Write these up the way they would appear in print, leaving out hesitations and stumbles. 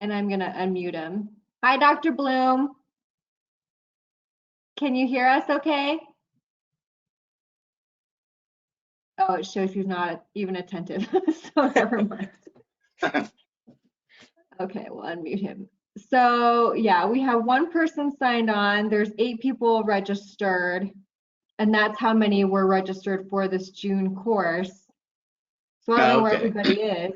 And I'm going to unmute him. Hi, Dr. Bloom. Can you hear us okay? Oh, it shows he's not even attentive, so never mind. Okay, we'll unmute him. So yeah, we have one person signed on. There's 8 people registered, and that's how many were registered for this June course. So I don't know where everybody is,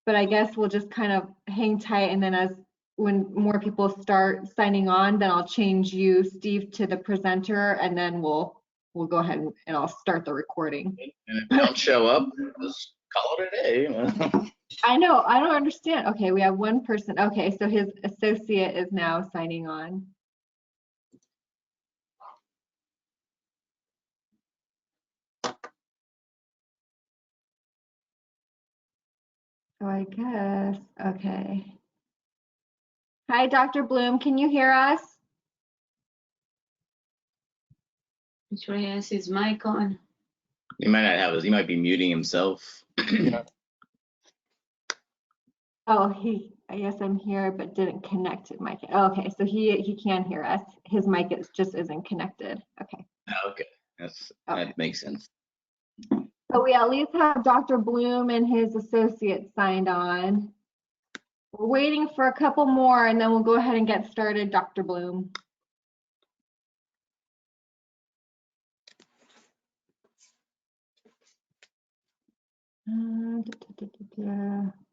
but I guess we'll just kind of hang tight, and then when more people start signing on, then I'll change you, Steve, to the presenter, and then we'll go ahead and I'll start the recording. And if they don't show up, just call it a day. I know, I don't understand. Okay, we have one person. Okay, so his associate is now signing on. So I guess, okay. Hi, Dr. Bloom, can you hear us? I'm sure he has his mic on. He might not have his, he might be muting himself. Oh, I guess I'm here, but didn't connect to mic. Oh, okay, so he can hear us. His mic just isn't connected. Okay. Okay, that makes sense. So we at least have Dr. Bloom and his associate signed on. We're waiting for a couple more, and then we'll go ahead and get started, Dr. Bloom.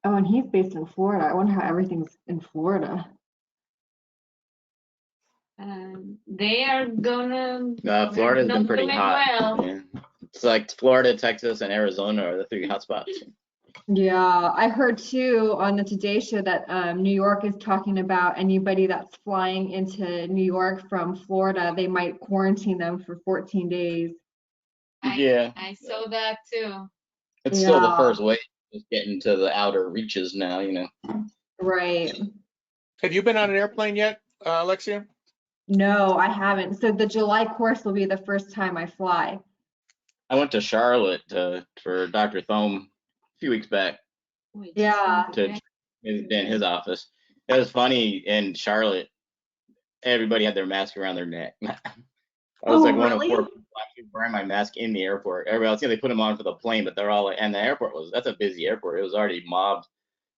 Oh, and he's based in Florida. I wonder how everything's in Florida. They are gonna. Florida's been pretty hot. Well. Yeah. It's like Florida, Texas, and Arizona are the 3 hotspots. Yeah, I heard too on the Today Show that New York is talking about anybody that's flying into New York from Florida, they might quarantine them for 14 days. I saw that too. It's still the first wave, just getting to the outer reaches now, Right. Have you been on an airplane yet, Alexia? No, I haven't. So the July course will be the first time I fly. I went to Charlotte for Dr. Thome a few weeks back. Yeah. In his office. It was funny in Charlotte. Everybody had their mask around their neck. I was like one of 4 people actually wearing my mask in the airport. Everybody else, they put them on for the plane, but they're all like, and the airport that's a busy airport. It was already mobbed.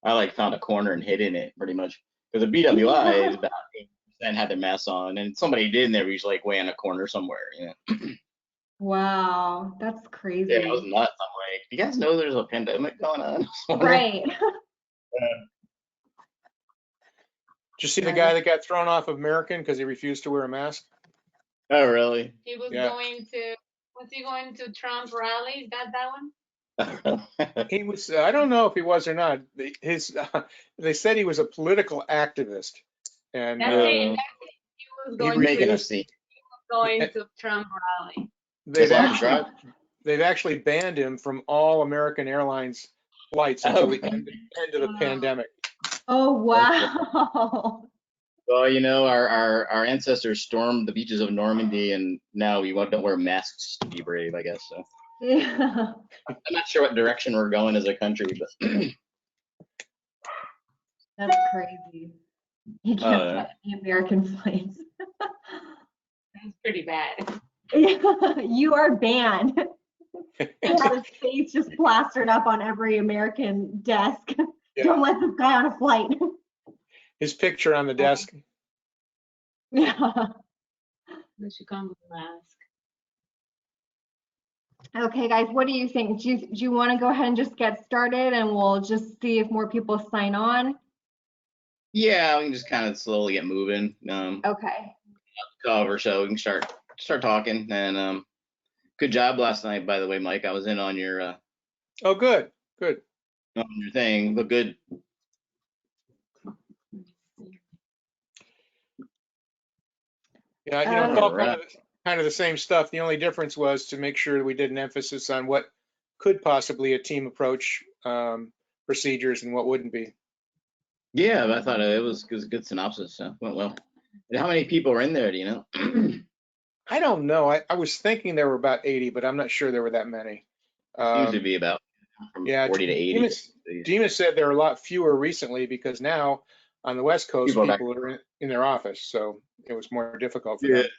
I found a corner and hid in it pretty much. Because the BWI is about 8% had their masks on, and somebody did, and they were usually way in a corner somewhere, Wow, that's crazy. Yeah, it was nuts. I'm like, do you guys know there's a pandemic going on? Right. Did you see the guy that got thrown off of American because he refused to wear a mask? Oh, really? He was going to Trump rally? Is that one? He was. I don't know if he was or not. They said he was a political activist, and That's it. He was going to Trump rally. They've actually banned him from all American Airlines flights until the end of the pandemic. Oh, wow. Well, our ancestors stormed the beaches of Normandy, and now we don't wear masks to be brave, I guess. So Yeah. I'm not sure what direction we're going as a country, but That's crazy. You can't fly any American flights. That's pretty bad. You are banned. He had his face just plastered up on every American desk. Yeah. Don't let this guy on a flight. His picture on the desk. Yeah. They should come with a mask. Okay, guys, what do you think? Do you want to go ahead and just get started, and we'll just see if more people sign on? Yeah, we can just kind of slowly get moving. Okay. Cover so we can start talking. And good job last night, by the way, Mike. I was in on your Oh, good. On your thing. Look good. Yeah, it's all kind of the same stuff. The only difference was to make sure we did an emphasis on what could possibly a team approach procedures and what wouldn't be. Yeah, but I thought it was a good synopsis. So went well. And how many people were in there? Do you know? I don't know. I was thinking there were about 80, but I'm not sure there were that many. Seems to be about from Yeah, 40 to 80. Demas said there are a lot fewer recently because now on the West Coast, People are back. people are in their office, so it was more difficult for Yeah. them.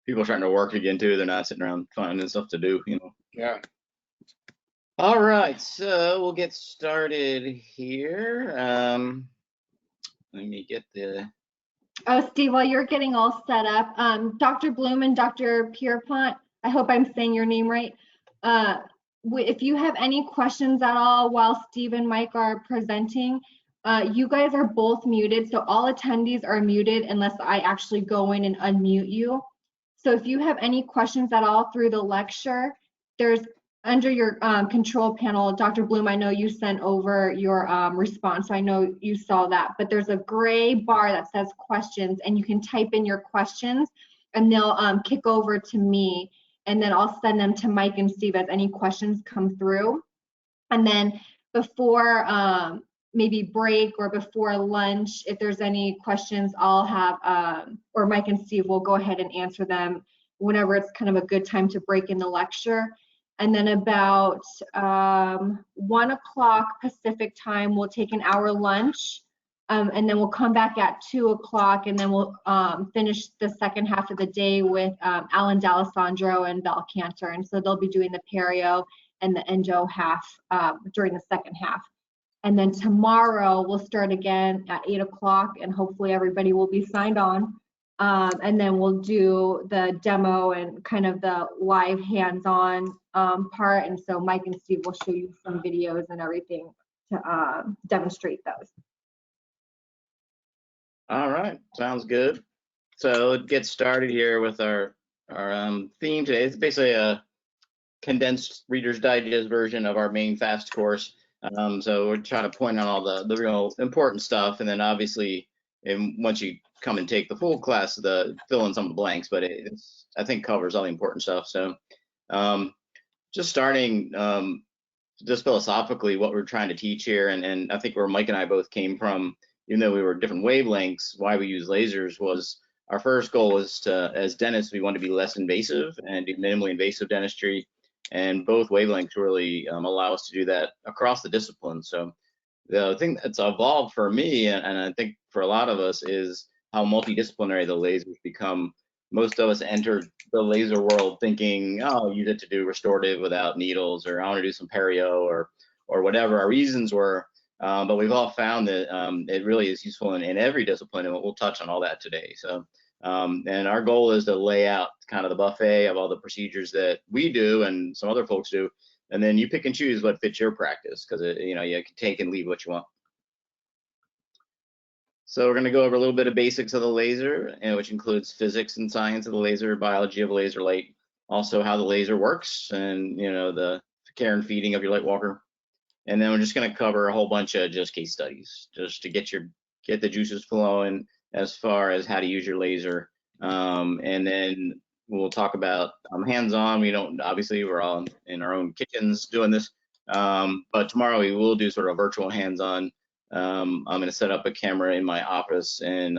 People are starting to work again too. They're not sitting around finding stuff to do, you know. Yeah. All right, so we'll get started here. Let me get the. Oh, Steve, while you're getting all set up, Dr. Bloom and Dr. Pierpont, I hope I'm saying your name right. If you have any questions at all while Steve and Mike are presenting, you guys are both muted, so all attendees are muted unless I actually go in and unmute you. So if you have any questions at all through the lecture, there's under your control panel, Dr. Bloom, I know you sent over your response, so I know you saw that, but there's a gray bar that says questions, and you can type in your questions, and they'll kick over to me, and then I'll send them to Mike and Steve as any questions come through. And then before maybe break or before lunch, if there's any questions, I'll have, or Mike and Steve will go ahead and answer them whenever it's kind of a good time to break in the lecture. And then about 1 o'clock Pacific time, we'll take an hour lunch. And then we'll come back at 2 o'clock, and then we'll finish the second half of the day with Alan D'Alessandro and Bel Cantor. And so they'll be doing the perio and the endo half during the second half. And then tomorrow we'll start again at 8 o'clock, and hopefully everybody will be signed on. And then we'll do the demo and kind of the live hands-on part. And so Mike and Steve will show you some videos and everything to demonstrate those. All right, sounds good. So let's get started here with our theme today. It's basically a condensed Reader's Digest version of our main FAST course. So we're trying to point out all the real important stuff, and then obviously, once you come and take the full class, fill in some of the blanks. But it's, I think, covers all the important stuff. So just starting, just philosophically, what we're trying to teach here, and I think where Mike and I both came from, even though we were different wavelengths, why we use lasers was our first goal was to, as dentists, we want to be less invasive and do minimally invasive dentistry. And both wavelengths really allow us to do that across the discipline. So the thing that's evolved for me, and I think for a lot of us, is how multidisciplinary the lasers become. Most of us entered the laser world thinking, oh, I'll use it to do restorative without needles, or I want to do some perio, or whatever our reasons were. But we've all found that it really is useful in every discipline, and we'll touch on all that today. So, and our goal is to lay out kind of the buffet of all the procedures that we do and some other folks do, and then you pick and choose what fits your practice, because you can take and leave what you want. So we're going to go over a little bit of basics of the laser, which includes physics and science of the laser, biology of laser light, also how the laser works, and the care and feeding of your light walker. And then we're just going to cover a whole bunch of just case studies, just to get the juices flowing as far as how to use your laser. And then we'll talk about hands-on. We're all in our own kitchens doing this. But tomorrow we will do sort of virtual hands-on. I'm going to set up a camera in my office and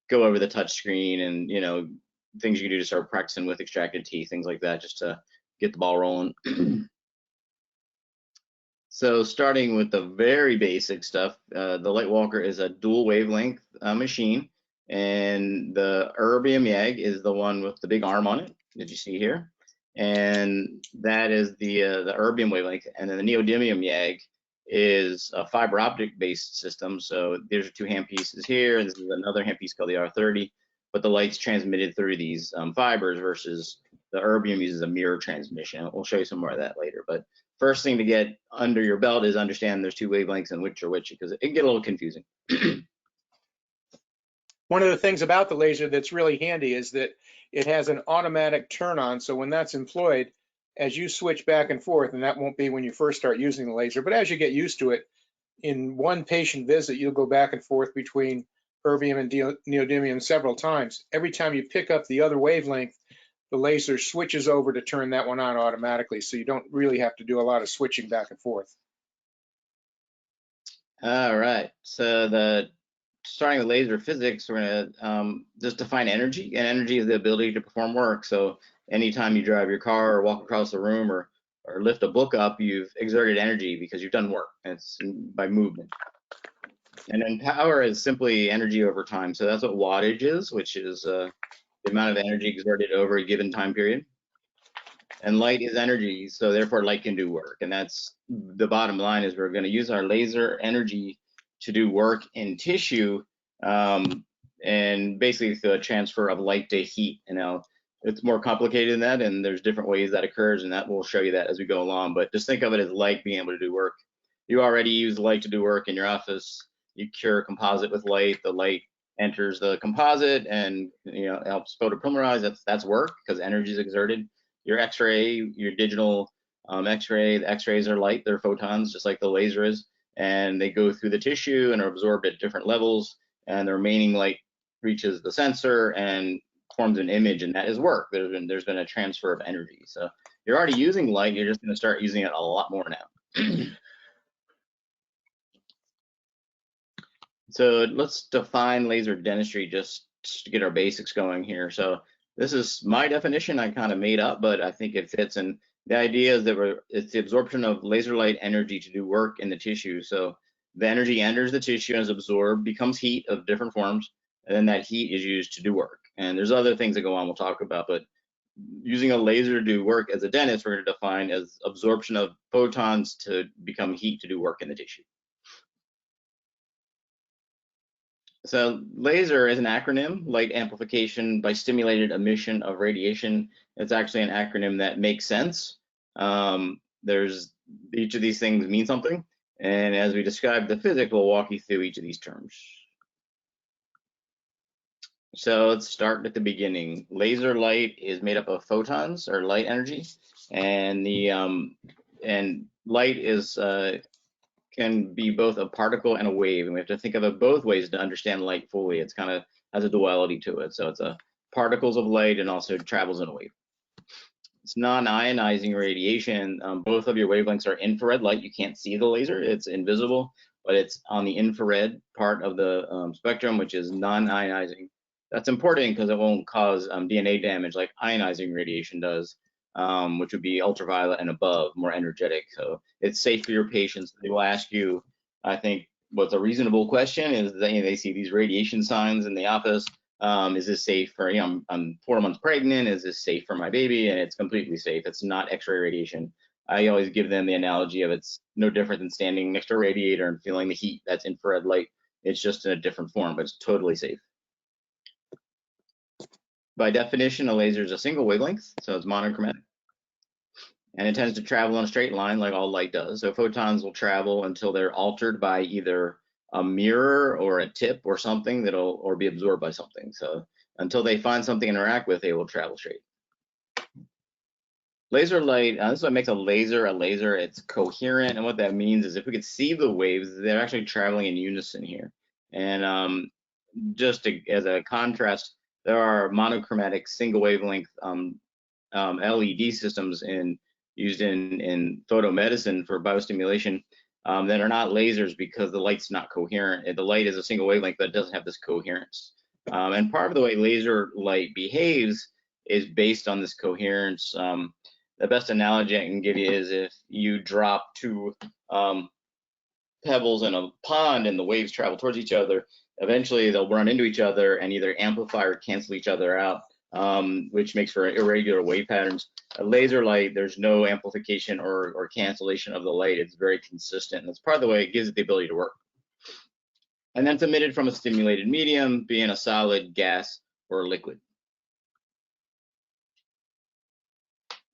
go over the touch screen and, things you can do to start practicing with extracted teeth, things like that, just to get the ball rolling. So starting with the very basic stuff, the Lightwalker is a dual wavelength machine, and the erbium YAG is the one with the big arm on it that you see here, and that is the erbium wavelength. And then the neodymium YAG is a fiber optic based system. So there's 2 handpieces here, and this is another handpiece called the R30, but the light's transmitted through these fibers, versus the erbium uses a mirror transmission. We'll show you some more of that later, but first thing to get under your belt is understand there's 2 wavelengths and which are which, because it can get a little confusing. One of the things about the laser that's really handy is that it has an automatic turn on. So when that's employed, as you switch back and forth, and that won't be when you first start using the laser, but as you get used to it, in one patient visit, you'll go back and forth between erbium and neodymium several times. Every time you pick up the other wavelength, the laser switches over to turn that one on automatically, so you don't really have to do a lot of switching back and forth. All right, so starting with laser physics, we're gonna just define energy, and energy is the ability to perform work. So anytime you drive your car or walk across the room or or lift a book up, you've exerted energy because you've done work. It's by movement. And then power is simply energy over time. So that's what wattage is, which is the amount of energy exerted over a given time period. And light is energy, so therefore light can do work. And that's the bottom line, is we're going to use our laser energy to do work in tissue, and basically the transfer of light to heat. You know, it's more complicated than that, and there's different ways that occurs, and that we'll show you that as we go along. But just think of it as light being able to do work. You already use light to do work in your office. You cure a composite with light. The light enters the composite and, you know, helps photopolymerize. That's work because energy is exerted. Your X-ray, your digital X-ray, the X-rays are light. They're photons, just like the laser is, and they go through the tissue and are absorbed at different levels. And the remaining light reaches the sensor and forms an image, and that is work. There's been a transfer of energy. So you're already using light. You're just going to start using it a lot more now. So let's define laser dentistry just to get our basics going here. So this is my definition. I kind of made up, but I think it fits. And the idea is that it's the absorption of laser light energy to do work in the tissue. So the energy enters the tissue and is absorbed, becomes heat of different forms, and then that heat is used to do work. And there's other things that go on we'll talk about, but using a laser to do work as a dentist, we're going to define as absorption of photons to become heat to do work in the tissue. So laser is an acronym, light amplification by stimulated emission of radiation. It's actually an acronym that makes sense. There's each of these things mean something. And as we describe the physics, we'll walk you through each of these terms. So let's start at the beginning. Laser light is made up of photons, or light energy, and light is can be both a particle and a wave, and we have to think of it both ways to understand light fully. It's kind of has a duality to it, so it's a particles of light and also travels in a wave. It's non-ionizing radiation. Both of your wavelengths are infrared light. You can't see the laser; it's invisible, but it's on the infrared part of the spectrum, which is non-ionizing. That's important because it won't cause DNA damage like ionizing radiation does. Which would be ultraviolet and above, more energetic. So it's safe for your patients. They will ask you, I think, what's a reasonable question is that, you know, they see these radiation signs in the office. Is this safe for, you know, I'm 4 months pregnant, is this safe for my baby? And it's completely safe. It's not X-ray radiation. I always give them the analogy of it's no different than standing next to a radiator and feeling the heat. That's infrared light. It's just in a different form, but it's totally safe. By definition, a laser is a single wavelength, so it's monochromatic. And it tends to travel in a straight line like all light does. So photons will travel until they're altered by either a mirror or a tip or something or be absorbed by something. So until they find something to interact with, they will travel straight. Laser light, this is what makes a laser. It's coherent, and what that means is if we could see the waves, they're actually traveling in unison here. And as a contrast, there are monochromatic single wavelength LED systems used in photomedicine for biostimulation that are not lasers because the light's not coherent. The light is a single wavelength that doesn't have this coherence. And part of the way laser light behaves is based on this coherence. The best analogy I can give you is if you drop two pebbles in a pond and the waves travel towards each other, eventually they'll run into each other and either amplify or cancel each other out. Which makes for irregular wave patterns. A laser light, there's no amplification or cancellation of the light. It's very consistent. And that's part of the way it gives it the ability to work. And then it's emitted from a stimulated medium, being a solid, gas, or a liquid.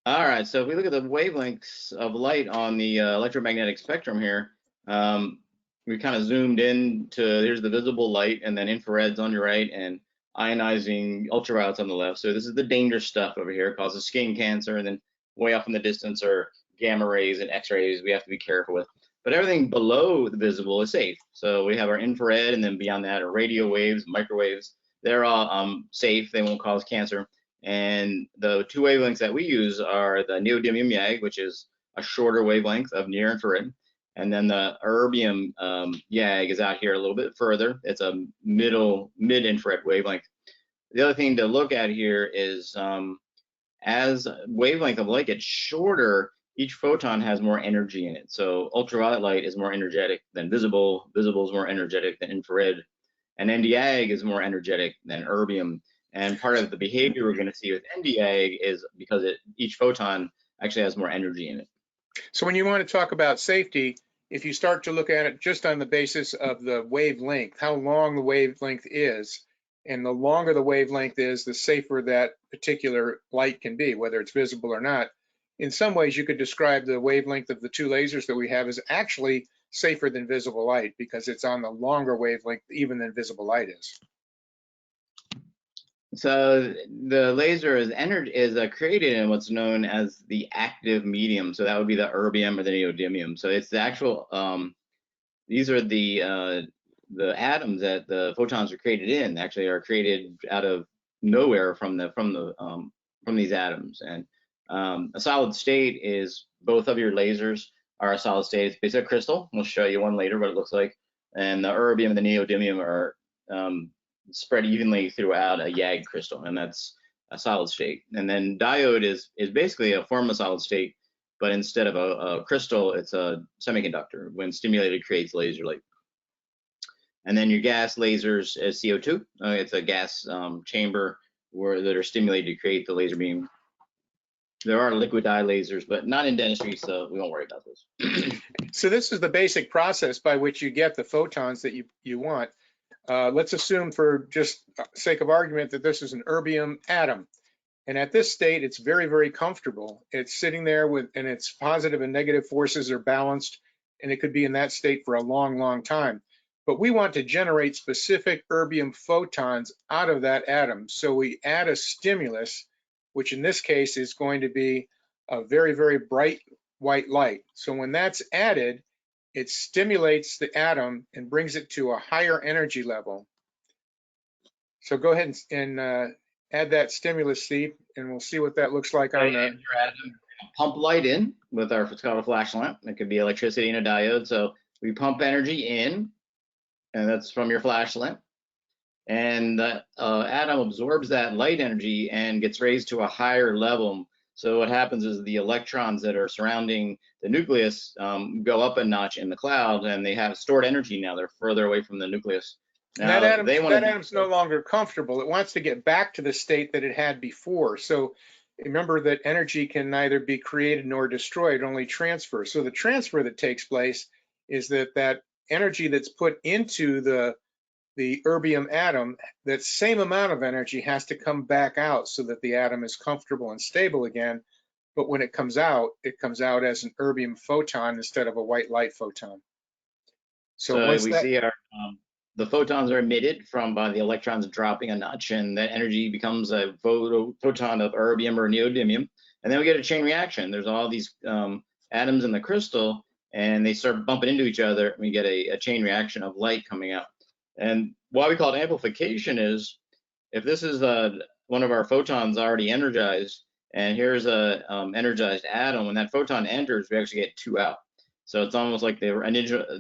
All right, so if we look at the wavelengths of light on the electromagnetic spectrum here, we kind of zoomed in to, here's the visible light, and then infrared's on your right, and ionizing ultraviolets on the left. So this is the dangerous stuff over here. It causes skin cancer, and then way off in the distance are gamma rays and X-rays we have to be careful with. But everything below the visible is safe. So we have our infrared, and then beyond that are radio waves, microwaves. They're all safe. They won't cause cancer. And the two wavelengths that we use are the neodymium YAG, which is a shorter wavelength of near infrared. And then the erbium YAG is out here a little bit further. It's a mid-infrared wavelength. The other thing to look at here is as wavelength of light gets shorter, each photon has more energy in it. So ultraviolet light is more energetic than visible. Visible is more energetic than infrared. And Nd:YAG is more energetic than erbium. And part of the behavior we're going to see with Nd:YAG is because each photon actually has more energy in it. So when you want to talk about safety, if you start to look at it just on the basis of the wavelength, how long the wavelength is, and the longer the wavelength is, the safer that particular light can be, whether it's visible or not. In some ways, you could describe the wavelength of the two lasers that we have as actually safer than visible light because it's on the longer wavelength even than visible light is. So the laser is created in what's known as the active medium. So that would be the erbium or the neodymium. So it's the actual these are the atoms that the photons are created in. Actually, are created out of nowhere from these atoms. And a solid state is both of your lasers are a solid state. It's basically a crystal. We'll show you one later what it looks like. And the erbium and the neodymium are spread evenly throughout a YAG crystal, and that's a solid state. And then diode is basically a form of solid state, but instead of a crystal, it's a semiconductor. When stimulated, creates laser light. And then your gas lasers is CO2. It's a gas chamber that are stimulated to create the laser beam. There are liquid dye lasers, but not in dentistry, so we won't worry about those. So this is the basic process by which you get the photons that you want. Let's assume for just sake of argument that this is an erbium atom. And at this state, it's very, very comfortable. It's sitting there and its positive and negative forces are balanced, and it could be in that state for a long, long time. But we want to generate specific erbium photons out of that atom. So we add a stimulus, which in this case is going to be a very, very bright white light. So when that's added, it stimulates the atom and brings it to a higher energy level. So go ahead and add that stimulus, Steve, and we'll see what that looks like on the pump light in with our, it's called a flash lamp. It could be electricity in a diode. So we pump energy in, and that's from your flash lamp. And the atom absorbs that light energy and gets raised to a higher level. So what happens is the electrons that are surrounding the nucleus go up a notch in the cloud, and they have stored energy now. They're further away from the nucleus. Now, that atom's no longer comfortable. It wants to get back to the state that it had before. So remember that energy can neither be created nor destroyed, only transfer. So the transfer that takes place is that energy that's put into the erbium atom, that same amount of energy has to come back out so that the atom is comfortable and stable again. But when it comes out as an erbium photon instead of a white light photon. So we see our the photons are emitted by the electrons dropping a notch, and that energy becomes a photon of erbium or neodymium, and then we get a chain reaction. There's all these atoms in the crystal, and they start bumping into each other, and we get a chain reaction of light coming out. And why we call it amplification is, if this is one of our photons already energized, and here's a energized atom, when that photon enters, we actually get two out. So it's almost like the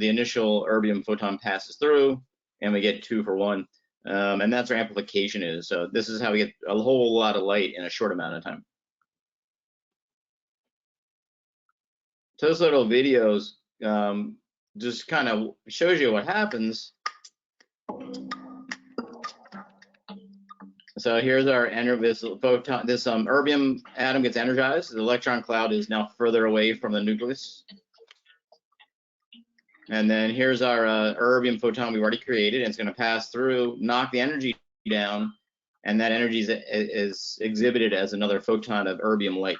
initial erbium photon passes through, and we get two for one. And that's where amplification is. So this is how we get a whole lot of light in a short amount of time. So this little video just kind of shows you what happens. So here's our photon. This erbium atom gets energized. The electron cloud is now further away from the nucleus. And then here's our erbium photon we've already created, and it's going to pass through, knock the energy down, and that energy is exhibited as another photon of erbium light.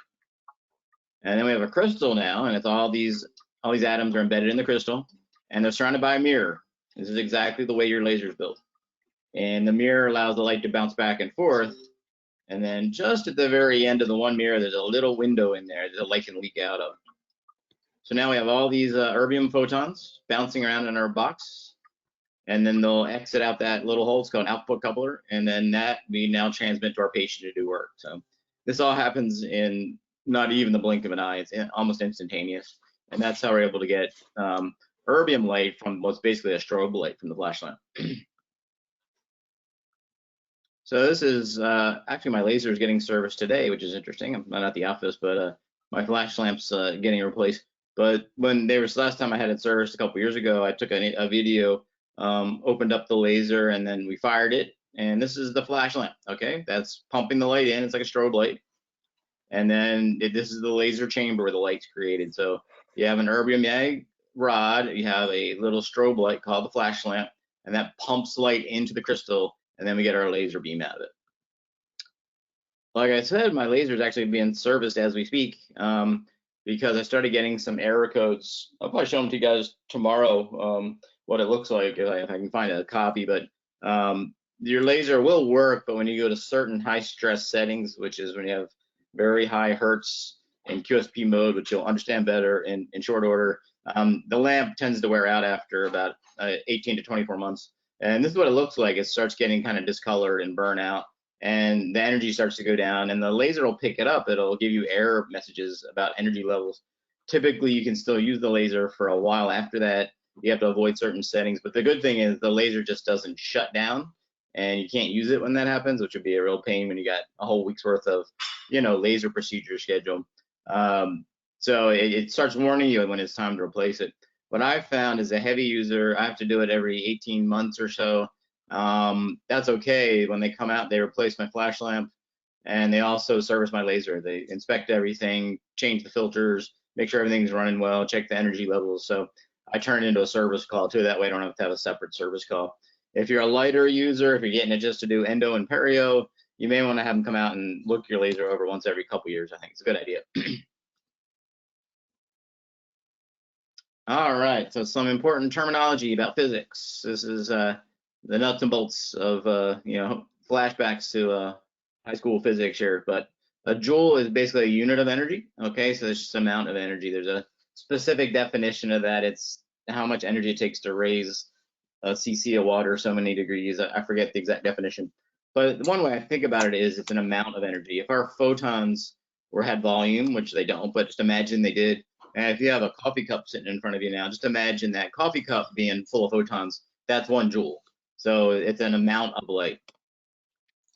And then we have a crystal now, and it's all these atoms are embedded in the crystal, and they're surrounded by a mirror. This is exactly the way your laser is built. And the mirror allows the light to bounce back and forth. And then just at the very end of the one mirror, there's a little window in there that the light can leak out of. So now we have all these erbium photons bouncing around in our box, and then they'll exit out that little hole. It's called an output coupler, and then that we now transmit to our patient to do work. So this all happens in not even the blink of an eye. It's almost instantaneous, and that's how we're able to get erbium light from what's basically a strobe light from the flash lamp. So this is actually my laser is getting serviced today, which is interesting. I'm not at the office, but my flash lamp's getting replaced. But when they was last time I had it serviced a couple years ago, I took a video, opened up the laser, and then we fired it. And this is the flash lamp. Okay, that's pumping the light in. It's like a strobe light. And then this is the laser chamber where the light's created. So you have an erbium mag rod, you have a little strobe light called the flash lamp, and that pumps light into the crystal, and then we get our laser beam out of it. Like I said, my laser is actually being serviced as we speak, because I started getting some error codes. I'll probably show them to you guys tomorrow, what it looks like if I can find a copy. But your laser will work, but when you go to certain high stress settings, which is when you have very high hertz in QSP mode, which you'll understand better in short order, the lamp tends to wear out after about 18 to 24 months. And this is what it looks like. It starts getting kind of discolored and burn out, and the energy starts to go down, and the laser will pick it up. It'll give you error messages about energy levels. Typically, you can still use the laser for a while after that. You have to avoid certain settings, but the good thing is the laser just doesn't shut down, and you can't use it when that happens, which would be a real pain when you got a whole week's worth of, laser procedure scheduled. So it starts warning you when it's time to replace it. What I've found is a heavy user, I have to do it every 18 months or so. That's okay. When they come out, they replace my flash lamp, and they also service my laser. They inspect everything, change the filters, make sure everything's running well, check the energy levels. So I turn it into a service call too. That way I don't have to have a separate service call. If you're a lighter user, if you're getting it just to do endo and perio, you may want to have them come out and look your laser over once every couple years. I think it's a good idea. All right, so some important terminology about physics. This is the nuts and bolts of flashbacks to high school physics here. But a joule is basically a unit of energy. Okay, so it's just amount of energy. There's a specific definition of that. It's how much energy it takes to raise a cc of water so many degrees. I forget the exact definition. But the one way I think about it is it's an amount of energy. If our photons had volume, which they don't, but just imagine they did. And if you have a coffee cup sitting in front of you now, just imagine that coffee cup being full of photons. That's 1 joule. So it's an amount of light.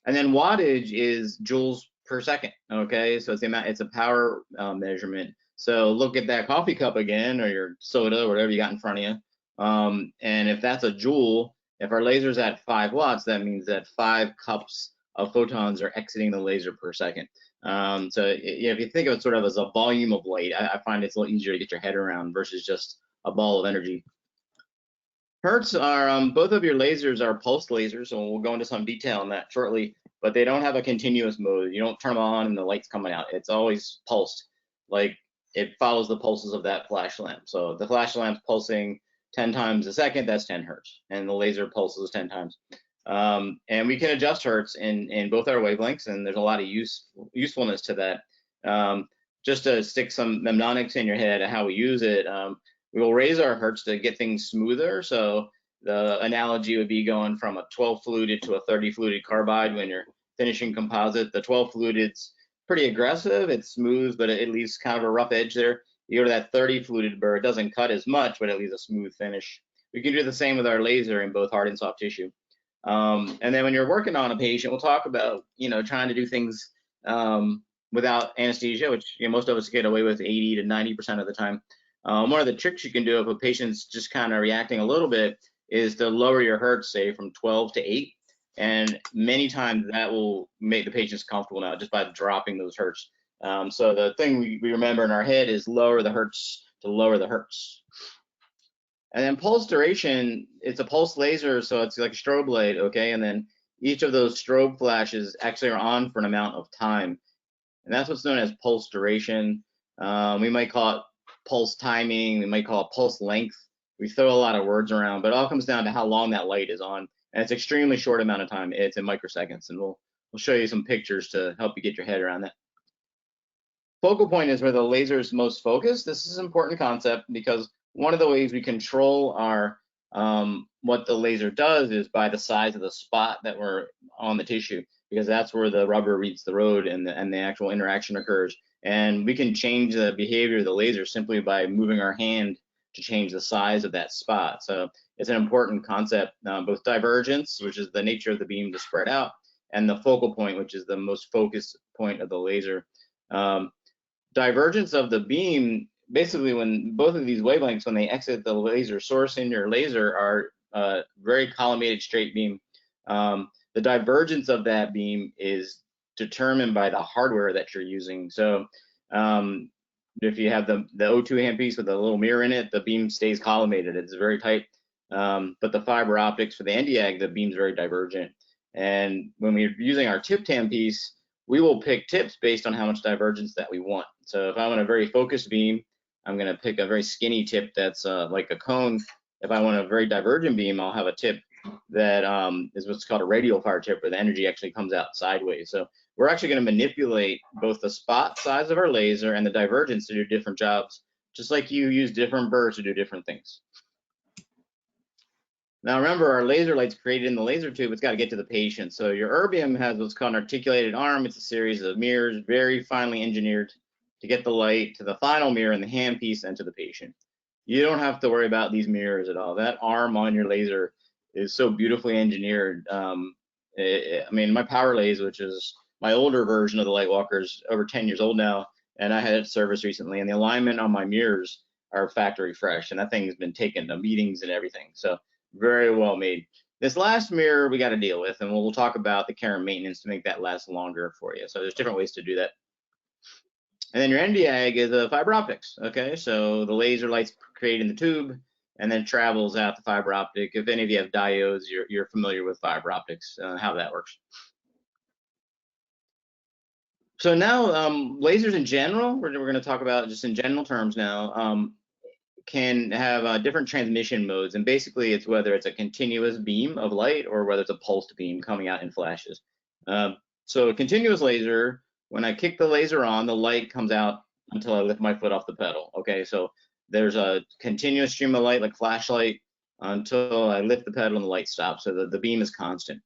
And then wattage is joules per second. Okay, so it's the amount. It's a power measurement. So look at that coffee cup again, or your soda, or whatever you got in front of you. And if that's a joule, if our laser's at 5 watts, that means that 5 cups of photons are exiting the laser per second. So if you think of it sort of as a volume of light, I find it's a little easier to get your head around versus just a ball of energy. Hertz are, both of your lasers are pulsed lasers, and we'll go into some detail on that shortly, but they don't have a continuous mode. You don't turn them on and the light's coming out. It's always pulsed. Like, it follows the pulses of that flash lamp. So the flash lamp's pulsing 10 times a second, that's 10 hertz, and the laser pulses 10 times. And we can adjust hertz in both our wavelengths, and there's a lot of usefulness to that. Just to stick some mnemonics in your head of how we use it, we will raise our hertz to get things smoother. So the analogy would be going from a 12 fluted to a 30 fluted carbide when you're finishing composite. The 12 fluted's pretty aggressive, it's smooth, but it leaves kind of a rough edge there. You go to that 30 fluted burr, it doesn't cut as much, but it leaves a smooth finish. We can do the same with our laser in both hard and soft tissue. And then when you're working on a patient, we'll talk about, trying to do things without anesthesia, which most of us get away with 80 to 90% of the time. One of the tricks you can do if a patient's just kind of reacting a little bit is to lower your hertz, say from 12 to 8. And many times that will make the patients comfortable now just by dropping those hertz. So the thing we remember in our head is lower the hertz to lower the hertz. And then pulse duration, it's a pulse laser, so it's like a strobe light, okay? And then each of those strobe flashes actually are on for an amount of time. And that's what's known as pulse duration. We might call it pulse timing, we might call it pulse length. We throw a lot of words around, but it all comes down to how long that light is on. And it's extremely short amount of time. It's in microseconds, and we'll show you some pictures to help you get your head around that. Focal point is where the laser is most focused. This is an important concept because one of the ways we control our what the laser does is by the size of the spot that we're on the tissue, because that's where the rubber meets the road and the actual interaction occurs. And we can change the behavior of the laser simply by moving our hand to change the size of that spot. So it's an important concept, both divergence, which is the nature of the beam to spread out, and the focal point, which is the most focused point of the laser. divergence of the beam, basically when both of these wavelengths, when they exit the laser source in your laser, are very collimated straight beam. The divergence of that beam is determined by the hardware that you're using. So if you have the O2 handpiece with a little mirror in it, the beam stays collimated. It's very tight. But the fiber optics for the NDAG, the beam's very divergent. And when we're using our tipped handpiece, we will pick tips based on how much divergence that we want. So if I want a very focused beam, I'm going to pick a very skinny tip that's like a cone. If I want a very divergent beam, I'll have a tip that is what's called a radial fire tip, where the energy actually comes out sideways. So we're actually going to manipulate both the spot size of our laser and the divergence to do different jobs, just like you use different burrs to do different things. Now remember, our laser light's created in the laser tube. It's got to get to the patient. So your erbium has what's called an articulated arm. It's a series of mirrors, very finely engineered to get the light to the final mirror in the handpiece and to the patient. You don't have to worry about these mirrors at all. That arm on your laser is so beautifully engineered. I mean, my power laser, which is my older version of the Lightwalker, is over 10 years old now, and I had it serviced recently, and the alignment on my mirrors are factory fresh, and that thing has been taken to meetings and everything. So very well made. This last mirror we got to deal with, and we'll talk about the care and maintenance to make that last longer for you. So there's different ways to do that. And then your NDAG is a fiber optics. Okay, so the laser light's created in the tube and then travels out the fiber optic. If any of you have diodes, you're familiar with fiber optics, how that works. So now lasers in general, we're going to talk about just in general terms now, can have different transmission modes. And basically it's whether it's a continuous beam of light or whether it's a pulsed beam coming out in flashes. So a continuous laser, when I kick the laser on, the light comes out until I lift my foot off the pedal. Okay, so there's a continuous stream of light like flashlight until I lift the pedal and the light stops. So the beam is constant.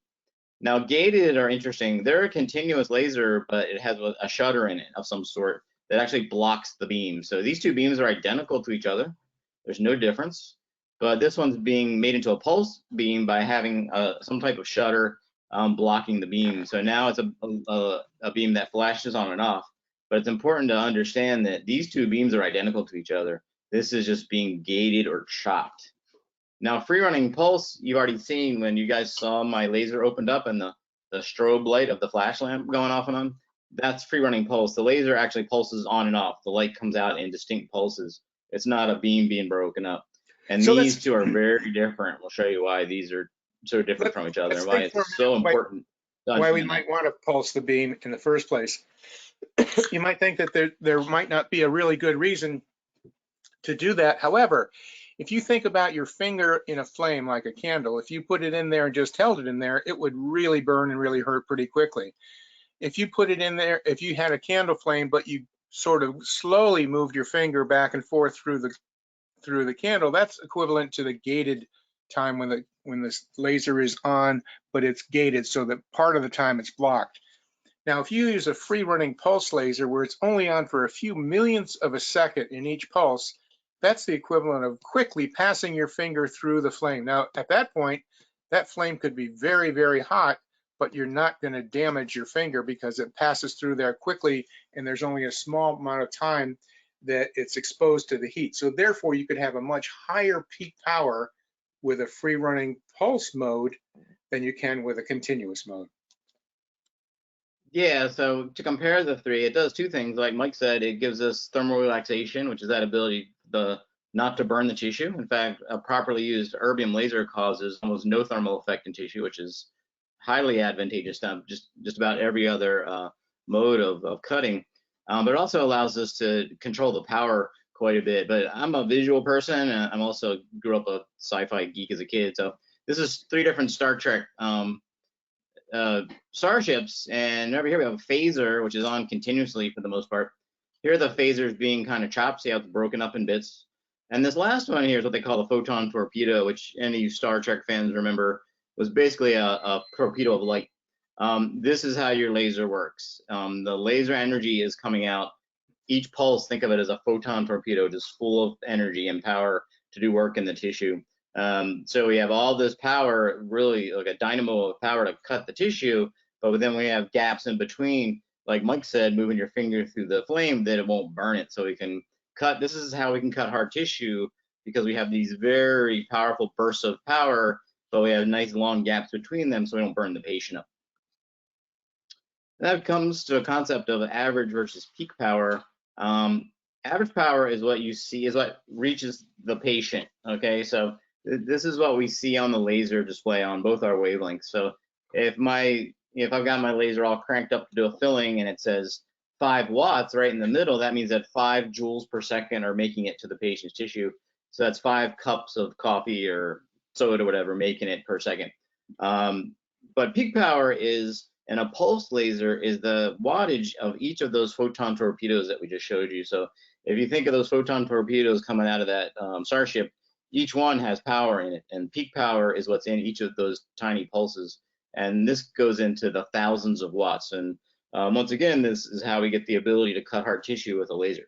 Now gated are interesting. They're a continuous laser, but it has a shutter in it of some sort that actually blocks the beam. So these two beams are identical to each other. There's no difference, but this one's being made into a pulse beam by having some type of shutter blocking the beam. So now it's a beam that flashes on and off, but it's important to understand that these two beams are identical to each other. This is just being gated or chopped. Now, free running pulse, you've already seen when you guys saw my laser opened up and the strobe light of the flash lamp going off and on. That's free running pulse. The laser actually pulses on and off. The light comes out in distinct pulses. It's not a beam being broken up. And so these two are very different. We'll show you why these are so different from each other and why it's so important. Why we might want to pulse the beam in the first place. You might think that there might not be a really good reason to do that. However, if you think about your finger in a flame like a candle, if you put it in there and just held it in there, it would really burn and really hurt pretty quickly. If you put it in there, if you had a candle flame, but you sort of slowly moved your finger back and forth through the candle, that's equivalent to the gated time when the laser is on, but it's gated so that part of the time it's blocked. Now, if you use a free running pulse laser where it's only on for a few millionths of a second in each pulse, that's the equivalent of quickly passing your finger through the flame. Now, at that point, that flame could be very, very hot, but you're not going to damage your finger because it passes through there quickly, and there's only a small amount of time that it's exposed to the heat. So therefore, you could have a much higher peak power with a free running pulse mode than you can with a continuous mode. Yeah, so to compare the three, it does two things. Like Mike said, it gives us thermal relaxation, which is that ability not to burn the tissue. In fact, a properly used erbium laser causes almost no thermal effect in tissue, which is highly advantageous to just about every other mode of cutting. But it also allows us to control the power quite a bit. But I'm a visual person, and I'm also grew up a sci-fi geek as a kid. So this is 3 different Star Trek starships, and over here we have a phaser, which is on continuously for the most part. Here the phasers being kind of chopped, see how it's broken up in bits. And this last one here is what they call a photon torpedo, which any Star Trek fans remember was basically a torpedo of light. This is how your laser works. The laser energy is coming out. Each pulse, think of it as a photon torpedo, just full of energy and power to do work in the tissue. So we have all this power, really like a dynamo of power to cut the tissue, but then we have gaps in between like Mike said, moving your finger through the flame, that it won't burn it. So we can cut, this is how we can cut hard tissue, because we have these very powerful bursts of power, but we have nice long gaps between them so we don't burn the patient up. That comes to a concept of average versus peak power. Average power is what you see, is what reaches the patient, okay? So this is what we see on the laser display on both our wavelengths. So if I've got my laser all cranked up to do a filling and it says 5 watts right in the middle, that means that 5 joules per second are making it to the patient's tissue. So that's 5 cups of coffee or soda, whatever, making it per second. But peak power is, and a pulse laser is the wattage of each of those photon torpedoes that we just showed you. So if you think of those photon torpedoes coming out of that starship, each one has power in it, and peak power is what's in each of those tiny pulses. And this goes into the thousands of watts. And once again, this is how we get the ability to cut hard tissue with a laser.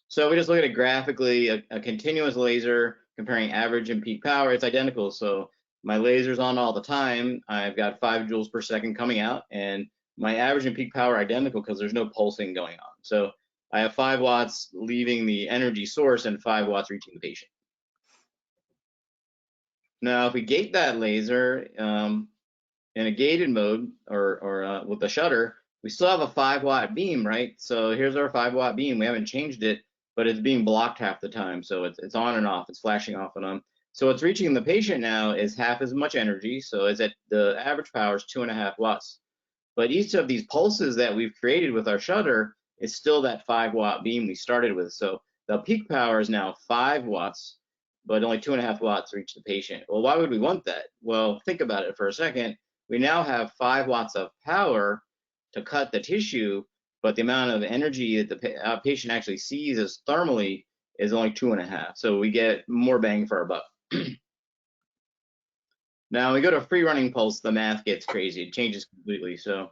So we just look at it graphically, a continuous laser comparing average and peak power. It's identical. So my laser's on all the time. I've got 5 joules per second coming out, and my average and peak power are identical because there's no pulsing going on. So I have 5 watts leaving the energy source and 5 watts reaching the patient. Now, if we gate that laser in a gated mode or with the shutter, we still have a 5 watt beam, right? So here's our 5 watt beam. We haven't changed it, but it's being blocked half the time. So it's on and off. It's flashing off and on. So what's reaching the patient now is half as much energy. So it's at the average power is 2.5 watts. But each of these pulses that we've created with our shutter is still that 5 watt beam we started with. So the peak power is now 5 watts, but only 2.5 watts reach the patient. Well, why would we want that? Well, think about it for a second. We now have 5 watts of power to cut the tissue, but the amount of energy that the patient actually sees as thermally is only 2.5. So we get more bang for our buck. Now we go to free running pulse, the math gets crazy. It changes completely. So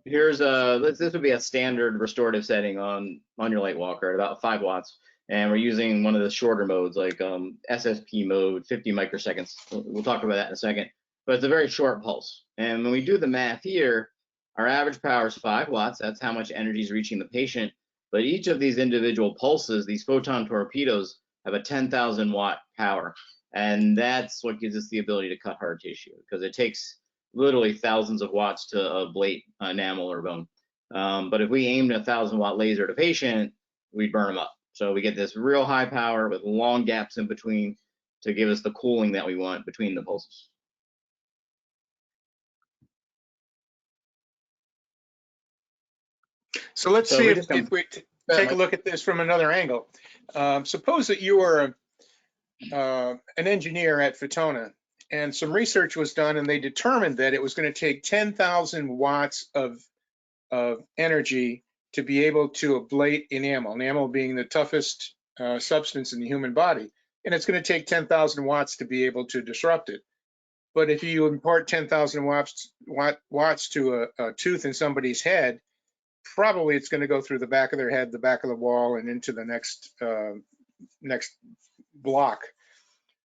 here's this would be a standard restorative setting on your light walker at about 5 watts. And we're using one of the shorter modes like SSP mode, 50 microseconds. We'll talk about that in a second. But it's a very short pulse. And when we do the math here, our average power is 5 watts. That's how much energy is reaching the patient. But each of these individual pulses, these photon torpedoes, have a 10,000 watt power. And that's what gives us the ability to cut hard tissue, because it takes literally thousands of watts to ablate enamel or bone. But if we aimed a 1,000 watt laser at a patient, we'd burn them up. So we get this real high power with long gaps in between to give us the cooling that we want between the pulses. So let's see if we take a look at this from another angle. Suppose that you were an engineer at Photona, and some research was done, and they determined that it was going to take 10,000 watts of energy to be able to ablate enamel, enamel being the toughest substance in the human body. And it's going to take 10,000 watts to be able to disrupt it. But if you impart 10,000 watts to a tooth in somebody's head, probably it's going to go through the back of their head, the back of the wall, and into the next block.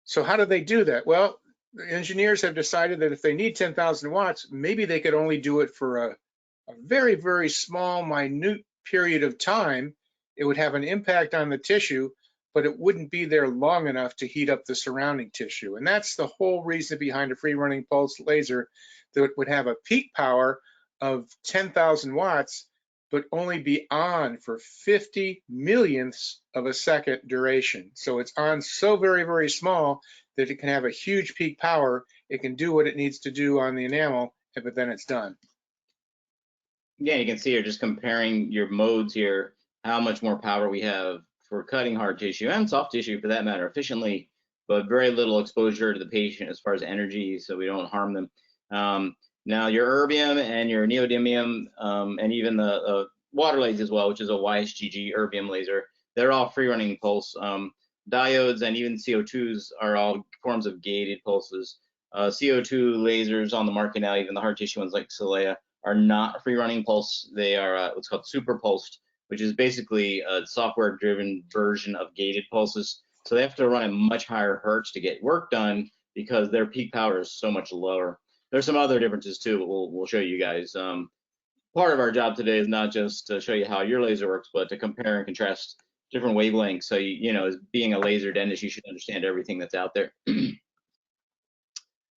So how do they do that? Well, the engineers have decided that if they need 10,000 watts, maybe they could only do it for a very, very small, minute period of time. It would have an impact on the tissue, but it wouldn't be there long enough to heat up the surrounding tissue. And that's the whole reason behind a free running pulse laser that would have a peak power of 10,000 watts, but only be on for 50 millionths of a second duration. So it's on so very, very small that it can have a huge peak power. It can do what it needs to do on the enamel, but then it's done. Yeah, you can see here, just comparing your modes here, how much more power we have for cutting hard tissue and soft tissue for that matter efficiently, but very little exposure to the patient as far as energy, so we don't harm them. Now your erbium and your neodymium and even the water lasers as well, which is a YSGG erbium laser, they're all free running pulse. Diodes and even CO2s are all forms of gated pulses. CO2 lasers on the market now, even the hard tissue ones like Celea, are not free running pulse. They are what's called super pulsed, which is basically a software driven version of gated pulses. So they have to run at much higher hertz to get work done because their peak power is so much lower. There's some other differences too, but we'll show you guys. Part of our job today is not just to show you how your laser works, but to compare and contrast different wavelengths. So you know, as being a laser dentist, you should understand everything that's out there.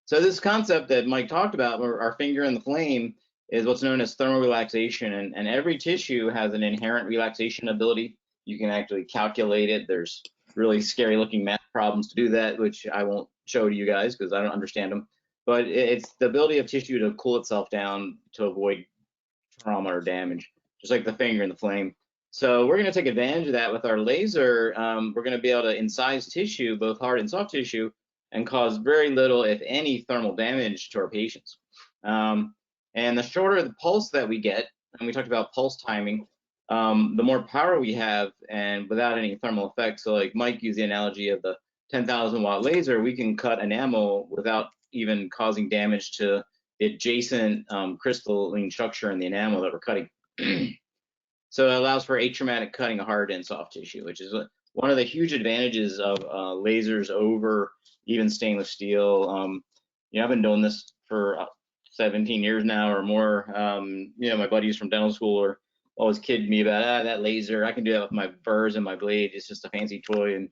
So this concept that Mike talked about, our finger in the flame, is what's known as thermal relaxation, and every tissue has an inherent relaxation ability. You can actually calculate it. There's really scary looking math problems to do that, which I won't show to you guys because I don't understand them. But it's the ability of tissue to cool itself down to avoid trauma or damage, just like the finger in the flame. So we're going to take advantage of that with our laser. We're going to be able to incise tissue, both hard and soft tissue, and cause very little, if any, thermal damage to our patients. And the shorter the pulse that we get, and we talked about pulse timing, the more power we have, and without any thermal effects. So like Mike used the analogy of the 10,000 watt laser, we can cut enamel without even causing damage to the adjacent crystalline structure in the enamel that we're cutting. So it allows for atraumatic cutting of hard and soft tissue, which is one of the huge advantages of lasers over even stainless steel. You know, I've been doing this for 17 years now or more. You know, my buddies from dental school are always kidding me about that laser. I can do that with my burrs and my blade. It's just a fancy toy, and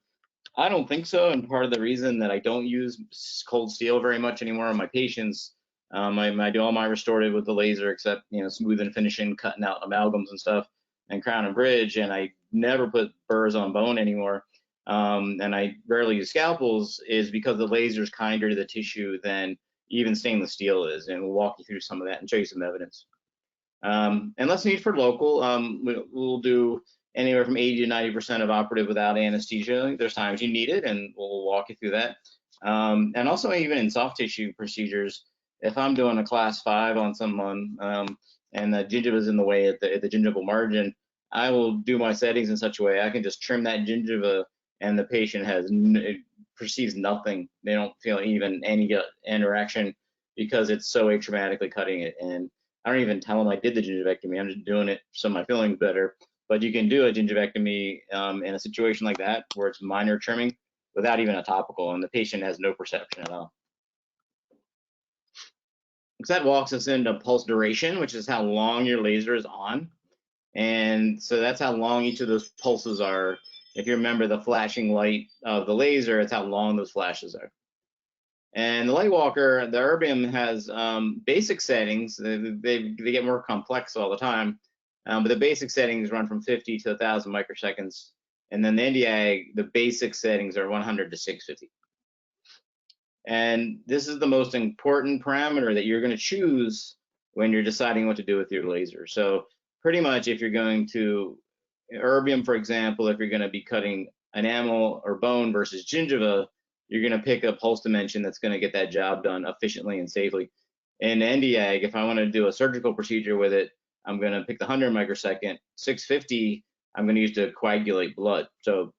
I don't think so. And part of the reason that I don't use cold steel very much anymore on my patients, I do all my restorative with the laser, except, you know, smooth and finishing, cutting out amalgams and stuff, and crown and bridge, and I never put burrs on bone anymore. And I rarely use scalpels, is because the laser is kinder to the tissue than even stainless steel is, and we'll walk you through some of that and show you some evidence. And less need for local. We'll do anywhere from 80 to 90% of operative without anesthesia. There's times you need it, and we'll walk you through that. And also even in soft tissue procedures, if I'm doing a class 5 on someone and the gingiva is in the way at the gingival margin, I will do my settings in such a way I can just trim that gingiva, and the patient perceives nothing. They don't feel even any interaction because it's so atraumatically cutting it. And I don't even tell them I did the gingivectomy. I'm just doing it so my feeling's better. But you can do a gingivectomy in a situation like that where it's minor trimming without even a topical, and the patient has no perception at all. So that walks us into pulse duration, which is how long your laser is on. And so that's how long each of those pulses are. If you remember the flashing light of the laser, it's how long those flashes are. And the Lightwalker, the Erbium, has basic settings. They get more complex all the time, but the basic settings run from 50 to 1,000 microseconds. And then the Nd:YAG, the basic settings are 100 to 650. And this is the most important parameter that you're going to choose when you're deciding what to do with your laser. So pretty much if you're going to Erbium, for example, if you're going to be cutting enamel or bone versus gingiva, you're going to pick a pulse dimension that's going to get that job done efficiently and safely. And Nd:YAG, if I want to do a surgical procedure with it, I'm going to pick the 100 microsecond. 650, I'm going to use to coagulate blood. So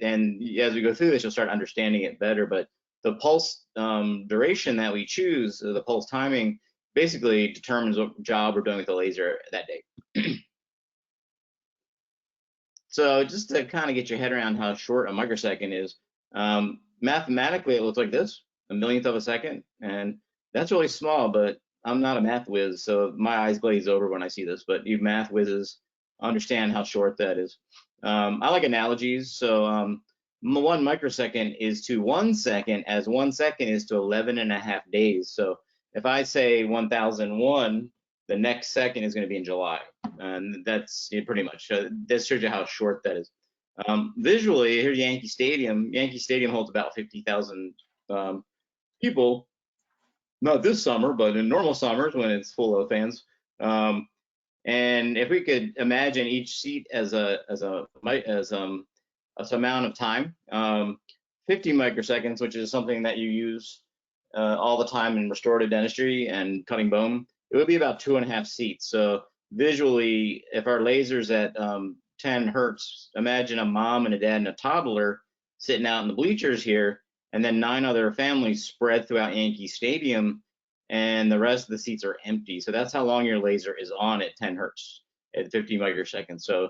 and as we go through this, you'll start understanding it better. But the pulse duration that we choose, the pulse timing, basically determines what job we're doing with the laser that day. So just to kind of get your head around how short a microsecond is, mathematically it looks like this, a millionth of a second, and that's really small, but I'm not a math whiz, so my eyes glaze over when I see this, but you math whizzes understand how short that is. I like analogies, so 1 microsecond is to 1 second as 1 second is to 11.5 days. So if I say 1001, the next second is going to be in July, and that's pretty much. That shows you how short that is. Visually, here's Yankee Stadium. Yankee Stadium holds about 50,000 people. Not this summer, but in normal summers when it's full of fans. And if we could imagine each seat as a amount of time, 50 microseconds, which is something that you use all the time in restorative dentistry and cutting bone, it would be about 2.5 seats. So visually, if our laser's at 10 hertz, imagine a mom and a dad and a toddler sitting out in the bleachers here, and then 9 other families spread throughout Yankee Stadium, and the rest of the seats are empty. So that's how long your laser is on at 10 hertz at 50 microseconds. So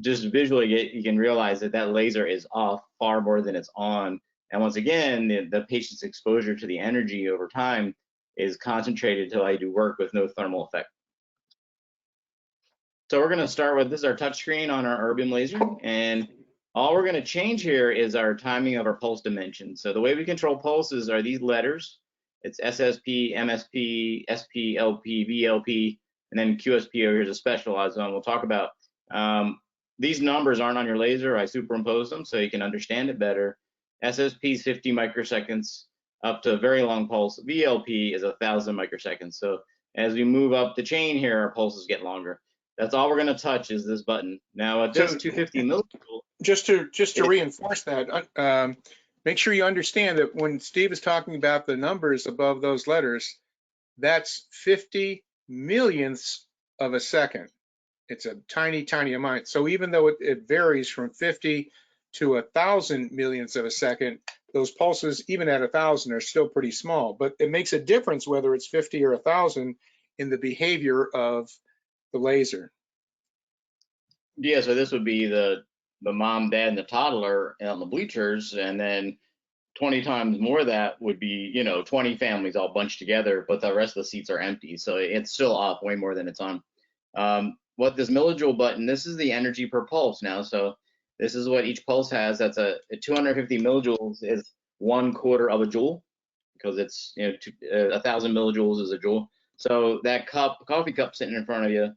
just visually, you can realize that that laser is off far more than it's on. And once again, the patient's exposure to the energy over time is concentrated till I do work with no thermal effect. So we're going to start with, this is our touch screen on our erbium laser, and all we're going to change here is our timing of our pulse dimension. So the way we control pulses are these letters. It's SSP, MSP, SP, LP, VLP, and then QSP over here is a specialized zone. We'll talk about these numbers aren't on your laser. I superimpose them so you can understand it better. SSP is 50 microseconds up to a very long pulse. VLP is 1,000 microseconds. So as we move up the chain here, our pulses get longer. That's all we're going to touch is this button. Now at this 250 millijoule. Just to reinforce that, make sure you understand that when Steve is talking about the numbers above those letters, that's 50 millionths of a second. It's a tiny, tiny amount. So even though it varies from 50 to 1,000 millionths of a second, those pulses, even at 1,000, are still pretty small. But it makes a difference whether it's 50 or 1,000 in the behavior of the laser. Yeah, so this would be the mom, dad, and the toddler on the bleachers, and then 20 times more of that would be, 20 families all bunched together, but the rest of the seats are empty. So it's still off way more than it's on. What this millijoule button, this is the energy per pulse now. So this is what each pulse has. That's a 250 millijoules is 1/4 of a joule, because it's 1,000 millijoules is a joule. So that coffee cup sitting in front of you,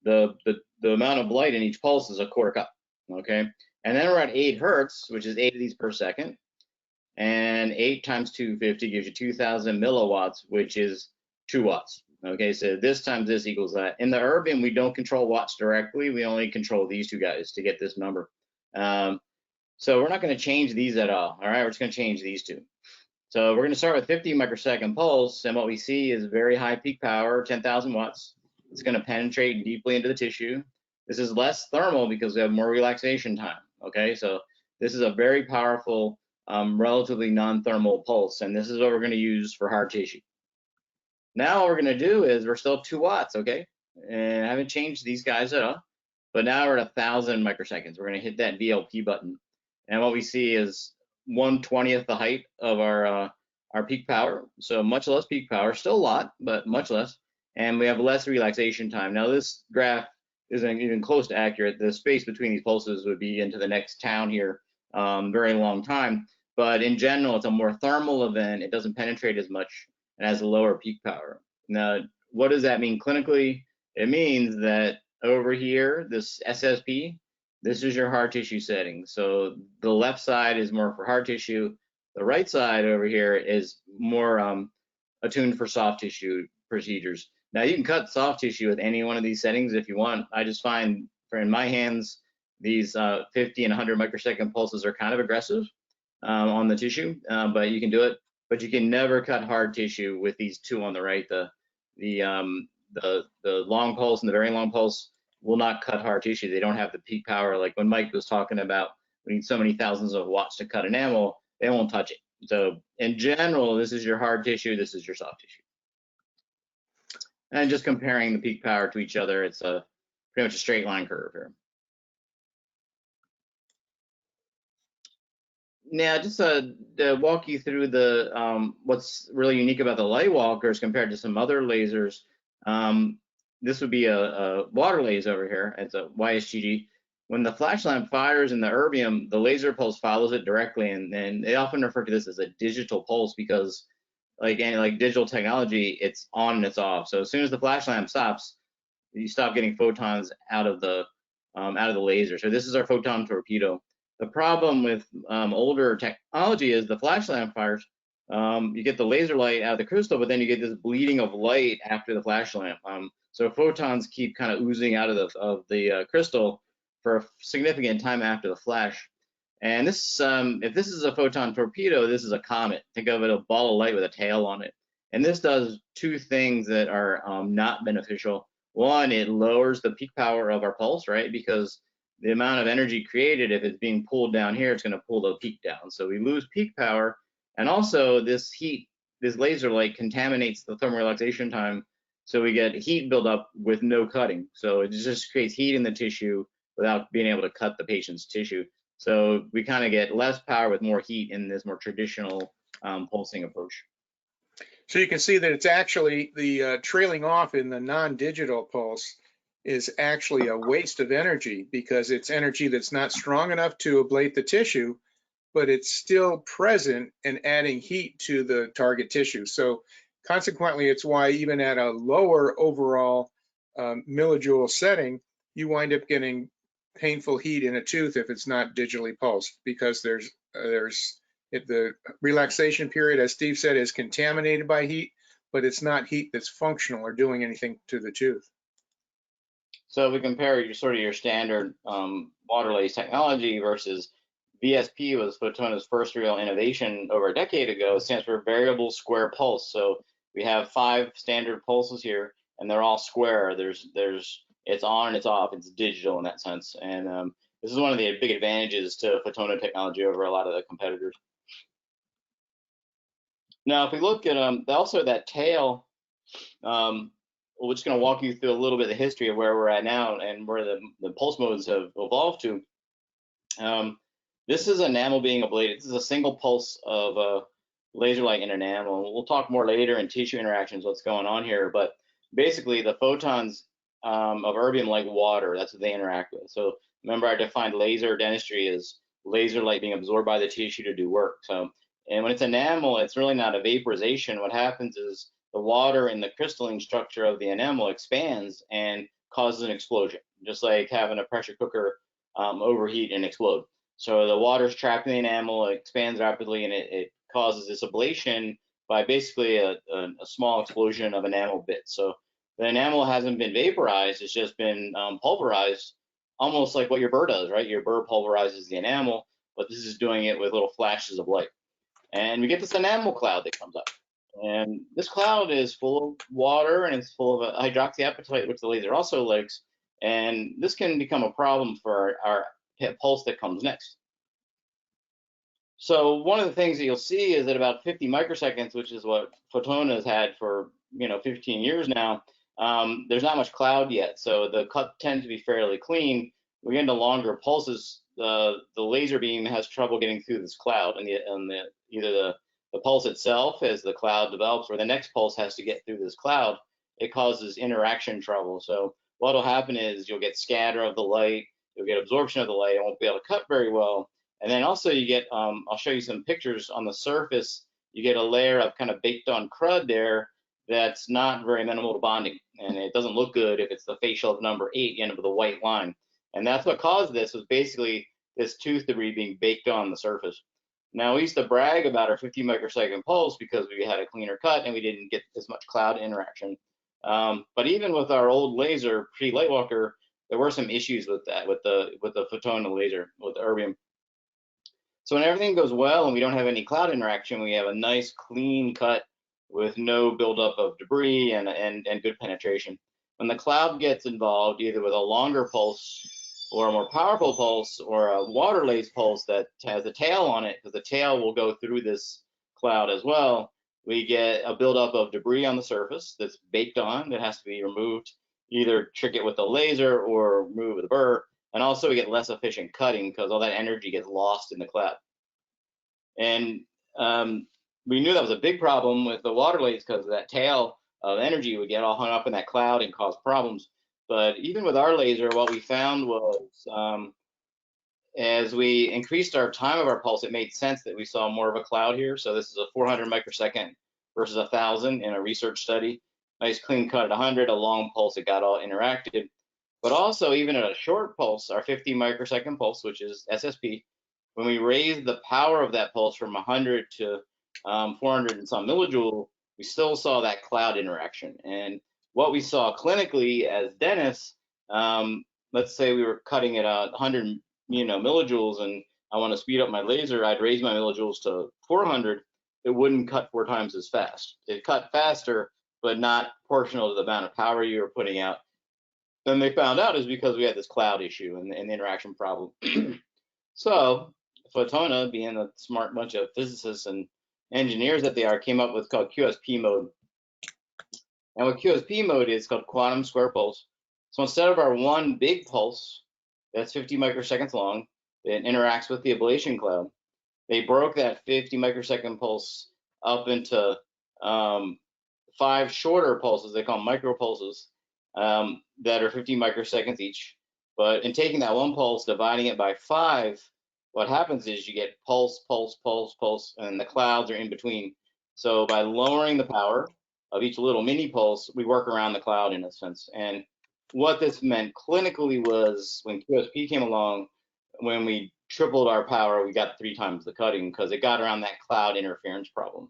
the amount of light in each pulse is a 1/4 cup. Okay, and then we're at 8 hertz, which is 8 of these per second, and 8 times 250 gives you 2,000 milliwatts, which is 2 watts. Okay, so this times this equals that. In the erbium, we don't control watts directly. We only control these two guys to get this number. So we're not going to change these at all. All right, we're just going to change these two. So we're going to start with 50 microsecond pulse, and what we see is very high peak power, 10,000 watts. It's going to penetrate deeply into the tissue. This is less thermal because we have more relaxation time. Okay, so this is a very powerful, relatively non-thermal pulse, and this is what we're going to use for hard tissue. Now what we're going to do is we're still 2 watts, okay? And I haven't changed these guys at all, but now we're at 1,000 microseconds. We're going to hit that VLP button, and what we see is 1/20th the height of our peak power, so much less peak power, still a lot, but much less, and we have less relaxation time. Now this graph isn't even close to accurate. The space between these pulses would be into the next town here, very long time, but in general, it's a more thermal event. It doesn't penetrate as much and has a lower peak power. Now, what does that mean clinically? It means that over here, this SSP, this is your hard tissue setting. So the left side is more for hard tissue. The right side over here is more attuned for soft tissue procedures. Now you can cut soft tissue with any one of these settings if you want. I just find in my hands, these 50 and 100 microsecond pulses are kind of aggressive on the tissue, but you can do it. But you can never cut hard tissue with these two on the right. The long pulse and the very long pulse will not cut hard tissue. They don't have the peak power. Like when Mike was talking about, we need so many thousands of watts to cut enamel, they won't touch it. So in general, this is your hard tissue, this is your soft tissue. And just comparing the peak power to each other, it's pretty much a straight line curve here. Now, just to walk you through the what's really unique about the light walkers compared to some other lasers. This would be a water laser over here. It's a YSGG. When the flash lamp fires in the erbium, the laser pulse follows it directly, and they often refer to this as a digital pulse because, like digital technology, it's on and it's off. So as soon as the flash lamp stops, you stop getting photons out of the laser. So this is our photon torpedo. The problem with older technology is the flash lamp fires. You get the laser light out of the crystal, but then you get this bleeding of light after the flash lamp. So photons keep kind of oozing out of the crystal for a significant time after the flash. And this, if this is a photon torpedo, this is a comet. Think of it a ball of light with a tail on it. And this does two things that are not beneficial. One, it lowers the peak power of our pulse, right? Because the amount of energy created, if it's being pulled down here, it's going to pull the peak down. So we lose peak power. And also this heat, this laser light contaminates the thermal relaxation time. So we get heat buildup with no cutting. So it just creates heat in the tissue without being able to cut the patient's tissue. So we kind of get less power with more heat in this more traditional pulsing approach. So you can see that it's actually the trailing off in the non-digital pulse is actually a waste of energy because it's energy that's not strong enough to ablate the tissue, but it's still present and adding heat to the target tissue. So consequently, it's why even at a lower overall millijoule setting, you wind up getting painful heat in a tooth if it's not digitally pulsed, because the relaxation period, as Steve said, is contaminated by heat, but it's not heat that's functional or doing anything to the tooth. So if we compare your standard water lace technology versus VSP, was Photona's first real innovation over a decade ago. It stands for variable square pulse. So we have 5 standard pulses here, and they're all square. It's on and it's off. It's digital in that sense. And this is one of the big advantages to Photona technology over a lot of the competitors. Now, if we look at also that tail, we're just going to walk you through a little bit of the history of where we're at now and where the pulse modes have evolved to. This is enamel being ablated. This is a single pulse of a laser light in enamel. We'll talk more later in tissue interactions what's going on here, but basically the photons of erbium like water. That's what they interact with. So remember, I defined laser dentistry as laser light being absorbed by the tissue to do work. So, and when it's enamel, it's really not a vaporization. What happens is the water in the crystalline structure of the enamel expands and causes an explosion, just like having a pressure cooker overheat and explode. So the water's trapped in the enamel, it expands rapidly, and it causes this ablation by basically a small explosion of enamel bits. So the enamel hasn't been vaporized, it's just been pulverized, almost like what your burr does, right? Your burr pulverizes the enamel, but this is doing it with little flashes of light. And we get this enamel cloud that comes up. And this cloud is full of water and it's full of hydroxyapatite, which the laser also likes. And this can become a problem for our pulse that comes next. So one of the things that you'll see is at about 50 microseconds, which is what Photona has had for 15 years now, there's not much cloud yet. So the cut tends to be fairly clean. We get into longer pulses, the laser beam has trouble getting through this cloud, and either the pulse itself, as the cloud develops, or the next pulse has to get through this cloud. It causes interaction trouble. So what'll happen is you'll get scatter of the light, you'll get absorption of the light, it won't be able to cut very well. And then also you get, I'll show you some pictures on the surface, you get a layer of kind of baked on crud there that's not very amenable to bonding. And it doesn't look good if it's the facial of number 8, you end up with a white line. And that's what caused this, was basically this tooth debris being baked on the surface. Now, we used to brag about our 50 microsecond pulse because we had a cleaner cut and we didn't get as much cloud interaction. But even with our old laser, pre-Lightwalker, there were some issues with that, with the Photona laser, with the erbium. So when everything goes well and we don't have any cloud interaction, we have a nice clean cut with no buildup of debris and good penetration. When the cloud gets involved, either with a longer pulse or a more powerful pulse or a water lace pulse that has a tail on it, because the tail will go through this cloud as well, we get a buildup of debris on the surface that's baked on that has to be removed, either trick it with a laser or remove with a burr. And also we get less efficient cutting because all that energy gets lost in the cloud. And we knew that was a big problem with the water lace because that tail of energy would get all hung up in that cloud and cause problems. But even with our laser, what we found was as we increased our time of our pulse, it made sense that we saw more of a cloud here. So this is a 400 microsecond versus 1,000 in a research study. Nice clean cut at 100, a long pulse, it got all interacted. But also, even at a short pulse, our 50 microsecond pulse, which is SSP, when we raised the power of that pulse from 100 to 400 and some millijoule, we still saw that cloud interaction. And what we saw clinically as dentists, let's say we were cutting at 100 millijoules, and I want to speed up my laser, I'd raise my millijoules to 400, it wouldn't cut 4 times as fast. It cut faster, but not proportional to the amount of power you were putting out. Then they found out is because we had this cloud issue and the interaction problem. So Photona, being a smart bunch of physicists and engineers that they are, came up with called QSP mode. And what QSP mode is called quantum square pulse. So instead of our one big pulse that's 50 microseconds long that interacts with the ablation cloud, they broke that 50 microsecond pulse up into um, 5 shorter pulses, they call them micropulses, that are 50 microseconds each. But in taking that one pulse, dividing it by 5, what happens is you get pulse, pulse, pulse, pulse, and the clouds are in between. So by lowering the power of each little mini pulse, we work around the cloud in a sense. And what this meant clinically was when QSP came along, when we tripled our power, we got 3 times the cutting because it got around that cloud interference problem.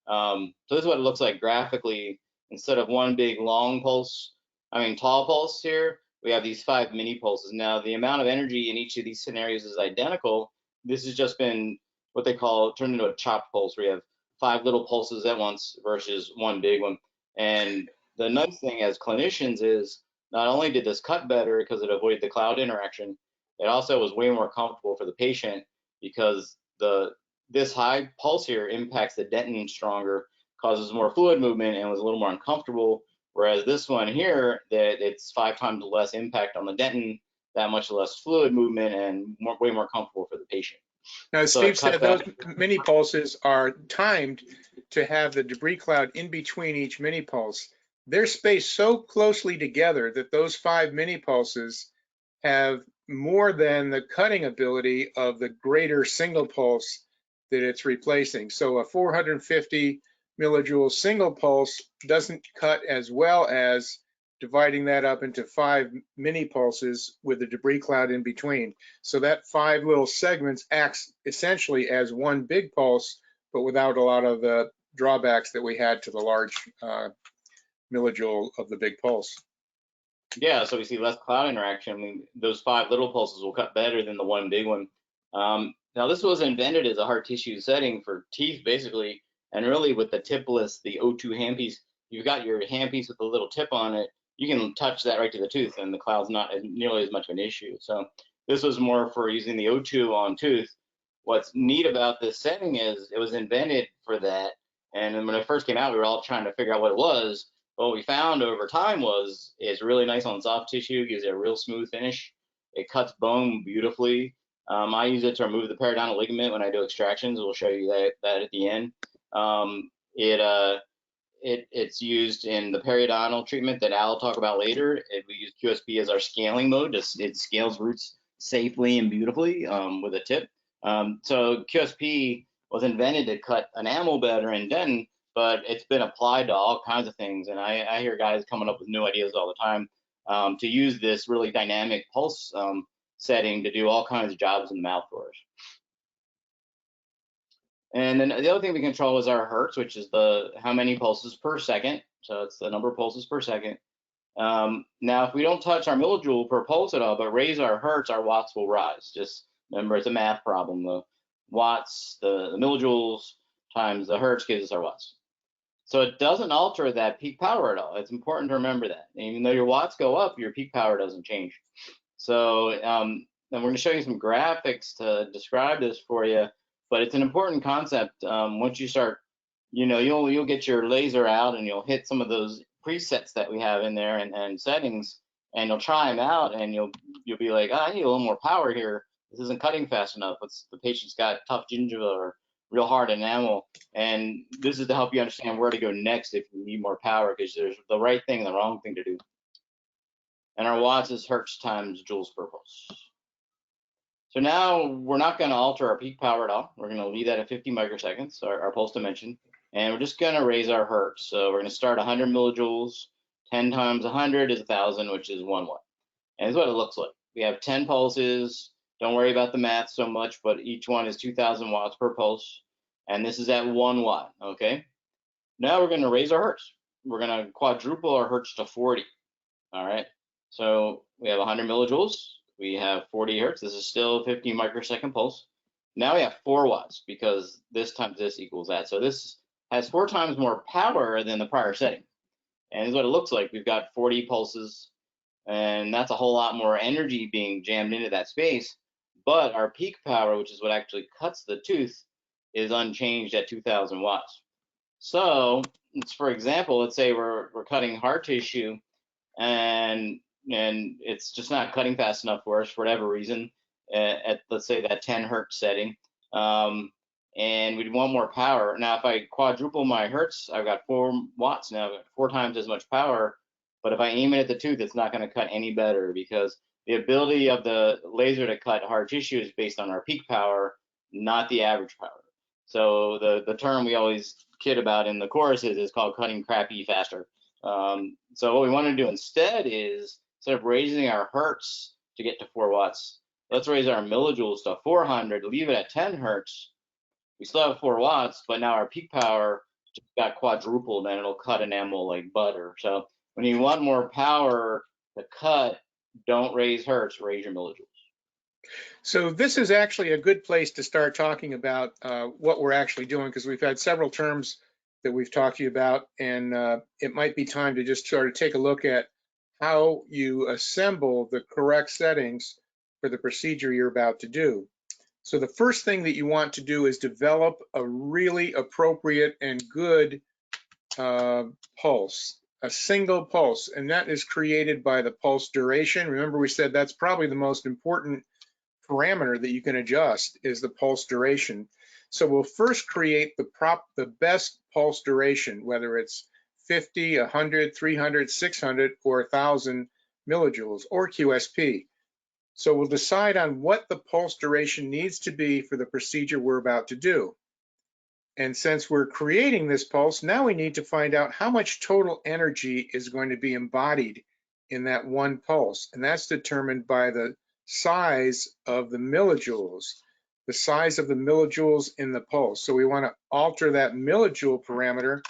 So this is what it looks like graphically. Instead of one big long pulse, tall pulse here, we have these 5 mini pulses. Now, the amount of energy in each of these scenarios is identical. This has just been what they call turned into a chopped pulse, where you have 5 little pulses at once versus one big one. And the nice thing as clinicians is not only did this cut better because it avoided the cloud interaction, it also was way more comfortable for the patient because this high pulse here impacts the dentin stronger, causes more fluid movement, and was a little more uncomfortable. Whereas this one here, that it's 5 times less impact on the dentin, that much less fluid movement, and way more comfortable for the patient. Now, as So Steve said, those mini pulses are timed to have the debris cloud in between each mini pulse. They're spaced so closely together that those 5 mini pulses have more than the cutting ability of the greater single pulse that it's replacing. So a 450 millijoule single pulse doesn't cut as well as dividing that up into 5 mini pulses with the debris cloud in between. So that 5 little segments acts essentially as one big pulse, but without a lot of the drawbacks that we had to the large millijoule of the big pulse. Yeah, so we see less cloud interaction. Those 5 little pulses will cut better than the one big one. Now, this was invented as a hard tissue setting for teeth, basically, and really with the tipless, the O2 handpiece, you've got your handpiece with a little tip on it. You can touch that right to the tooth, and the cloud's not nearly as much of an issue. So this was more for using the O2 on tooth. What's neat about this setting is it was invented for that. And when it first came out, we were all trying to figure out what it was. What we found over time was it's really nice on soft tissue, gives it a real smooth finish. It cuts bone beautifully. I use it to remove the periodontal ligament when I do extractions. We'll show you that at the end. It's used in the periodontal treatment that Al will talk about later. We use QSP as our scaling mode. It scales roots safely and beautifully with a tip. So QSP was invented to cut enamel better and dentin, but it's been applied to all kinds of things. And I hear guys coming up with new ideas all the time to use this really dynamic pulse setting to do all kinds of jobs in the mouth for us. And then the other thing we control is our hertz, which is how many pulses per second. So it's the number of pulses per second. Now, if we don't touch our millijoule per pulse at all, but raise our hertz, our watts will rise. Just remember, it's a math problem. The watts, the millijoules times the hertz gives us our watts. So it doesn't alter that peak power at all. It's important to remember that. And even though your watts go up, your peak power doesn't change. So, and we're going to show you some graphics to describe this for you. But it's an important concept. Once you start, you'll get your laser out and you'll hit some of those presets that we have in there and settings, and you'll try them out, and you'll be like, oh, I need a little more power here. This isn't cutting fast enough. The patient's got tough gingiva or real hard enamel, and this is to help you understand where to go next if you need more power, because there's the right thing and the wrong thing to do. And our watts is hertz times joules per pulse. So now we're not going to alter our peak power at all. We're going to leave that at 50 microseconds, our pulse dimension, and we're just going to raise our hertz. So we're going to start 100 millijoules. 10 times 100 is 1,000, which is 1 watt. And this is what it looks like. We have 10 pulses. Don't worry about the math so much, but each one is 2,000 watts per pulse. And this is at 1 watt, okay? Now we're going to raise our hertz. We're going to quadruple our hertz to 40, all right? So we have 100 millijoules. We have 40 hertz. This is still 50 microsecond pulse. Now we have 4 watts because this times this equals that. So this has 4 times more power than the prior setting. And this is what it looks like. We've got 40 pulses, and that's a whole lot more energy being jammed into that space. But our peak power, which is what actually cuts the tooth, is unchanged at 2,000 watts. So, for example, let's say we're cutting hard tissue, and it's just not cutting fast enough for us for whatever reason at, let's say, that 10 hertz setting. and we'd want more power. Now, if I quadruple my hertz, I've got 4 watts now, I've got 4 times as much power. But if I aim it at the tooth, it's not going to cut any better, because the ability of the laser to cut hard tissue is based on our peak power, not the average power. So the term we always kid about in the courses is called cutting crappy faster. So what we want to do instead is, instead of raising our hertz to get to 4 watts, let's raise our millijoules to 400, leave it at 10 hertz. We still have 4 watts, but now our peak power just got quadrupled, and it'll cut enamel like butter. So when you want more power to cut, don't raise hertz, raise your millijoules. So this is actually a good place to start talking about what we're actually doing, because we've had several terms that we've talked to you about, and it might be time to just sort of take a look at how you assemble the correct settings for the procedure you're about to do. So the first thing that you want to do is develop a really appropriate and good pulse, a single pulse, and that is created by the pulse duration. Remember, we said that's probably the most important parameter that you can adjust, is the pulse duration. So we'll first create the best pulse duration, whether it's 50, 100, 300, 600, or 1,000 millijoules, or QSP. So we'll decide on what the pulse duration needs to be for the procedure we're about to do. And since we're creating this pulse, now we need to find out how much total energy is going to be embodied in that one pulse. And that's determined by the size of the millijoules, the size of the millijoules in the pulse. So we want to alter that millijoule parameter.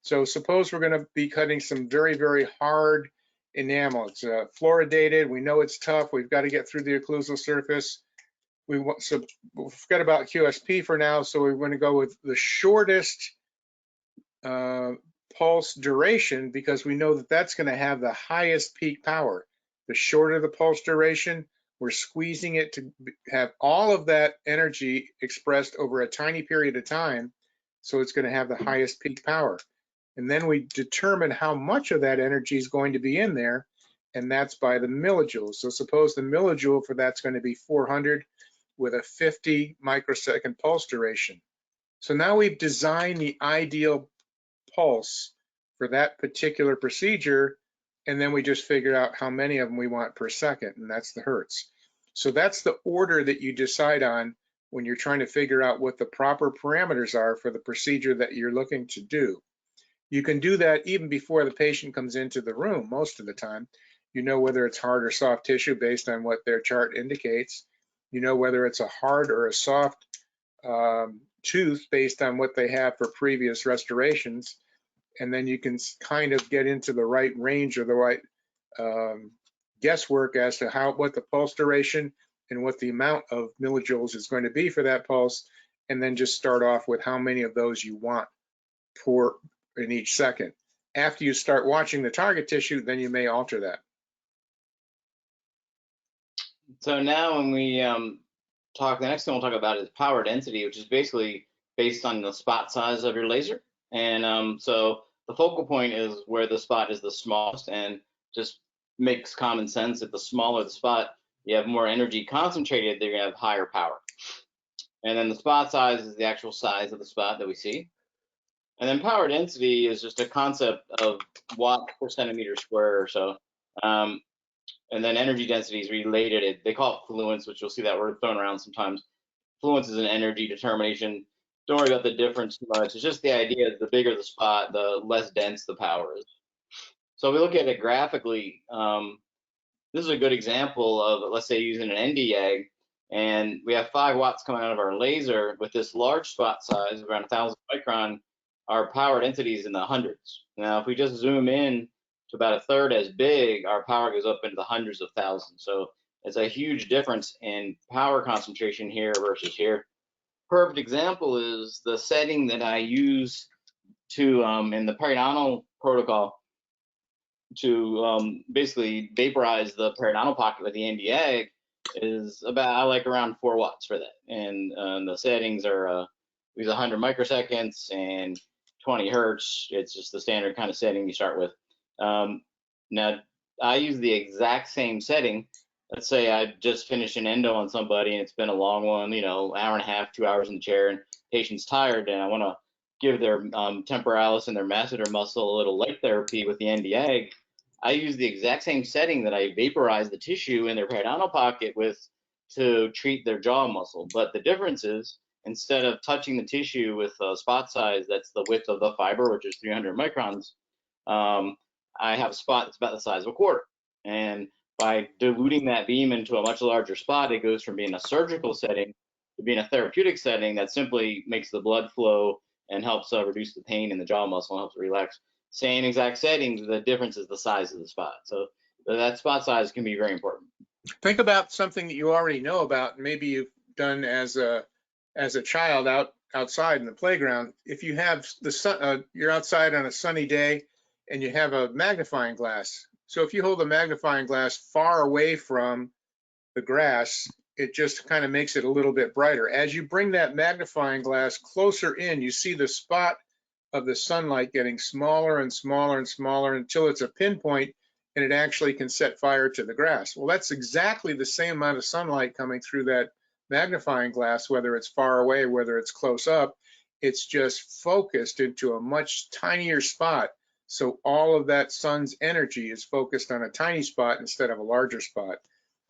So suppose we're going to be cutting some very, very hard enamel. It's fluoridated. We know it's tough. We've got to get through the occlusal surface. We'll forget about QSP for now. So we're going to go with the shortest pulse duration, because we know that that's going to have the highest peak power. The shorter the pulse duration, we're squeezing it to have all of that energy expressed over a tiny period of time. So it's going to have the highest peak power. And then we determine how much of that energy is going to be in there, and that's by the millijoules. So suppose the millijoule for that's going to be 400 with a 50 microsecond pulse duration. So now we've designed the ideal pulse for that particular procedure, and then we just figure out how many of them we want per second, and that's the hertz. So that's the order that you decide on when you're trying to figure out what the proper parameters are for the procedure that you're looking to do. You can do that even before the patient comes into the room most of the time. You know whether it's hard or soft tissue based on what their chart indicates. You know whether it's a hard or a soft tooth based on what they have for previous restorations. And then you can kind of get into the right range or the right guesswork as to what the pulse duration and what the amount of millijoules is going to be for that pulse, and then just start off with how many of those you want in each second. After you start watching the target tissue, then you may alter that. So now when we the next thing we'll talk about is power density, which is basically based on the spot size of your laser. And so the focal point is where the spot is the smallest, and just makes common sense that the smaller the spot, you have more energy concentrated, they're gonna have higher power. And then the spot size is the actual size of the spot that we see. And then power density is just a concept of watt per centimeter square or so. And then energy density is related. They call it fluence, which you'll see that word thrown around sometimes. Fluence is an energy determination. Don't worry about the difference too much. It's just the idea that the bigger the spot, the less dense the power is. So if we look at it graphically, this is a good example of, let's say, using an Nd:YAG, and we have 5 watts coming out of our laser with this large spot size, around 1,000 micron. Our power density is in the hundreds. Now, if we just zoom in to about a third as big, our power goes up into the hundreds of thousands. So it's a huge difference in power concentration here versus here. Perfect example is the setting that I use to in the periodontal protocol to basically vaporize the periodontal pocket with the Nd:YAG is about, I like around 4 watts for that. And the settings are we use 100 microseconds and 20 hertz. It's just the standard kind of setting you start with. Now, I use the exact same setting. Let's say I just finished an endo on somebody and it's been a long one, you know, hour and a half, 2 hours in the chair, and patient's tired and I want to give their temporalis and their masseter muscle a little light therapy with the NDAG, I use the exact same setting that I vaporize the tissue in their periodontal pocket with to treat their jaw muscle. But the difference is, instead of touching the tissue with a spot size that's the width of the fiber, which is 300 microns, I have a spot that's about the size of a quarter. And by diluting that beam into a much larger spot, it goes from being a surgical setting to being a therapeutic setting that simply makes the blood flow and helps reduce the pain in the jaw muscle and helps it relax. Same exact settings, the difference is the size of the spot. So that spot size can be very important. Think about something that you already know about, and maybe you've done as a child outside in the playground. If you have the sun, you're outside on a sunny day and you have a magnifying glass. So if you hold a magnifying glass far away from the grass, it just kind of makes it a little bit brighter. As you bring that magnifying glass closer in, you see the spot of the sunlight getting smaller and smaller and smaller until it's a pinpoint and it actually can set fire to the grass. Well, that's exactly the same amount of sunlight coming through that magnifying glass, whether it's far away, whether it's close up. It's just focused into a much tinier spot. So all of that sun's energy is focused on a tiny spot instead of a larger spot.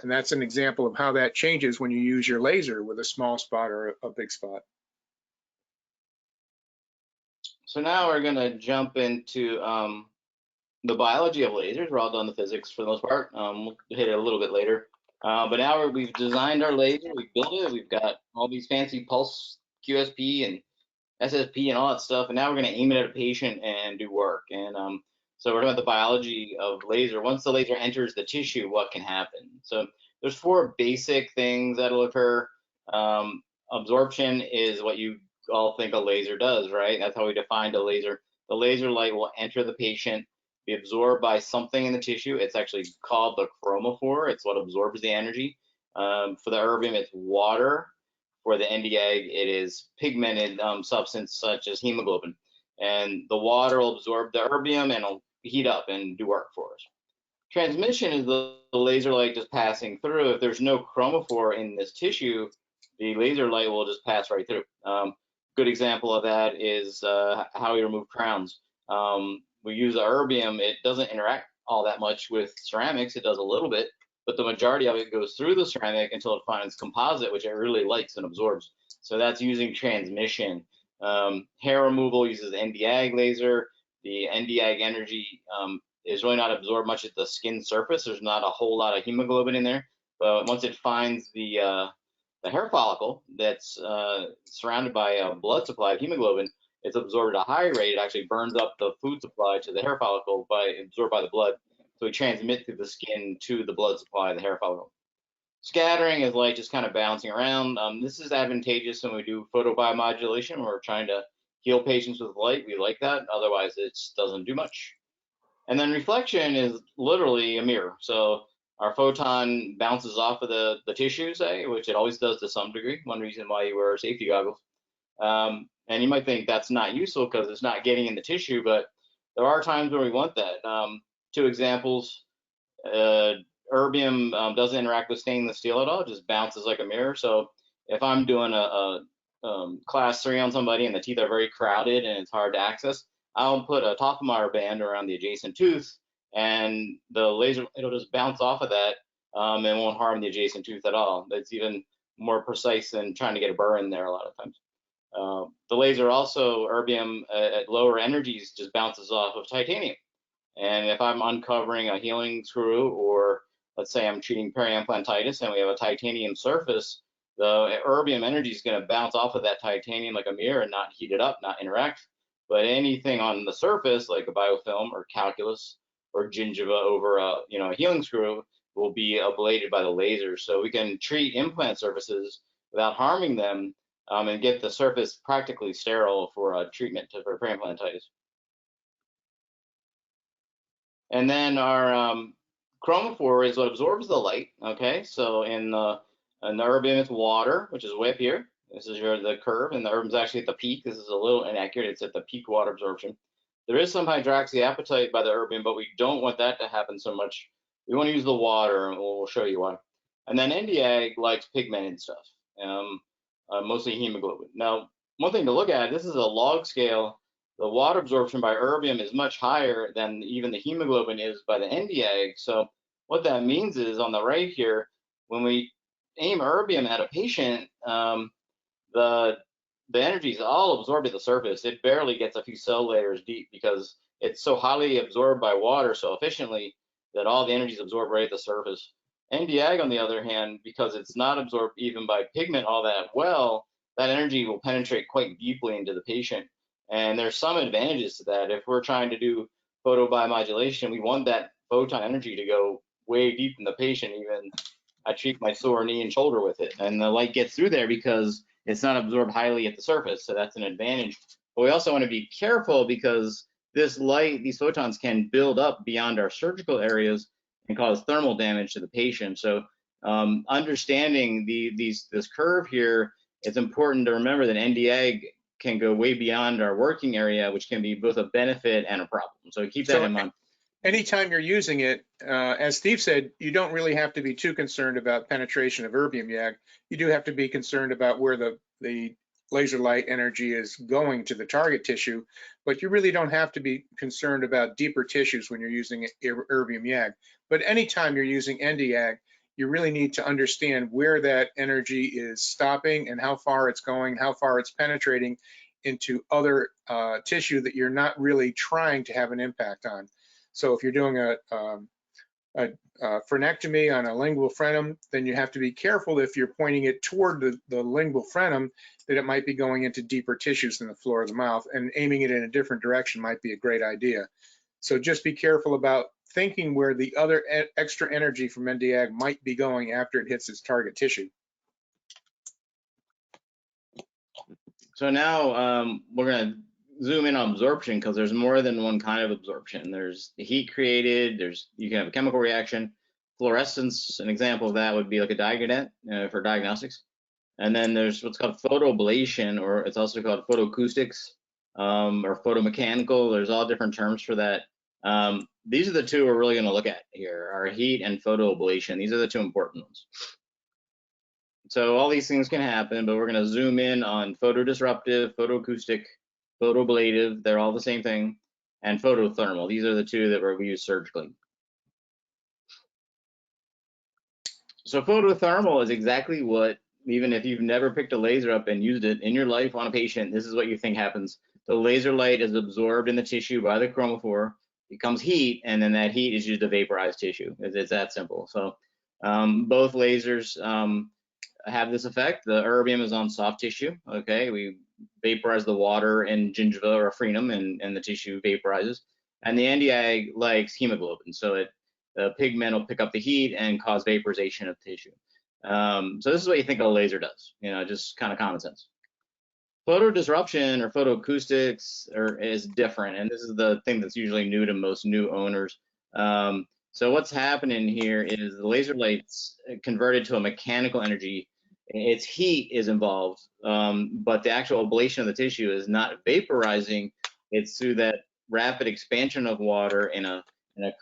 And that's an example of how that changes when you use your laser with a small spot or a big spot. So now we're going to jump into the biology of lasers. We're all done the physics for the most part. We'll hit it a little bit later. But now we've designed our laser, we've built it, we've got all these fancy pulse QSP and SSP and all that stuff, and now we're going to aim it at a patient and do work. And so we're talking about the biology of laser. Once the laser enters the tissue, what can happen? So there's 4 basic things that'll occur. Absorption is what you all think a laser does, right? That's how we defined a laser. The laser light will enter the patient, be absorbed by something in the tissue. It's actually called the chromophore. It's what absorbs the energy. For the erbium, it's water. For the NDAG, it is pigmented substance such as hemoglobin. And the water will absorb the erbium and it'll heat up and do work for us. Transmission is the laser light just passing through. If there's no chromophore in this tissue, the laser light will just pass right through. Good example of that is how we remove crowns. We use the erbium. It doesn't interact all that much with ceramics. It does a little bit, but the majority of it goes through the ceramic until it finds composite, which it really likes and absorbs. So that's using transmission. Hair removal uses NDAG laser. The NDAG energy is really not absorbed much at the skin surface. There's not a whole lot of hemoglobin in there, but once it finds the hair follicle that's surrounded by a blood supply of hemoglobin, it's absorbed at a high rate. It actually burns up the food supply to the hair follicle absorbed by the blood. So we transmit through the skin to the blood supply of the hair follicle. Scattering is light just kind of bouncing around. This is advantageous when we do photobiomodulation. When we're trying to heal patients with light. We like that. Otherwise, it doesn't do much. And then reflection is literally a mirror. So our photon bounces off of the tissue, say, which it always does to some degree. One reason why you wear safety goggles. And you might think that's not useful because it's not getting in the tissue, but there are times where we want that. 2 examples, erbium doesn't interact with stainless steel at all, it just bounces like a mirror. So if I'm doing a class 3 on somebody and the teeth are very crowded and it's hard to access, I'll put a Tophamar band around the adjacent tooth and the laser, it'll just bounce off of that and won't harm the adjacent tooth at all. It's even more precise than trying to get a burr in there a lot of times. The laser also, erbium at lower energies just bounces off of titanium. And if I'm uncovering a healing screw, or let's say I'm treating periimplantitis and we have a titanium surface, the erbium energy is going to bounce off of that titanium like a mirror and not heat it up, not interact. But anything on the surface, like a biofilm or calculus or gingiva over a healing screw, will be ablated by the laser. So we can treat implant surfaces without harming them and get the surface practically sterile for treatment for periimplantitis. And then our chromophore is what absorbs the light. Okay, so in the erbium, it's water, which is way up here. This is the curve, and the erbium is actually at the peak. This is a little inaccurate. It's at the peak water absorption. There is some hydroxyapatite by the erbium, but we don't want that to happen so much. We want to use the water, and we'll show you why. And then NDAG likes pigmented stuff, mostly hemoglobin. Now, one thing to look at, this is a log scale. The water absorption by erbium is much higher than even the hemoglobin is by the Nd:YAG. So what that means is on the right here, when we aim erbium at a patient, the energy is all absorbed at the surface. It barely gets a few cell layers deep because it's so highly absorbed by water so efficiently that all the energy is absorbed right at the surface. Nd:YAG, on the other hand, because it's not absorbed even by pigment all that well, that energy will penetrate quite deeply into the patient. And there's some advantages to that. If we're trying to do photobiomodulation, we want that photon energy to go way deep in the patient. Even I treat my sore knee and shoulder with it, and the light gets through there because it's not absorbed highly at the surface, so that's an advantage. But we also want to be careful because this light, these photons can build up beyond our surgical areas and cause thermal damage to the patient. So understanding this curve here, it's important to remember that Nd:YAG can go way beyond our working area, which can be both a benefit and a problem. So keep that in mind. Anytime you're using it, as Steve said, you don't really have to be too concerned about penetration of erbium YAG. You do have to be concerned about where the laser light energy is going to the target tissue, but you really don't have to be concerned about deeper tissues when you're using erbium YAG. But anytime you're using Nd:YAG, you really need to understand where that energy is stopping and how far it's going, how far it's penetrating into other tissue that you're not really trying to have an impact on. So if you're doing a frenectomy on a lingual frenum, then you have to be careful if you're pointing it toward the lingual frenum that it might be going into deeper tissues than the floor of the mouth, and aiming it in a different direction might be a great idea. So just be careful about thinking where the other extra energy from Nd:YAG might be going after it hits its target tissue. So now we're going to zoom in on absorption because there's more than one kind of absorption. There's the heat created, you can have a chemical reaction. Fluorescence, an example of that would be like a diagonate for diagnostics. And then there's what's called photoablation, or it's also called photoacoustics or photomechanical. There's all different terms for that. These are the two we're really going to look at here, are heat and photoablation. These are the two important ones. So all these things can happen, but we're going to zoom in on photodisruptive, photoacoustic, photoablative, they're all the same thing, and photothermal. These are the two that we use surgically. So photothermal is exactly what, even if you've never picked a laser up and used it in your life on a patient, this is what you think happens. The laser light is absorbed in the tissue by the chromophore, becomes heat, and then that heat is used to vaporize tissue. It's that simple. So both lasers have this effect. The erbium is on soft tissue, okay? We vaporize the water in gingiva or frenum, and the tissue vaporizes. And the Nd:YAG likes hemoglobin, so the pigment will pick up the heat and cause vaporization of tissue. So this is what you think a laser does, just kind of common sense. Photodisruption or photoacoustics is different, and this is the thing that's usually new to most new owners. So what's happening here is the laser light's converted to a mechanical energy. Its heat is involved, but the actual ablation of the tissue is not vaporizing. It's through that rapid expansion of water in a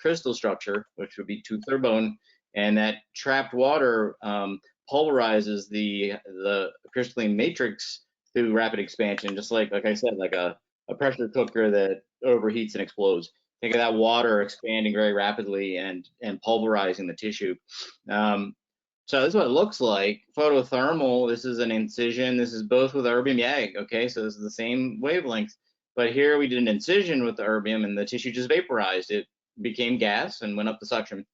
crystal structure, which would be tooth or bone, and that trapped water pulverizes the crystalline matrix through rapid expansion, just like I said, like a pressure cooker that overheats and explodes. Think of that water expanding very rapidly and pulverizing the tissue. So this is what it looks like. Photothermal, this is an incision. This is both with erbium YAG, okay? So this is the same wavelength. But here we did an incision with the erbium and the tissue just vaporized. It became gas and went up the suction.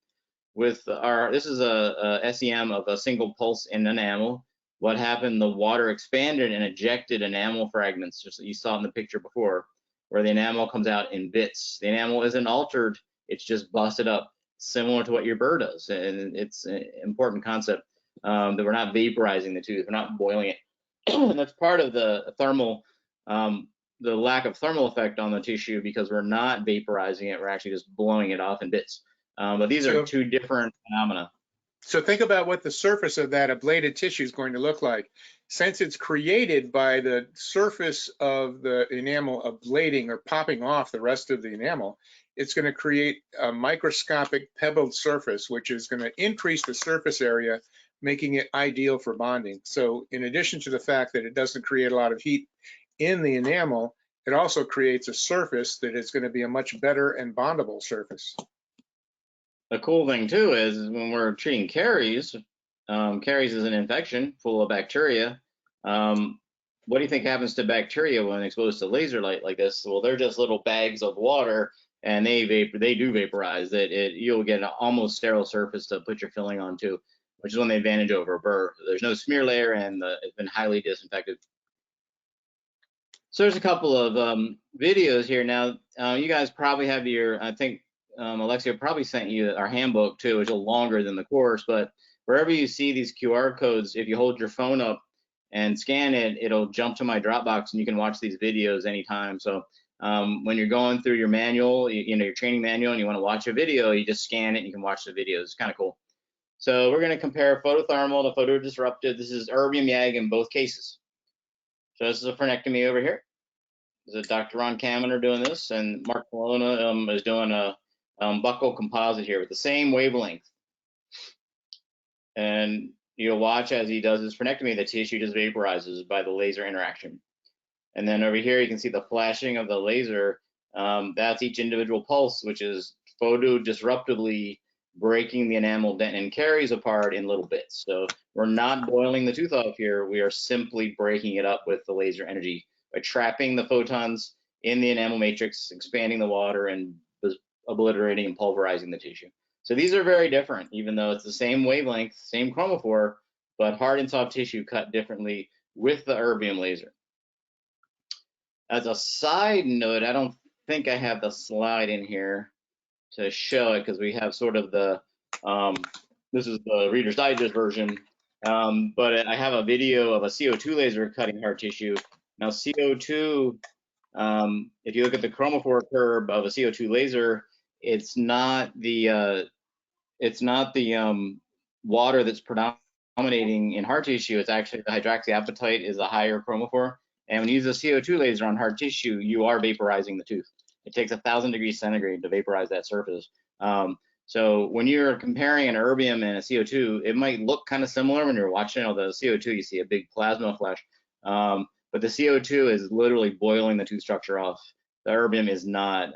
This is a SEM of a single pulse in enamel. What happened, the water expanded and ejected enamel fragments, just like you saw in the picture before, where the enamel comes out in bits. The enamel isn't altered, it's just busted up, similar to what your burr does. And it's an important concept that we're not vaporizing the tooth, we're not boiling it. And that's part of the thermal, the lack of thermal effect on the tissue, because we're not vaporizing it, we're actually just blowing it off in bits. But these are two different phenomena. So think about what the surface of that ablated tissue is going to look like. Since it's created by the surface of the enamel ablating or popping off the rest of the enamel, it's going to create a microscopic pebbled surface, which is going to increase the surface area making it ideal for bonding. So in addition to the fact that it doesn't create a lot of heat in the enamel, it also creates a surface that is going to be a much better and bondable surface. The cool thing too is when we're treating caries, caries is an infection full of bacteria. What do you think happens to bacteria when exposed to laser light like this? Well, they're just little bags of water, and they do vaporize. You'll get an almost sterile surface to put your filling onto, which is one of the advantage over a burr. There's no smear layer, and it's been highly disinfected. So there's a couple of videos here. Now, you guys probably have I think Alexia probably sent you our handbook too, which is longer than the course, but wherever you see these QR codes, if you hold your phone up and scan it, it'll jump to my Dropbox and you can watch these videos anytime. So when you're going through your manual, your training manual, and you want to watch a video, you just scan it and you can watch the videos. It's kind of cool. So we're going to compare photothermal to photodisruptive. This is erbium YAG in both cases. So this is a frenectomy over here. This is Dr. Ron Kaminer doing this, and Mark Colonna is doing a buccal composite here with the same wavelength. And you'll watch as he does his frenectomy, the tissue just vaporizes by the laser interaction. And then over here, you can see the flashing of the laser. That's each individual pulse, which is photodisruptively breaking the enamel dent and caries apart in little bits. So we're not boiling the tooth off here. We are simply breaking it up with the laser energy by trapping the photons in the enamel matrix, expanding the water, and obliterating and pulverizing the tissue. So these are very different, even though it's the same wavelength, same chromophore, but hard and soft tissue cut differently with the erbium laser. As a side note, I don't think I have the slide in here to show it because we have sort of the, this is the Reader's Digest version, but I have a video of a CO2 laser cutting hard tissue. Now CO2, if you look at the chromophore curve of a CO2 laser, it's not the water that's predominating in hard tissue. It's actually the hydroxyapatite is a higher chromophore. And when you use a CO2 laser on hard tissue, you are vaporizing the tooth. It takes 1,000 degrees centigrade to vaporize that surface. So when you're comparing an erbium and a CO2, it might look kind of similar when you're watching the CO2, you see a big plasma flash. But the CO2 is literally boiling the tooth structure off. The erbium is not.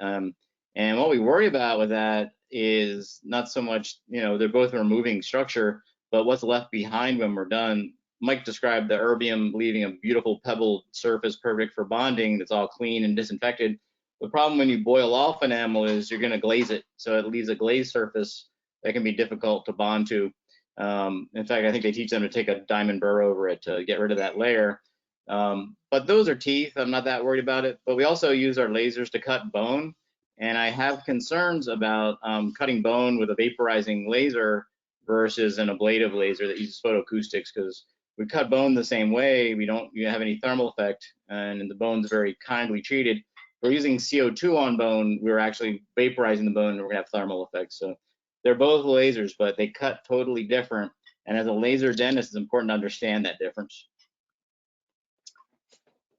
And what we worry about with that is not so much, they're both removing structure, but what's left behind when we're done. Mike described the erbium leaving a beautiful pebbled surface perfect for bonding that's all clean and disinfected. The problem when you boil off enamel is you're going to glaze it. So it leaves a glazed surface that can be difficult to bond to. In fact, I think they teach them to take a diamond burr over it to get rid of that layer. But those are teeth. I'm not that worried about it. But we also use our lasers to cut bone. And I have concerns about cutting bone with a vaporizing laser versus an ablative laser that uses photoacoustics, because we cut bone the same way. You have any thermal effect, and the bone's very kindly treated. If we're using CO2 on bone, we're actually vaporizing the bone, and we're gonna have thermal effects. So they're both lasers, but they cut totally different. And as a laser dentist, it's important to understand that difference.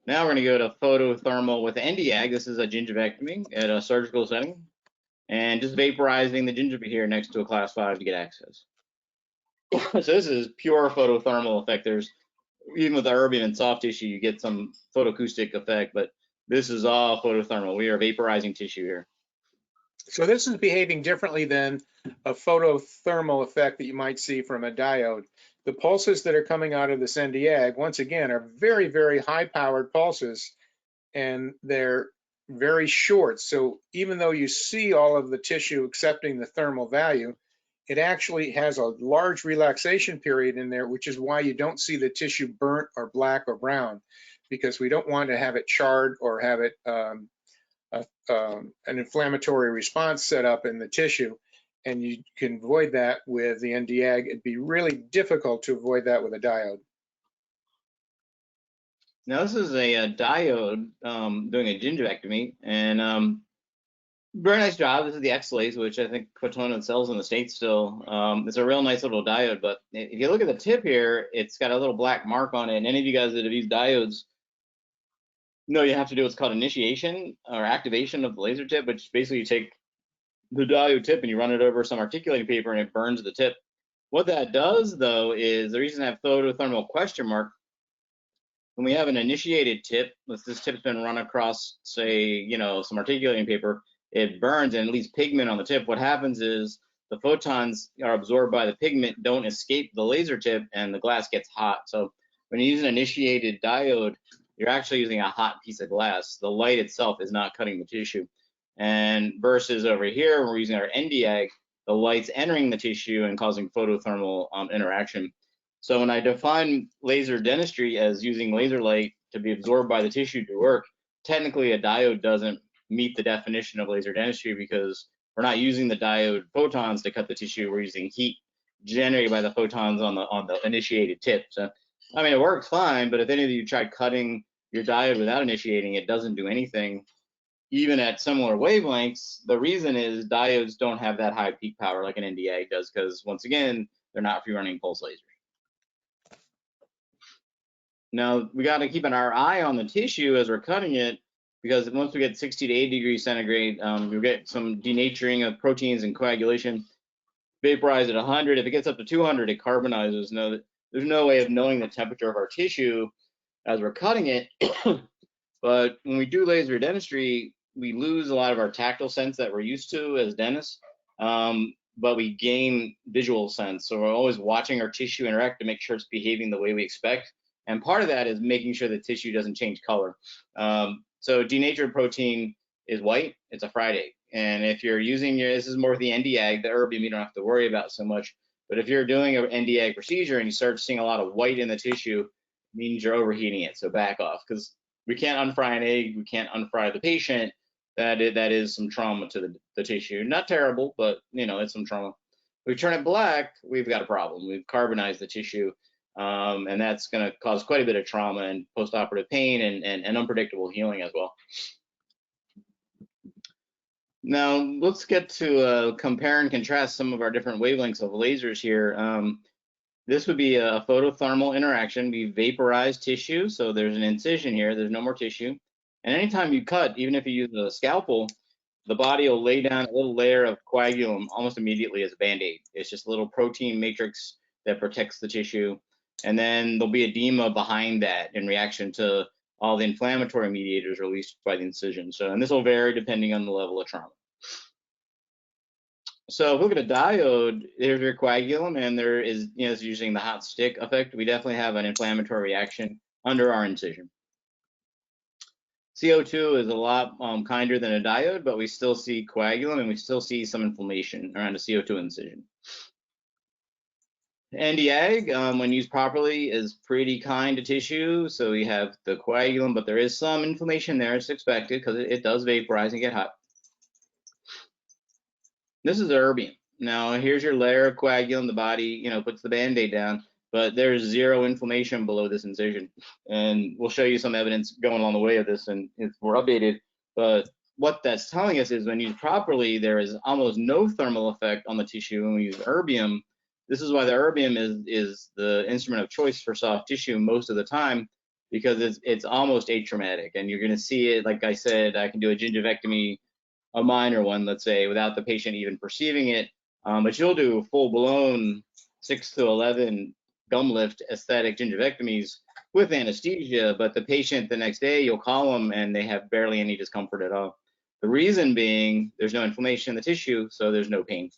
Now we're going to go to photothermal with Nd:YAG. This is a gingivectomy at a surgical setting, and just vaporizing the gingiva here next to a class 5 to get access. So this is pure photothermal effect. Even with the erbium and soft tissue, you get some photoacoustic effect, but this is all photothermal. We are vaporizing tissue here. So this is behaving differently than a photothermal effect that you might see from a diode. The pulses that are coming out of this Nd:YAG, once again, are very, very high-powered pulses, and they're very short. So even though you see all of the tissue accepting the thermal value, it actually has a large relaxation period in there, which is why you don't see the tissue burnt or black or brown, because we don't want to have it charred or have it an inflammatory response set up in the tissue. And you can avoid that with the Nd:YAG. It'd be really difficult to avoid that with a diode. Now this is a diode doing a gingivectomy, and very nice job. This is the X-Lace, which I think Quatona sells in the States still. It's a real nice little diode, but if you look at the tip here, it's got a little black mark on it. And any of you guys that have used diodes know you have to do what's called initiation or activation of the laser tip, which basically you take the diode tip and you run it over some articulating paper and it burns the tip. What that does, though, is the reason I have photothermal question mark. When we have an initiated tip, if this tip's been run across, say, you know, some articulating paper, it burns and it leaves pigment on the tip. What happens is the photons are absorbed by the pigment, don't escape the laser tip, and the glass gets hot. So when you use an initiated diode, you're actually using a hot piece of glass. The light itself is not cutting the tissue. And versus over here, when we're using our Nd:YAG, the light's entering the tissue and causing photothermal interaction. So when I define laser dentistry as using laser light to be absorbed by the tissue to work, technically a diode doesn't meet the definition of laser dentistry because we're not using the diode photons to cut the tissue. We're using heat generated by the photons on the initiated tip. So, I mean, it works fine, but if any of you tried cutting your diode without initiating, it doesn't do anything. Even at similar wavelengths, the reason is diodes don't have that high peak power like an Nd:YAG does because, once again, they're not free running pulse lasers. Now, we got to keep our eye on the tissue as we're cutting it, because once we get 60 to 80 degrees centigrade, you'll get some denaturing of proteins and coagulation. Vaporize at 100. If it gets up to 200, it carbonizes. No, there's no way of knowing the temperature of our tissue as we're cutting it. But when we do laser dentistry, we lose a lot of our tactile sense that we're used to as dentists, but we gain visual sense. So we're always watching our tissue interact to make sure it's behaving the way we expect. And part of that is making sure the tissue doesn't change color. So denatured protein is white, it's a fried egg. And if you're using this is more of the Nd:YAG, the erbium you don't have to worry about so much. But if you're doing an Nd:YAG procedure and you start seeing a lot of white in the tissue, it means you're overheating it. So back off, because we can't unfry an egg, we can't unfry the patient. That is some trauma to the tissue. Not terrible, but you know, it's some trauma. If we turn it black, we've got a problem. We've carbonized the tissue. And that's going to cause quite a bit of trauma and postoperative pain and unpredictable healing as well. Now, let's get to compare and contrast some of our different wavelengths of lasers here. This would be a photothermal interaction. We vaporize tissue, so there's an incision here. There's no more tissue. And anytime you cut, even if you use a scalpel, the body will lay down a little layer of coagulum almost immediately as a Band-Aid. It's just a little protein matrix that protects the tissue. And then there'll be edema behind that in reaction to all the inflammatory mediators released by the incision. So, and this will vary depending on the level of trauma. So if we look at a diode, there's your coagulum, and there is, you know, it's using the hot stick effect. We definitely have an inflammatory reaction under our incision. CO2 is a lot kinder than a diode, but we still see coagulum and we still see some inflammation around a CO2 incision. Nd:YAG, when used properly, is pretty kind to tissue. So we have the coagulum, but there is some inflammation there. It's expected because it does vaporize and get hot. This is erbium. Now here's your layer of coagulum. The body, you know, puts the Band-Aid down, but there's zero inflammation below this incision. And we'll show you some evidence going along the way of this, and it's more updated. But what that's telling us is when used properly, there is almost no thermal effect on the tissue when we use erbium. This is why the erbium is the instrument of choice for soft tissue most of the time, because it's almost atraumatic. And you're going to see it, like I said, I can do a gingivectomy, a minor one, let's say, without the patient even perceiving it. But you'll do full-blown 6 to 11 gum lift aesthetic gingivectomies with anesthesia, but the patient the next day, you'll call them and they have barely any discomfort at all. The reason being there's no inflammation in the tissue, so there's no pain.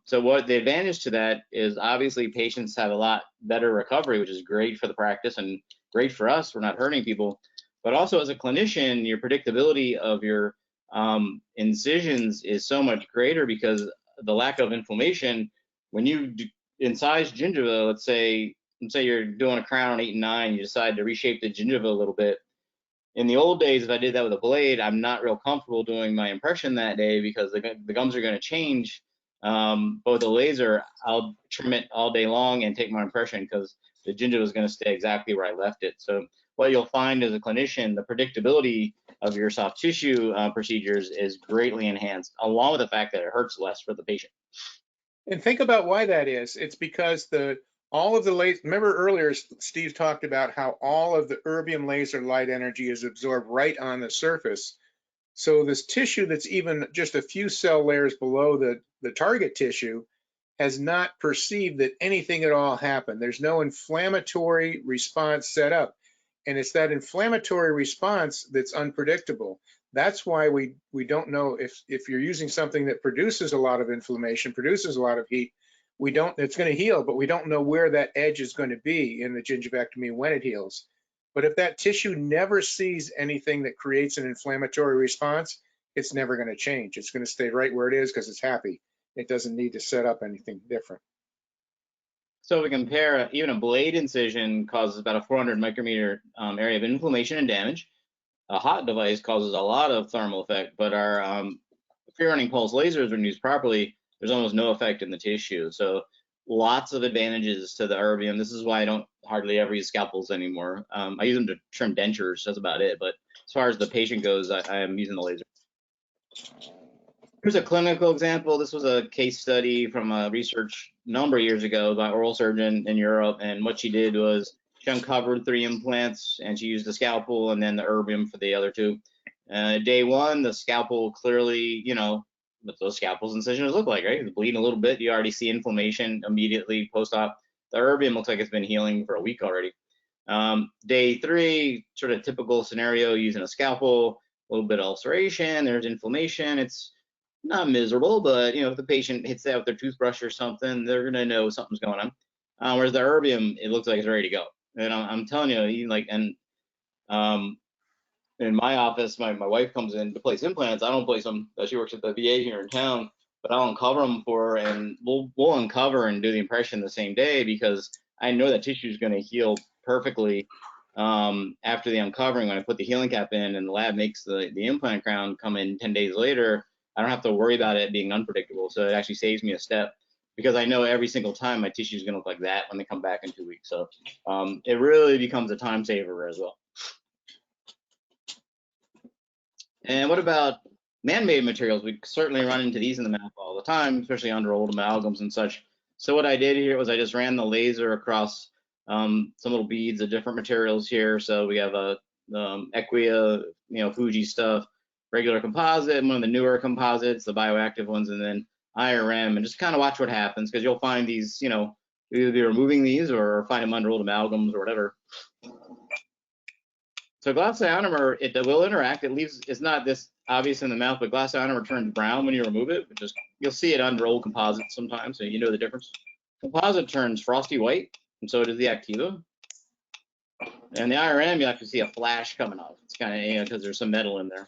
So what the advantage to that is obviously patients have a lot better recovery, which is great for the practice and great for us. We're not hurting people, but also as a clinician, your predictability of your incisions is so much greater because the lack of inflammation. When you incise gingiva, let's say you're doing a crown on 8 and 9, you decide to reshape the gingiva a little bit. In the old days, if I did that with a blade, I'm not real comfortable doing my impression that day because the gums are going to change. But with a laser, I'll trim it all day long and take my impression because the gingiva is going to stay exactly where I left it. So what you'll find as a clinician, the predictability of your soft tissue procedures is greatly enhanced, along with the fact that it hurts less for the patient. And think about why that is. It's because all of the laser, remember earlier Steve talked about how all of the erbium laser light energy is absorbed right on the surface. So this tissue that's even just a few cell layers below the target tissue has not perceived that anything at all happened. There's no inflammatory response set up. And it's that inflammatory response that's unpredictable. That's why we don't know if you're using something that produces a lot of inflammation, produces a lot of heat, it's going to heal, but we don't know where that edge is going to be in the gingivectomy when it heals. But if that tissue never sees anything that creates an inflammatory response, it's never going to change. It's going to stay right where it is because it's happy. It doesn't need to set up anything different. So we compare, even a blade incision causes about a 400 micrometer area of inflammation and damage. A hot device causes a lot of thermal effect, but our free running pulse lasers, when used properly, there's almost no effect in the tissue. So lots of advantages to the erbium. This is why I don't hardly ever use scalpels anymore. I use them to trim dentures, that's about it. But as far as the patient goes, I am using the laser. Here's a clinical example. This was a case study from a research a number of years ago by an oral surgeon in Europe. And what she did was she uncovered 3 implants and she used the scalpel and then the erbium for the other 2. Day 1, the scalpel clearly, you know, what those scalpels incisions look like, right? It's bleeding a little bit. You already see inflammation immediately post-op. The erbium looks like it's been healing for a week already. Day 3, sort of typical scenario, using a scalpel, a little bit of ulceration, there's inflammation. It's not miserable, but you know, if the patient hits that with their toothbrush or something, they're gonna know something's going on. Whereas the erbium, it looks like it's ready to go. And I'm telling you, even like, and in my office, my wife comes in to place implants. I don't place them. She works at the VA here in town, but I'll uncover them for her, and we'll uncover and do the impression the same day because I know that tissue is going to heal perfectly after the uncovering. When I put the healing cap in and the lab makes the implant crown come in 10 days later, I don't have to worry about it being unpredictable. So it actually saves me a step because I know every single time my tissue is going to look like that when they come back in 2 weeks. So it really becomes a time saver as well. And what about man-made materials? We certainly run into these in the mouth all the time, especially under old amalgams and such. So what I did here was I just ran the laser across some little beads of different materials here. So we have a Equia, you know, Fuji stuff, regular composite, one of the newer composites, the bioactive ones, and then IRM, and just kind of watch what happens because you'll find these, you know, either be removing these or find them under old amalgams or whatever. So glass ionomer, it will interact. It's not this obvious in the mouth, but glass ionomer turns brown when you remove it. You'll see it under old composites sometimes, so you know the difference. Composite turns frosty white, and so does the Activa. And the IRM, you actually see a flash coming off. It's kind of, you know, because there's some metal in there.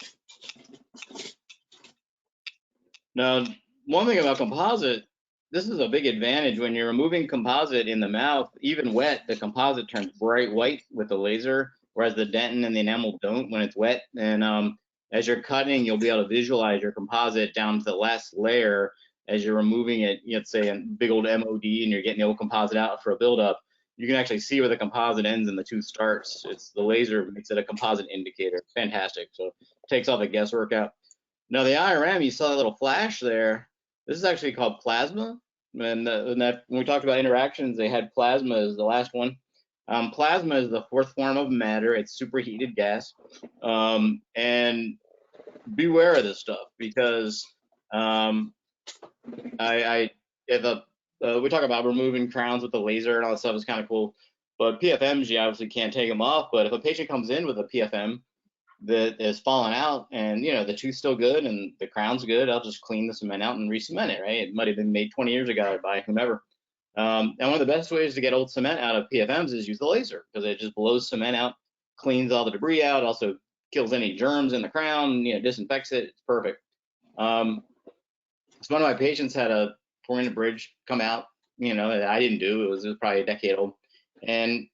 Now, one thing about composite, this is a big advantage when you're removing composite in the mouth, even wet, the composite turns bright white with the laser, whereas the dentin and the enamel don't when it's wet. And as you're cutting, you'll be able to visualize your composite down to the last layer as you're removing it. Let's say a big old MOD and you're getting the old composite out for a buildup. You can actually see where the composite ends and the tooth starts. It's the laser makes it a composite indicator. It's fantastic. So it takes all the guesswork out. Now the IRM, you saw that little flash there. This is actually called plasma. And when we talked about interactions, they had plasma as the last one. Plasma is the 4th form of matter. It's superheated gas. And beware of this stuff because we talk about removing crowns with the laser and all that stuff is kind of cool. But PFMs, you obviously can't take them off. But if a patient comes in with a PFM that is falling out and, you know, the tooth's still good and the crown's good, I'll just clean the cement out and re-cement it, right? It might have been made 20 years ago by whomever. And one of the best ways to get old cement out of PFMs is use the laser because it just blows cement out, cleans all the debris out, also kills any germs in the crown, you know, disinfects it. It's perfect. So one of my patients had a torn bridge come out, you know, that I didn't do. It was probably a decade old. And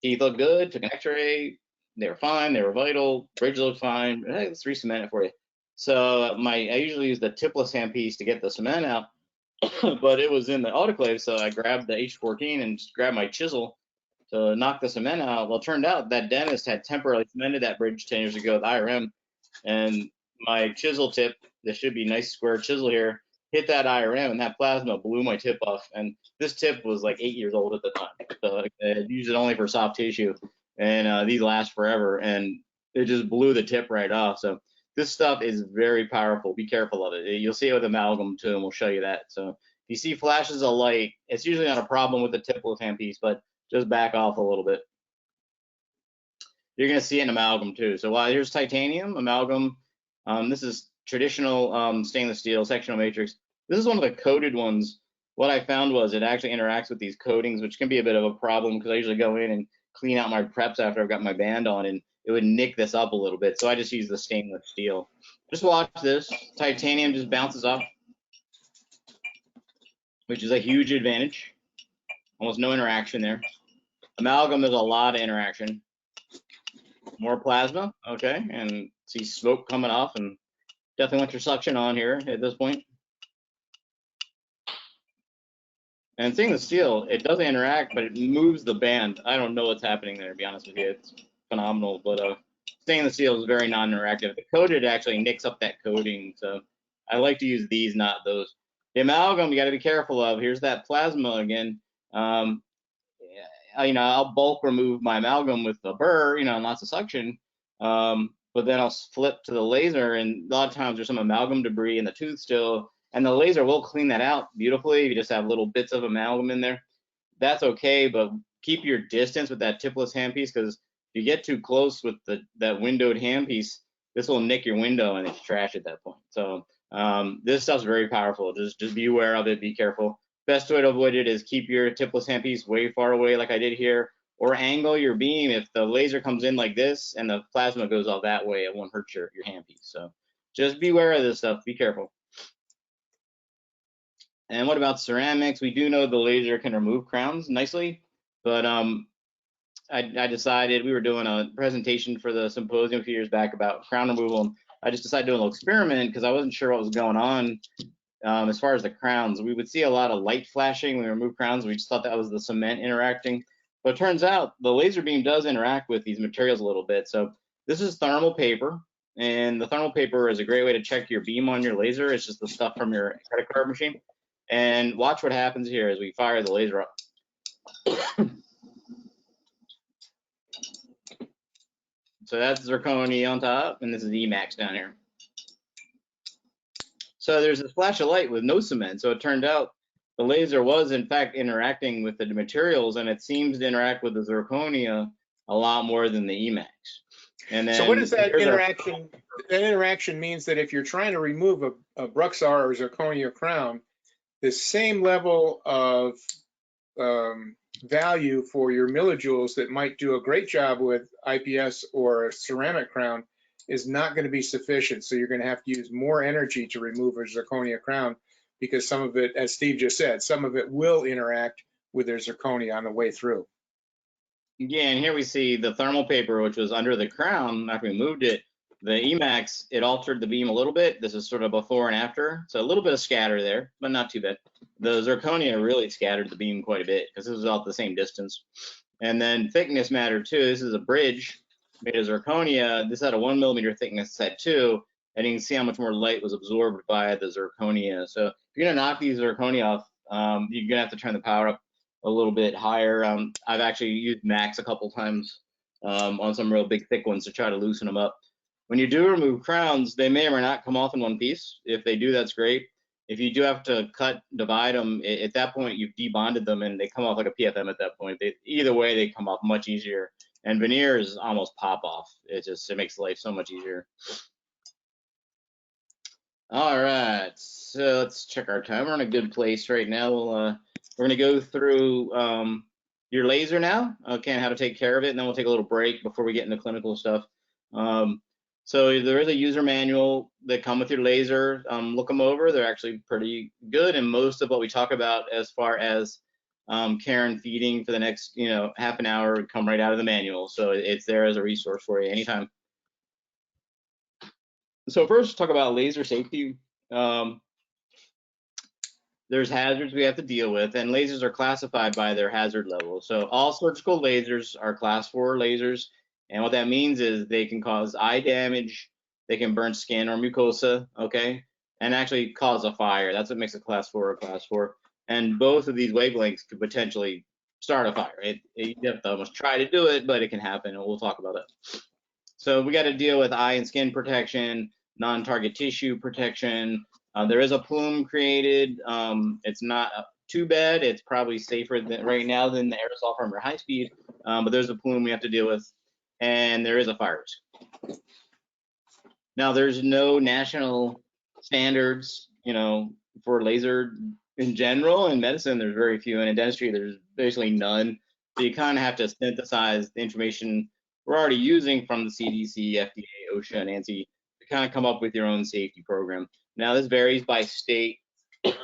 he looked good, took an x-ray. They were fine. They were vital. Bridge looked fine. Hey, let's re-cement it for you. So I usually use the tipless handpiece to get the cement out, but it was in the autoclave. So I grabbed the H14 and just grabbed my chisel to knock the cement out. Well, it turned out that dentist had temporarily cemented that bridge 10 years ago with IRM, and my chisel tip, this should be nice square chisel here, hit that IRM, and that plasma blew my tip off. And this tip was like 8 years old at the time. So I used it only for soft tissue. And these last forever, and it just blew the tip right off. So this stuff is very powerful. Be careful of it. You'll see it with amalgam too, and we'll show you that. So if you see flashes of light, it's usually not a problem with the tipless handpiece, but just back off a little bit. You're going to see it in amalgam too. So while here's titanium, amalgam, this is traditional stainless steel sectional matrix. This is one of the coated ones. What I found was it actually interacts with these coatings, which can be a bit of a problem because I usually go in and clean out my preps after I've got my band on, and it would nick this up a little bit. So I just use the stainless steel. Just watch this. Titanium just bounces off, which is a huge advantage. Almost no interaction there. Amalgam, there's a lot of interaction. More plasma, okay, and see smoke coming off, and definitely want your suction on here at this point. And seeing the steel, it doesn't interact, but it moves the band. I don't know what's happening there, to be honest with you. It's phenomenal, but stainless steel is very non-interactive. The coated actually nicks up that coating, so I like to use these, not those. The amalgam, you got to be careful of. Here's that plasma again. You know, I'll bulk remove my amalgam with a burr, you know, and lots of suction. But then I'll flip to the laser, and a lot of times there's some amalgam debris in the tooth still, and the laser will clean that out beautifully. You just have little bits of amalgam in there. That's okay, but keep your distance with that tipless handpiece, because if you get too close with that windowed handpiece, this will nick your window and it's trash at that point. So this stuff's very powerful. Just be aware of it, be careful. Best way to avoid it is keep your tipless handpiece way far away like I did here, or angle your beam. If the laser comes in like this and the plasma goes all that way, it won't hurt your handpiece. So just be aware of this stuff, be careful. And what about ceramics? We do know the laser can remove crowns nicely, but I decided, we were doing a presentation for the symposium a few years back about crown removal, and I just decided to do a little experiment because I wasn't sure what was going on. As far as the crowns, we would see a lot of light flashing when we remove crowns. We just thought that was the cement interacting, but it turns out the laser beam does interact with these materials a little bit. So this is thermal paper, and the thermal paper is a great way to check your beam on your laser. It's just the stuff from your credit card machine. And watch what happens here as we fire the laser up. So that's zirconia on top, and this is Emax down here. So there's a flash of light with no cement. So it turned out the laser was in fact interacting with the materials, and it seems to interact with the zirconia a lot more than the Emax. And then, so what is that interaction? That interaction means that if you're trying to remove a Bruxar or zirconia crown, the same level of value for your millijoules that might do a great job with IPS or a ceramic crown is not going to be sufficient. So you're going to have to use more energy to remove a zirconia crown, because some of it, as Steve just said, some of it will interact with their zirconia on the way through. Yeah, and here we see the thermal paper, which was under the crown after we moved it. The Emax, it altered the beam a little bit. This is sort of before and after. So a little bit of scatter there, but not too bad. The zirconia really scattered the beam quite a bit because this was all at the same distance. And then thickness mattered too. This is a bridge made of zirconia. This had a 1 millimeter thickness set too, and you can see how much more light was absorbed by the zirconia. So if you're gonna knock these zirconia off, you're gonna have to turn the power up a little bit higher. I've actually used Max a couple times on some real big thick ones to try to loosen them up. When you do remove crowns, they may or may not come off in one piece. If they do, that's great. If you do have to divide them, at that point you've debonded them and they come off like a PFM at that point. Either way, they come off much easier. And veneers almost pop off. It makes life so much easier. All right, so let's check our time. We're in a good place right now. We're gonna go through your laser now, okay, and how to take care of it, and then we'll take a little break before we get into clinical stuff. So there is a user manual that come with your laser. Look them over. They're actually pretty good, and most of what we talk about as far as care and feeding for the next half an hour would come right out of the manual. So it's there as a resource for you anytime. So first, talk about laser safety. There's hazards we have to deal with, and lasers are classified by their hazard level. So all surgical lasers are class 4 lasers. And what that means is they can cause eye damage, they can burn skin or mucosa, okay, and actually cause a fire. That's what makes a class 4 a class 4. And both of these wavelengths could potentially start a fire. You have to almost try to do it, but it can happen, and we'll talk about that. So we got to deal with eye and skin protection, non-target tissue protection, There is a plume created. It's not too bad. It's probably safer than right now than the aerosol from your high speed, but there's a plume we have to deal with, and there is a fire risk. Now, there's no national standards, for laser in general. In medicine, there's very few, and in dentistry, there's basically none. So you kind of have to synthesize the information we're already using from the CDC, FDA, OSHA, and ANSI to kind of come up with your own safety program. Now, this varies by state.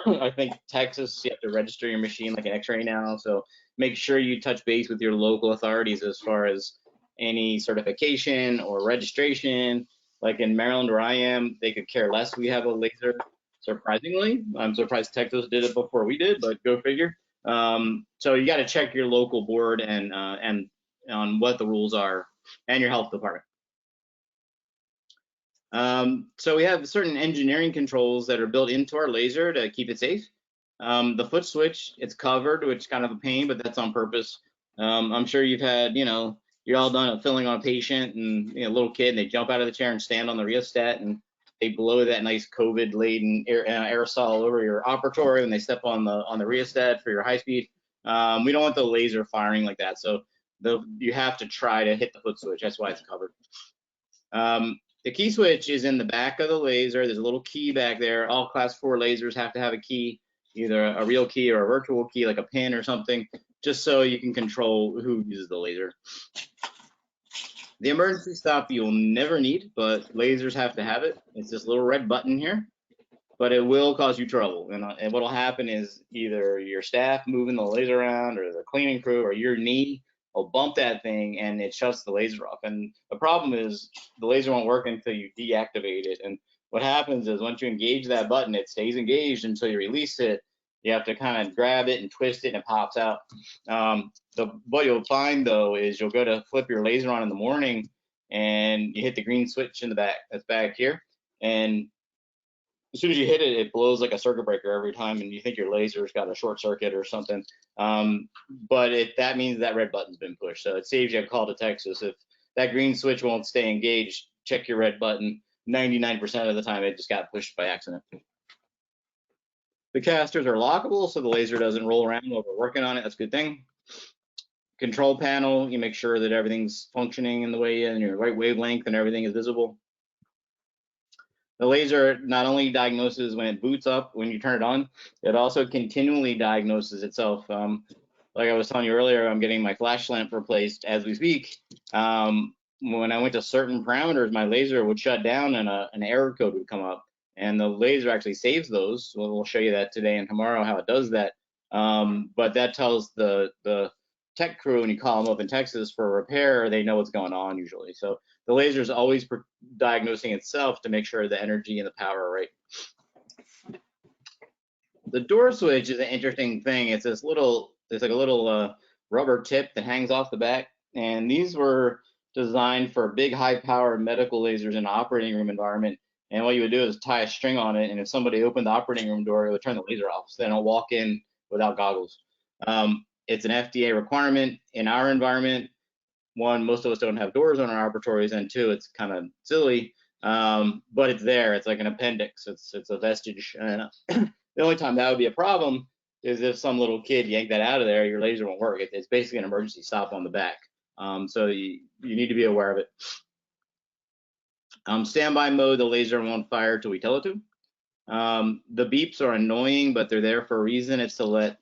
I think Texas, you have to register your machine like an X-ray now. So make sure you touch base with your local authorities as far as any certification or registration. Like in Maryland, where I am, they could care less. We have a laser. Surprisingly, I'm surprised Texas did it before we did, but go figure. So you got to check your local board and on what the rules are, and your health department. So we have certain engineering controls that are built into our laser to keep it safe. The foot switch, it's covered, which is kind of a pain, but that's on purpose. I'm sure you've had, you're all done at filling on a patient and a little kid, and they jump out of the chair and stand on the rheostat, and they blow that nice COVID-laden aerosol over your operatory when they step on the rheostat for your high speed. We don't want the laser firing like that, so you have to try to hit the foot switch. That's why it's covered. The key switch is in the back of the laser. There's a little key back there. All class 4 lasers have to have a key, either a real key or a virtual key, like a pin or something, just so you can control who uses the laser. The emergency stop you'll never need, but lasers have to have it. It's this little red button here, but it will cause you trouble. And what'll happen is either your staff moving the laser around, or the cleaning crew, or your knee will bump that thing and it shuts the laser off. And the problem is the laser won't work until you deactivate it. And what happens is once you engage that button, it stays engaged until you release it. You have to kind of grab it and twist it, and it pops out. What you'll find though is you'll go to flip your laser on in the morning, and you hit the green switch in the back. That's back here, and as soon as you hit it, it blows like a circuit breaker every time, and you think your laser's got a short circuit or something. But that means that red button's been pushed, so it saves you a call to Texas. If that green switch won't stay engaged, check your red button. 99% of the time, it just got pushed by accident. The casters are lockable, so the laser doesn't roll around while we're working on it. That's a good thing. Control panel, you make sure that everything's functioning in the way and your right wavelength and everything is visible. The laser not only diagnoses when it boots up, when you turn it on, it also continually diagnoses itself. Like I was telling you earlier, I'm getting my flash lamp replaced as we speak. When I went to certain parameters, my laser would shut down and an error code would come up. And the laser actually saves those. So we'll show you that today and tomorrow how it does that. But that tells the tech crew, when you call them up in Texas for a repair, they know what's going on usually. So the laser is always diagnosing itself to make sure the energy and the power are right. The door switch is an interesting thing. It's like a little rubber tip that hangs off the back. And these were designed for big high-powered medical lasers in an operating room environment. And what you would do is tie a string on it, and if somebody opened the operating room door, it would turn the laser off, so they don't walk in without goggles. It's an FDA requirement in our environment. One, most of us don't have doors on our operatories, and two, it's kind of silly, but it's there. It's like an appendix. It's a vestige. And the only time that would be a problem is if some little kid yanked that out of there, your laser won't work. It's basically an emergency stop on the back. So you need to be aware of it. Standby mode, the laser won't fire till we tell it to. The beeps are annoying, but they're there for a reason. It's to let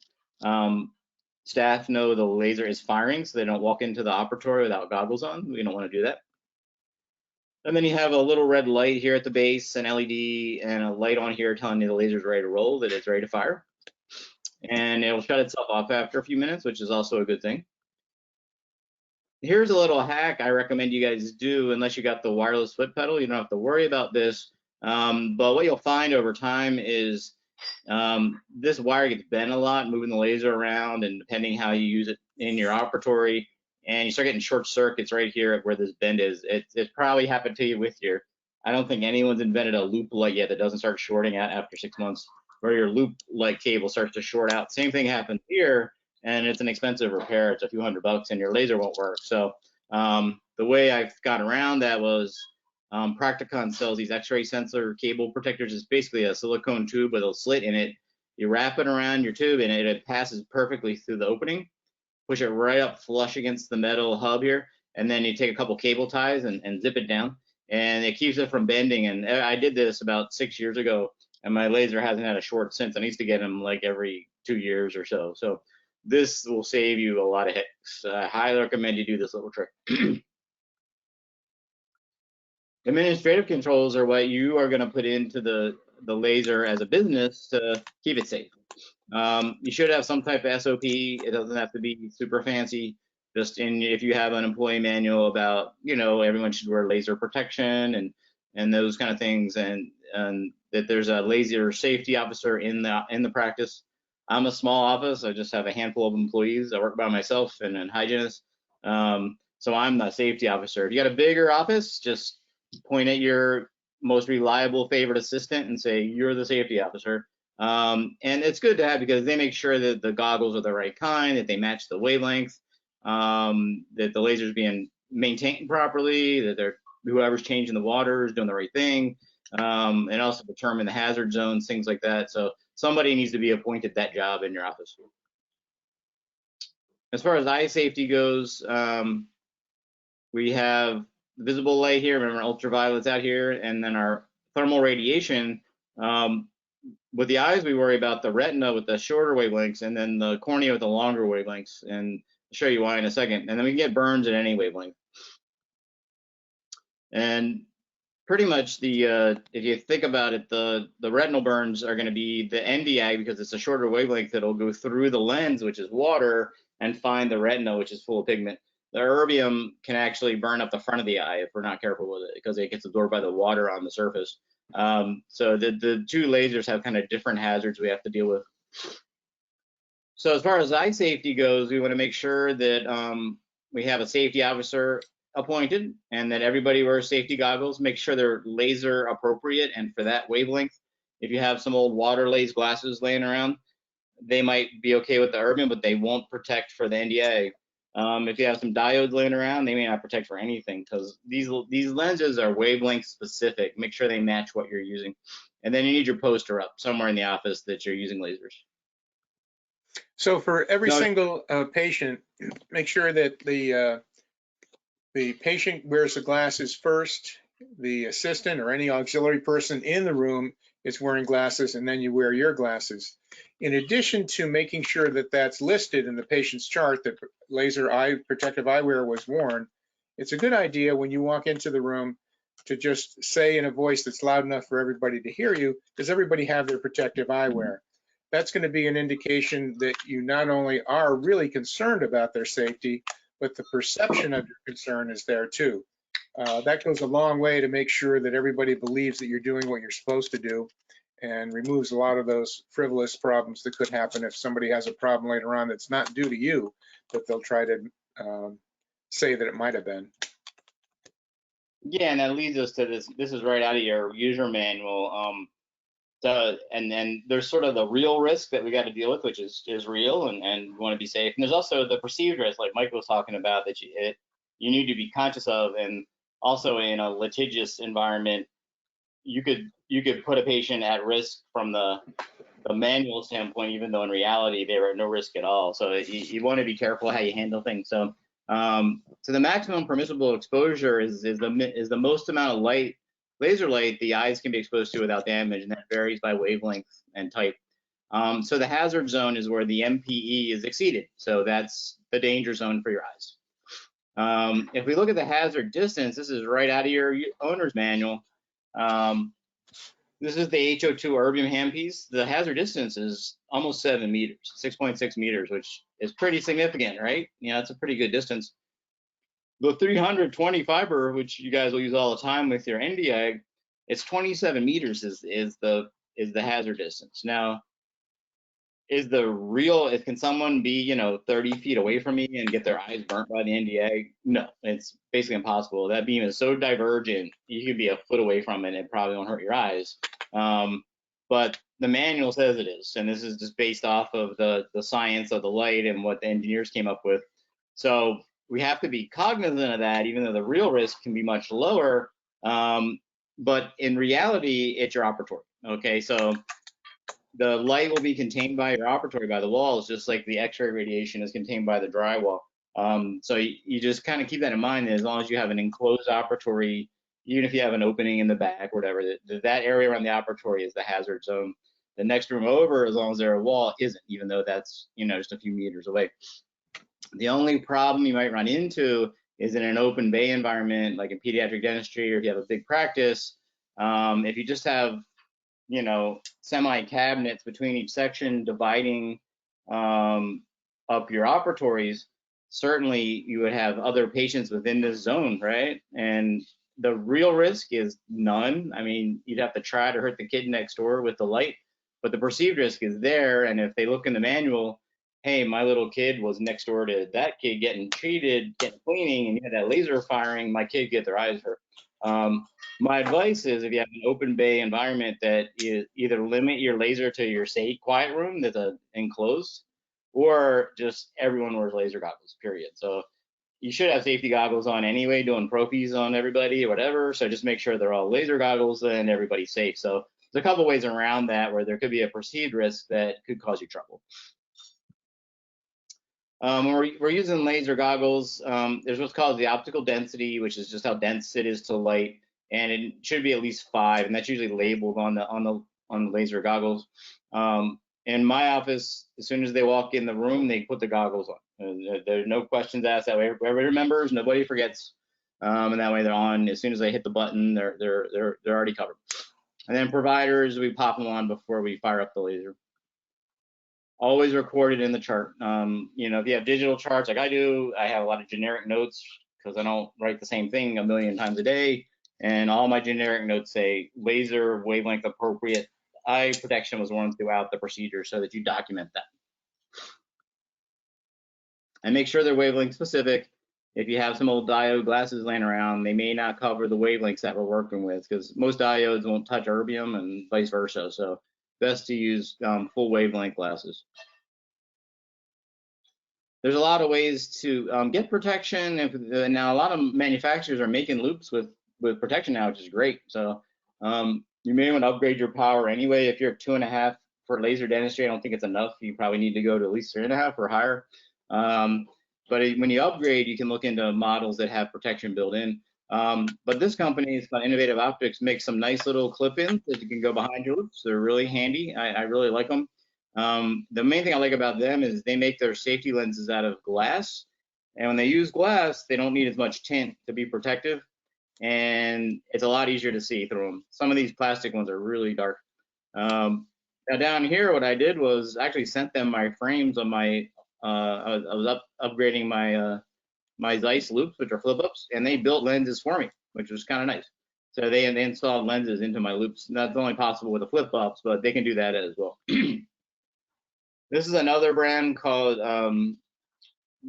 staff know the laser is firing, so they don't walk into the operatory without goggles on. We don't want to do that. And then you have a little red light here at the base, an LED, and a light on here telling you the laser's ready to roll, that it's ready to fire. And it'll shut itself off after a few minutes, which is also a good thing. Here's a little hack I recommend you guys do. Unless you got the wireless foot pedal, you don't have to worry about this. But what you'll find over time is this wire gets bent a lot, moving the laser around, and depending how you use it in your operatory, and you start getting short circuits right here where this bend is. It's probably happened to you with your, I don't think anyone's invented a loop light yet that doesn't start shorting out after 6 months, where your loop light cable starts to short out. Same thing happens here, and it's an expensive repair. It's a few $100 and your laser won't work. So the way I've got around that was Practicon sells these X-ray sensor cable protectors. It's basically a silicone tube with a slit in it. You wrap it around your tube and it passes perfectly through the opening. Push it right up flush against the metal hub here, and then you take a couple cable ties and zip it down, and it keeps it from bending. And I did this about 6 years ago, and my laser hasn't had a short since. I used to get them like every 2 years or so. So this will save you a lot of hicks. I highly recommend you do this little trick. Administrative controls are what you are going to put into the laser as a business to keep it safe. You should have some type of SOP. It doesn't have to be super fancy. Just if you have an employee manual about, everyone should wear laser protection and those kind of things, and that there's a laser safety officer in the practice. I'm a small office. I just have a handful of employees. I work by myself and a hygienist. So I'm the safety officer. If you got a bigger office, just point at your most reliable favorite assistant and say, you're the safety officer. And it's good to have because they make sure that the goggles are the right kind, that they match the wavelength, that the laser's being maintained properly, that whoever's changing the water is doing the right thing, and also determine the hazard zones, things like that. So somebody needs to be appointed that job in your office. As far as eye safety goes, we have visible light here, remember ultraviolet's out here, and then our thermal radiation. With the eyes, we worry about the retina with the shorter wavelengths and then the cornea with the longer wavelengths, and I'll show you why in a second. And then we can get burns at any wavelength. And pretty much if you think about it, the retinal burns are going to be the Nd:YAG because it's a shorter wavelength that'll go through the lens, which is water, and find the retina, which is full of pigment. The erbium can actually burn up the front of the eye if we're not careful with it because it gets absorbed by the water on the surface. So the two lasers have kind of different hazards we have to deal with. So as far as eye safety goes, we want to make sure that we have a safety officer appointed and that everybody wears safety goggles. Make sure they're laser appropriate and for that wavelength. If you have some old water laser glasses laying around, they might be okay with the erbium, but they won't protect for the Nd:YAG. If you have some diodes laying around, they may not protect for anything because these lenses are wavelength specific. Make sure they match what you're using. And then you need your poster up somewhere in the office that you're using lasers. So for every single patient, make sure that the patient wears the glasses first, the assistant or any auxiliary person in the room is wearing glasses, and then you wear your glasses. In addition to making sure that that's listed in the patient's chart that laser protective eyewear was worn, it's a good idea when you walk into the room to just say in a voice that's loud enough for everybody to hear you, does everybody have their protective eyewear? That's going to be an indication that you not only are really concerned about their safety, but the perception of your concern is there too. That goes a long way to make sure that everybody believes that you're doing what you're supposed to do and removes a lot of those frivolous problems that could happen if somebody has a problem later on that's not due to you, but they'll try to say that it might have been. Yeah, and that leads us to this. This is right out of your user manual. And then there's sort of the real risk that we got to deal with, which is real, and we want to be safe. And there's also the perceived risk, like Mike was talking about, that you need to be conscious of. And also in a litigious environment, you could put a patient at risk from the manual standpoint, even though in reality they were at no risk at all. So you want to be careful how you handle things. So the maximum permissible exposure is the most amount of light, laser light, the eyes can be exposed to without damage, and that varies by wavelength and type. So the hazard zone is where the MPE is exceeded. So that's the danger zone for your eyes. If we look at the hazard distance, this is right out of your owner's manual. This is the HO2 erbium handpiece. The hazard distance is almost 7 meters, 6.6 meters, which is pretty significant, right? It's a pretty good distance. The 320 fiber, which you guys will use all the time with your Nd:YAG, it's 27 meters is the hazard distance. Now, can someone be 30 feet away from me and get their eyes burnt by the Nd:YAG? No, it's basically impossible. That beam is so divergent, you could be a foot away from it and it probably won't hurt your eyes. But the manual says it is, and this is just based off of the science of the light and what the engineers came up with. So we have to be cognizant of that, even though the real risk can be much lower. But in reality, it's your operatory. Okay, so the light will be contained by your operatory, by the walls, just like the X-ray radiation is contained by the drywall. So you just kind of keep that in mind, that as long as you have an enclosed operatory, even if you have an opening in the back or whatever, that area around the operatory is the hazard zone. The next room over, as long as there's a wall, isn't, even though that's, you know, just a few meters away. The only problem you might run into is in an open bay environment, like in pediatric dentistry, or if you have a big practice. If you just have, you know, semi cabinets between each section dividing up your operatories, certainly you would have other patients within this zone, right? And the real risk is none. I mean, you'd have to try to hurt the kid next door with the light, but the perceived risk is there. And if they look in the manual, hey, my little kid was next door to that kid getting treated, getting cleaning, and you had that laser firing, my kid get their eyes hurt. My advice is, if you have an open bay environment, that you either limit your laser to your safe quiet room that's enclosed, or just everyone wears laser goggles, period. So you should have safety goggles on anyway, doing propies on everybody or whatever. So just make sure they're all laser goggles and everybody's safe. So there's a couple ways around that where there could be a perceived risk that could cause you trouble. We're using laser goggles. There's what's called the optical density, which is just how dense it is to light, and it should be at least 5, and that's usually labeled on the laser goggles. In my office, as soon as they walk in the room, they put the goggles on. There's no questions asked. That way, everybody remembers, nobody forgets, and that way they're on. As soon as they hit the button, they're already covered. And then providers, we pop them on before we fire up the laser. Always recorded in the chart. You know, if you have digital charts like I do, I have a lot of generic notes because I don't write the same thing a million times a day. And all my generic notes say laser wavelength appropriate eye protection was worn throughout the procedure, so that you document that. And make sure they're wavelength specific. If you have some old diode glasses laying around, they may not cover the wavelengths that we're working with, because most diodes won't touch erbium and vice versa. So best to use full wavelength glasses. There's a lot of ways to get protection. Now a lot of manufacturers are making loops with protection now, which is great. So you may want to upgrade your power anyway. If you're at 2.5 for laser dentistry, I don't think it's enough. You probably need to go to at least 3.5 or higher. But when you upgrade, you can look into models that have protection built in. But this company, it's called Innovative Optics, makes some nice little clip-ins that you can go behind your loops. They're really handy. I really like them. The main thing I like about them is they make their safety lenses out of glass. And when they use glass, they don't need as much tint to be protective. And it's a lot easier to see through them. Some of these plastic ones are really dark. Now down here, what I did was actually sent them my frames on my, I was upgrading my my Zeiss loops, which are flip-ups, and they built lenses for me, which was kind of nice. So they installed lenses into my loops. That's only possible with the flip-ups, but they can do that as well. This is another brand called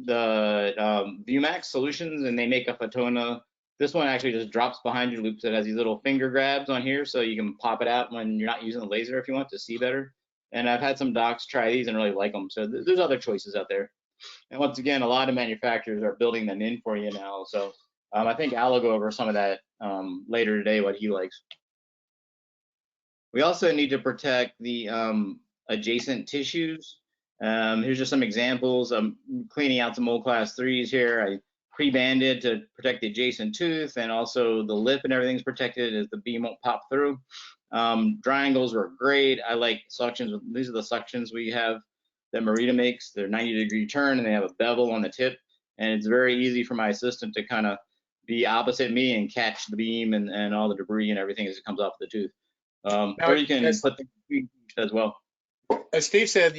ViewMax Solutions, and they make a Photona. This one actually just drops behind your loops. It has these little finger grabs on here, so you can pop it out when you're not using the laser if you want to see better. And I've had some docs try these and really like them. So there's other choices out there. And once again, a lot of manufacturers are building them in for you now. So I think Al will go over some of that later today, what he likes. We also need to protect the adjacent tissues. Here's just some examples. I'm cleaning out some old class 3s here. I pre-banded to protect the adjacent tooth, and also the lip and everything's protected as the beam won't pop through. Triangles were great. I like suctions. These are the suctions we have that Marita makes. They're 90-degree turn, and they have a bevel on the tip, and it's very easy for my assistant to kind of be opposite me and catch the beam and all the debris and everything as it comes off the tooth. Or you can put the teeth as well. As Steve said,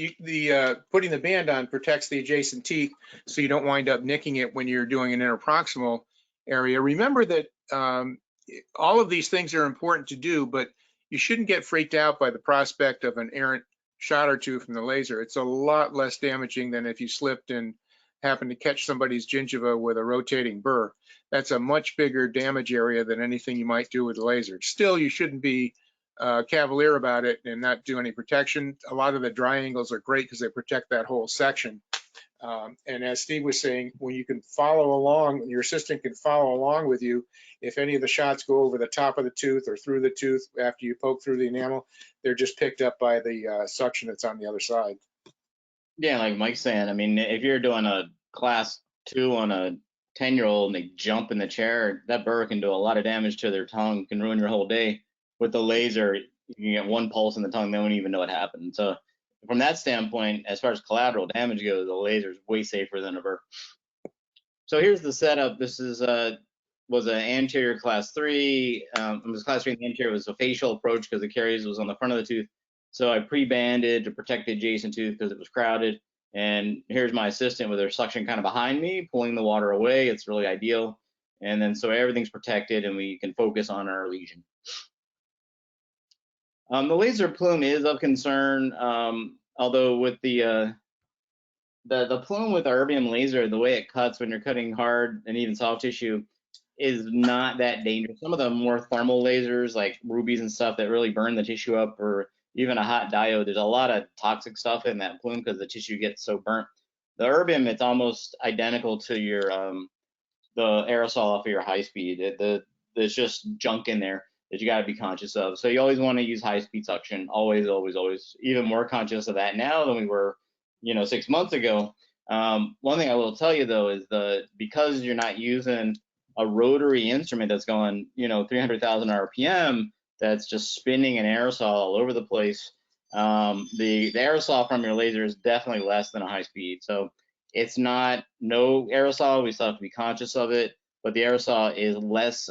putting the band on protects the adjacent teeth, so you don't wind up nicking it when you're doing an interproximal area. Remember that all of these things are important to do, but you shouldn't get freaked out by the prospect of an errant shot or two from the laser. It's a lot less damaging than if you slipped and happened to catch somebody's gingiva with a rotating burr. That's a much bigger damage area than anything you might do with a laser. Still, you shouldn't be cavalier about it and not do any protection. A lot of the dry angles are great because they protect that whole section. And as Steve was saying, when you can follow along, your assistant can follow along with you. If any of the shots go over the top of the tooth or through the tooth after you poke through the enamel, they're just picked up by the suction that's on the other side. Yeah, like Mike's saying, I mean, if you're doing a class 2 on a 10-year-old and they jump in the chair, that burr can do a lot of damage to their tongue, can ruin your whole day. With the laser, you can get one pulse in the tongue, they won't even know what happened. So from that standpoint, as far as collateral damage goes, the laser is way safer than a burr. So here's the setup. This is was an anterior class 3. It was class 3 in the anterior. It was a facial approach because the caries was on the front of the tooth. So I pre-banded to protect the adjacent tooth because it was crowded. And here's my assistant with her suction kind of behind me, pulling the water away. It's really ideal. And then so everything's protected and we can focus on our lesion. The laser plume is of concern, although with the plume with the erbium laser, the way it cuts when you're cutting hard and even soft tissue is not that dangerous. Some of the more thermal lasers like rubies and stuff that really burn the tissue up, or even a hot diode, there's a lot of toxic stuff in that plume because the tissue gets so burnt. The erbium, it's almost identical to your the aerosol off of your high speed. There's just junk in there that you got to be conscious of. So you always want to use high speed suction. Always, always, always. Even more conscious of that now than we were, 6 months ago. One thing I will tell you though is because you're not using a rotary instrument that's going, 300,000 RPM, that's just spinning an aerosol all over the place. The aerosol from your laser is definitely less than a high speed. So it's not no aerosol. We still have to be conscious of it, but the aerosol is less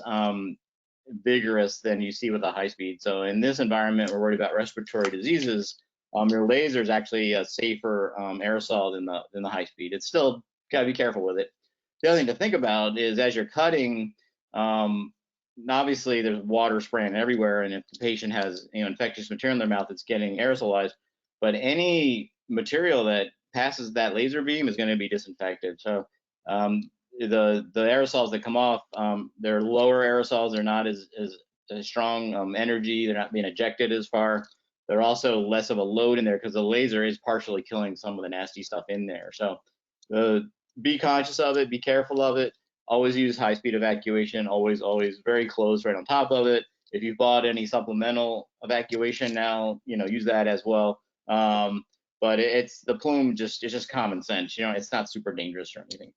vigorous than you see with a high speed. So in this environment, we're worried about respiratory diseases. Your laser is actually a safer aerosol than the high speed. It's still got to be careful with it. The other thing to think about is as you're cutting, obviously there's water spraying everywhere, and if the patient has infectious material in their mouth, it's getting aerosolized. But any material that passes that laser beam is going to be disinfected. So the aerosols that come off, they're lower aerosols. They're not as strong energy. They're not being ejected as far. They're also less of a load in there because the laser is partially killing some of the nasty stuff in there. So be conscious of it. Be careful of it. Always use high-speed evacuation. Always, always very close, right on top of it. If you bought any supplemental evacuation now, use that as well. But it's the plume. It's just common sense. It's not super dangerous or anything.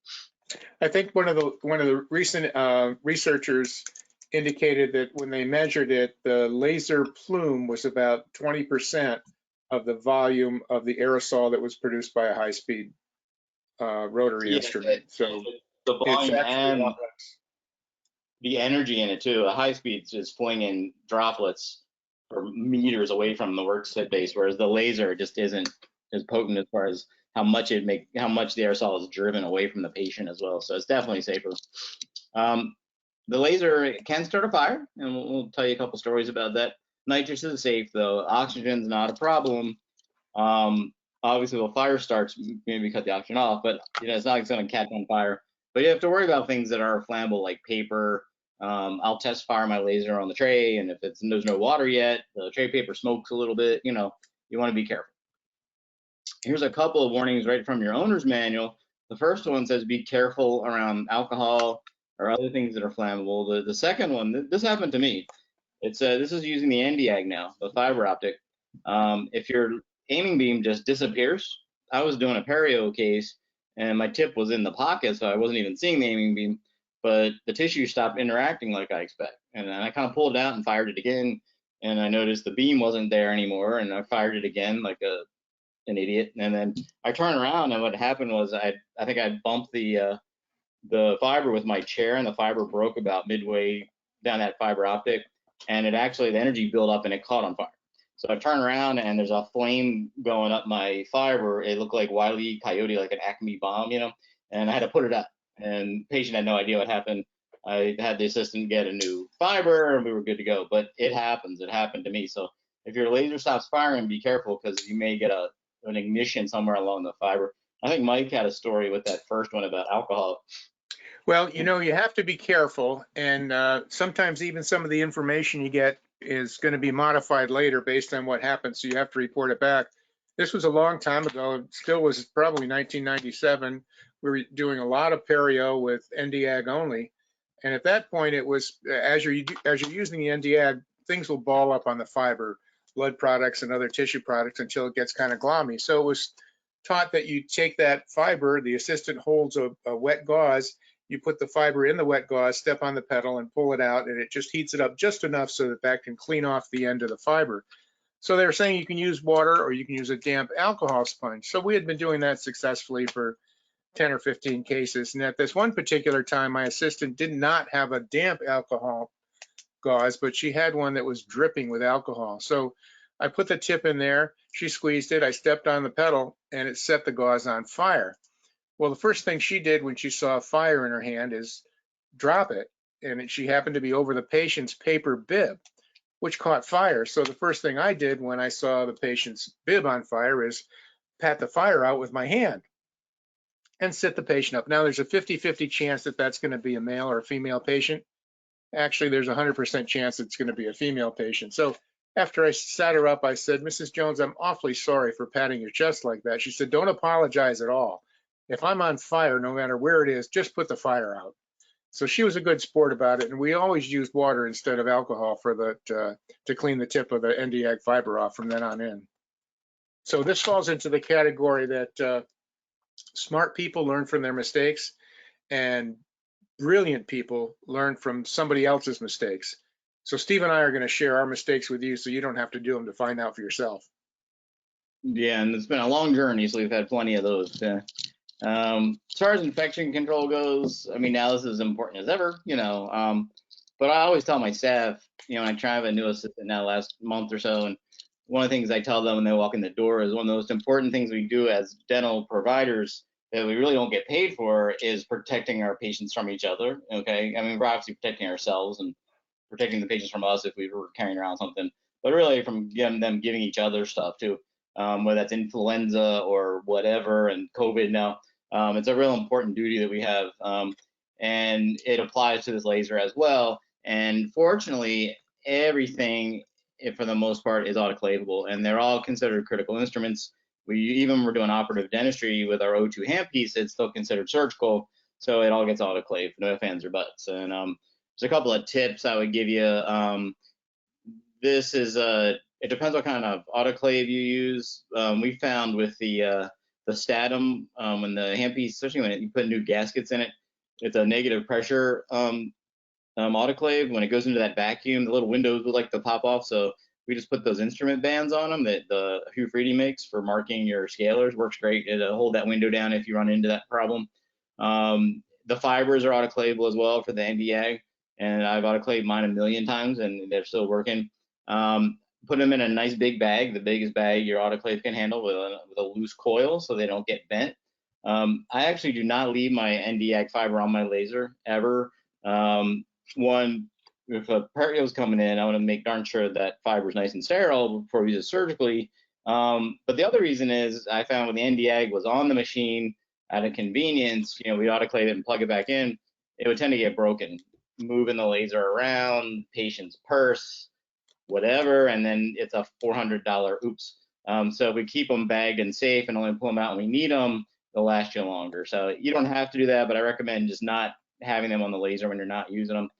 I think one of the recent researchers indicated that when they measured it, the laser plume was about 20% of the volume of the aerosol that was produced by a high-speed rotary instrument. So the volume and the energy in it too. A high speed is flinging droplets for meters away from the worksite base, whereas the laser just isn't as potent as far as how much the aerosol is driven away from the patient as well. So it's definitely safer. The laser can start a fire, and we'll tell you a couple stories about that. Nitrous is safe though. Oxygen's not a problem. Obviously, when fire starts, maybe cut the oxygen off, but it's not like it's going to catch on fire. But you have to worry about things that are flammable, like paper. I'll test fire my laser on the tray, and if there's no water yet, the tray paper smokes a little bit. You want to be careful. Here's a couple of warnings right from your owner's manual. The first one says be careful around alcohol or other things that are flammable. The second one, this happened to me. This is using the NDAG now, the fiber optic. If your aiming beam just disappears, I was doing a perio case and my tip was in the pocket, so I wasn't even seeing the aiming beam, but the tissue stopped interacting like I expect. And then I kind of pulled it out and fired it again, and I noticed the beam wasn't there anymore, and I fired it again like an idiot. And then I turned around, and what happened was I think I bumped the fiber with my chair, and the fiber broke about midway down that fiber optic, and the energy built up and it caught on fire. So I turn around and there's a flame going up my fiber. It looked like Wile E. Coyote, like an Acme bomb, and I had to put it out. And the patient had no idea what happened. I had the assistant get a new fiber and we were good to go. But it happens. It happened to me. So if your laser stops firing, be careful because you may get an ignition somewhere along the fiber. I think Mike had a story with that first one about alcohol. Well, you have to be careful, and sometimes even some of the information you get is going to be modified later based on what happens, so you have to report it back. This was a long time ago. It still was probably 1997. We were doing a lot of perio with NdAg only. And at that point, it was, as you're using the NdAg, things will ball up on the fiber, blood products and other tissue products until it gets kind of glommy. So it was taught that you take that fiber, the assistant holds a wet gauze, you put the fiber in the wet gauze, step on the pedal and pull it out, and it just heats it up just enough so that that can clean off the end of the fiber. So they were saying you can use water or you can use a damp alcohol sponge. So we had been doing that successfully for 10 or 15 cases. And at this one particular time, my assistant did not have a damp alcohol gauze, but she had one that was dripping with alcohol. So I put the tip in there, she squeezed it, I stepped on the pedal, and it set the gauze on fire. Well, the first thing she did when she saw fire in her hand is drop it. And she happened to be over the patient's paper bib, which caught fire. So the first thing I did when I saw the patient's bib on fire is pat the fire out with my hand and sit the patient up. Now there's a 50-50 chance that that's going to be a male or a female patient. Actually, there's a 100% chance it's going to be a female patient. So after I sat her up, I said, Mrs. Jones, I'm awfully sorry for patting your chest like that. She said, don't apologize at all. If I'm on fire, no matter where it is, just put the fire out. So she was a good sport about it, and we always used water instead of alcohol for the to clean the tip of the NdAg fiber off from then on in. So this falls into the category that smart people learn from their mistakes, and brilliant people learn from somebody else's mistakes. So Steve and I are going to share our mistakes with you, so you don't have to do them to find out for yourself. Yeah, and it's been a long journey, so we've had plenty of those. As far as infection control goes, I mean, now this is as important as ever, you know. But I always tell my staff, you know, I try to have a new assistant now last month or so, and one of the things I tell them when they walk in the door is one of the most important things we do as dental providers that we really don't get paid for is protecting our patients from each other. Okay, I mean, we're obviously protecting ourselves and protecting the patients from us if we were carrying around something, but really from them giving each other stuff too, whether that's influenza or whatever, and COVID now. It's a real important duty that we have, and it applies to this laser as well. And fortunately, everything, for the most part, is autoclavable, and they're all considered critical instruments. We even we're doing operative dentistry with our O2 handpiece, it's still considered surgical, so it all gets autoclaved, no ifs, ands, or buts. And there's a couple of tips I would give you. This is it depends what kind of autoclave you use. We found with the Statum, when the handpiece, especially when you put new gaskets in it, it's a negative pressure autoclave. When it goes into that vacuum, the little windows would like to pop off. So we just put those instrument bands on them that the Hugh Freedy makes for marking your scalars. Works great. It'll hold that window down if you run into that problem. The fibers are autoclavable as well for the NdAg, and I've autoclaved mine 1,000,000 times and they're still working. Put them in a nice big bag, the biggest bag your autoclave can handle, with a loose coil so they don't get bent. I actually do not leave my NdAg fiber on my laser ever. One, if a perio is coming in, I want to make darn sure that fiber is nice and sterile before we use it surgically. But the other reason is I found when the NdAg was on the machine at a convenience, you know, we autoclave it and plug it back in, it would tend to get broken, moving the laser around, patient's purse, whatever, and then it's a $400 oops. So if we keep them bagged and safe and only pull them out when we need them, they'll last you longer. So you don't have to do that, but I recommend just not having them on the laser when you're not using them.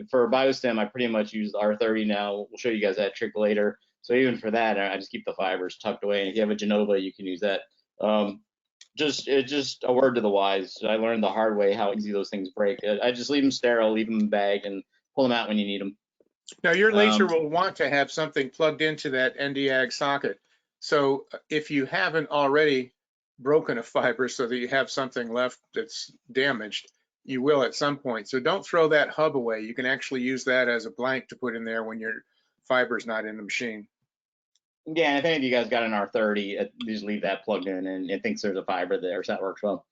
For BioStem, I pretty much use R30 now. We'll show you guys that trick later. So even for that, I just keep the fibers tucked away. And if you have a Genova, you can use that. Just a word to the wise. I learned the hard way how easy those things break. I just leave them sterile, leave them bagged, and pull them out when you need them. Now your laser will want to have something plugged into that NdAg socket. So if you haven't already broken a fiber so that you have something left that's damaged, you will at some point. So don't throw that hub away. You can actually use that as a blank to put in there when your fiber's not in the machine. Yeah, and if any of you guys got an R30, just leave that plugged in, and it thinks there's a fiber there, so that works well.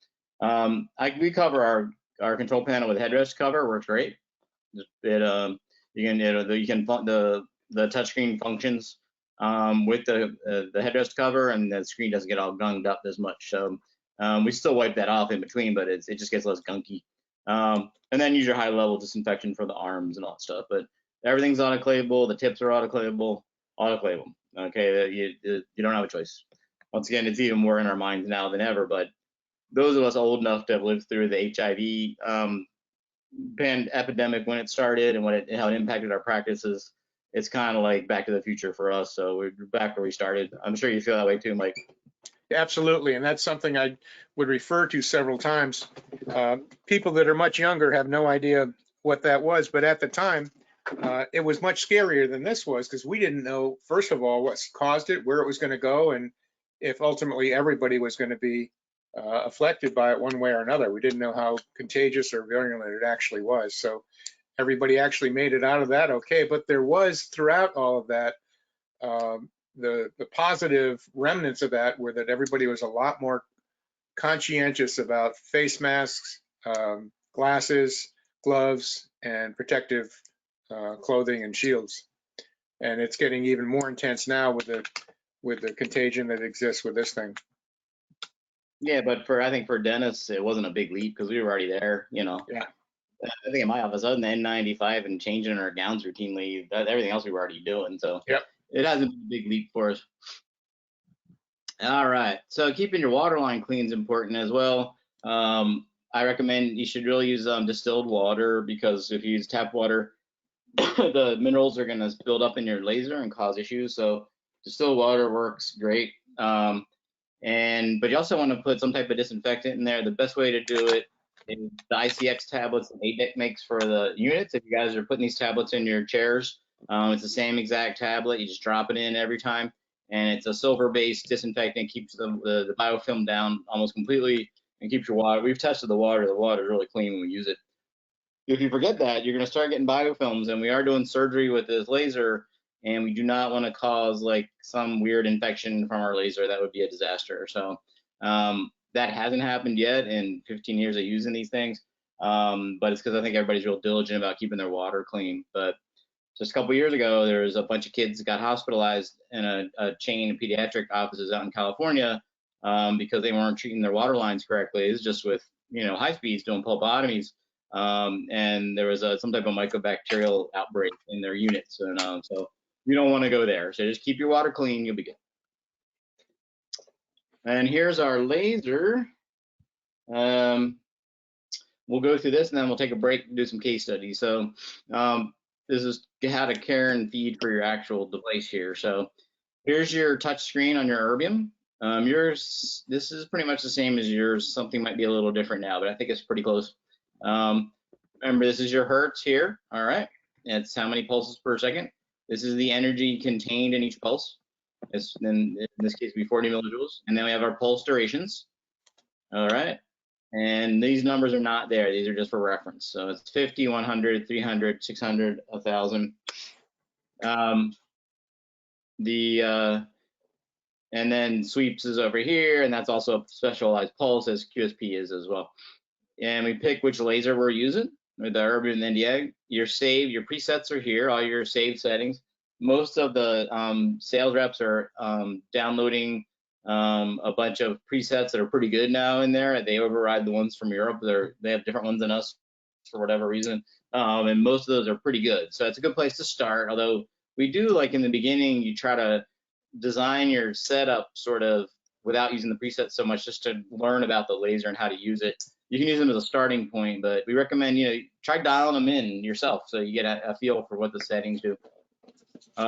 We cover our control panel with headrest cover, works great. The touchscreen functions with the headrest cover, and the screen doesn't get all gunged up as much. So we still wipe that off in between, but it just gets less gunky. And then use your high level disinfection for the arms and all that stuff. But everything's autoclavable. The tips are autoclavable. Autoclave them. Okay, you don't have a choice. Once again, it's even more in our minds now than ever. But those of us old enough to have lived through the HIV epidemic when it started and how it impacted our practices, it's kind of like Back to the Future for us. So we're back where we started. I'm sure you feel that way too, Mike. Absolutely, and that's something I would refer to several times. People that are much younger have no idea what that was, but at the time, it was much scarier than this was because we didn't know, first of all, what caused it, where it was going to go, and if ultimately everybody was going to be affected by it one way or another. We didn't know how contagious or virulent it actually was. So everybody actually made it out of that okay, but there was throughout all of that, the positive remnants of that were that everybody was a lot more conscientious about face masks, glasses, gloves, and protective clothing and shields. And it's getting even more intense now with the contagion that exists with this thing. Yeah, but I think for dentists, it wasn't a big leap because we were already there, you know. Yeah. I think in my office, other than the N95 and changing our gowns routinely, everything else we were already doing. So yep. It hasn't been a big leap for us. All right, so keeping your water line clean is important as well. I recommend you should really use distilled water because if you use tap water, the minerals are going to build up in your laser and cause issues. So distilled water works great. But you also want to put some type of disinfectant in there. The best way to do it is the ICX tablets that ADEC makes for the units. If you guys are putting these tablets in your chairs, it's the same exact tablet. You just drop it in every time, and it's a silver-based disinfectant. Keeps the biofilm down almost completely and keeps your water. We've tested the water. The water is really clean when we use it. If you forget that, you're going to start getting biofilms, and we are doing surgery with this laser, and we do not want to cause like some weird infection from our laser. That would be a disaster. So that hasn't happened yet in 15 years of using these things, but it's because I think everybody's real diligent about keeping their water clean. But just a couple years ago, there was a bunch of kids that got hospitalized in a chain of pediatric offices out in California because they weren't treating their water lines correctly. It's just with high speeds doing pulpotomies, and there was some type of mycobacterial outbreak in their units, and so you don't want to go there. So just keep your water clean, you'll be good. And here's our laser. We'll go through this and then we'll take a break and do some case studies. So this is how to care and feed for your actual device here. So here's your touch screen on your Erbium. This is pretty much the same as yours. Something might be a little different now, but I think it's pretty close. Remember, this is your hertz here. All right. It's how many pulses per second. This is the energy contained in each pulse. In this case, be 40 millijoules. And then we have our pulse durations. All right. And these numbers are not there. These are just for reference. So it's 50, 100, 300, 600, 1,000. And then sweeps is over here, and that's also a specialized pulse as QSP is as well. And we pick which laser we're using with the Erbium and Nd:YAG. Your presets are here, all your saved settings. Most of the sales reps are downloading a bunch of presets that are pretty good now in there. They override the ones from Europe. They have different ones than us for whatever reason. And most of those are pretty good. So it's a good place to start. Although we do, like in the beginning, you try to design your setup sort of without using the presets so much, just to learn about the laser and how to use it. You can use them as a starting point, but we recommend, try dialing them in yourself so you get a feel for what the settings do.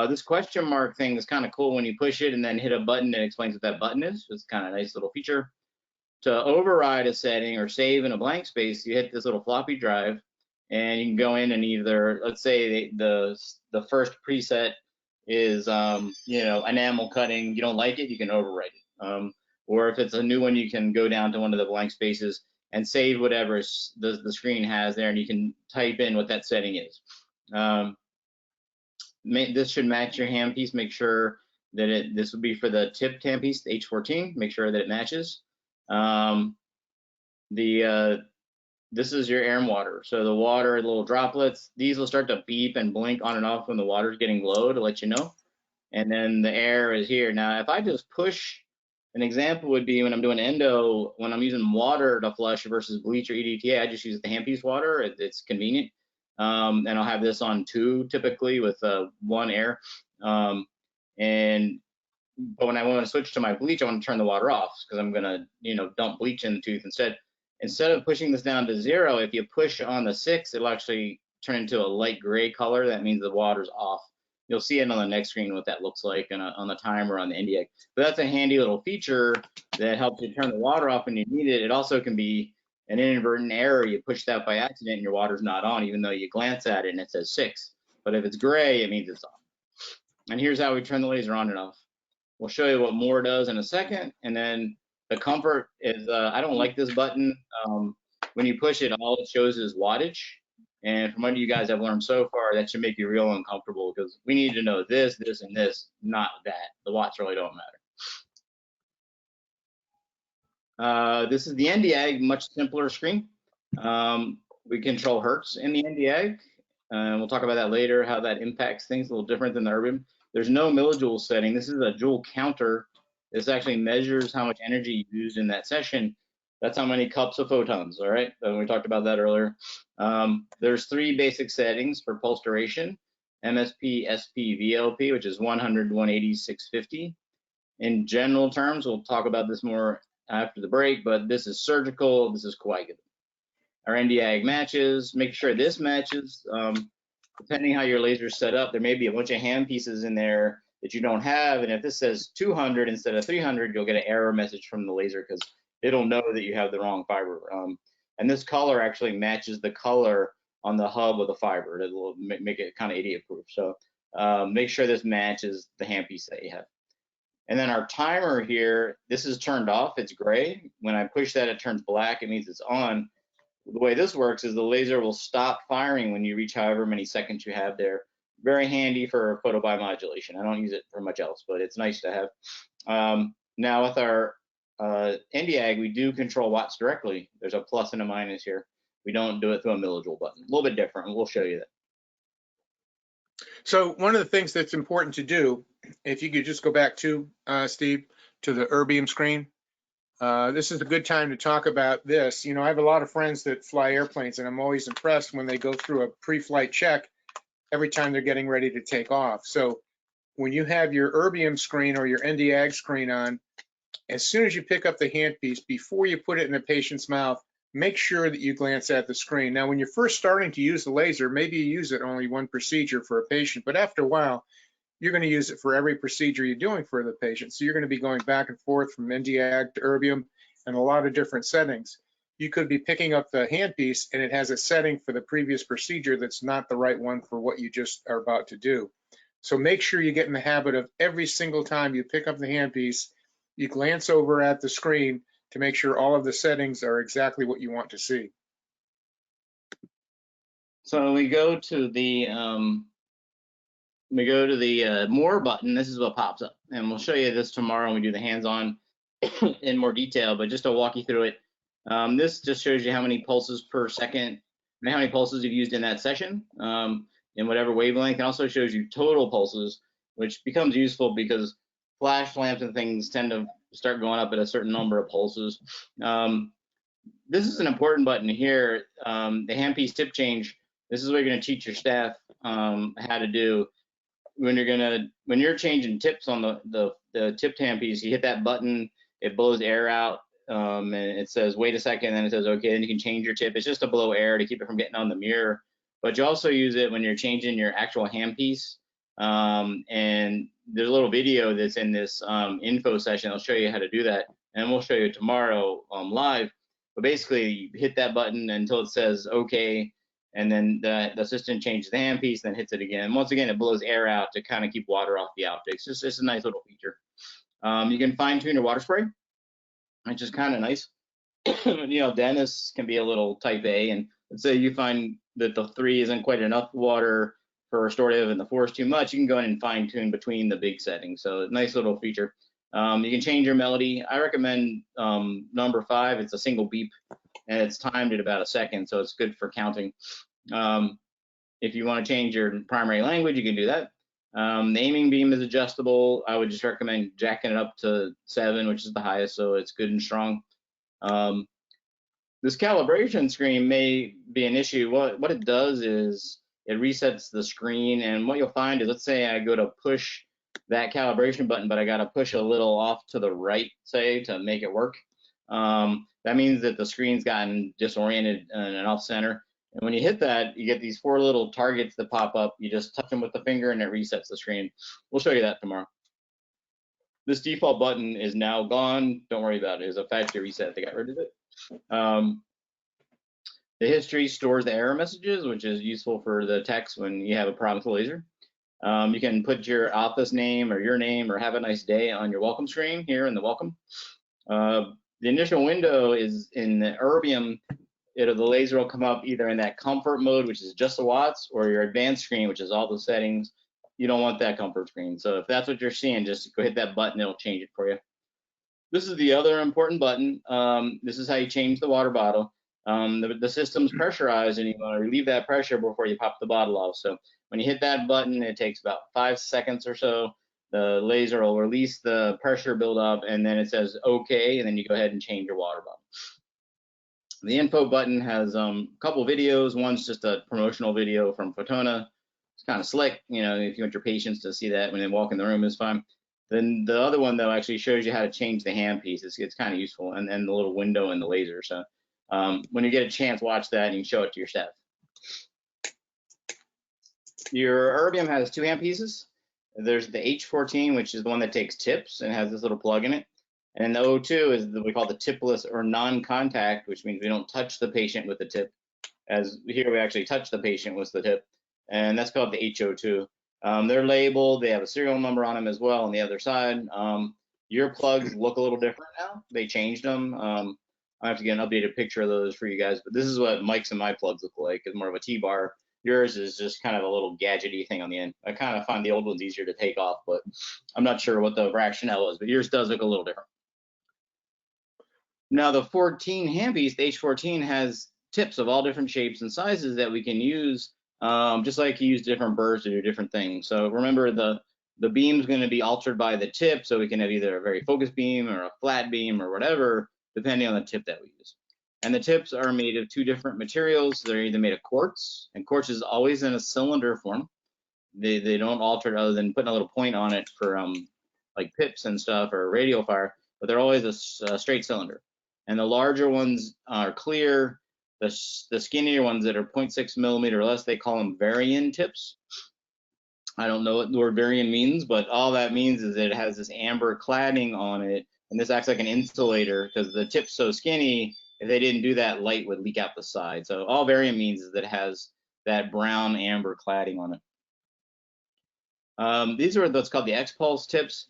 This question mark thing is kind of cool when you push it and then hit a button that explains what that button is. It's kind of a nice little feature. To override a setting or save in a blank space, you hit this little floppy drive, and you can go in and either, let's say the first preset is enamel cutting. You don't like it, you can overwrite it. Or if it's a new one, you can go down to one of the blank spaces and save whatever the screen has there, and you can type in what that setting is. This should match your handpiece. Make sure that this would be for the tipped handpiece, the H14. Make sure that it matches. This is your air and water. So the water, little droplets, these will start to beep and blink on and off when the water's getting low to let you know. And then the air is here. Now, if I just push, an example would be when I'm doing endo, when I'm using water to flush versus bleach or EDTA, I just use the handpiece water. It's convenient. And I'll have this on 2 typically with 1 air. But when I want to switch to my bleach, I want to turn the water off because I'm gonna, dump bleach in the tooth instead. Instead of pushing this down to 0, if you push on the 6, it'll actually turn into a light gray color. That means the water's off. You'll see it on the next screen what that looks like on the timer on the NDA. But that's a handy little feature that helps you turn the water off when you need it. It also can be an inadvertent error. You push that by accident and your water's not on, even though you glance at it and it says 6. But if it's gray, it means it's on. And here's how we turn the laser on and off. We'll show you what more does in a second. And then the comfort is, I don't like this button. When you push it, all it shows is wattage. And from what you guys have learned so far, that should make you real uncomfortable because we need to know this, this, and this, not that. The watts really don't matter. This is the NDAG, much simpler screen. We control hertz in the NDAG. We'll talk about that later, how that impacts things, a little different than the Erbium. There's no millijoule setting. This is a joule counter. This actually measures how much energy you used in that session. That's how many cups of photons, all right? We talked about that earlier. There's 3 basic settings for pulse duration: MSP, SP, VLP, which is 100, 180, 650. In general terms, we'll talk about this more after the break, but this is surgical, this is coagulant. Our NDAG matches, make sure this matches. Depending how your laser is set up, there may be a bunch of hand pieces in there that you don't have, and if this says 200 instead of 300, you'll get an error message from the laser because it'll know that you have the wrong fiber. And this color actually matches the color on the hub of the fiber. It'll make it kind of idiot proof. So make sure this matches the handpiece that you have. And then our timer here, this is turned off, it's gray. When I push that, it turns black, it means it's on. The way this works is the laser will stop firing when you reach however many seconds you have there. Very handy for photobiomodulation. I don't use it for much else, but it's nice to have. Now with our NDAG, we do control watts directly. There's a plus and a minus here. We don't do it through a millijoule button. A little bit different, and we'll show you that. So one of the things that's important to do, if you could just go back to, Steve, to the Erbium screen. This is a good time to talk about this. I have a lot of friends that fly airplanes, and I'm always impressed when they go through a pre-flight check every time they're getting ready to take off. So when you have your Erbium screen or your NDAG screen on, as soon as you pick up the handpiece, before you put it in the patient's mouth, make sure that you glance at the screen. Now, when you're first starting to use the laser, maybe you use it only one procedure for a patient, but after a while, you're going to use it for every procedure you're doing for the patient. So you're going to be going back and forth from NDAG to Erbium and a lot of different settings. You could be picking up the handpiece and it has a setting for the previous procedure that's not the right one for what you just are about to do. So make sure you get in the habit of every single time you pick up the handpiece, you glance over at the screen to make sure all of the settings are exactly what you want to see. So we go to the more button. This is what pops up, and we'll show you this tomorrow when we do the hands-on in more detail. But just to walk you through it, this just shows you how many pulses per second, and how many pulses you've used in that session, in whatever wavelength. It also shows you total pulses, which becomes useful because flash lamps and things tend to start going up at a certain number of pulses. This is an important button here. The handpiece tip change. This is what you're going to teach your staff how to do. When you're changing tips on the tipped handpiece, you hit that button, it blows air out, and it says wait a second, and then it says okay, then you can change your tip. It's just to blow air to keep it from getting on the mirror. But you also use it when you're changing your actual handpiece. And there's a little video that's in this info session. I'll show you how to do that, and we'll show you tomorrow live. But basically, you hit that button until it says okay, and then the assistant changes the handpiece, then hits it again. Once again, it blows air out to kind of keep water off the optics. It's just a nice little feature. You can fine tune your water spray, which is kind of nice. Dentists can be a little type A, and let's say you find that the 3 isn't quite enough water for restorative and the 4 is too much, you can go in and fine tune between the big settings. So nice little feature. You can change your melody. I recommend number 5. It's a single beep, and it's timed at about a second, so it's good for counting. If you want to change your primary language, you can do that. The aiming beam is adjustable. I would just recommend jacking it up to 7, which is the highest, so it's good and strong. This calibration screen may be an issue. What it does is it resets the screen, and what you'll find is, let's say I go to push that calibration button, but I got to push a little off to the right, say, to make it work. That means that the screen's gotten disoriented and off center. And when you hit that, you get these 4 little targets that pop up. You just touch them with the finger and it resets the screen. We'll show you that tomorrow. This default button is now gone. Don't worry about it. It's a factory reset. They got rid of it. The history stores the error messages, which is useful for the text when you have a problem with the laser. You can put your office name or your name or have a nice day on your welcome screen here in the welcome. The initial window is in the erbium. The laser will come up either in that comfort mode, which is just the watts, or your advanced screen, which is all the settings. You don't want that comfort screen. So if that's what you're seeing, just go hit that button. It'll change it for you. This is the other important button. This is how you change the water bottle. The system's pressurized, and you want to relieve that pressure before you pop the bottle off. So when you hit that button, it takes about 5 seconds or so. The laser will release the pressure buildup, and then it says OK, and then you go ahead and change your water bottle. The info button has a couple videos. One's just a promotional video from Photona. It's kind of slick. You know, if you want your patients to see that when they walk in the room, it's fine. Then the other one, though, actually shows you how to change the handpiece. It's kind of useful, and the little window in the laser. So when you get a chance, watch that and you can show it to your staff. Your erbium has 2 handpieces. There's the H14, which is the one that takes tips and has this little plug in it. And the O2 is what we call the tipless or non-contact, which means we don't touch the patient with the tip. As here, we actually touch the patient with the tip, and that's called the HO2. They're labeled. They have a serial number on them as well on the other side. Your plugs look a little different now. They changed them. I have to get an updated picture of those for you guys, but this is what Mike's and my plugs look like. It's more of a T-bar. Yours is just kind of a little gadgety thing on the end. I kind of find the old ones easier to take off, but I'm not sure what the rationale is, but yours does look a little different. Now the 14 handpiece, the H14, has tips of all different shapes and sizes that we can use, just like you use different burrs to do different things. So remember, the beam's going to be altered by the tip, so we can have either a very focused beam or a flat beam or whatever, depending on the tip that we use. And the tips are made of 2 different materials. They're either made of quartz, and quartz is always in a cylinder form. They don't alter it other than putting a little point on it for like pips and stuff or radio fire, but they're always a straight cylinder. And the larger ones are clear. The skinnier ones that are 0.6 millimeter or less, they call them varian tips. I don't know what the word varian means, but all that means is that it has this amber cladding on it, and this acts like an insulator because the tip's so skinny, if they didn't do that, light would leak out the side. So all varian means is that it has that brown amber cladding on it. These are what's called the X-Pulse tips.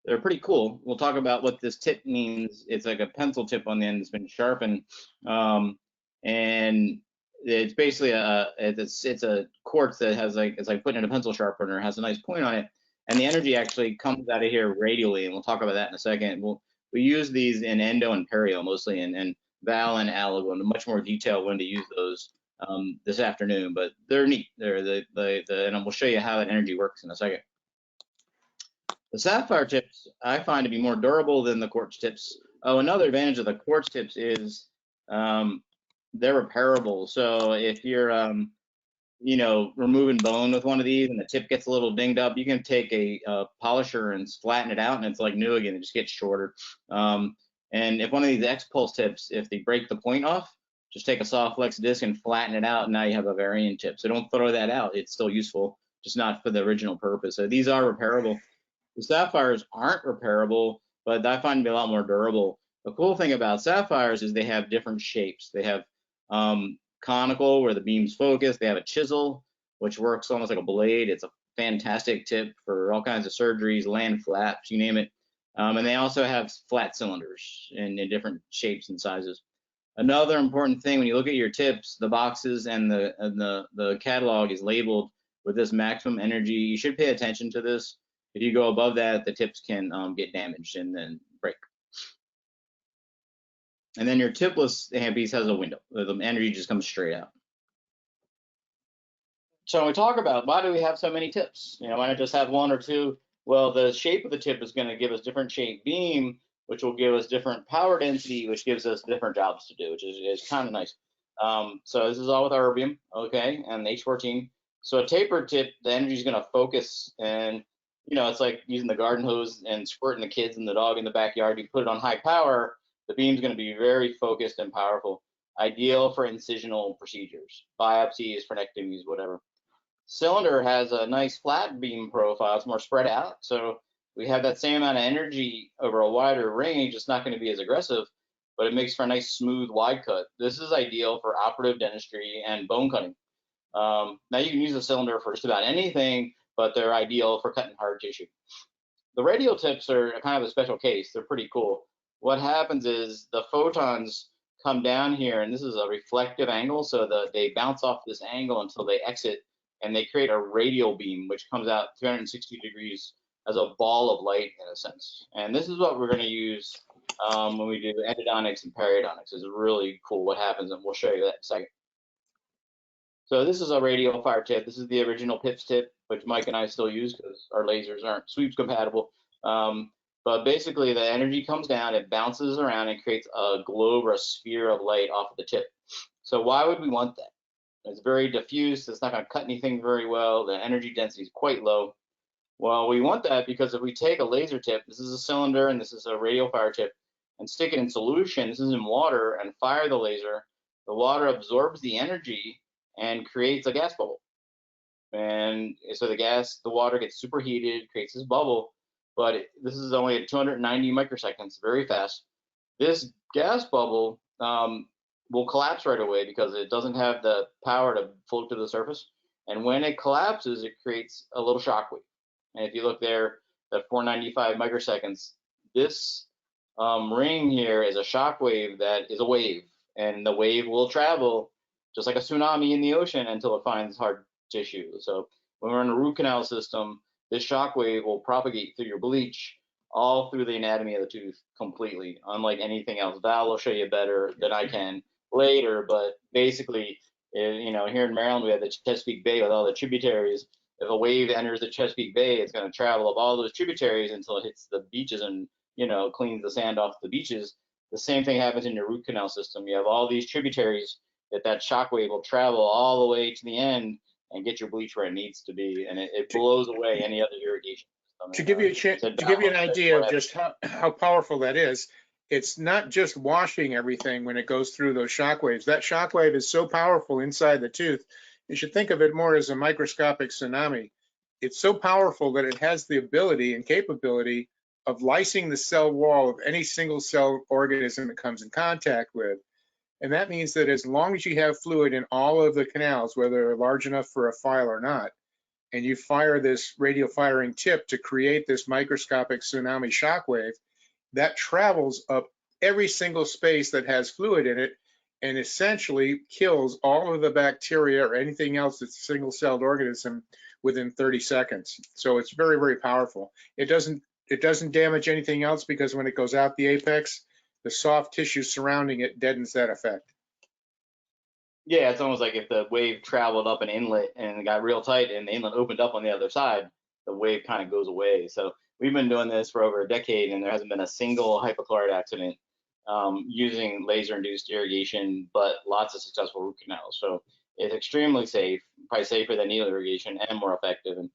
They're pretty cool. We'll talk about what this tip means. It's like a pencil tip on the end that's been sharpened, and it's basically it's a quartz that has it's like putting in a pencil sharpener. It has a nice point on it, and the energy actually comes out of here radially, and we'll talk about that in a second. We use these in endo and perio mostly, and Val and Al will go into much more detail when to use those this afternoon, but they're neat. And we'll show you how that energy works in a second. The sapphire tips I find to be more durable than the quartz tips. Oh, another advantage of the quartz tips is they're repairable. So if you're removing bone with one of these and the tip gets a little dinged up, you can take a polisher and flatten it out, and it's like new again. It just gets shorter. And if one of these X-Pulse tips, if they break the point off, just take a soft flex disc and flatten it out, and now you have a varian tip. So don't throw that out. It's still useful, just not for the original purpose. So these are repairable. The sapphires aren't repairable, but I find them to be a lot more durable. The cool thing about sapphires is they have different shapes. They have conical, where the beam's focused. They have a chisel, which works almost like a blade. It's a fantastic tip for all kinds of surgeries, land flaps, you name it. And they also have flat cylinders in different shapes and sizes. Another important thing, when you look at your tips, the boxes and the catalog is labeled with this maximum energy. You should pay attention to this. If you go above that, the tips can get damaged and then break. And then your tipless handpiece has a window. The energy just comes straight out. So when we talk about why do we have so many tips? Why not just have 1 or 2? Well, the shape of the tip is going to give us different shape beam, which will give us different power density, which gives us different jobs to do, which is kind of nice. So this is all with erbium, okay, and H14. So a tapered tip, the energy is going to focus, and you know, it's like using the garden hose and squirting the kids and the dog in the backyard. You put it on high power, the beam's going to be very focused and powerful. Ideal for incisional procedures, biopsies, frenectomies, whatever. Cylinder has a nice flat beam profile. It's more spread out. So we have that same amount of energy over a wider range. It's not going to be as aggressive, but it makes for a nice smooth wide cut. This is ideal for operative dentistry and bone cutting. Now you can use a cylinder for just about anything, but they're ideal for cutting hard tissue. The radial tips are kind of a special case. They're pretty cool. What happens is the photons come down here, and this is a reflective angle, so they bounce off this angle until they exit, and they create a radial beam, which comes out 360 degrees as a ball of light, in a sense. And this is what we're going to use when we do endodontics and periodontics. It's really cool what happens, and we'll show you that in a second. So this is a radial fire tip. This is the original PIPS tip, which Mike and I still use because our lasers aren't sweeps compatible. But basically the energy comes down, it bounces around and creates a globe or a sphere of light off of the tip. So why would we want that? It's very diffuse. It's not going to cut anything very well. The energy density is quite low. Well, we want that because if we take a laser tip, this is a cylinder and this is a radial fire tip, and stick it in solution, this is in water, and fire the laser, the water absorbs the energy and creates a gas bubble. And so the water gets superheated, creates this bubble, but this is only at 290 microseconds, very fast. This gas bubble will collapse right away because it doesn't have the power to float to the surface. And when it collapses, it creates a little shock wave. And if you look there, at 495 microseconds, this ring here is a shock wave that is a wave, and the wave will travel just like a tsunami in the ocean until it finds hard tissue. So when we're in a root canal system, this shock wave will propagate through your bleach all through the anatomy of the tooth completely, unlike anything else. Val will show you better than I can later, but basically, you know, here in Maryland, we have the Chesapeake Bay with all the tributaries. If a wave enters the Chesapeake Bay, it's going to travel up all those tributaries until it hits the beaches and, you know, cleans the sand off the beaches. The same thing happens in your root canal system. You have all these tributaries that shock wave will travel all the way to the end and get your bleach where it needs to be, and it blows away any other irrigation system. To give you a chance, to give you an idea of just how powerful that is, it's not just washing everything when it goes through those shock waves. That shock wave is so powerful inside the tooth. You should think of it more as a microscopic tsunami. It's so powerful that it has the ability and capability of lysing the cell wall of any single cell organism it comes in contact with. And that means that as long as you have fluid in all of the canals, whether they're large enough for a file or not, and you fire this radial firing tip to create this microscopic tsunami shockwave, that travels up every single space that has fluid in it and essentially kills all of the bacteria or anything else that's a single-celled organism within 30 seconds. So it's very, very powerful. It doesn't damage anything else because when it goes out the apex, the soft tissue surrounding it deadens that effect. Yeah, it's almost like if the wave traveled up an inlet and it got real tight and the inlet opened up on the other side, the wave kind of goes away. So we've been doing this for over a decade and there hasn't been a single hypochlorite accident using laser-induced irrigation, but lots of successful root canals. So it's extremely safe, probably safer than needle irrigation and more effective. And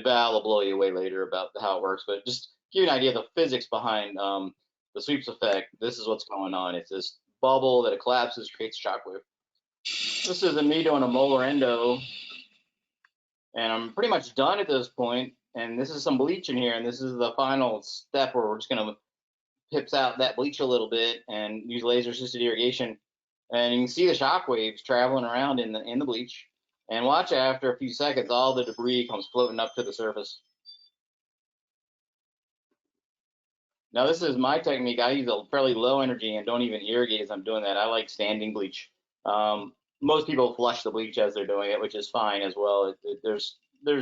Val will blow you away later about how it works, but just give you an idea of the physics behind the sweeps effect. This is what's going on. It's this bubble that it collapses, creates a shockwave. This is me doing a molar endo, and I'm pretty much done at this point. And this is some bleach in here, and this is the final step where we're just gonna pips out that bleach a little bit and use laser-assisted irrigation. And you can see the shock waves traveling around in the bleach. And watch after a few seconds, all the debris comes floating up to the surface. Now this is my technique. I use a fairly low energy and don't even irrigate as I'm doing that. I like standing bleach. Most people flush the bleach as they're doing it, which is fine as well. There's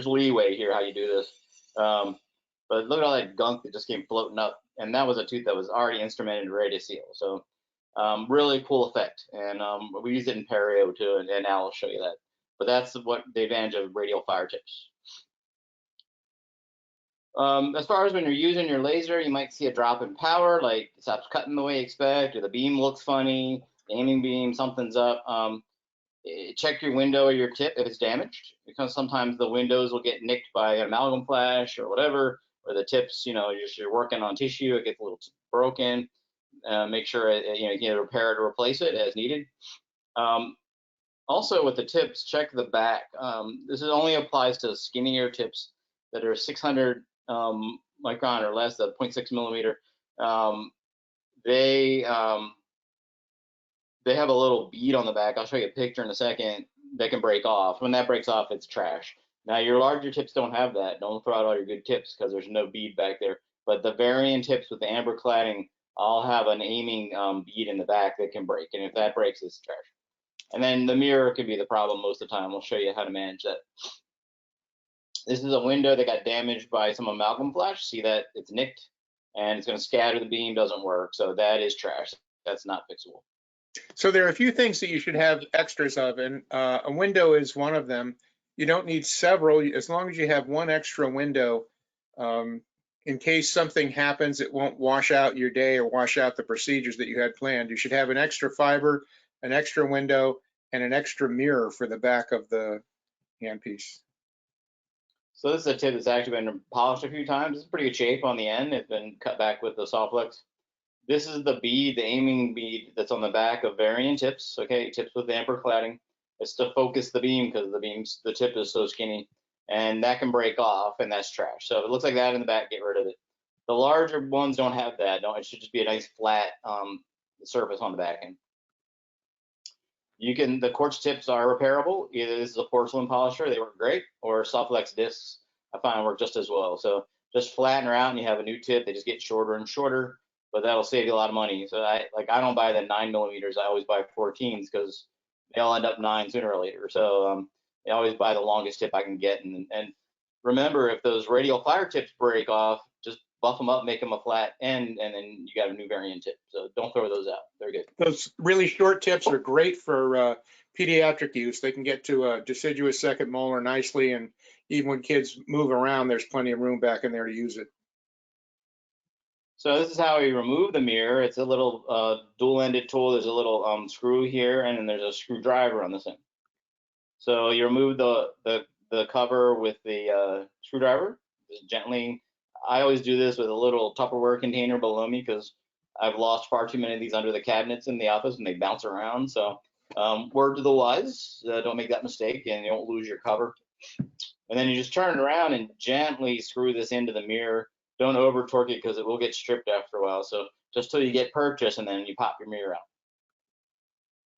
leeway here how you do this. But look at all that gunk that just came floating up. And that was a tooth that was already instrumented and ready to seal. So really cool effect. And we use it in perio too, and Al will show you that. But that's what the advantage of radial fire tips. As far as when you're using your laser, you might see a drop in power, like it stops cutting the way you expect, or the beam looks funny, the aiming beam, something's up. check your window or your tip if it's damaged, because sometimes the windows will get nicked by an amalgam flash or whatever, or the tips, you're working on tissue, it gets a little broken. Make sure you can repair it or replace it as needed. Also with the tips, check the back. This only applies to skinnier tips that are 600 micron or less, the 0.6 millimeter. They have a little bead on the back. I'll show you a picture in a second that can break off. When that breaks off, it's trash. Now your larger tips don't have that. Don't throw out all your good tips because there's no bead back there. But the variant tips with the amber cladding all have an aiming bead in the back that can break. And if that breaks, it's trash. And then the mirror could be the problem most of the time. We'll show you how to manage that. This is a window that got damaged by some amalgam flash. See that it's nicked and it's going to scatter the beam, doesn't work. So that is trash. That's not fixable. So there are a few things that you should have extras of, and a window is one of them. You don't need several, as long as you have one extra window. In case something happens, it won't wash out your day or wash out the procedures that you had planned. You should have an extra fiber, an extra window, and an extra mirror for the back of the handpiece. So this is a tip that's actually been polished a few times. It's pretty good shape on the end. It's been cut back with the soft flex. This is the bead, the aiming bead that's on the back of varying tips. Okay, tips with amber cladding. It's to focus the beam because the tip is so skinny, and that can break off, and that's trash. So if it looks like that in the back, get rid of it. The larger ones don't have that. It should just be a nice flat surface on the back end. The quartz tips are repairable. Either this is a porcelain polisher, they work great, or soft flex discs I find work just as well. So just flatten her out and you have a new tip. They just get shorter and shorter, but that'll save you a lot of money. So I don't buy the 9 millimeters. I always buy 14s because they all end up 9 sooner or later. So I always buy the longest tip I can get. And remember, if those radial fire tips break off, just buff them up, make them a flat end, and then you got a new variant tip. So don't throw those out. They're good. Those really short tips are great for pediatric use. They can get to a deciduous second molar nicely, and even when kids move around, there's plenty of room back in there to use it. So this is how we remove the mirror. It's a little dual-ended tool. There's a little screw here, and then there's a screwdriver on this end. So you remove the cover with the screwdriver, just gently. I always do this with a little Tupperware container below me because I've lost far too many of these under the cabinets in the office and they bounce around. So word to the wise, don't make that mistake and you won't lose your cover. And then you just turn it around and gently screw this into the mirror. Don't over torque it because it will get stripped after a while. So just till you get purchase and then you pop your mirror out.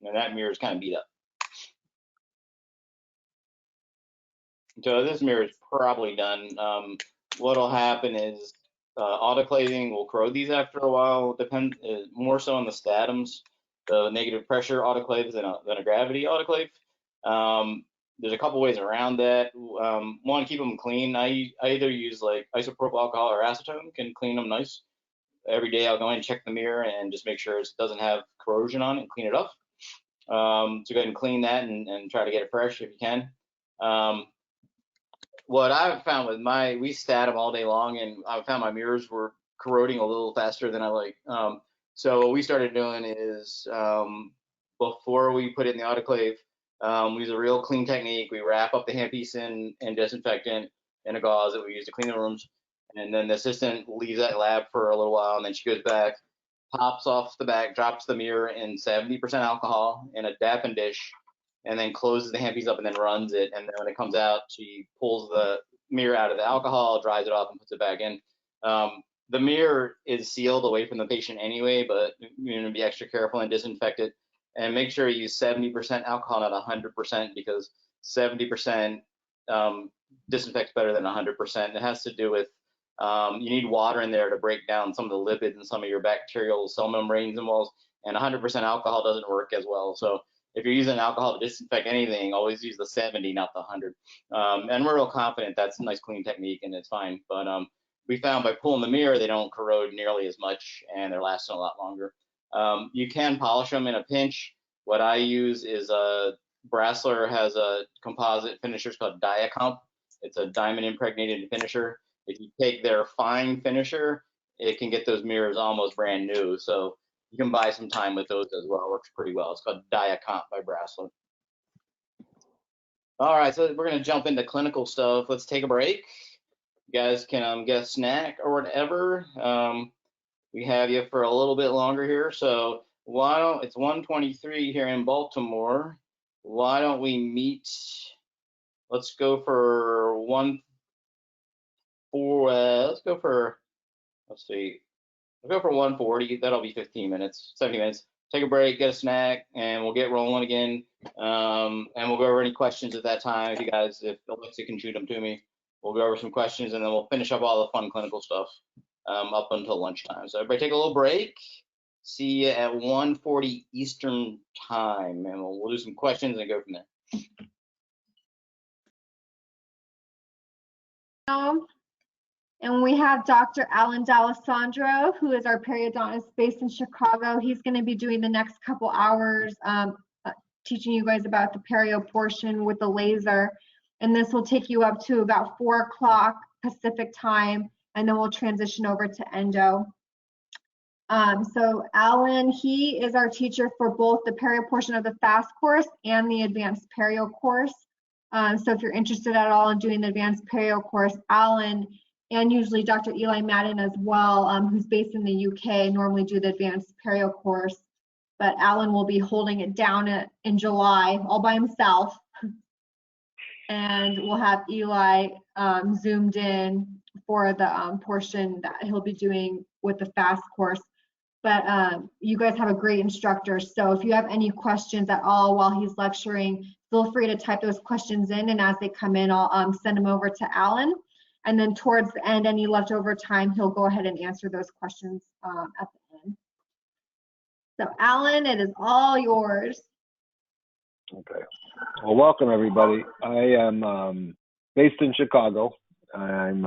And that mirror is kind of beat up. So this mirror is probably done. What'll happen is autoclaving will corrode these after a while. Depends more so on the statums, the negative pressure autoclaves than a gravity autoclave. There's a couple ways around that. One, keep them clean. I either use like isopropyl alcohol or acetone, can clean them nice. Every day I'll go in and check the mirror and just make sure it doesn't have corrosion on it and clean it up. So go ahead and clean that and try to get it fresh if you can. What I've found with we stat them all day long, and I found my mirrors were corroding a little faster than I like. So what we started doing is before we put it in the autoclave, we use a real clean technique. We wrap up the handpiece in disinfectant and a gauze that we use to clean the rooms, and then the assistant leaves that lab for a little while, and then she goes back, pops off the back, drops the mirror in 70% alcohol in a dappen dish, and then closes the handpiece up and then runs it. And then when it comes out, she pulls the mirror out of the alcohol, dries it off, and puts it back in. The mirror is sealed away from the patient anyway, but you're going to be extra careful and disinfect it. And make sure you use 70% alcohol, not 100%, because 70% disinfects better than 100%. It has to do with you need water in there to break down some of the lipids and some of your bacterial cell membranes and walls, and 100% alcohol doesn't work as well. So if you're using alcohol to disinfect anything, always use the 70, not the 100. And we're real confident that's a nice clean technique and it's fine. But we found by pulling the mirror, they don't corrode nearly as much and they're lasting a lot longer. You can polish them in a pinch. What I use is Brasseler has a composite finisher called Diacomp. It's a diamond impregnated finisher. If you take their fine finisher, it can get those mirrors almost brand new. So you can buy some time with those as well. It works pretty well. It's called Diacomp by Brasseler. All right, so we're gonna jump into clinical stuff. Let's take a break. You guys can get a snack or whatever. We have you for a little bit longer here. So why don't, it's 1:23 here in Baltimore. Why don't we meet? Let's go for let's see. We'll go for 1:40. That'll be 15 minutes, 70 minutes. Take a break, get a snack, and we'll get rolling again. And we'll go over any questions at that time. If Alexa can shoot them to me, we'll go over some questions, and then we'll finish up all the fun clinical stuff up until lunchtime. So everybody take a little break. See you at 1:40 Eastern time, and we'll do some questions and go from there. And we have Dr. Alan D'Alessandro, who is our periodontist based in Chicago. He's going to be doing the next couple hours, teaching you guys about the perio portion with the laser. And this will take you up to about 4 o'clock Pacific time, and then we'll transition over to endo. So Alan, he is our teacher for both the perio portion of the FAST course and the advanced perio course. So if you're interested at all in doing the advanced perio course, Alan and usually Dr. Eli Madden as well, who's based in the UK, normally do the advanced perio course. But Alan will be holding it down in July all by himself. And we'll have Eli zoomed in for the portion that he'll be doing with the FAST course. But you guys have a great instructor. So if you have any questions at all while he's lecturing, feel free to type those questions in. And as they come in, I'll send them over to Alan. And then towards the end, any leftover time, he'll go ahead and answer those questions at the end. So Alan, it is all yours. Okay. Well, welcome everybody. I am based in Chicago. I'm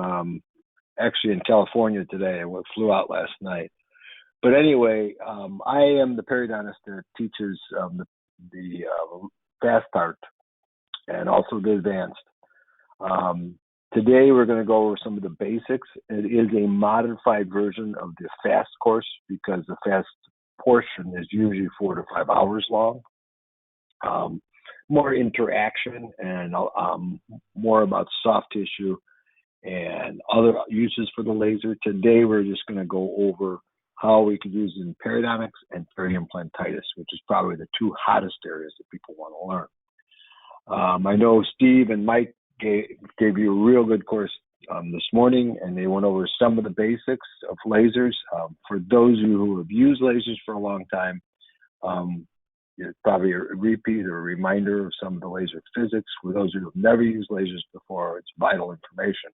actually in California today. I flew out last night. But anyway, I am the periodontist that teaches the FAST part and also the advanced. Today we're going to go over some of the basics. It is a modified version of the FAST course because the FAST portion is usually 4 to 5 hours long. More interaction and more about soft tissue and other uses for the laser. Today we're just going to go over how we could use it in periodontics and periimplantitis, which is probably the two hottest areas that people want to learn. I know Steve and Mike gave you a real good course this morning, and they went over some of the basics of lasers. For those of you who have used lasers for a long time, it's probably a repeat or a reminder of some of the laser physics. For those who have never used lasers before, it's vital information.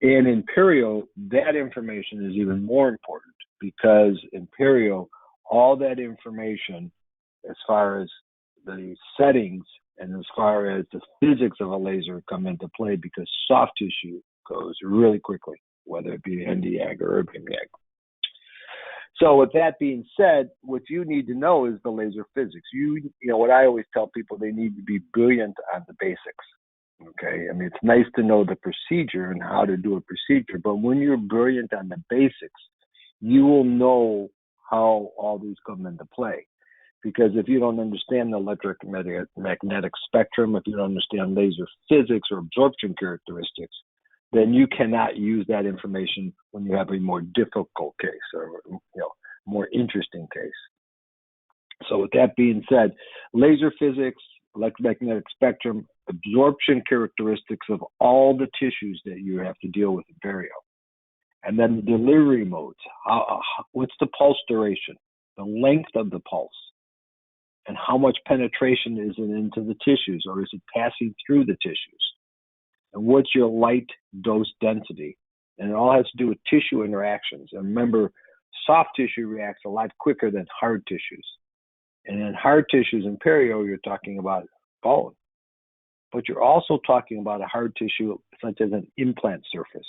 And in perio, that information is even more important because in perio, all that information as far as the settings and as far as the physics of a laser come into play because soft tissue goes really quickly, whether it be Nd:YAG or erbium YAG. So with that being said, what you need to know is the laser physics. You know what I always tell people, they need to be brilliant on the basics. Okay, I mean, it's nice to know the procedure and how to do a procedure, but when you're brilliant on the basics, you will know how all these come into play. Because if you don't understand the electromagnetic spectrum, if you don't understand laser physics or absorption characteristics, then you cannot use that information when you have a more difficult case or more interesting case. So with that being said, laser physics, electromagnetic spectrum, absorption characteristics of all the tissues that you have to deal with in perio. And then the delivery modes. What's the pulse duration? The length of the pulse. And how much penetration is it into the tissues, or is it passing through the tissues? And what's your light dose density? And it all has to do with tissue interactions. And remember, soft tissue reacts a lot quicker than hard tissues. And in hard tissues in perio, you're talking about bone. But you're also talking about a hard tissue such as an implant surface.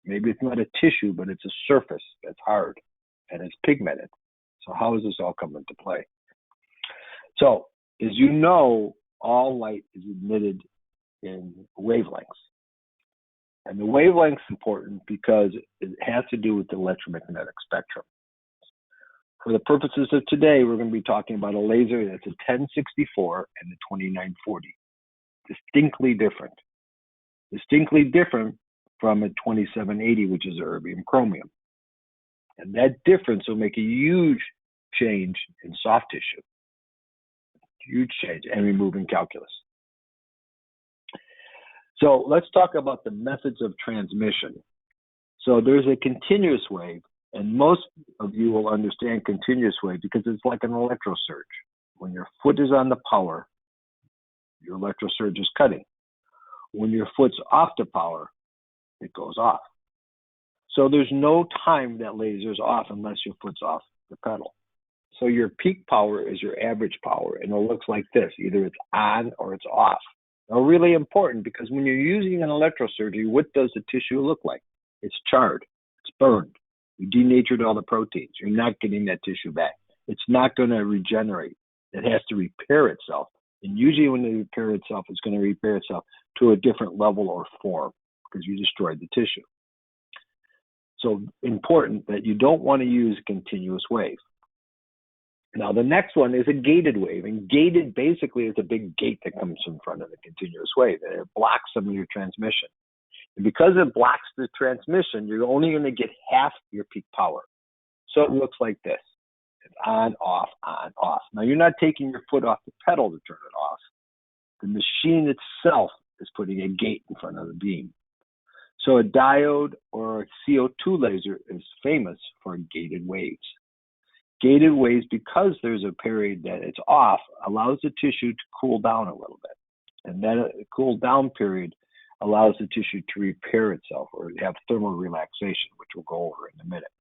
Maybe it's not a tissue, but it's a surface that's hard and it's pigmented. So how does this all come into play? So, as you know, all light is emitted in wavelengths. And the wavelength's important because it has to do with the electromagnetic spectrum. For the purposes of today, we're going to be talking about a laser that's a 1064 and a 2940. Distinctly different. Distinctly different from a 2780, which is erbium chromium. And that difference will make a huge change in soft tissue. Huge change, and removing calculus. So let's talk about the methods of transmission. So there's a continuous wave, and most of you will understand continuous wave because it's like an electrosurge. When your foot is on the power, your electrosurge is cutting. When your foot's off the power, it goes off. So there's no time that laser's off unless your foot's off the pedal. So your peak power is your average power, and it looks like this. Either it's on or it's off. Now, really important, because when you're using an electrosurgery, what does the tissue look like? It's charred. It's burned. You denatured all the proteins. You're not getting that tissue back. It's not going to regenerate. It has to repair itself. And usually when it repairs itself, it's going to repair itself to a different level or form because you destroyed the tissue. So important that you don't want to use a continuous wave. Now, the next one is a gated wave, and gated basically is a big gate that comes in front of the continuous wave, and it blocks some of your transmission. And because it blocks the transmission, you're only going to get half your peak power. So it looks like this. It's on, off, on, off. Now, you're not taking your foot off the pedal to turn it off. The machine itself is putting a gate in front of the beam. So a diode or a CO2 laser is famous for gated waves. Gated waves, because there's a period that it's off, allows the tissue to cool down a little bit. And that cool down period allows the tissue to repair itself or have thermal relaxation, which we'll go over in a minute.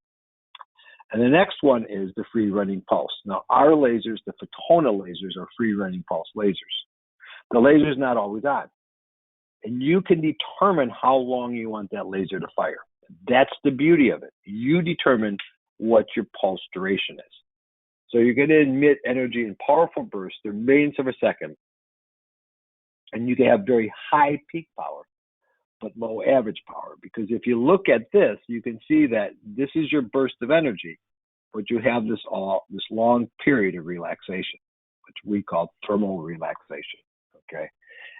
And the next one is the free running pulse. Now, our lasers, the photona lasers, are free running pulse lasers. The laser is not always on. And you can determine how long you want that laser to fire. That's the beauty of it. You determine what your pulse duration is. So you're going to emit energy in powerful bursts, they're millions of a second, and you can have very high peak power, but low average power. Because if you look at this, you can see that this is your burst of energy, but you have this long period of relaxation, which we call thermal relaxation. Okay,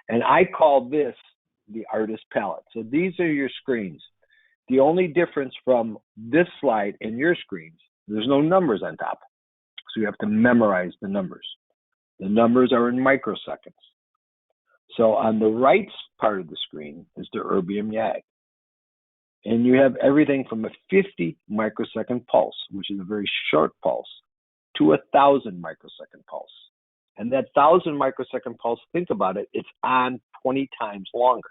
and I call this the artist palette. So these are your screens. The only difference from this slide and your screens, there's no numbers on top. So you have to memorize the numbers. The numbers are in microseconds. So on the right part of the screen is the erbium YAG. And you have everything from a 50 microsecond pulse, which is a very short pulse, to 1,000 microsecond pulse. And that 1,000 microsecond pulse, think about it, it's on 20 times longer.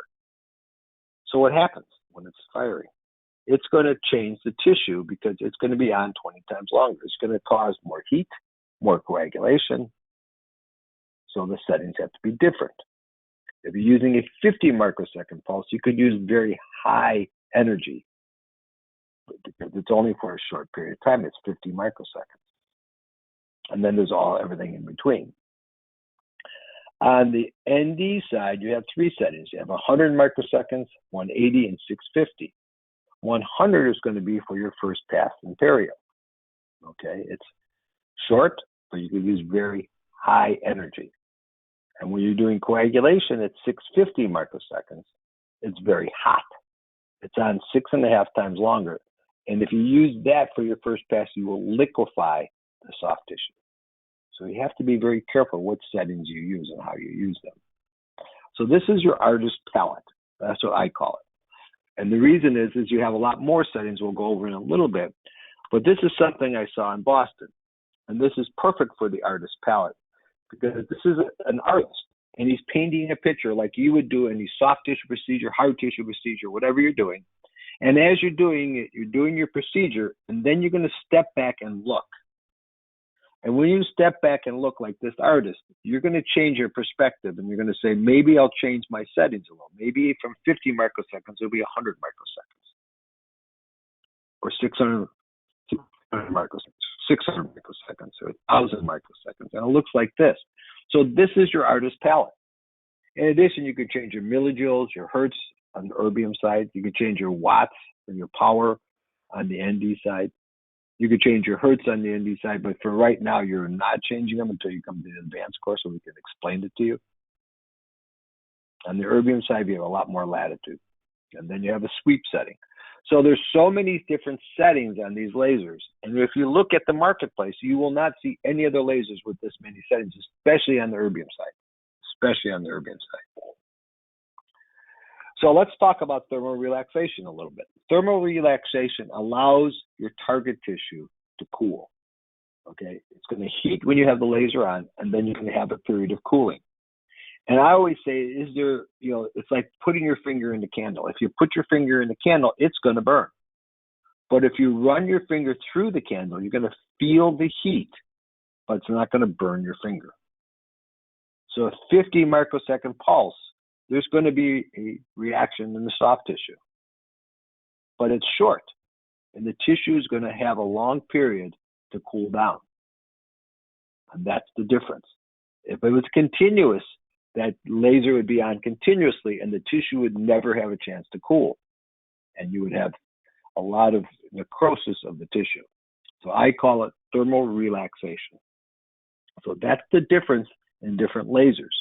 So what happens when it's firing? It's going to change the tissue because it's going to be on 20 times longer. It's going to cause more heat, more coagulation. So the settings have to be different. If you're using a 50 microsecond pulse, you could use very high energy. But because it's only for a short period of time, it's 50 microseconds. And then there's everything in between. On the ND side, you have three settings. You have 100 microseconds, 180, and 650. 100 is going to be for your first pass in perio. Okay, it's short, but you can use very high energy. And when you're doing coagulation at 650 microseconds, it's very hot. It's on 6.5 times longer. And if you use that for your first pass, you will liquefy the soft tissue. So you have to be very careful what settings you use and how you use them. So this is your artist palette. That's what I call it. And the reason is you have a lot more settings we'll go over in a little bit. But this is something I saw in Boston. And this is perfect for the artist palette because this is an artist. And he's painting a picture like you would do any soft tissue procedure, hard tissue procedure, whatever you're doing. And as you're doing it, you're doing your procedure, and then you're going to step back and look. And when you step back and look like this artist, you're going to change your perspective, and you're going to say, maybe I'll change my settings a little. Maybe from 50 microseconds, it'll be 100 microseconds. Or 600 microseconds, 600 microseconds, or 1,000 microseconds. And it looks like this. So this is your artist palette. In addition, you could change your millijoules, your hertz on the erbium side. You could change your watts and your power on the ND side. You could change your hertz on the ND side, but for right now, you're not changing them until you come to the advanced course so we can explain it to you. On the erbium side, you have a lot more latitude. And then you have a sweep setting. So there's so many different settings on these lasers. And if you look at the marketplace, you will not see any other lasers with this many settings, especially on the erbium side. Especially on the erbium side. So let's talk about thermal relaxation a little bit. Thermal relaxation allows your target tissue to cool. Okay, it's going to heat when you have the laser on, and then you're going to have a period of cooling. And I always say, it's like putting your finger in the candle. If you put your finger in the candle, it's going to burn. But if you run your finger through the candle, you're going to feel the heat, but it's not going to burn your finger. So a 50 microsecond pulse, there's going to be a reaction in the soft tissue. But it's short, and the tissue is going to have a long period to cool down. And that's the difference. If it was continuous, that laser would be on continuously, and the tissue would never have a chance to cool. And you would have a lot of necrosis of the tissue. So I call it thermal relaxation. So that's the difference in different lasers.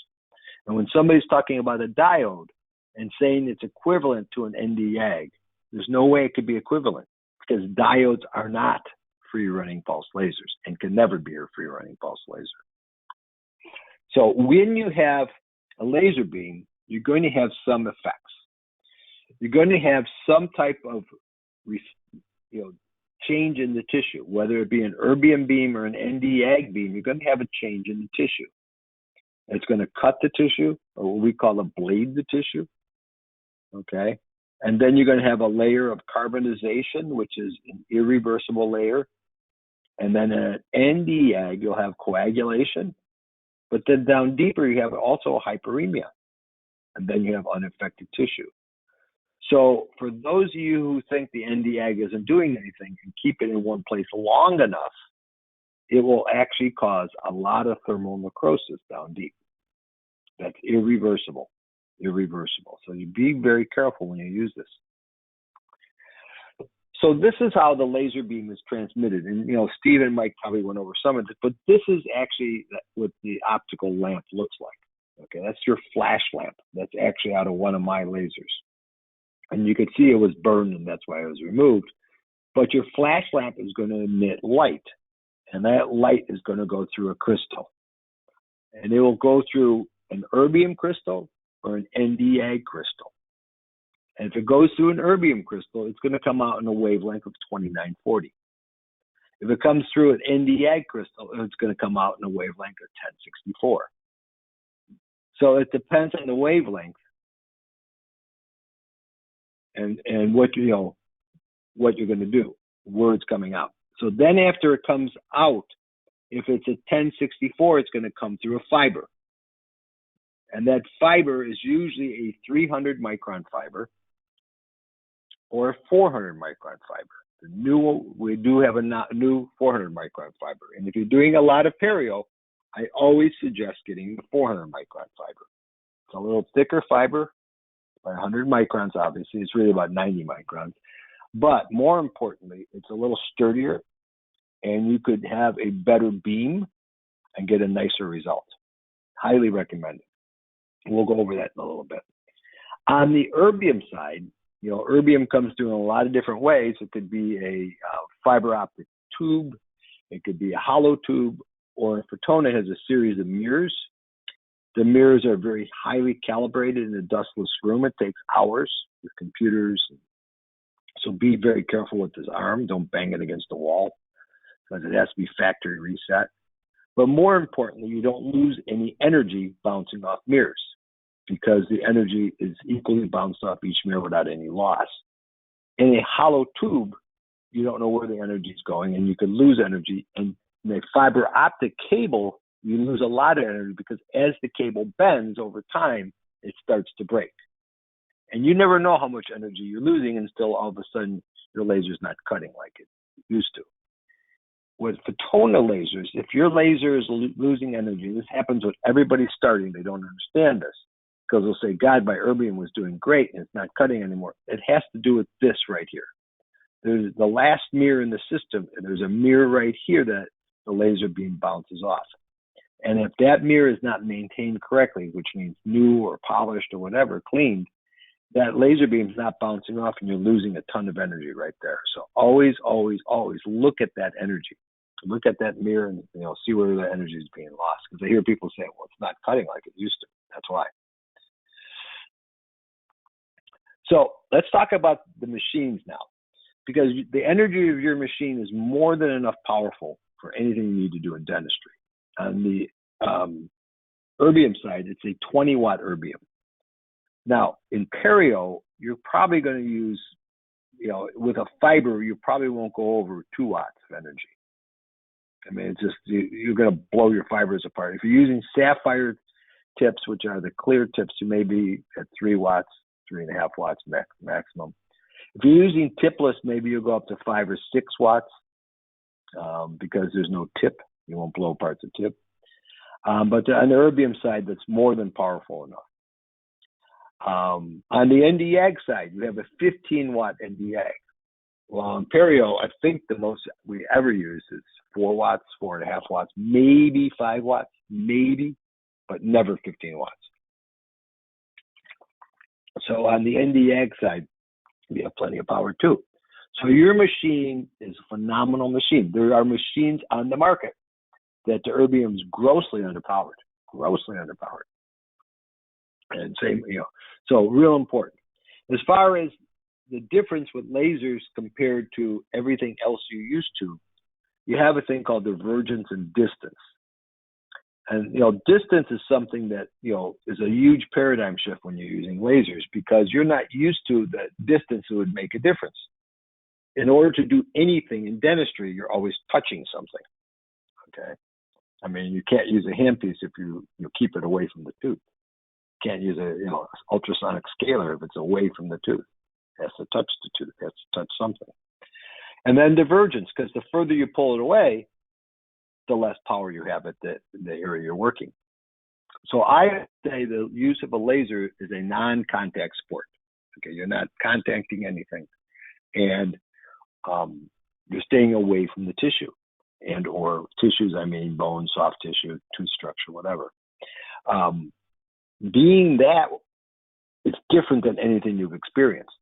And when somebody's talking about a diode and saying it's equivalent to an Nd:YAG, there's no way it could be equivalent, because diodes are not free running pulse lasers and can never be a free running pulse laser. So when you have a laser beam, you're going to have some effects. You're going to have some type of change in the tissue, whether it be an erbium beam or an Nd:YAG beam. You're going to have a change in the tissue. It's going to cut the tissue, or what we call ablate the tissue. Okay, and then you're going to have a layer of carbonization, which is an irreversible layer. And then at Nd:YAG, you'll have coagulation. But then down deeper, you have also hyperemia. And then you have unaffected tissue. So for those of you who think the Nd:YAG isn't doing anything and keep it in one place long enough, it will actually cause a lot of thermal necrosis down deep. That's irreversible. Irreversible. So you be very careful when you use this. So this is how the laser beam is transmitted. And, Steve and Mike probably went over some of it, but this is actually what the optical lamp looks like. Okay, that's your flash lamp. That's actually out of one of my lasers. And you could see it was burned, and that's why it was removed. But your flash lamp is going to emit light, and that light is going to go through a crystal. And it will go through an erbium crystal or an Nd:YAG crystal. And if it goes through an erbium crystal, it's going to come out in a wavelength of 2940. If it comes through an Nd:YAG crystal, it's going to come out in a wavelength of 1064. So it depends on the wavelength and what what you're going to do, where it's coming out. So then after it comes out, if it's at 1064, it's going to come through a fiber. And that fiber is usually a 300 micron fiber or a 400 micron fiber. We do have a new 400 micron fiber. And if you're doing a lot of perio, I always suggest getting the 400 micron fiber. It's a little thicker fiber by 100 microns, obviously. It's really about 90 microns. But more importantly, it's a little sturdier, and you could have a better beam and get a nicer result. Highly recommended. We'll go over that in a little bit. On the erbium side, erbium comes through in a lot of different ways. It could be a fiber optic tube. It could be a hollow tube, or Photona has a series of mirrors. The mirrors are very highly calibrated in a dustless room. It takes hours with computers. So be very careful with this arm. Don't bang it against the wall, because it has to be factory reset. But more importantly, you don't lose any energy bouncing off mirrors, because the energy is equally bounced off each mirror without any loss. In a hollow tube, you don't know where the energy is going, and you can lose energy. And in a fiber optic cable, you lose a lot of energy, because as the cable bends over time, it starts to break. And you never know how much energy you're losing until all of a sudden your laser's not cutting like it used to. With Photona lasers, if your laser is losing energy, this happens with everybody starting. They don't understand this, because they'll say, God, my erbium was doing great and it's not cutting anymore. It has to do with this right here. There's the last mirror in the system, and there's a mirror right here that the laser beam bounces off. And if that mirror is not maintained correctly, which means new or polished or whatever, cleaned, that laser beam is not bouncing off and you're losing a ton of energy right there. So always, always, always look at that energy. Look at that mirror and see where the energy is being lost. Because I hear people say, well, it's not cutting like it used to. That's why. So let's talk about the machines now. Because the energy of your machine is more than enough powerful for anything you need to do in dentistry. On the erbium side, it's a 20-watt erbium. Now, in perio, you're probably going to use, with a fiber, you probably won't go over 2 watts of energy. I mean, it's just, you're going to blow your fibers apart. If you're using sapphire tips, which are the clear tips, you may be at 3 watts, 3.5 watts maximum. If you're using tipless, maybe you'll go up to 5 or 6 watts because there's no tip. You won't blow apart the tip. But on the erbium side, that's more than powerful enough. On the Nd:YAG side, you have a 15-watt Nd:YAG. Well, in perio, I think the most we ever use is 4 watts, 4.5 watts, maybe 5 watts, maybe, but never 15 watts. So on the Nd:YAG side, we have plenty of power too. So your machine is a phenomenal machine. There are machines on the market that the erbium is grossly underpowered. And same, so real important. As far as the difference with lasers compared to everything else you're used to, you have a thing called divergence and distance. And, distance is something that, is a huge paradigm shift when you're using lasers because you're not used to the distance that would make a difference. In order to do anything in dentistry, you're always touching something, okay? I mean, you can't use a handpiece if you keep it away from the tooth. You can't use a, ultrasonic scaler if it's away from the tooth. It has to touch the tooth, it has to touch something. And then divergence, because the further you pull it away, the less power you have at the area you're working. So I say the use of a laser is a non-contact sport. Okay, you're not contacting anything, and you're staying away from the tissue, and or tissues. I mean, bone, soft tissue, tooth structure, whatever. Being that, it's different than anything you've experienced,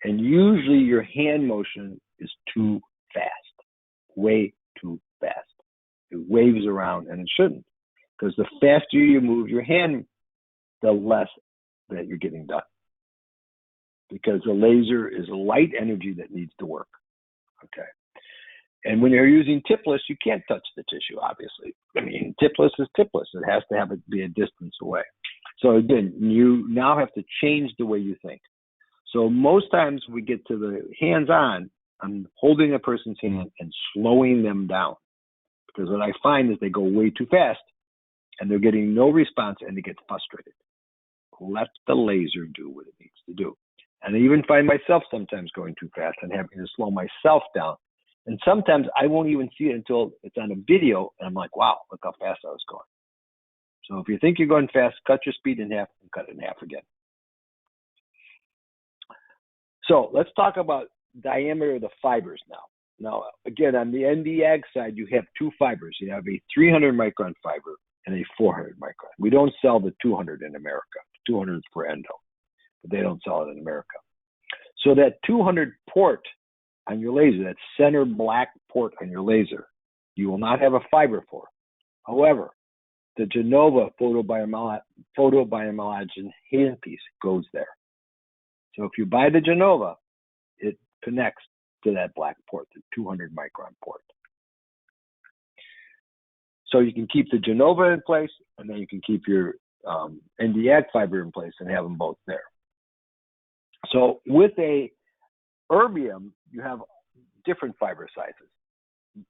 and usually your hand motion is too fast, way too fast. It waves around, and it shouldn't, because the faster you move your hand, the less that you're getting done. Because the laser is light energy that needs to work, okay? And when you're using tipless, you can't touch the tissue, obviously. I mean, tipless is tipless. It has to have it be a distance away. So again, you now have to change the way you think. So most times we get to the hands-on, I'm holding a person's hand and slowing them down. Because what I find is they go way too fast and they're getting no response and they get frustrated. Let the laser do what it needs to do. And I even find myself sometimes going too fast and having to slow myself down. And sometimes I won't even see it until it's on a video and I'm like, wow, look how fast I was going. So if you think you're going fast, cut your speed in half and cut it in half again. So let's talk about diameter of the fibers now. Now, again, on the Nd:YAG side, you have 2 fibers. You have a 300 micron fiber and a 400 micron. We don't sell the 200 in America. 200 is for endo, but they don't sell it in America. So that 200 port on your laser, that center black port on your laser, you will not have a fiber for. However, the Genova photobiomalogen handpiece goes there. So if you buy the Genova, it connects to that black port, the 200 micron port. So you can keep the Genova in place, and then you can keep your Nd:YAG fiber in place and have them both there. So with a erbium, you have different fiber sizes.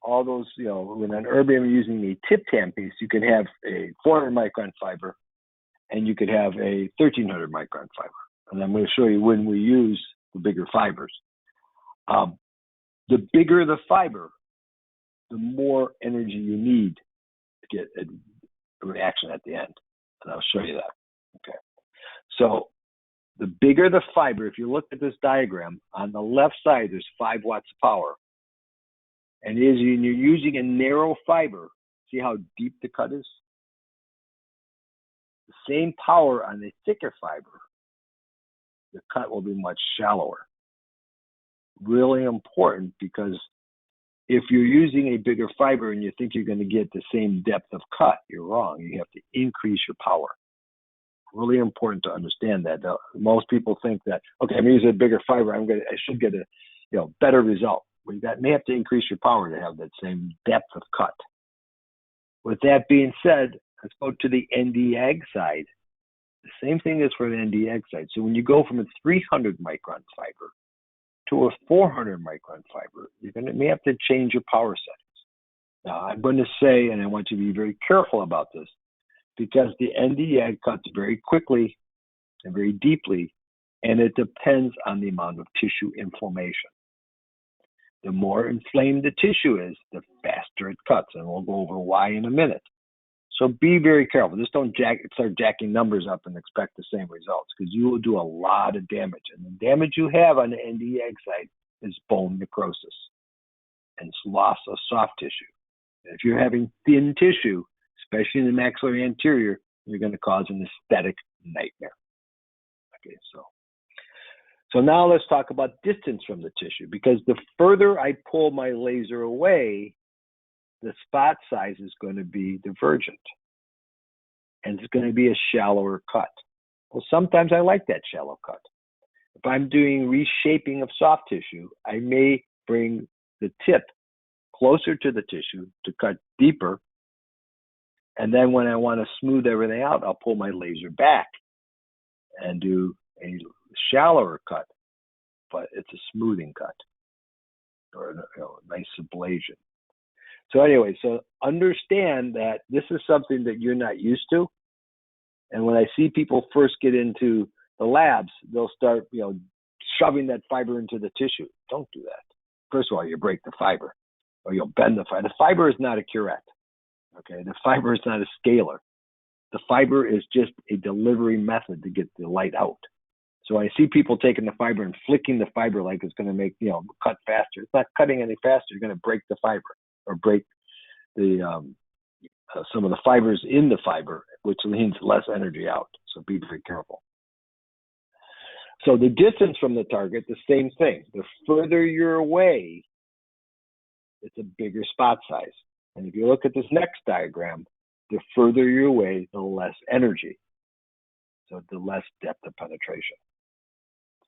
All those, with an erbium using a tipped handpiece, you can have a 400 micron fiber, and you could have a 1300 micron fiber. And I'm going to show you when we use the bigger fibers. The bigger the fiber, the more energy you need to get a reaction at the end. And I'll show you that. Okay. So the bigger the fiber, if you look at this diagram, on the left side, there's 5 watts of power. And as you're using a narrow fiber, see how deep the cut is? same power on the thicker fiber, the cut will be much shallower. Really important, because if you're using a bigger fiber and you think you're going to get the same depth of cut, you're wrong. You have to increase your power. Really important to understand that. Most people think that, okay, I'm using a bigger fiber, I should get a better result. Well, you may have to increase your power to have that same depth of cut. With that being said, let's go to the Nd:YAG side. The same thing is for the Nd:YAG side. So when you go from a 300 micron fiber to a 400 micron fiber, may have to change your power settings. Now, I'm going to say, and I want you to be very careful about this, because the Nd:YAG cuts very quickly and very deeply, and it depends on the amount of tissue inflammation. The more inflamed the tissue is, the faster it cuts, and we'll go over why in a minute. So be very careful. Just don't start jacking numbers up and expect the same results, because you will do a lot of damage. And the damage you have on the Nd:YAG side is bone necrosis and loss of soft tissue. And if you're having thin tissue, especially in the maxillary anterior, you're going to cause an aesthetic nightmare. Okay, so now let's talk about distance from the tissue, because the further I pull my laser away, the spot size is going to be divergent, and it's going to be a shallower cut. Well, sometimes I like that shallow cut. If I'm doing reshaping of soft tissue, I may bring the tip closer to the tissue to cut deeper, and then when I want to smooth everything out, I'll pull my laser back and do a shallower cut, but it's a smoothing cut or a nice ablation. So anyway, so understand that this is something that you're not used to. And when I see people first get into the labs, they'll start, shoving that fiber into the tissue. Don't do that. First of all, you break the fiber, or you'll bend the fiber. The fiber is not a curette. Okay, the fiber is not a scaler. The fiber is just a delivery method to get the light out. So I see people taking the fiber and flicking the fiber like it's going to make, cut faster. It's not cutting any faster. You're going to break the fiber, or break the some of the fibers in the fiber, which means less energy out. So be very careful. So the distance from the target, the same thing. The further you're away, it's a bigger spot size. And if you look at this next diagram, the further you're away, the less energy. So the less depth of penetration.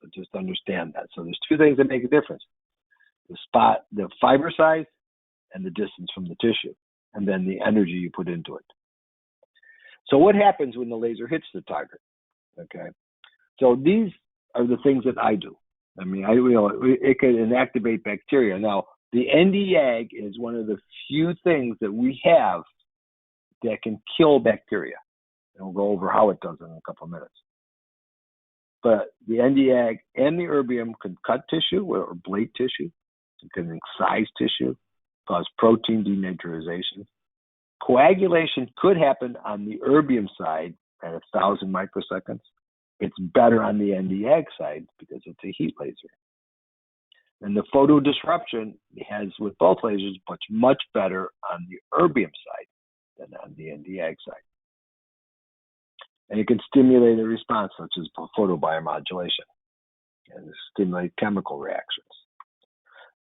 So just understand that. So there's two things that make a difference: the fiber size, and the distance from the tissue, and then the energy you put into it. So what happens when the laser hits the target? Okay. So these are the things that I do. I mean, it can inactivate bacteria. Now, the Nd:YAG is one of the few things that we have that can kill bacteria. And we'll go over how it does in a couple of minutes. But the Nd:YAG and the erbium can cut tissue or ablate tissue. It can excise tissue, cause protein denaturization. Coagulation could happen on the erbium side at 1,000 microseconds. It's better on the Nd:YAG side because it's a heat laser. And the photo disruption has, with both lasers, much better on the erbium side than on the Nd:YAG side. And it can stimulate a response such as photobiomodulation and stimulate chemical reactions.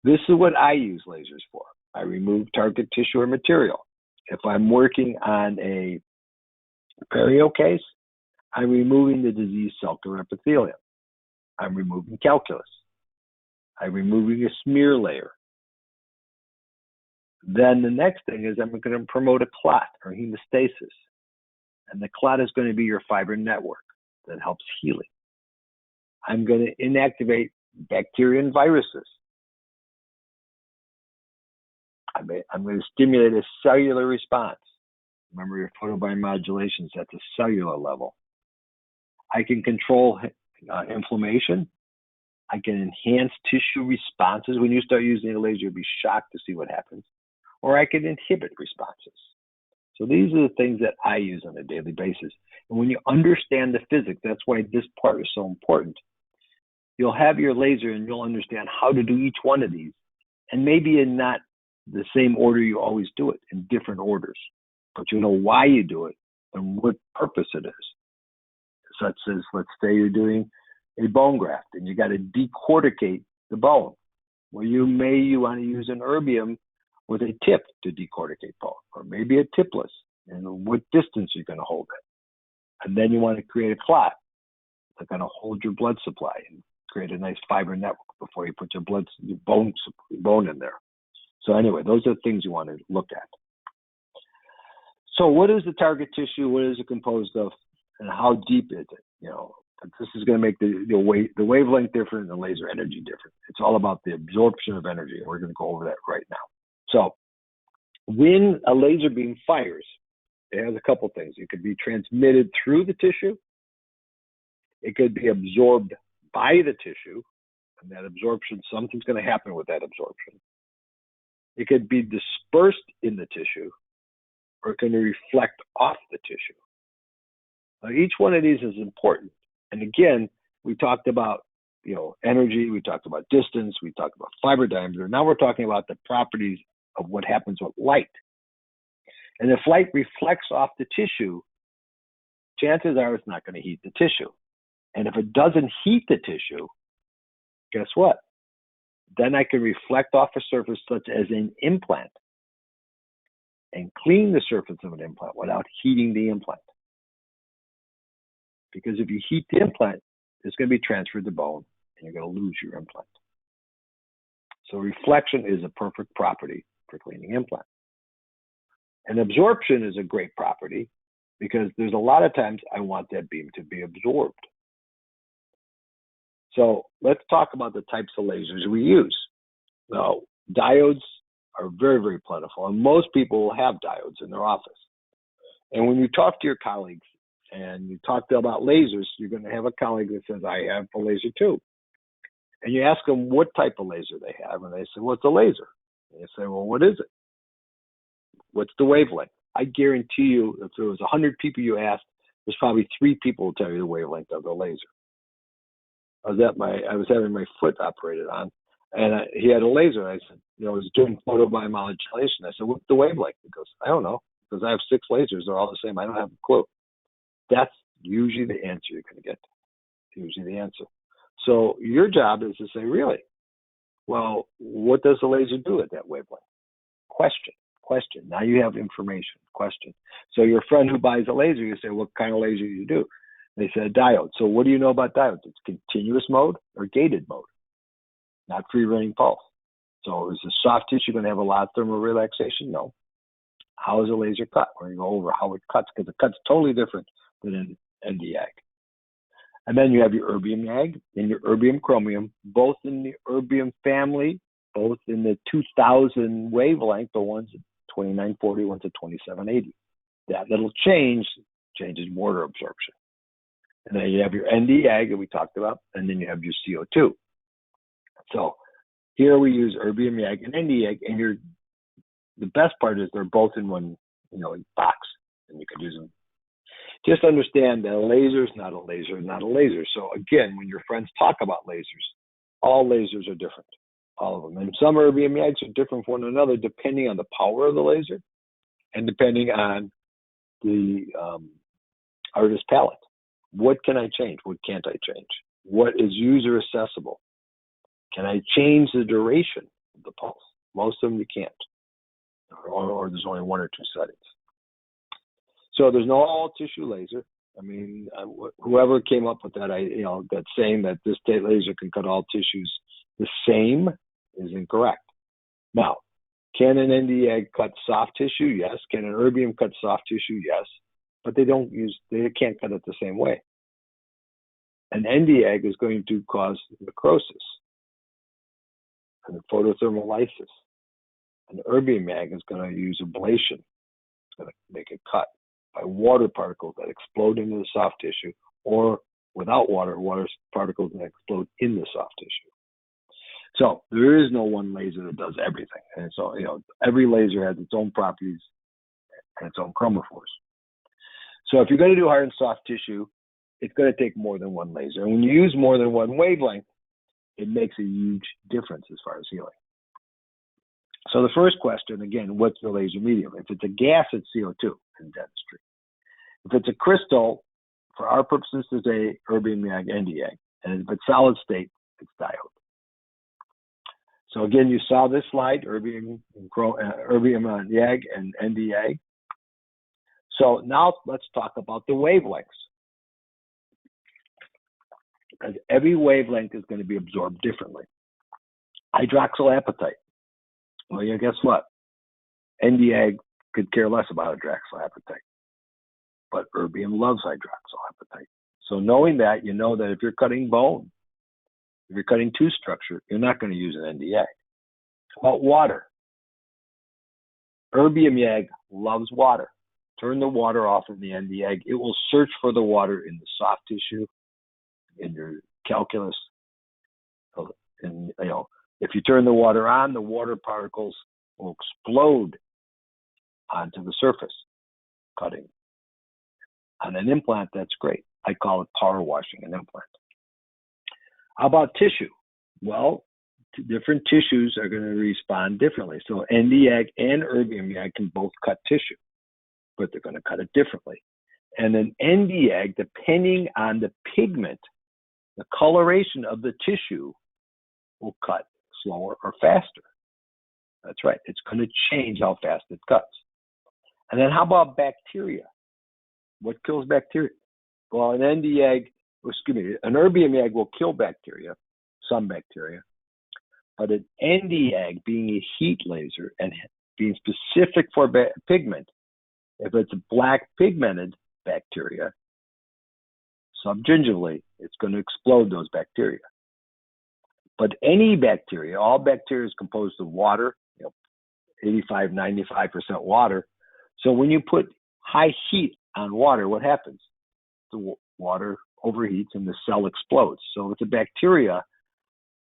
This is what I use lasers for. I remove target tissue or material. If I'm working on a perio case, I'm removing the diseased cellular epithelium. I'm removing calculus. I'm removing a smear layer. Then the next thing is I'm going to promote a clot or hemostasis. And the clot is going to be your fiber network that helps healing. I'm going to inactivate bacteria and viruses. I'm going to stimulate a cellular response. Remember, your photobiomodulation is at the cellular level. I can control inflammation. I can enhance tissue responses. When you start using a laser, you'll be shocked to see what happens. Or I can inhibit responses. So these are the things that I use on a daily basis. And when you understand the physics, that's why this part is so important. You'll have your laser and you'll understand how to do each one of these. And maybe in not the same order you always do it, in different orders. But you know why you do it and what purpose it is. such as, let's say you're doing a bone graft and you got to decorticate the bone. Well, you want to use an erbium with a tip to decorticate bone, or maybe a tipless, and what distance you're going to hold it. And then you want to create a clot that's going to hold your blood supply and create a nice fiber network before you put your bone in there. So anyway, those are the things you want to look at. So what is the target tissue? What is it composed of? And how deep is it? This is going to make the wavelength different and the laser energy different. It's all about the absorption of energy, and we're going to go over that right now. So when a laser beam fires, it has a couple things. It could be transmitted through the tissue. It could be absorbed by the tissue, and that absorption, something's going to happen with that absorption. It could be dispersed in the tissue, or it can reflect off the tissue. Now, each one of these is important. And again, we talked about, energy, we talked about distance, we talked about fiber diameter. Now we're talking about the properties of what happens with light. And if light reflects off the tissue, chances are it's not going to heat the tissue. And if it doesn't heat the tissue, guess what? Then I can reflect off a surface such as an implant and clean the surface of an implant without heating the implant. Because if you heat the implant, it's going to be transferred to bone, and you're going to lose your implant. So reflection is a perfect property for cleaning implants. And absorption is a great property because there's a lot of times I want that beam to be absorbed. So let's talk about the types of lasers we use. Now, diodes are very, very plentiful, and most people will have diodes in their office. And when you talk to your colleagues and you talk about lasers, you're going to have a colleague that says, I have a laser too. And you ask them what type of laser they have, and they say, well, it's a laser. And you say, well, what is it? What's the wavelength? I guarantee you, if there was 100 people you asked, there's probably 3 people who tell you the wavelength of the laser. I was having my foot operated on, and he had a laser. I said, I was doing photobiomodulation. I said, what's the wavelength? He goes, I don't know, because I have 6 lasers. They're all the same. I don't have a clue. That's usually the answer you're going to get. Usually the answer. So your job is to say, really? Well, what does the laser do at that wavelength? Question. Now you have information. Question. So your friend who buys a laser, you say, what kind of laser do you do? They said a diode. So what do you know about diodes? It's continuous mode or gated mode, not free running pulse. So is the soft tissue going to have a lot of thermal relaxation? No. How is a laser cut? We're going to go over how it cuts, because it cuts totally different than an Nd:YAG. And then you have your erbium YAG and your erbium chromium, both in the erbium family, both in the 2000 wavelength, the ones at 2940, ones at 2780. That little changes water absorption. And then you have your Nd:YAG that we talked about, and then you have your CO2. So here we use erbium YAG and Nd:YAG, and the best part is they're both in one, box, and you could use them. Just understand that a laser is not a laser, not a laser. So again, when your friends talk about lasers, all lasers are different, all of them. And some erbium YAGs are different from one another depending on the power of the laser and depending on the artist palette. What can I change? What can't I change? What is user accessible? Can I change the duration of the pulse? Most of them you can't, or there's only 1 or 2 settings. So there's no all tissue laser. I mean, whoever came up with that, that saying that this laser can cut all tissues the same is incorrect. Now, can an Nd:YAG cut soft tissue? Yes. Can an erbium cut soft tissue? Yes. But they can't cut it the same way. An Nd:YAG is going to cause necrosis and photothermolysis. An erbium YAG is going to use ablation. It's going to make it cut by water particles that explode into the soft tissue, or without water particles that explode in the soft tissue. So there is no one laser that does everything. And so, every laser has its own properties and its own chromophores. So if you're going to do hard and soft tissue, it's going to take more than one laser. And when you use more than one wavelength, it makes a huge difference as far as healing. So the first question, again, what's the laser medium? If it's a gas, it's CO2 in dentistry. If it's a crystal, For our purposes today, erbium YAG, Nd:YAG. And if it's solid state, it's diode. So again, you saw this slide, erbium YAG and Nd:YAG. So now let's talk about the wavelengths. Because every wavelength is going to be absorbed differently. Hydroxylapatite. Well, yeah, guess what? Nd:YAG could care less about hydroxylapatite, but erbium loves hydroxylapatite. So knowing that, you know that if you're cutting bone, if you're cutting tooth structure, you're not going to use an Nd:YAG. How about water? Erbium YAG loves water. Turn the water off of the Nd:YAG. It will search for the water in the soft tissue, in your calculus. And if you turn the water on, the water particles will explode onto the surface, cutting. On an implant, that's great. I call it power washing an implant. How about tissue? Well, different tissues are going to respond differently. So Nd:YAG and erbium YAG can both cut tissue, but they're going to cut it differently. And then Nd:YAG, depending on the pigment, the coloration of the tissue, will cut slower or faster. That's right. It's going to change how fast it cuts. And then how about bacteria? What kills bacteria? Well, an an erbium YAG will kill bacteria, some bacteria, but an Nd:YAG, being a heat laser and being specific for pigment, if it's a black pigmented bacteria, subgingivally, it's going to explode those bacteria. But any bacteria, all bacteria is composed of water, 85, 95% water. So when you put high heat on water, what happens? The water overheats and the cell explodes. So if it's a bacteria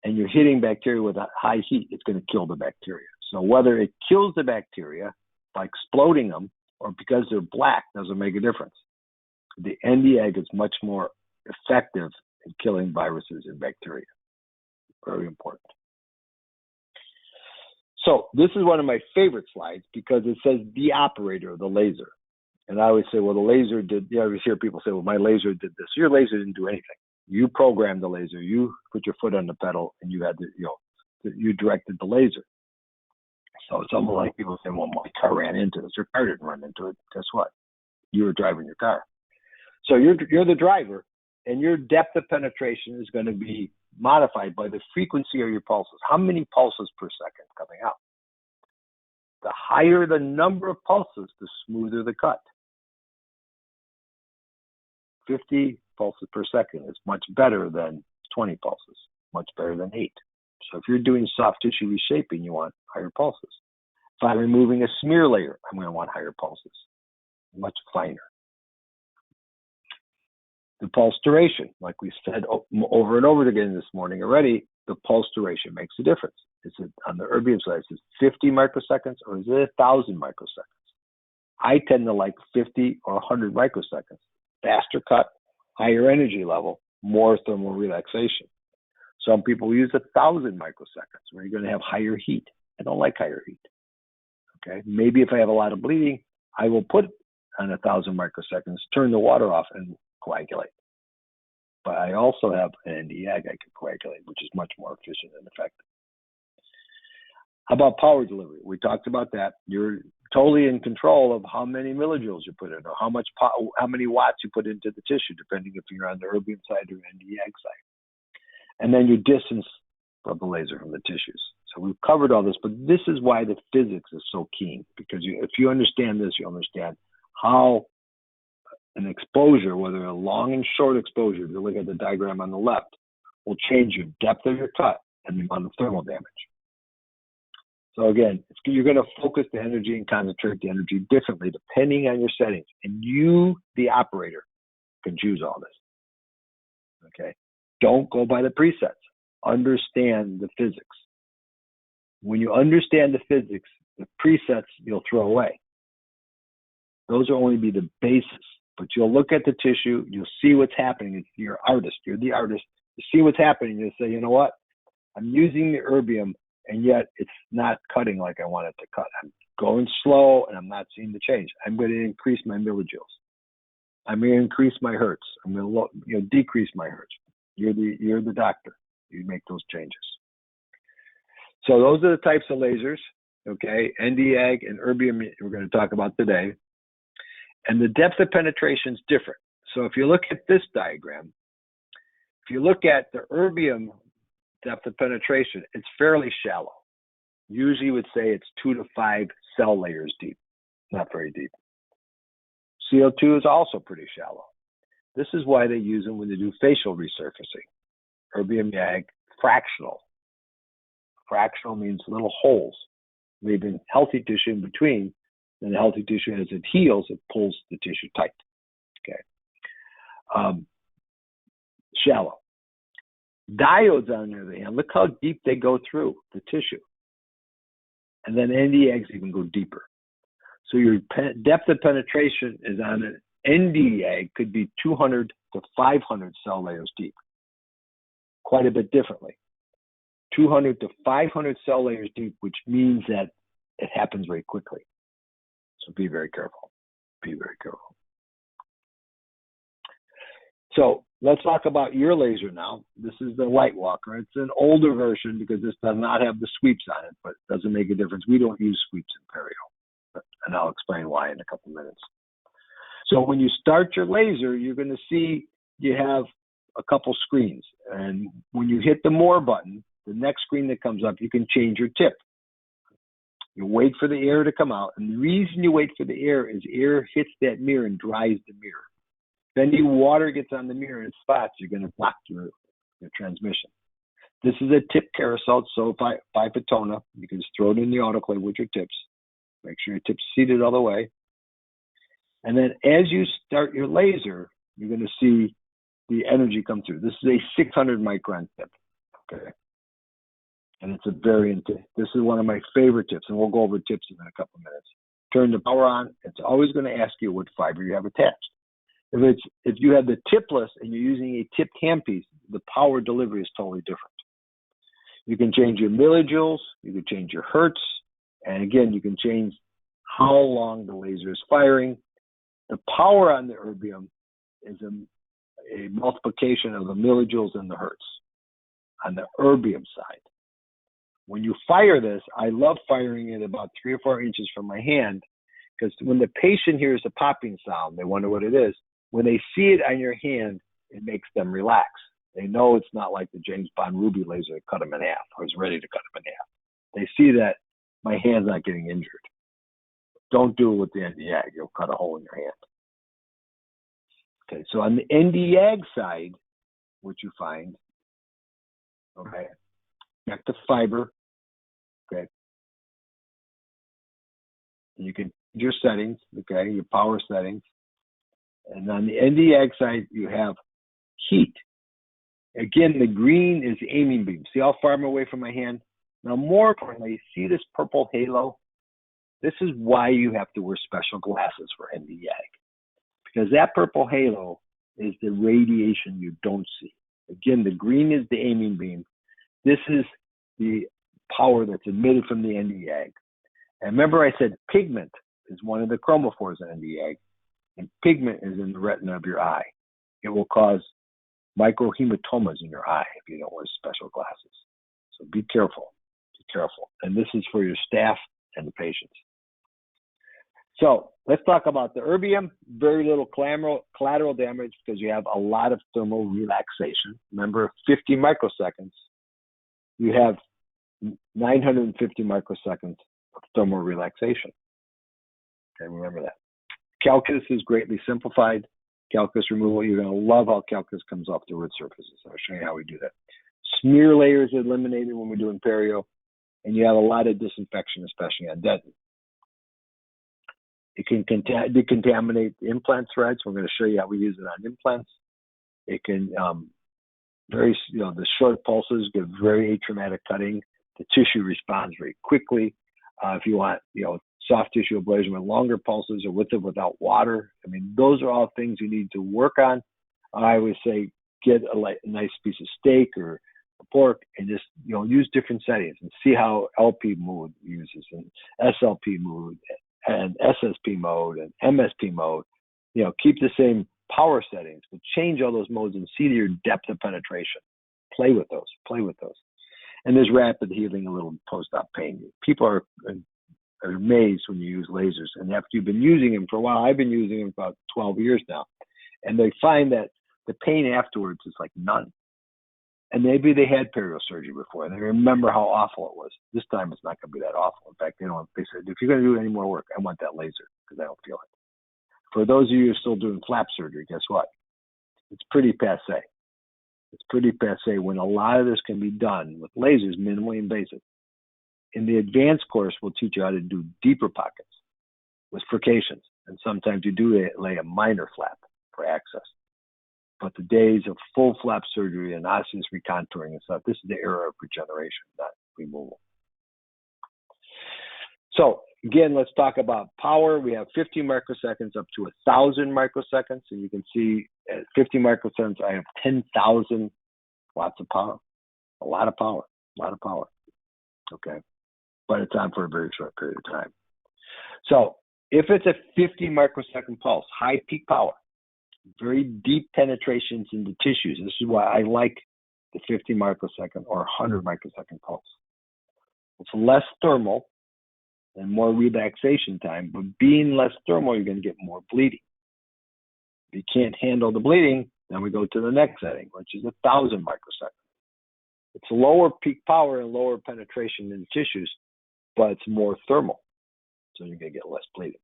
and you're hitting bacteria with a high heat, it's going to kill the bacteria. So whether it kills the bacteria by exploding them or because they're black doesn't make a difference. The Nd:YAG is much more effective in killing viruses and bacteria. Very important. So this is one of my favorite slides because it says the operator of the laser. And I always say, well, the laser did, I always hear people say, well, my laser did this. Your laser didn't do anything. You programmed the laser. You put your foot on the pedal and you had to, you directed the laser. So it's almost like people say, well, my car ran into this. Your car didn't run into it. Guess what? You were driving your car. So you're the driver, and your depth of penetration is going to be modified by the frequency of your pulses. How many pulses per second coming out? The higher the number of pulses, the smoother the cut. 50 pulses per second is much better than 20 pulses, much better than 8. So if you're doing soft tissue reshaping, you want higher pulses. If I'm removing a smear layer, I'm going to want higher pulses, much finer. The pulse duration, like we said over and over again this morning already, the pulse duration makes a difference. Is it on the erbium side, is it 50 microseconds or is it 1,000 microseconds? I tend to like 50 or 100 microseconds. Faster cut, higher energy level, more thermal relaxation. Some people use 1,000 microseconds where you're going to have higher heat. I don't like higher heat. Okay, maybe if I have a lot of bleeding, I will put on 1,000 microseconds, turn the water off, and coagulate. But I also have an Nd:YAG I can coagulate, which is much more efficient and effective. How about power delivery? We talked about that. You're totally in control of how many millijoules you put in, or how many watts you put into the tissue, depending if you're on the erbium side or Nd:YAG side. And then your distance of the laser from the tissues. So we've covered all this, but this is why the physics is so keen, because if you understand this, you understand how an exposure, whether a long and short exposure, if you look at the diagram on the left, will change your depth of your cut and the amount of thermal damage. So again, you're going to focus the energy and concentrate the energy differently depending on your settings. And you, the operator, can choose all this. Okay? Don't go by the presets. Understand the physics. When you understand the physics, the presets you'll throw away. Those will only be the basis. But you'll look at the tissue, you'll see what's happening. You're artist, you're the artist. You see what's happening, you'll say, you know what? I'm using the erbium, and yet it's not cutting like I want it to cut. I'm going slow, and I'm not seeing the change. I'm going to increase my millijoules. I'm going to increase my hertz. I'm going to decrease my hertz. You're the doctor. You make those changes. So those are the types of lasers, okay? Nd:YAG and erbium we're going to talk about today. And the depth of penetration is different. So if you look at this diagram, if you look at the erbium depth of penetration, it's fairly shallow. Usually you would say it's 2 to 5 cell layers deep, not very deep. CO2 is also pretty shallow. This is why they use them when they do facial resurfacing. Erbium YAG, fractional. Fractional means little holes, leaving healthy tissue in between. And the healthy tissue, as it heals, it pulls the tissue tight. Okay. Shallow. Diodes, on the other hand, look how deep they go through the tissue. And then Nd:YAGs even go deeper. So your depth of penetration is on an Nd:YAG could be 200 to 500 cell layers deep. Quite a bit differently. 200 to 500 cell layers deep, which means that it happens very quickly. So be very careful. Be very careful. So let's talk about your laser now. This is the Lightwalker. It's an older version because this does not have the sweeps on it, but it doesn't make a difference. We don't use sweeps in perio, and I'll explain why in a couple minutes. So when you start your laser, you're going to see you have a couple screens. And when you hit the More button, the next screen that comes up, you can change your tip. You wait for the air to come out. And the reason you wait for the air is air hits that mirror and dries the mirror. If any water gets on the mirror and spots, you're going to block your transmission. This is a tip carousel, so by Patona. You can just throw it in the autoclave with your tips. Make sure your tip's seated all the way. And then as you start your laser, you're going to see the energy come through. This is a 600 micron tip. Okay. And it's a very intense. This is one of my favorite tips, and we'll go over tips in a couple of minutes. Turn the power on. It's always going to ask you what fiber you have attached. If you have the tipless and you're using a tipped handpiece, the power delivery is totally different. You can change your millijoules, you can change your hertz, and again, you can change how long the laser is firing. The power on the erbium is a multiplication of the millijoules and the hertz on the erbium side. When you fire this, I love firing it about 3 or 4 inches from my hand, because when the patient hears a popping sound, they wonder what it is. When they see it on your hand, it makes them relax. They know it's not like the James Bond Ruby laser that cut them in half or is ready to cut them in half. They see that my hand's not getting injured. Don't do it with the Nd:YAG. You'll cut a hole in your hand. Okay, so on the Nd:YAG side, what you find, okay, back to fiber, okay, you can change your settings, okay, your power settings. And on the Nd:YAG side, you have heat. Again, the green is the aiming beam. See how far I'm away from my hand? Now, more importantly, see this purple halo? This is why you have to wear special glasses for Nd:YAG, because that purple halo is the radiation you don't see. Again, the green is the aiming beam. This is the power that's emitted from the Nd:YAG. And remember I said pigment is one of the chromophores in Nd:YAG, and pigment is in the retina of your eye. It will cause microhematomas in your eye if you don't wear special glasses. So be careful, be careful. And this is for your staff and the patients. So let's talk about the erbium. Very little collateral damage because you have a lot of thermal relaxation. Remember, 50 microseconds, you have 950 microseconds of thermal relaxation. Okay, remember that. Calculus is greatly simplified. Calculus removal, you're going to love how calculus comes off the root surfaces. I'll show you how we do that. Smear layers eliminated when we're doing perio, and you have a lot of disinfection, especially on dentin. It can decontaminate the implant threads. We're going to show you how we use it on implants. It can the short pulses give very atraumatic cutting. The tissue responds very quickly. If you want, soft tissue ablation with longer pulses or with or without water. I mean, those are all things you need to work on. I always say get a nice piece of steak or pork and just use different settings and see how LP mode uses and SLP mode and SSP mode and MSP mode. Keep the same power settings, but change all those modes and see your depth of penetration. Play with those. Play with those. And there's rapid healing and little post-op pain. People are amazed when you use lasers. And after you've been using them for a while, I've been using them for about 12 years now, and they find that the pain afterwards is like none. And maybe they had period surgery before, and they remember how awful it was. This time it's not going to be that awful. In fact, they said, if you're going to do any more work, I want that laser because I don't feel it. For those of you who are still doing flap surgery, guess what? It's pretty passé. It's pretty passé when a lot of this can be done with lasers, minimally invasive. In the advanced course, we'll teach you how to do deeper pockets with furcations. And sometimes you do lay a minor flap for access. But the days of full flap surgery and osseous recontouring and stuff, this is the era of regeneration, not removal. So again, let's talk about power. We have 50 microseconds up to 1,000 microseconds. And you can see at 50 microseconds, I have 10,000 watts of power. A lot of power, a lot of power. Okay. But it's on for a very short period of time. So if it's a 50 microsecond pulse, high peak power, very deep penetrations into tissues. This is why I like the 50 microsecond or 100 microsecond pulse. It's less thermal and more relaxation time, but being less thermal, you're going to get more bleeding. If you can't handle the bleeding, then we go to the next setting, which is 1,000 microseconds. It's lower peak power and lower penetration in tissues, but it's more thermal, so you're going to get less bleeding.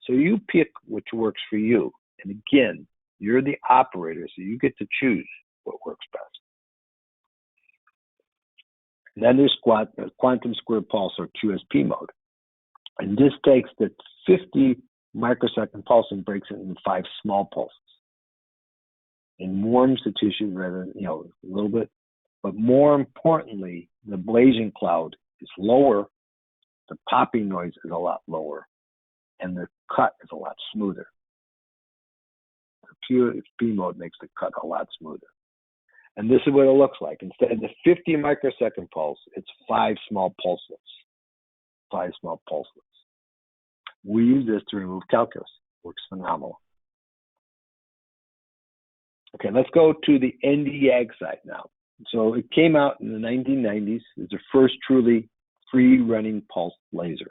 So you pick which works for you. And again, you're the operator, so you get to choose what works best. And then there's quantum square pulse, or QSP mode. And this takes the 50 microsecond pulse and breaks it into 5 small pulses. And warms the tissue rather than, a little bit. But more importantly, the ablation cloud is lower, the popping noise is a lot lower, and the cut is a lot smoother. QSP mode makes the cut a lot smoother. And this is what it looks like. Instead of the 50 microsecond pulse, it's 5 small pulselets. 5 small pulselets. We use this to remove calculus. Works phenomenal. Okay, let's go to the Nd:YAG side now. So it came out in the 1990s. It's the first truly free running pulse laser.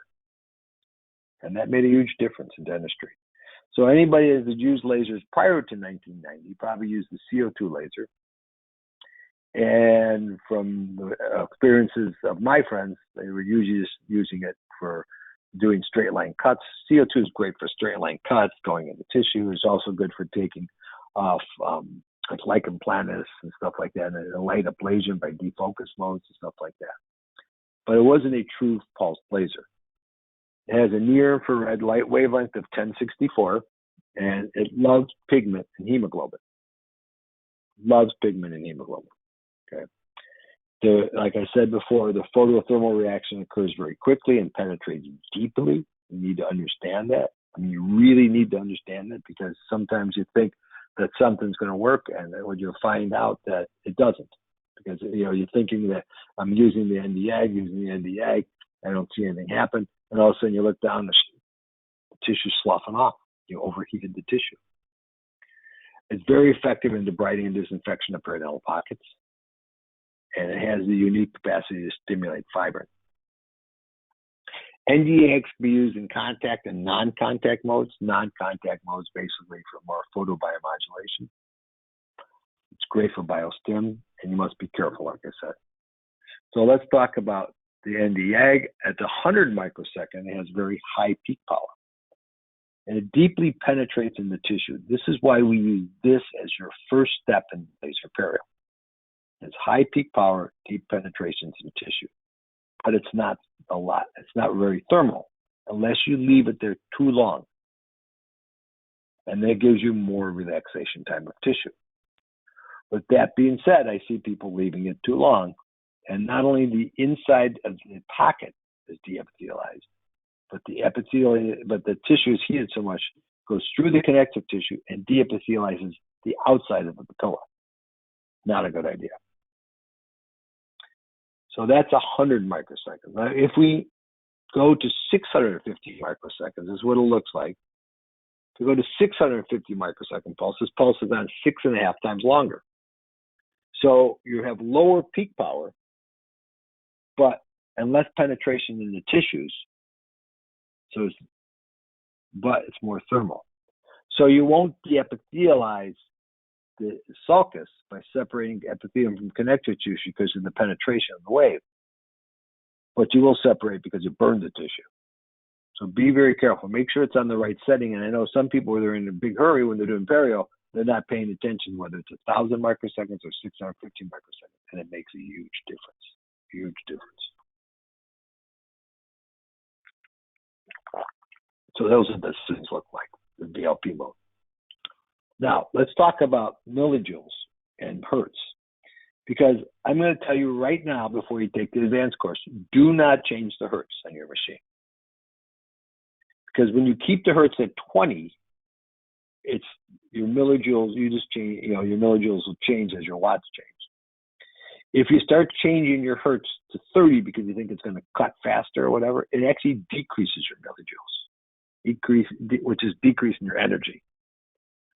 And that made a huge difference in dentistry. So anybody that has used lasers prior to 1990 probably used the CO2 laser. And from the experiences of my friends, they were usually just using it for doing straight line cuts. CO2 is great for straight line cuts, going into tissue. It's also good for taking off like lichen planus and stuff like that, and a light ablation by defocus modes and stuff like that. But it wasn't a true pulse laser. It has a near infrared light wavelength of 1064, and it loves pigment and hemoglobin. Loves pigment and hemoglobin. Okay. Like I said before, the photothermal reaction occurs very quickly and penetrates deeply. You need to understand that. I mean, you really need to understand that, because sometimes you think that something's going to work, and then when you'll find out that it doesn't, because you're thinking that I'm using the Nd:YAG, I don't see anything happen, and all of a sudden you look down, the tissue's sloughing off. You overheated the tissue. It's very effective in debriding and disinfection of periodontal pockets, and it has the unique capacity to stimulate fibrin. Nd:YAG can be used in contact and non-contact modes. Non-contact modes basically for more photobiomodulation. It's great for biostim, and you must be careful, like I said. So let's talk about the Nd:YAG. At the 100 microsecond, it has very high peak power, and it deeply penetrates in the tissue. This is why we use this as your first step in laser perio. It's high peak power, deep penetrations in tissue, but it's not a lot. It's not very thermal unless you leave it there too long, and that gives you more relaxation time of tissue. With that being said, I see people leaving it too long, and not only the inside of the pocket is deepithelialized, but the tissue is heated so much, goes through the connective tissue and deepithelializes the outside of the patella. Not a good idea. So that's 100 microseconds. Now, if we go to 650 microseconds, this is what it looks like. to go to 650 microsecond pulse. This pulse is on 6.5 times longer. So you have lower peak power, and less penetration in the tissues. But it's more thermal. So you won't de-epithelialize the sulcus by separating epithelium from connective tissue because of the penetration of the wave. But you will separate because you burn the tissue. So be very careful. Make sure it's on the right setting. And I know some people, when they're in a big hurry when they're doing perio, they're not paying attention whether it's 1,000 microseconds or 650 microseconds. And it makes a huge difference. Huge difference. So those are the things look like, the VLP mode. Now, let's talk about millijoules and hertz. Because I'm going to tell you right now, before you take the advanced course, do not change the hertz on your machine. Because when you keep the hertz at 20, it's your millijoules, you just change, your millijoules will change as your watts change. If you start changing your hertz to 30 because you think it's going to cut faster or whatever, it actually decreases your millijoules, which is decreasing your energy.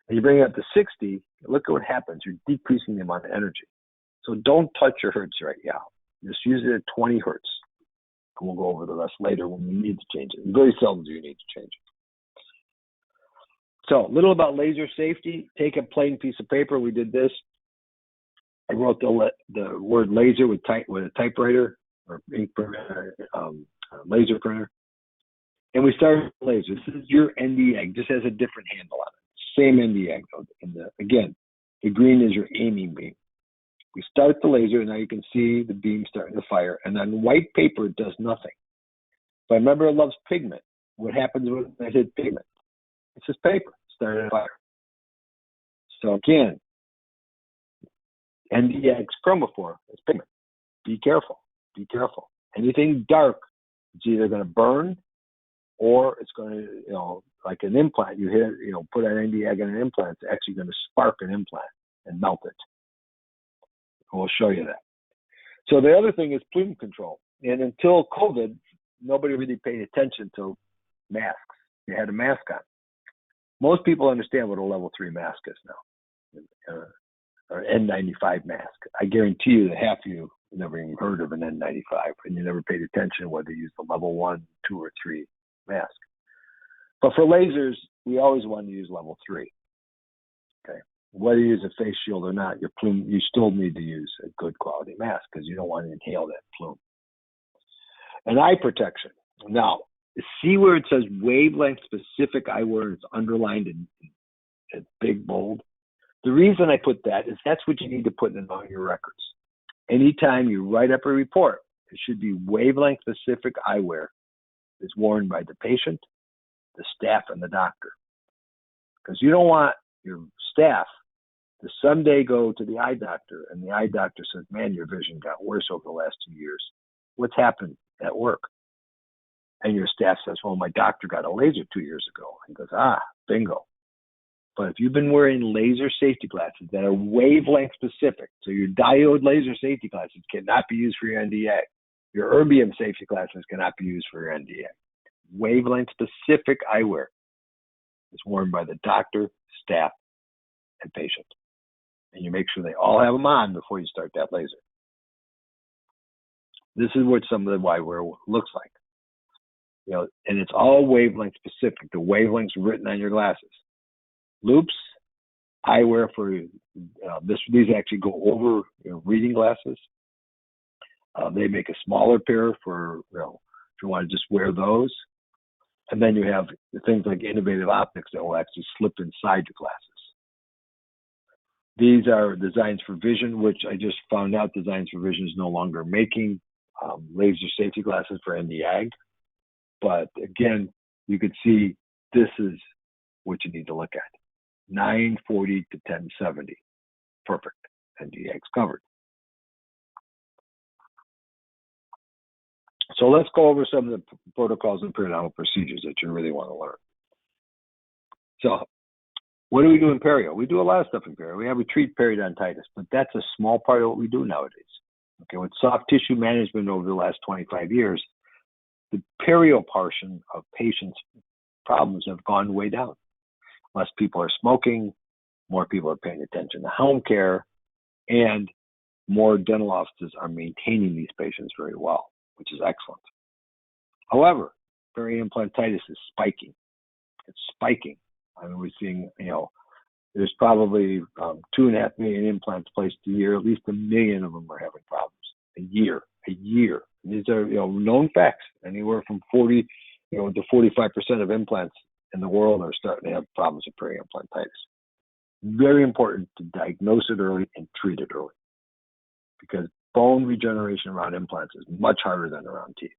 And you bring it up to 60, look at what happens. You're decreasing the amount of energy. So don't touch your hertz right now. Just use it at 20 hertz. And we'll go over the rest later when you need to change it. Very seldom do you need to change it. So a little about laser safety. Take a plain piece of paper. We did this. I wrote the word laser with a typewriter or ink printer, laser printer. And we started with laser. This is your Nd:EG. Just has a different handle on it. Same Nd:EG. Again, the green is your aiming beam. We start the laser, and now you can see the beam starting to fire. And on white paper, it does nothing. But remember, it loves pigment. What happens when I hit pigment? It's just paper starting to fire. So again, Nd:EG's chromophore is pigment. Be careful. Be careful. Anything dark, it's either going to burn or it's going to, like an implant. You hit, put an Nd:EG in an implant. It's actually going to spark an implant and melt it. We'll show you that. So the other thing is plume control. And until COVID, nobody really paid attention to masks. You had a mask on. Most people understand what a level 3 mask is now, or an N95 mask. I guarantee you that half of you never even heard of an N95, and you never paid attention whether you used the level 1, 2, or 3 mask. But for lasers, we always want to use level 3. Okay. Whether you use a face shield or not, your plume, you still need to use a good quality mask because you don't want to inhale that plume. And eye protection. Now, see where it says wavelength specific eyewear, it's underlined in big bold. The reason I put that is that's what you need to put in all your records. Anytime you write up a report, it should be wavelength specific eyewear that's worn by the patient, the staff, and the doctor. Because you don't want your staff to someday go to the eye doctor and the eye doctor says, man, your vision got worse over the last 2 years. What's happened at work? And your staff says, well, my doctor got a laser 2 years ago. And he goes, bingo. But if you've been wearing laser safety glasses that are wavelength specific, so your diode laser safety glasses cannot be used for your Nd:EG. Your erbium safety glasses cannot be used for your Nd:EG. Wavelength specific eyewear is worn by the doctor, staff, and patient. And you make sure they all have them on before you start that laser. This is what some of the eyewear looks like. And it's all wavelength specific. The wavelengths written on your glasses. Loops, eyewear for these actually go over reading glasses. They make a smaller pair for if you want to just wear those. And then you have things like innovative optics that will actually slip inside your glasses. These are Designs for Vision, which I just found out Designs for Vision is no longer making laser safety glasses for Nd:EG. But again, you could see this is what you need to look at. 940 to 1070. Perfect. Nd:EG's covered. So let's go over some of the protocols and periodontal procedures that you really want to learn. So what do we do in perio? We do a lot of stuff in perio. We treat periodontitis, but that's a small part of what we do nowadays. Okay, with soft tissue management over the last 25 years, the perio portion of patients' problems have gone way down. less people are smoking, more people are paying attention to home care, and more dental offices are maintaining these patients very well, which is excellent. However, peri-implantitis is spiking. It's spiking. I mean, we're seeing, there's probably 2.5 million implants placed a year. At least 1 million of them are having problems a year. These are, known facts. Anywhere from 40, to 45% of implants in the world are starting to have problems with peri-implantitis. Very important to diagnose it early and treat it early, because bone regeneration around implants is much harder than around teeth.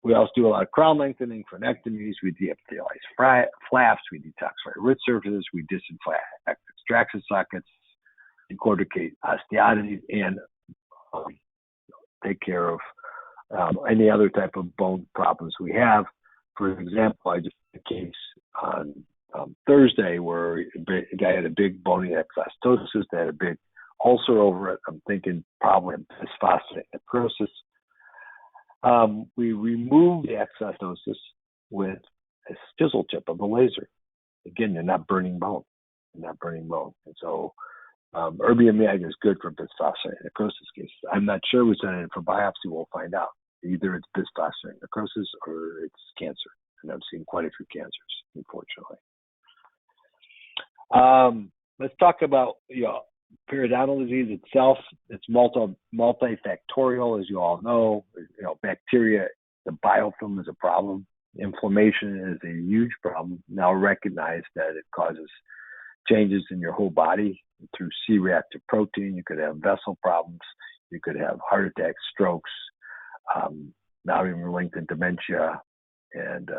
We also do a lot of crown lengthening, frenectomies, we deepthelialize flaps, we detoxify root surfaces, we disinfect extraction sockets, incorporate osteotomies, and take care of any other type of bone problems we have. For example, I just had a case on Thursday where a guy had a big bony exostosis, they had a big ulcer over it. I'm thinking probably bisphosphonate necrosis. We removed the exostosis with a chisel tip of a laser. Again, you're not burning bone. And so erbium mag is good for bisphosphonate necrosis cases. I'm not sure we sent it in for biopsy. We'll find out. Either it's bisphosphonate necrosis or it's cancer. And I've seen quite a few cancers, unfortunately. Let's talk about periodontal disease itself. It's multifactorial, as you all know. Bacteria, the biofilm is a problem. Inflammation is a huge problem. Now recognize that it causes changes in your whole body through C-reactive protein. You could have vessel problems. You could have heart attacks, strokes, now even linked to dementia and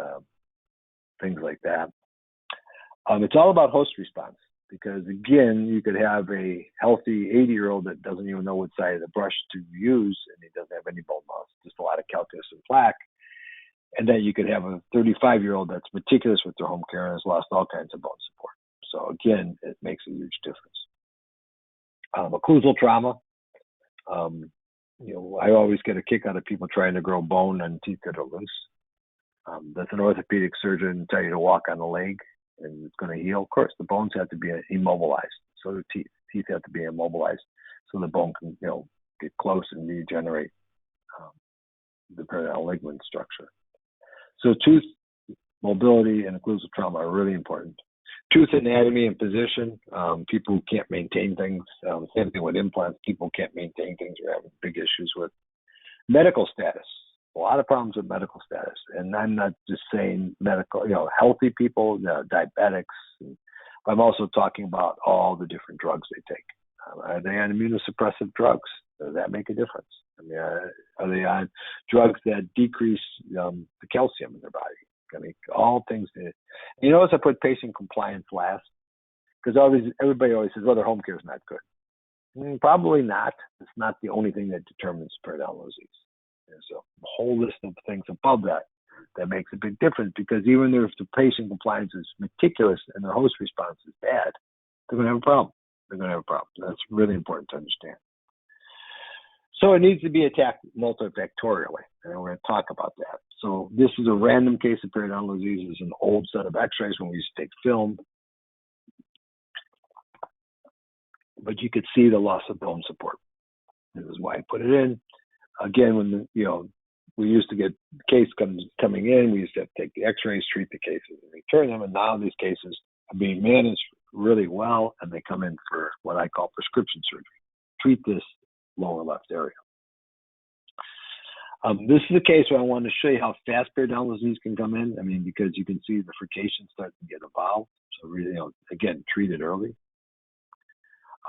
things like that. It's all about host response, because again, you could have a healthy 80-year-old that doesn't even know what side of the brush to use, and he doesn't have any bone loss, just a lot of calculus and plaque. And then you could have a 35-year-old that's meticulous with their home care and has lost all kinds of bone support. So again, it makes a huge difference. Occlusal trauma. I always get a kick out of people trying to grow bone on teeth that are loose. That's an orthopedic surgeon tell you to walk on the leg and it's going to heal. Of course, the bones have to be immobilized. So do teeth. Teeth have to be immobilized so the bone can, get close and regenerate the periodontal ligament structure. So tooth mobility and occlusal trauma are really important. Tooth anatomy and position. People who can't maintain things. Same thing with implants. People who can't maintain things are having big issues with medical status. A lot of problems with medical status. And I'm not just saying medical, healthy people, diabetics. But I'm also talking about all the different drugs they take. Are they on immunosuppressive drugs? Does that make a difference? I mean, are they on drugs that decrease the calcium in their body? I mean, all things. You notice I put patient compliance last, because everybody always says, well, their home care is not good. Probably not. It's not the only thing that determines periodontal disease. There's a whole list of things above that makes a big difference, because even if the patient compliance is meticulous and their host response is bad, they're going to have a problem. That's really important to understand. So it needs to be attacked multifactorially, and we're going to talk about that. So this is a random case of periodontal disease. It's an old set of x-rays when we used to take film. But you could see the loss of bone support. This is why I put it in. Again, when we used to get the case coming in, we used to have to take the x-rays, treat the cases, and return them. And now these cases are being managed really well, and they come in for what I call prescription surgery. Treat this lower left area. This is a case where I wanted to show you how fast periodontal disease can come in. I mean, because you can see the furcation start to get involved. So really, again, treat it early.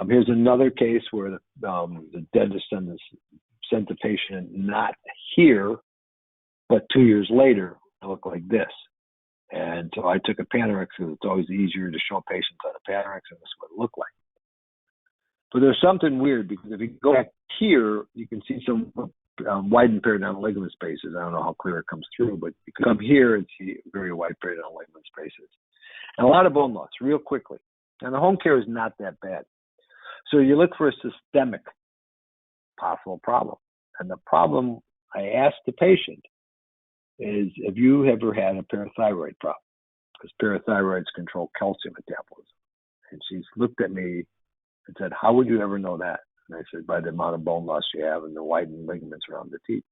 Here's another case where the dentist sent the patient not here, but 2 years later to look like this. And so I took a Panorex because it's always easier to show patients on a Panorex, and this is what it looked like. But there's something weird, because if you go back here, you can see some widened periodontal ligament spaces. I don't know how clear it comes through, but you can come here and see very wide periodontal ligament spaces. And a lot of bone loss real quickly. And the home care is not that bad. So you look for a systemic possible problem. And the problem I asked the patient is, have you ever had a parathyroid problem? because parathyroids control calcium metabolism. And she looked at me and said, how would you ever know that? And I said, by the amount of bone loss you have and the widening ligaments around the teeth.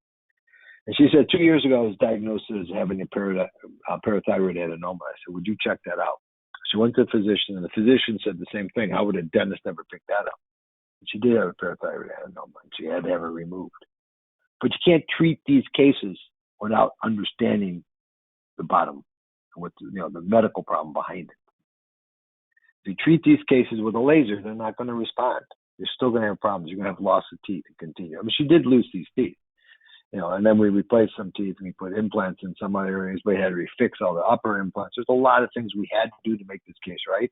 And she said, 2 years ago, I was diagnosed as having a parathyroid adenoma. I said, would you check that out? She went to the physician, and the physician said the same thing. How would a dentist ever pick that up? And she did have a parathyroid adenoma, and she had to have it removed. But you can't treat these cases without understanding the bottom, what the medical problem behind it. If you treat these cases with a laser, they're not going to respond. You're still going to have problems. You're going to have loss of teeth and continue. I mean, she did lose these teeth, and then we replaced some teeth and we put implants in some other areas. We had to refix all the upper implants. There's a lot of things we had to do to make this case right,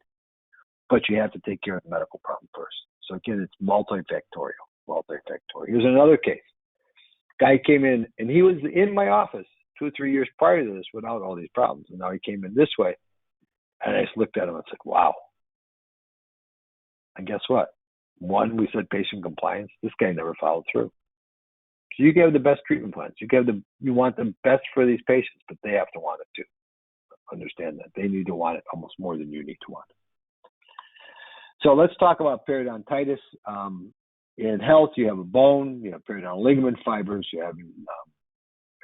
but you have to take care of the medical problem first. So again, it's multifactorial. Here's another case. Guy came in, and he was in my office 2 or 3 years prior to this without all these problems, and now he came in this way, and I just looked at him and said, wow. And guess what? One, we said patient compliance. This guy never followed through. So you give the best treatment plans. You want the best for these patients, but they have to want it too. Understand that. They need to want it almost more than you need to want it. So let's talk about periodontitis. In health, you have a bone, you have periodontal ligament fibers, you have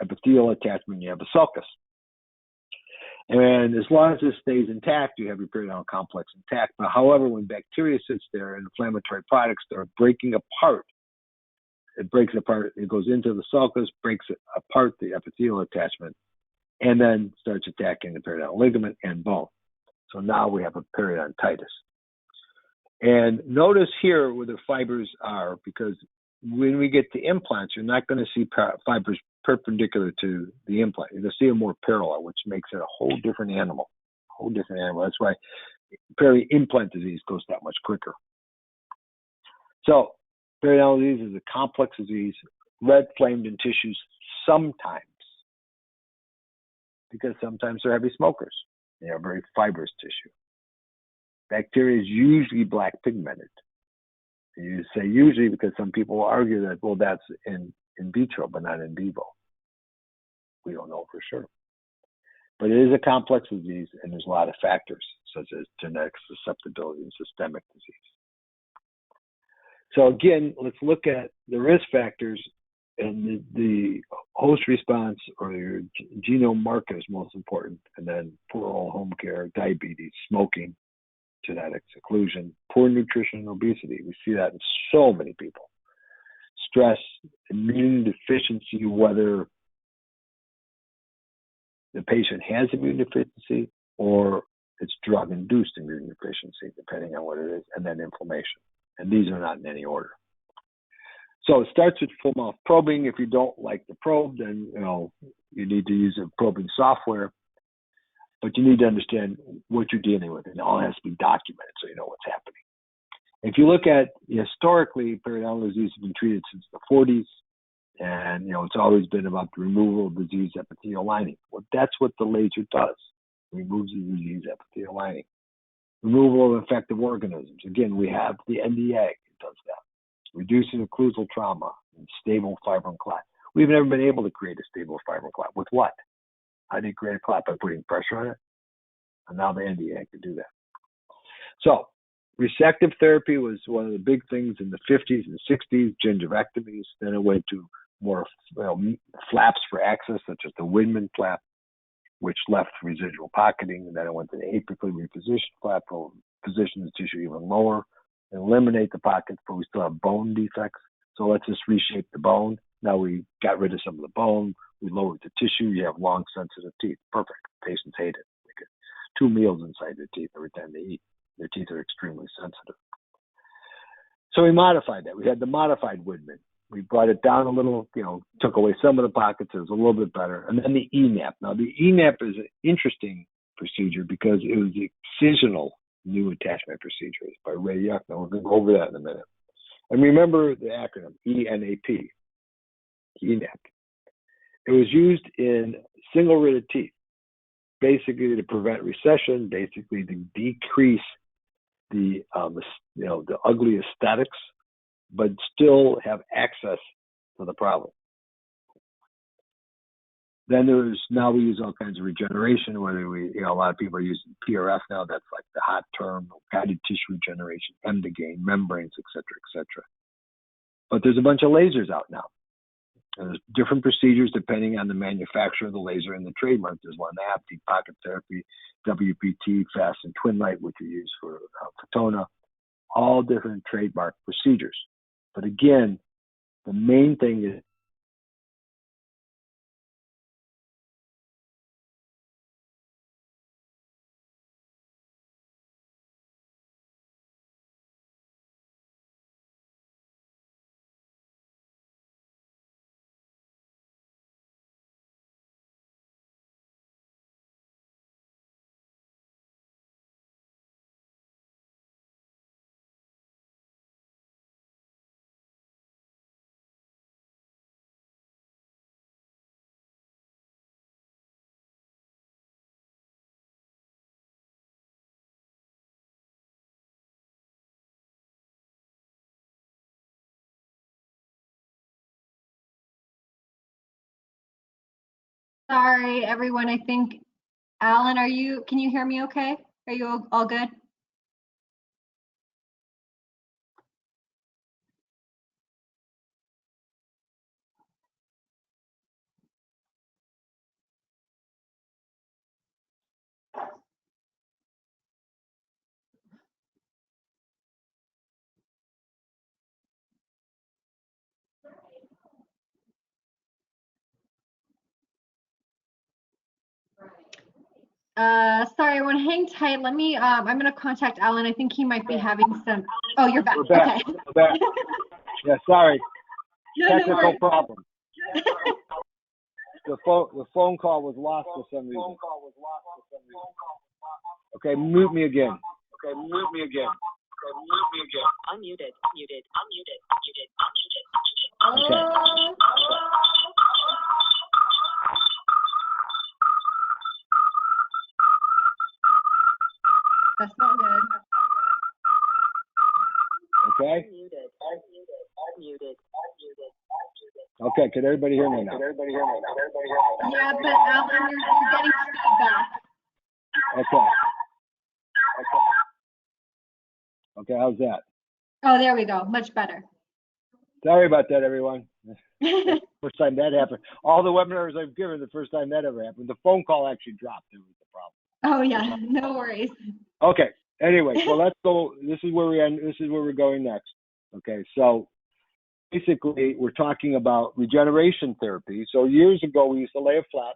epithelial attachment, you have a sulcus. And as long as this stays intact, you have your periodontal complex intact. But however, when bacteria sits there and inflammatory products start breaking apart, it breaks apart, it goes into the sulcus, breaks apart the epithelial attachment, and then starts attacking the periodontal ligament and bone. So now we have a periodontitis. And notice here where the fibers are, because when we get to implants, you're not going to see fibers perpendicular to the implant. You're going to see them more parallel, which makes it a whole different animal. That's why peri-implant disease goes that much quicker. So periodontal disease is a complex disease, red flamed in tissues sometimes, because sometimes they're heavy smokers. They have very fibrous tissue. Bacteria is usually black pigmented. You say usually because some people will argue that, well, that's in vitro, but not in vivo. We don't know for sure. But it is a complex disease, and there's a lot of factors, such as genetic susceptibility and systemic disease. So again, let's look at the risk factors, and the host response or your genome marker is most important, and then poor oral home care, diabetes, smoking, genetics, occlusion, poor nutrition, and obesity. We see that in so many people. Stress, immune deficiency, whether the patient has immune deficiency or it's drug-induced immune deficiency, depending on what it is, and then inflammation. And these are not in any order. So it starts with full mouth probing. If you don't like the probe, then you need to use a probing software. But you need to understand what you're dealing with, and it all has to be documented so you know what's happening. If you look at historically, periodontal disease has been treated since the 40s, and it's always been about the removal of disease epithelial lining. Well, that's what the laser does. It removes the disease epithelial lining. Removal of infective organisms. Again, we have the NDA. It does that. Reducing occlusal trauma and stable fibrin clot. We've never been able to create a stable fibrin clot. With what? How do you create a clot? By putting pressure on it? And now the NDA can do that. So resective therapy was one of the big things in the 50s and 60s, gingivectomies. Then it went to more flaps for access, such as the Widman flap, which left residual pocketing. And then it went to the apically repositioned flap, to position the tissue even lower, and eliminate the pockets, but we still have bone defects. So let's just reshape the bone. Now we got rid of some of the bone. We lowered the tissue. You have long, sensitive teeth. Perfect. Patients hate it. They get 2 meals inside their teeth every time they eat. Their teeth are extremely sensitive. So we modified that. We had the modified Widman. We brought it down a little, took away some of the pockets. It was a little bit better. And then the ENAP. Now, the ENAP is an interesting procedure because it was the excisional new attachment procedure by Ray Yuck. Now, we're going to go over that in a minute. And remember the acronym, ENAP, ENAP. It was used in single-ridged teeth, basically to prevent recession, basically to decrease the ugly aesthetics, but still have access to the problem. Then now we use all kinds of regeneration, whether a lot of people are using PRF now. That's like the hot term, guided tissue regeneration, M-to-gain, membranes, et cetera, et cetera. But there's a bunch of lasers out now. And there's different procedures depending on the manufacturer of the laser and the trademark. There's LANAP, deep pocket therapy, WPT, FAST, and twin light, which are used for photona, all different trademark procedures. But again, the main thing is Sorry, everyone. I think, Alan, can you hear me okay? Are you all good? Sorry, everyone, hang tight. Let me, I'm going to contact Alan. I think he might be having some, oh, you're back. We're back. Okay. We're back. Yeah, sorry. No Technical worries. problem. The phone call was lost for some reason. Okay, mute me again. Unmuted. Okay. That's not good. Okay. Okay, can everybody hear me now? Yeah, but Alan, you're getting feedback. Okay, how's that? Oh, there we go. Much better. Sorry about that, everyone. First time that happened. All the webinars I've given, the first time that ever happened. The phone call actually dropped. That was the problem. Oh yeah, no worries. Okay. Anyway, so let's go. This is where we end. This is where we're going next. Okay. So basically, we're talking about regeneration therapy. So years ago, we used to lay a flat.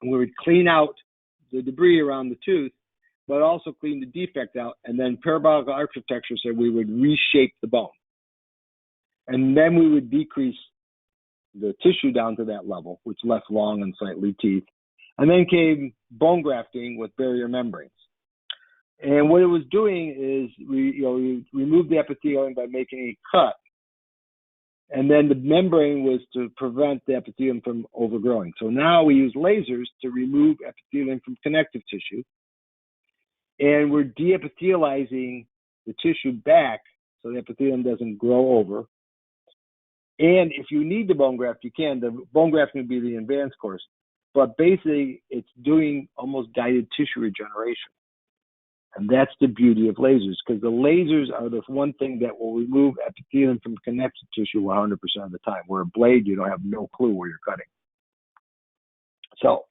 And we would clean out the debris around the tooth, but also clean the defect out. And then parabolic architecture said we would reshape the bone. And then we would decrease the tissue down to that level, which left long and sightly teeth. And then came bone grafting with barrier membranes. And what it was doing is we removed the epithelium by making a cut. And then the membrane was to prevent the epithelium from overgrowing. So now we use lasers to remove epithelium from connective tissue. And we're de-epithelializing the tissue back so the epithelium doesn't grow over. And if you need the bone graft, you can. The bone graft would be the advanced course. But basically, it's doing almost guided tissue regeneration. And that's the beauty of lasers, because the lasers are the one thing that will remove epithelium from connective tissue 100% of the time. Where a blade, you don't have no clue where you're cutting. So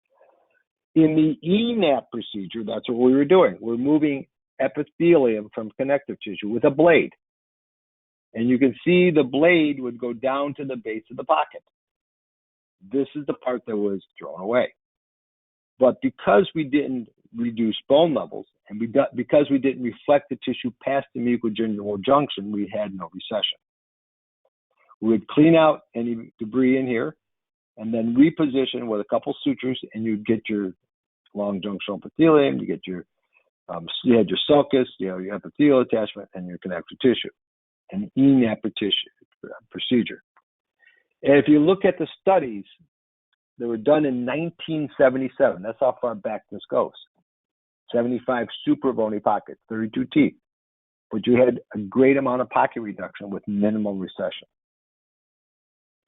in the ENAP procedure, that's what we were doing. We're moving epithelium from connective tissue with a blade. And you can see the blade would go down to the base of the pocket. This is the part that was thrown away. But because we didn't reduce bone levels, and because we didn't reflect the tissue past the mucogingival junction, we had no recession. We would clean out any debris in here, and then reposition with a couple sutures, and you'd get your long junctional epithelium, you had your sulcus, your epithelial attachment, and your connective tissue. An ENAP procedure. And if you look at the studies that were done in 1977, that's how far back this goes. 75 super bony pockets, 32 teeth. But you had a great amount of pocket reduction with minimal recession.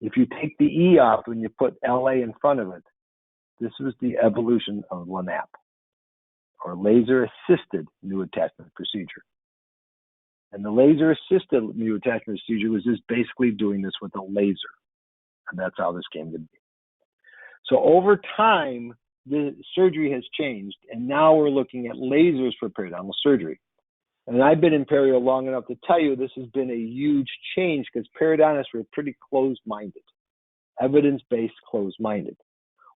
If you take the E off and you put LA in front of it, this was the evolution of LANAP, or laser-assisted new attachment procedure. And the laser-assisted new attachment procedure was just basically doing this with a laser. And that's how this came to be. So over time, the surgery has changed, and now we're looking at lasers for periodontal surgery. And I've been in perio long enough to tell you this has been a huge change because periodontists were pretty closed-minded, evidence-based closed-minded.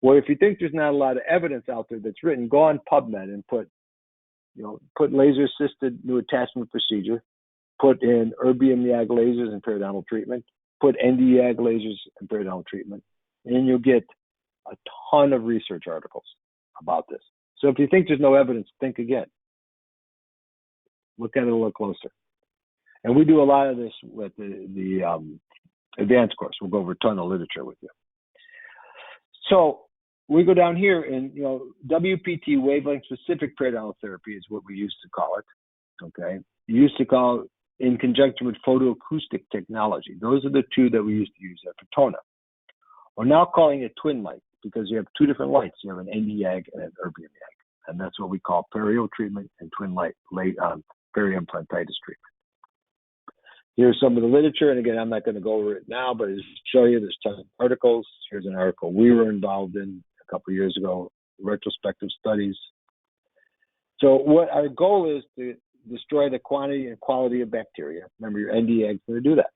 Well, if you think there's not a lot of evidence out there that's written, go on PubMed and put laser-assisted new attachment procedure, put in erbium YAG lasers and periodontal treatment, put ND YAG lasers and periodontal treatment, and you'll get a ton of research articles about this. So if you think there's no evidence, think again. Look at it a little closer. And we do a lot of this with the advanced course. We'll go over a ton of literature with you. So we go down here and, WPT, wavelength specific periodontal therapy, is what we used to call it. Okay. We used to call it in conjunction with photoacoustic technology. Those are the two that we used to use at Fatona. We're now calling it twin light because you have two different lights. You have an ND YAG and an erbium YAG. And that's what we call perio treatment and twin light periimplantitis treatment. Here's some of the literature, and again, I'm not going to go over it now, but just show you there's tons of articles. Here's an article we were involved in a couple of years ago, retrospective studies. So what our goal is to destroy the quantity and quality of bacteria. Remember, your ND YAG is going to do that.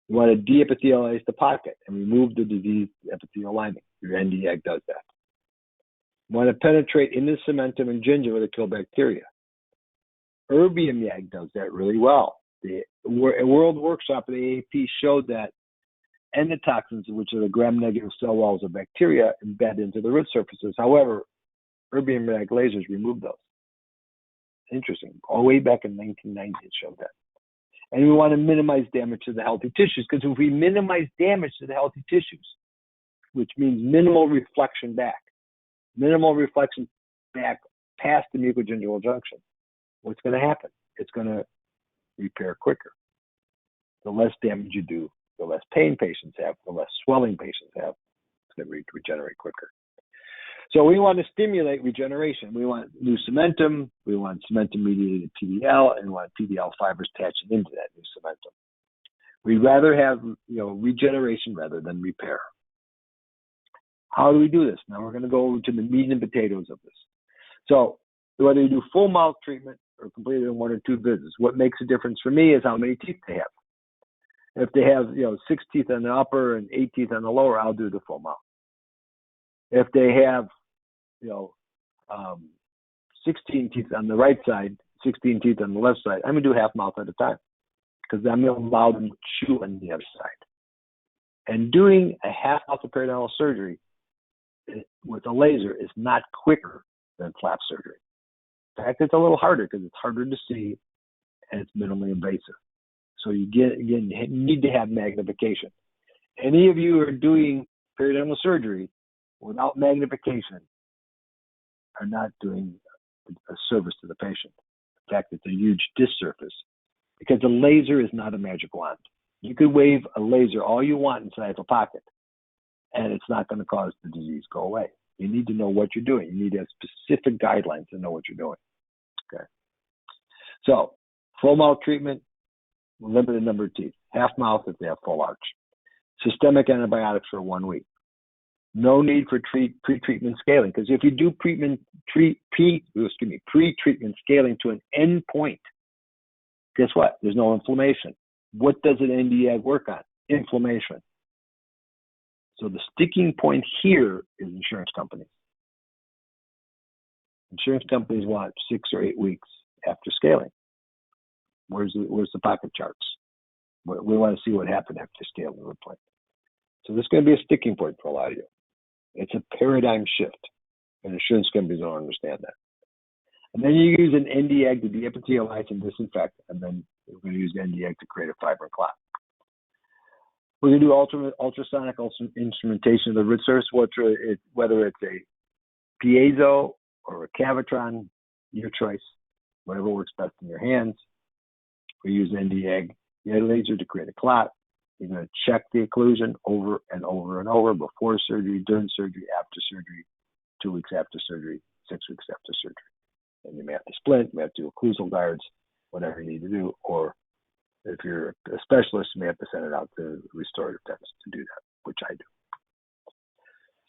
You want to deepithelialize the pocket and remove the diseased epithelial lining. Your ND YAG does that. You want to penetrate into cementum and gingiva to kill bacteria. Erbium YAG does that really well. The World Workshop at the AAP showed that endotoxins, which are the gram-negative cell walls of bacteria, embed into the root surfaces. However, erbium YAG lasers remove those. Interesting. All the way back in 1990, it showed that. And we want to minimize damage to the healthy tissues, because if we minimize damage to the healthy tissues, which means minimal reflection back past the mucogingival junction, what's going to happen? It's going to repair quicker. The less damage you do, the less pain patients have, the less swelling patients have. It's going to regenerate quicker. So we want to stimulate regeneration. We want new cementum, we want cementum-mediated PDL, and we want PDL fibers attaching into that new cementum. We'd rather have regeneration rather than repair. How do we do this? Now we're going to go over to the meat and potatoes of this. So whether you do full mouth treatment or completed in 1 or 2 visits, what makes a difference for me is how many teeth they have. If they have 6 teeth on the upper and 8 teeth on the lower, I'll do the full mouth. If they have 16 teeth on the right side, 16 teeth on the left side, I'm going to do half mouth at a time because I'm going to allow them to chew on the other side. And doing a half mouth of periodontal surgery with a laser is not quicker than flap surgery. In fact, it's a little harder because it's harder to see and it's minimally invasive. So you need to have magnification. Any of you who are doing periodontal surgery without magnification are not doing a service to the patient. In fact, it's a huge disservice because a laser is not a magic wand. You could wave a laser all you want inside of a pocket, and it's not going to cause the disease to go away. You need to know what you're doing. You need to have specific guidelines to know what you're doing. Okay. So, full mouth treatment, limited number of teeth. Half mouth if they have full arch. Systemic antibiotics for 1 week. No need for pre-treatment scaling, because if you do pre-treatment scaling to an end point, guess what? There's no inflammation. What does an ND YAG work on? Inflammation. So the sticking point here is insurance companies. Insurance companies want 6 or 8 weeks after scaling. Where's the pocket charts? We want to see what happened after scaling the implant. So this is going to be a sticking point for a lot of you. It's a paradigm shift, and insurance companies don't understand that. And then you use an ND YAG to deepithelialize and disinfect, and then we're going to use ND YAG to create a fiber clot. We're going to do ultrasonic instrumentation of the root surface, whether it's a piezo or a cavitron, your choice, whatever works best in your hands. We use ND YAG laser to create a clot. You're going to check the occlusion over and over and over before surgery, during surgery, after surgery, 2 weeks after surgery, 6 weeks after surgery. And you may have to splint, you may have to do occlusal guards, whatever you need to do, or if you're a specialist, you may have to send it out to restorative dentists to do that, which I do.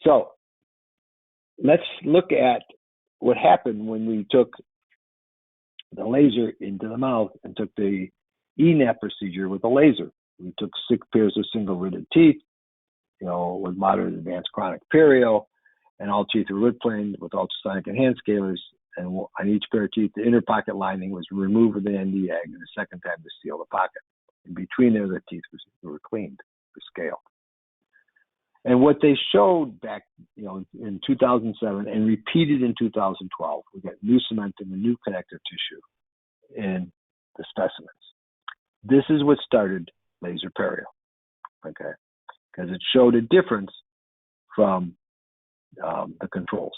So let's look at what happened when we took the laser into the mouth and took the ENAP procedure with a laser. We took 6 pairs of single-ridded teeth, with moderate advanced chronic perio, and all teeth were lid planed with ultrasonic and hand scalers. And on each pair of teeth, the inner pocket lining was removed with an ND egg, and the second time to seal the pocket. In between there, the teeth were cleaned, were scaled. And what they showed back, in 2007 and repeated in 2012, we got new cement and a new connective tissue in the specimens. This is what started laser perio, okay? Because it showed a difference from the controls.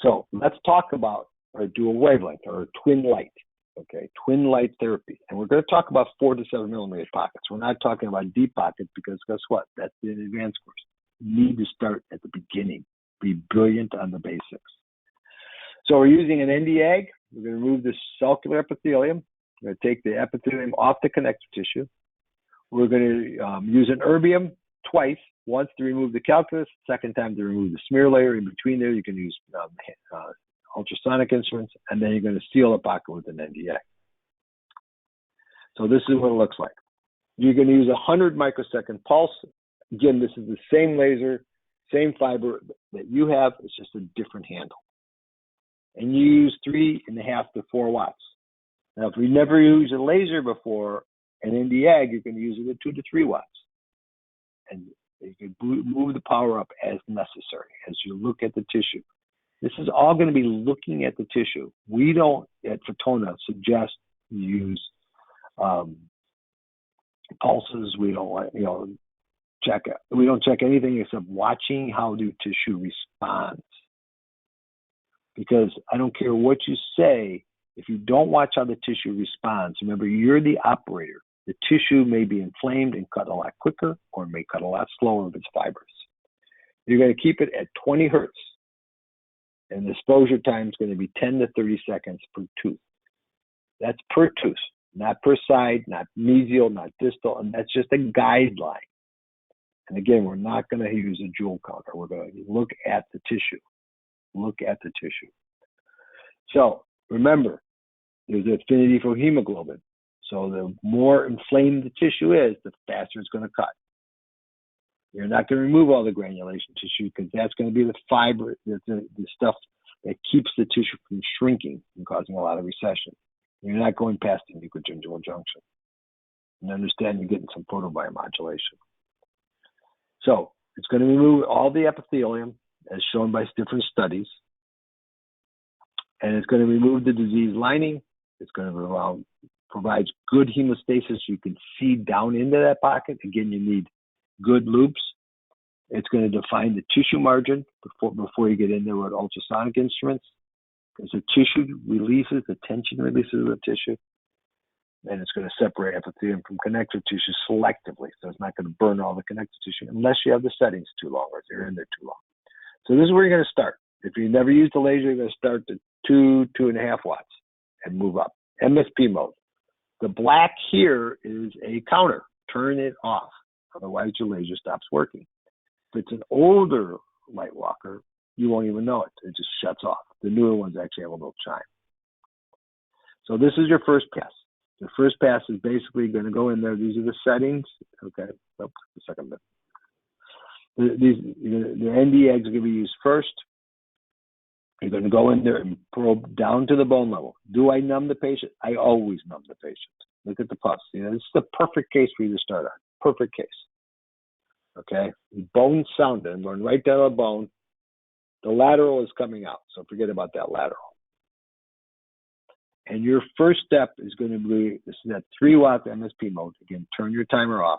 So let's talk about our dual wavelength or twin light, okay? Twin light therapy. And we're going to talk about 4 to 7 millimeter pockets. We're not talking about deep pockets because guess what? That's the advanced course. You need to start at the beginning. Be brilliant on the basics. So we're using an ND egg. We're going to remove the sulcular epithelium. We're going to take the epithelium off the connective tissue. We're going to use an erbium twice, once to remove the calculus, second time to remove the smear layer. In between there, you can use ultrasonic instruments, and then you're going to seal the pocket with an ND egg. So this is what it looks like. You're going to use a 100 microsecond pulse. Again, this is the same laser, same fiber that you have. It's just a different handle. And you use 3.5 to 4 watts. Now, if we never used a laser before, an ND egg, you're going to use it at 2 to 3 watts. And you can move the power up as necessary as you look at the tissue. This is all going to be looking at the tissue. We don't, at Fotona, suggest you use pulses. We don't check it. We don't check anything except watching how the tissue responds. Because I don't care what you say, if you don't watch how the tissue responds, remember, you're the operator. The tissue may be inflamed and cut a lot quicker, or may cut a lot slower if it's fibrous. You're going to keep it at 20 hertz, and the exposure time is going to be 10 to 30 seconds per tooth. That's per tooth, not per side, not mesial, not distal, and that's just a guideline. And again, we're not going to use a joule counter. We're going to look at the tissue. Look at the tissue. So remember, there's an affinity for hemoglobin. So the more inflamed the tissue is, the faster it's going to cut. You're not going to remove all the granulation tissue because that's going to be the fiber, the stuff that keeps the tissue from shrinking and causing a lot of recession. You're not going past the mucogingival junction. And understand you're getting some photobiomodulation. So it's going to remove all the epithelium as shown by different studies. And it's going to remove the disease lining. It's going to provide good hemostasis so you can see down into that pocket. Again, you need good loops. It's going to define the tissue margin before you get in there with ultrasonic instruments. Because the tissue releases, the tension releases the tissue. And it's going to separate epithelium from connective tissue selectively. So it's not going to burn all the connective tissue unless you have the settings too long or if you're in there too long. So this is where you're going to start. If you never used a laser, you're going to start at 2.5 watts and move up. MSP mode. The black here is a counter. Turn it off. Otherwise, your laser stops working. If it's an older light walker, you won't even know it. It just shuts off. The newer ones actually have a little chime. So this is your first pass. The first pass is basically going to go in there. These are the settings. Okay. Oh, a second minute. The ND eggs are going to be used first. You're going to go in there and probe down to the bone level. Do I numb the patient? I always numb the patient. Look at the pus. This is the perfect case for you to start on. Perfect case. Okay? Bone sounded. I'm going right down to the bone. The lateral is coming out, so forget about that lateral. And your first step is going to be, this is that 3 watt MSP mode. Again, turn your timer off.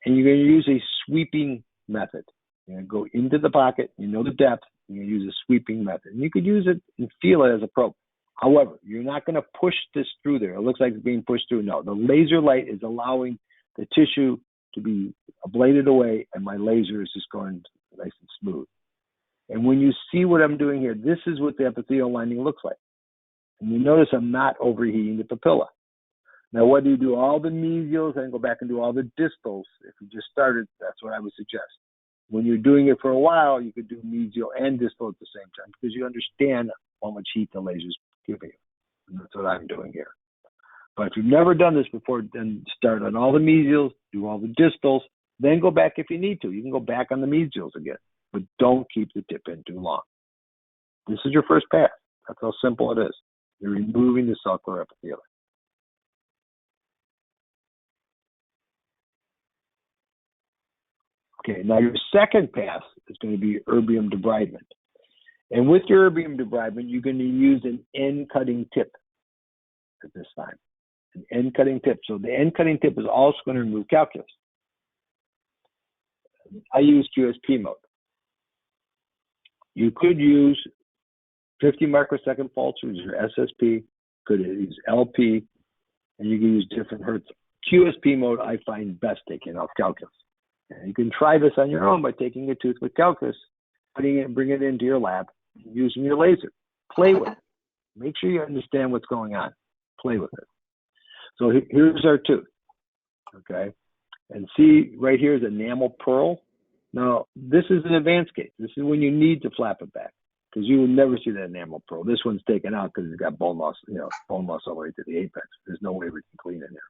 And you're going to use a sweeping method. You're going to go into the pocket, you know the depth, and you use a sweeping method. And you could use it and feel it as a probe. However, you're not going to push this through there. It looks like it's being pushed through. No, the laser light is allowing the tissue to be ablated away, and my laser is just going nice and smooth. And when you see what I'm doing here, this is what the epithelial lining looks like. And you notice I'm not overheating the papilla. Now, whether you do all the mesials and go back and do all the distals, if you just started, that's what I would suggest. When you're doing it for a while, you could do mesial and distal at the same time because you understand how much heat the laser's giving you. And that's what I'm doing here. But if you've never done this before, then start on all the mesials, do all the distals, then go back if you need to. You can go back on the mesials again, but don't keep the tip in too long. This is your first pass. That's how simple it is. You're removing the sulcular epithelium. Okay, now your second pass is going to be erbium debridement. And with your erbium debridement, you're going to use an end cutting tip at this time. An end cutting tip. So the end cutting tip is also going to remove calculus. I use QSP mode. You could use 50 microsecond pulses or SSP, could use LP, and you can use different hertz. QSP mode I find best taking off calculus. And you can try this on your own by taking a tooth with calculus, putting it, bring it into your lab, using your laser. Play with it. Make sure you understand what's going on. Play with it. So here's our tooth, okay? And see, right here is enamel pearl. Now, this is an advanced case. This is when you need to flap it back because you will never see that enamel pearl. This one's taken out because it's got bone loss, bone loss all the way to the apex. There's no way we can clean it here.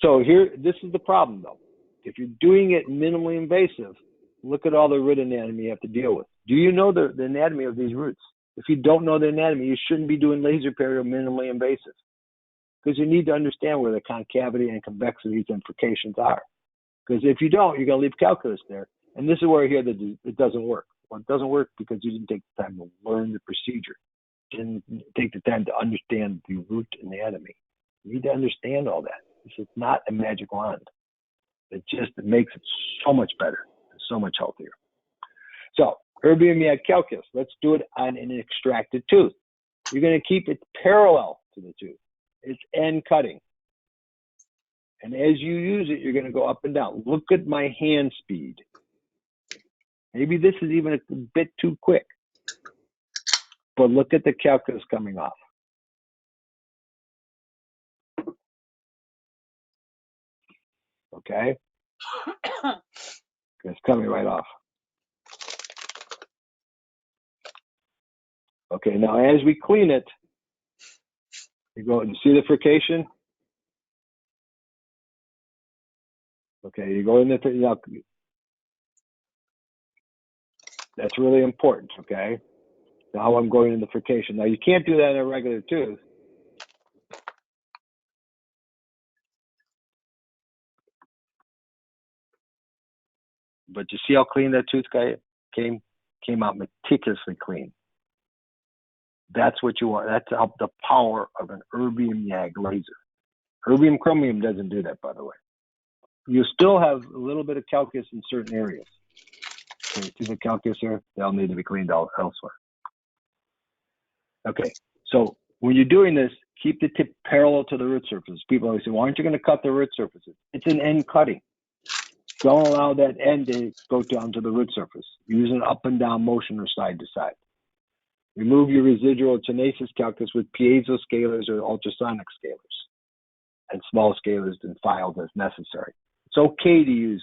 So here, this is the problem though. If you're doing it minimally invasive, look at all the root anatomy you have to deal with. Do you know the anatomy of these roots? If you don't know the anatomy, you shouldn't be doing laser perio minimally invasive because you need to understand where the concavity and convexities and frications are. Because if you don't, you're going to leave calculus there. And this is where I hear that it doesn't work. Well, it doesn't work because you didn't take the time to learn the procedure. You didn't take the time to understand the root anatomy. You need to understand all that. This is not a magic wand. It makes it so much better, so much healthier. So, erbium you had calculus. Let's do it on an extracted tooth. You're going to keep it parallel to the tooth. It's end cutting. And as you use it, you're going to go up and down. Look at my hand speed. Maybe this is even a bit too quick. But look at the calculus coming off. Okay? It's coming right off. Okay, now as we clean it, you go and see the frication. Okay, you go in there. That's really important, okay? Now I'm going into frication. Now you can't do that in a regular tooth. But you see how clean that tooth came out meticulously clean. That's what you want. That's the power of an erbium YAG laser. Erbium chromium doesn't do that, by the way. You still have a little bit of calculus in certain areas. Okay, see the calculus here? They'll need to be cleaned out elsewhere. Okay, so when you're doing this, keep the tip parallel to the root surface. People always say, why aren't you going to cut the root surfaces? It's an end cutting. Don't allow that end to go down to the root surface. Use an up and down motion or side to side. Remove your residual tenacious calculus with piezo scalers or ultrasonic scalers and small scalers and files as necessary. It's okay to use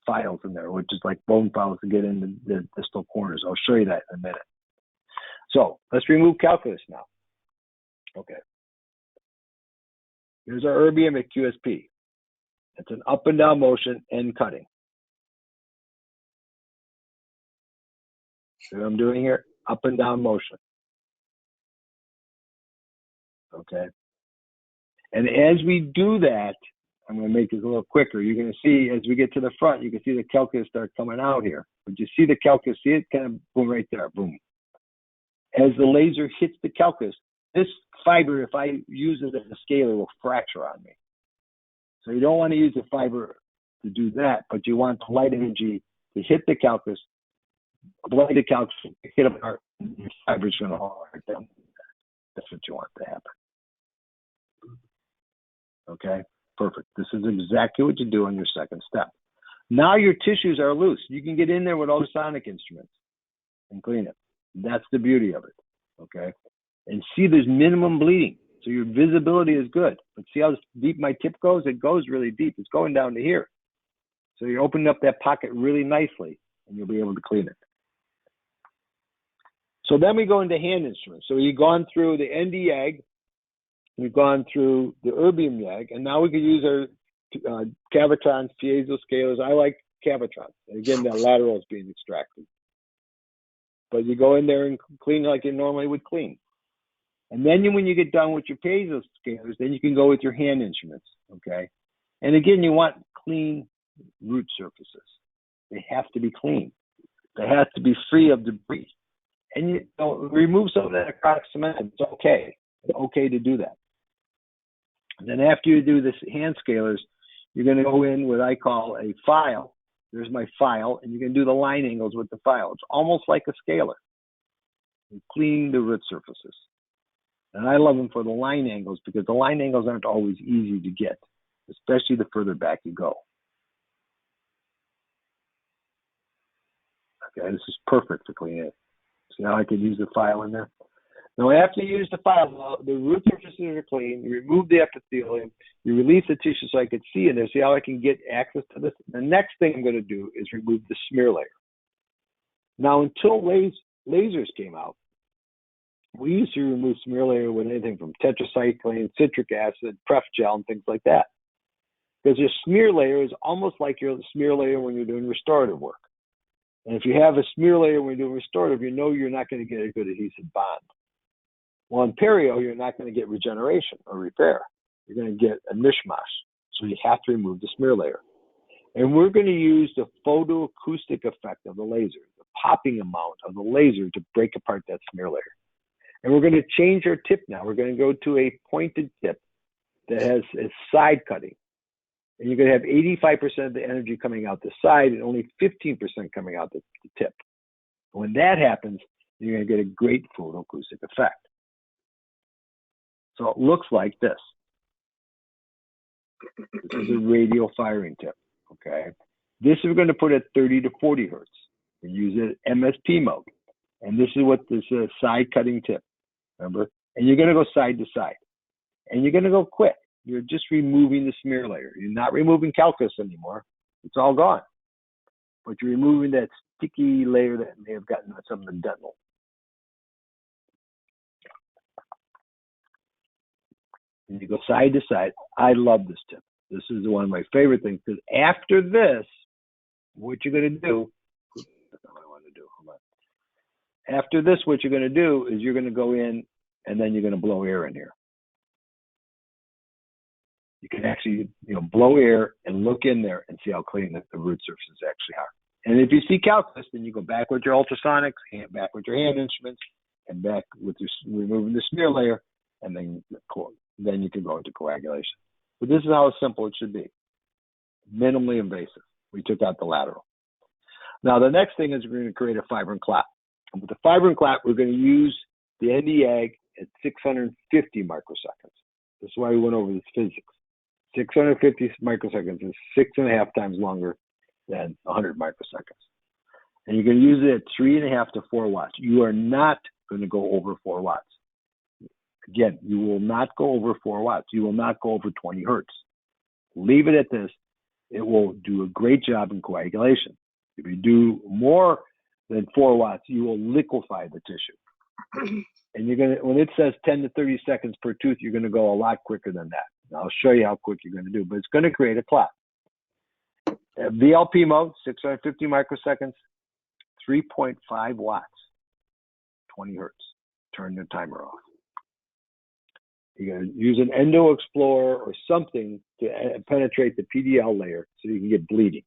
files in there, which is like bone files to get in the distal corners. I'll show you that in a minute. So let's remove calculus now. Okay. Here's our erbium at QSP. It's an up and down motion, end cutting. See what I'm doing here? Up and down motion. Okay. And as we do that, I'm going to make this a little quicker. You're going to see as we get to the front, you can see the calculus start coming out here. But you see the calculus, see it kind of boom right there, boom. As the laser hits the calculus, this fiber, if I use it as a scaler, will fracture on me. So you don't want to use the fiber to do that, but you want the light energy to hit the calculus, blade the calculus, hit apart, and the fiber's going to haul right down. That's what you want to happen. Okay, perfect. This is exactly what you do on your second step. Now your tissues are loose. You can get in there with ultrasonic instruments and clean it. That's the beauty of it. Okay, and see, there's minimum bleeding, so your visibility is good. But see how deep my tip goes? It goes really deep. It's going down to here. So you're opening up that pocket really nicely, and you'll be able to clean it. So then we go into hand instruments. So we've gone through the ND-YAG, we've gone through the erbium YAG, and now we can use our cavitrons, piezo scalers. I like cavitrons. And again, that lateral is being extracted. But you go in there and clean like you normally would clean. And then when you get done with your piezo scalers, then you can go with your hand instruments, okay? And again, you want clean root surfaces. They have to be clean. They have to be free of debris. And you remove some of that necrotic cement. It's okay. It's okay to do that. And then after you do this hand scalers, you're going to go in what I call a file. There's my file, and you can do the line angles with the file. It's almost like a scaler. You clean the root surfaces. And I love them for the line angles because the line angles aren't always easy to get, especially the further back you go. Okay, this is perfect for cleaning it. See how I could use the file in there? Now, after you use the file, the root surfaces are clean. You remove the epithelium. You release the tissue so I could see in there. See how I can get access to this? The next thing I'm going to do is remove the smear layer. Now, until lasers came out, we used to remove smear layer with anything from tetracycline, citric acid, pref gel, and things like that. Because your smear layer is almost like your smear layer when you're doing restorative work. And if you have a smear layer when you're doing restorative, you know you're not going to get a good adhesive bond. Well, in perio, you're not going to get regeneration or repair. You're going to get a mishmash. So you have to remove the smear layer. And we're going to use the photoacoustic effect of the laser, the popping amount of the laser to break apart that smear layer. And we're going to change our tip now. We're going to go to a pointed tip that has a side cutting. And you're going to have 85% of the energy coming out the side and only 15% coming out the tip. When that happens, you're going to get a great photoacoustic effect. So it looks like this. This is a radial firing tip, okay? This we're going to put at 30 to 40 hertz. We use it at MSP mode. And this is what this side cutting tip, remember? And you're going to go side to side. And you're going to go quick. You're just removing the smear layer. You're not removing calculus anymore. It's all gone. But you're removing that sticky layer that may have gotten some of the dental. And you go side to side. I love this tip. This is one of my favorite things because after this, what you're going to do, that's not what I want to do. Hold on. After this, what you're going to do is you're going to go in and then you're going to blow air in here. You can actually, blow air and look in there and see how clean the root surfaces actually are. And if you see calculus, then you go back with your ultrasonics, back with your hand instruments, and back with your removing the smear layer, and then you can go into coagulation. But this is how simple it should be. Minimally invasive. We took out the lateral. Now the next thing is we're going to create a fibrin clot. And with the fibrin clot, we're going to use the ND-YAG at 650 microseconds. This is why we went over this physics. 650 microseconds is 6.5 times longer than 100 microseconds. And you're going to use it at 3.5 to 4 watts. You are not going to go over 4 watts. Again, you will not go over 4 watts. You will not go over 20 hertz. Leave it at this. It will do a great job in coagulation. If you do more than 4 watts, you will liquefy the tissue. And you're going to, when it says 10 to 30 seconds per tooth, you're going to go a lot quicker than that. And I'll show you how quick you're going to do, but it's going to create a clot. VLP mode, 650 microseconds, 3.5 watts, 20 hertz. Turn the timer off. You're going to use an endo explorer or something to penetrate the PDL layer so you can get bleeding.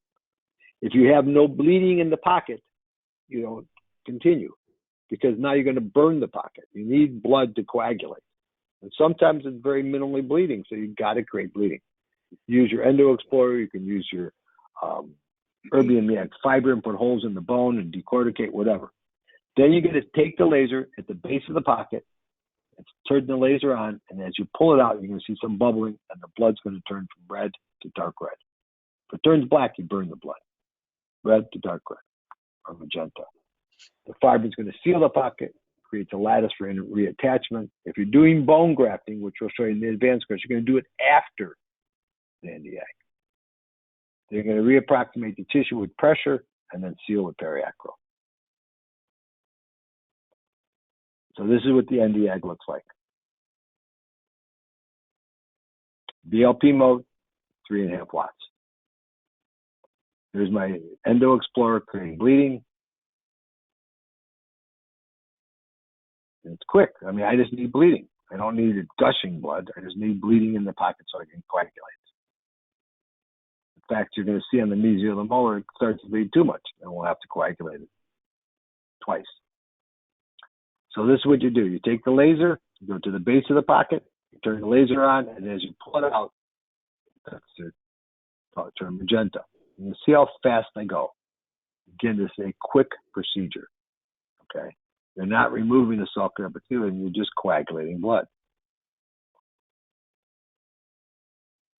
If you have no bleeding in the pocket, you don't continue because now you're going to burn the pocket. You need blood to coagulate. And sometimes it's very minimally bleeding, so you've got to create bleeding. Use your endo explorer. You can use your erbium YAG fiber and put holes in the bone and decorticate, whatever. Then you're going to take the laser at the base of the pocket turn the laser on, and as you pull it out, you're going to see some bubbling, and the blood's going to turn from red to dark red. If it turns black, you burn the blood. Red to dark red or magenta. The fibrin's going to seal the pocket, creates a lattice for reattachment. If you're doing bone grafting, which we'll show you in the advanced course, you're going to do it after the NDA. They're going to reapproximate the tissue with pressure and then seal with periacryl. So this is what the NDAG looks like. BLP mode, 3.5 watts. There's my Endo Explorer creating bleeding. And it's quick. I mean, I just need bleeding. I don't need gushing blood. I just need bleeding in the pocket so I can coagulate. In fact, you're going to see on the mesial the molar, it starts to bleed too much, and we'll have to coagulate it twice. So this is what you do. You take the laser, you go to the base of the pocket, you turn the laser on, and as you pull it out, that's it. Turn magenta. And you see how fast I go. Again, this is a quick procedure. Okay? You're not removing the sulcus epithelium, you're just coagulating blood.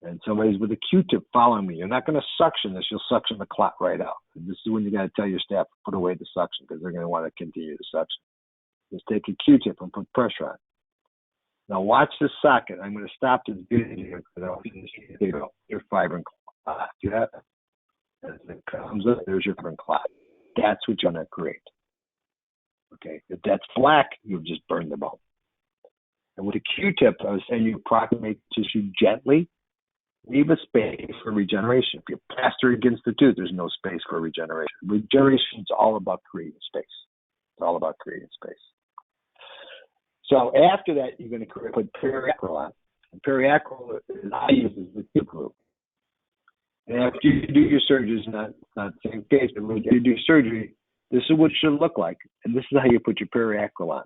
And somebody's with a Q-tip following me. You're not going to suction this, you'll suction the clot right out. And this is when you got to tell your staff to put away the suction because they're going to want to continue the suction. Just take a Q-tip and put pressure on. Now watch this socket. I'm going to stop this video here because I want you to see your fibrin clot. See that? As it comes up, there's your fibrin clot. That's what you're going to create. Okay, if that's black, you've just burned the bone. And with a Q-tip, I was saying you approximate tissue gently, leave a space for regeneration. If you plaster against the tooth, there's no space for regeneration. Regeneration is all about creating space. It's all about creating space. So after that, you're going to put periacryl on. And periacryl is I use as the tube glue. And after you do your surgery, it's not the same case, but when you do surgery, this is what it should look like. And this is how you put your periacryl on.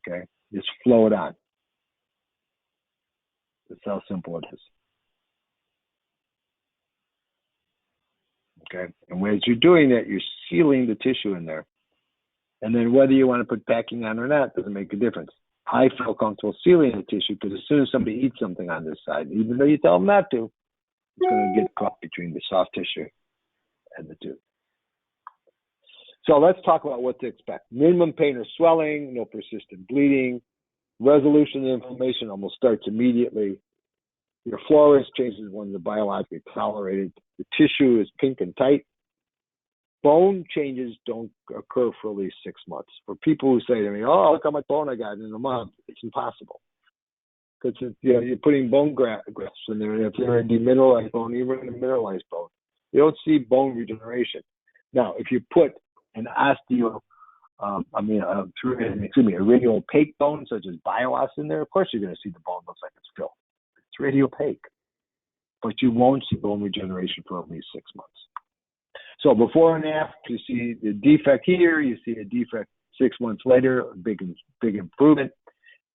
Okay? Just flow it on. That's how simple it is. Okay? And as you're doing that, you're sealing the tissue in there. And then whether you want to put packing on or not doesn't make a difference. I feel comfortable sealing the tissue because as soon as somebody eats something on this side, even though you tell them not to, it's going to get caught between the soft tissue and the tooth. So let's talk about what to expect. Minimum pain or swelling, no persistent bleeding, resolution of inflammation almost starts immediately. Your fluorous changes when they're biologically tolerated. The tissue is pink and tight. Bone changes don't occur for at least 6 months. For people who say to me, "Oh, look how much bone I got in a month," it's impossible. Because you're putting bone grafts in there, and if they're a demineralized bone, even a mineralized bone, you don't see bone regeneration. Now, if you put an radiopaque bone such as bios in there, of course you're going to see the bone looks like it's filled. It's radiopaque, but you won't see bone regeneration for at least 6 months. So before and after, you see the defect here, you see a defect 6 months later, a big improvement.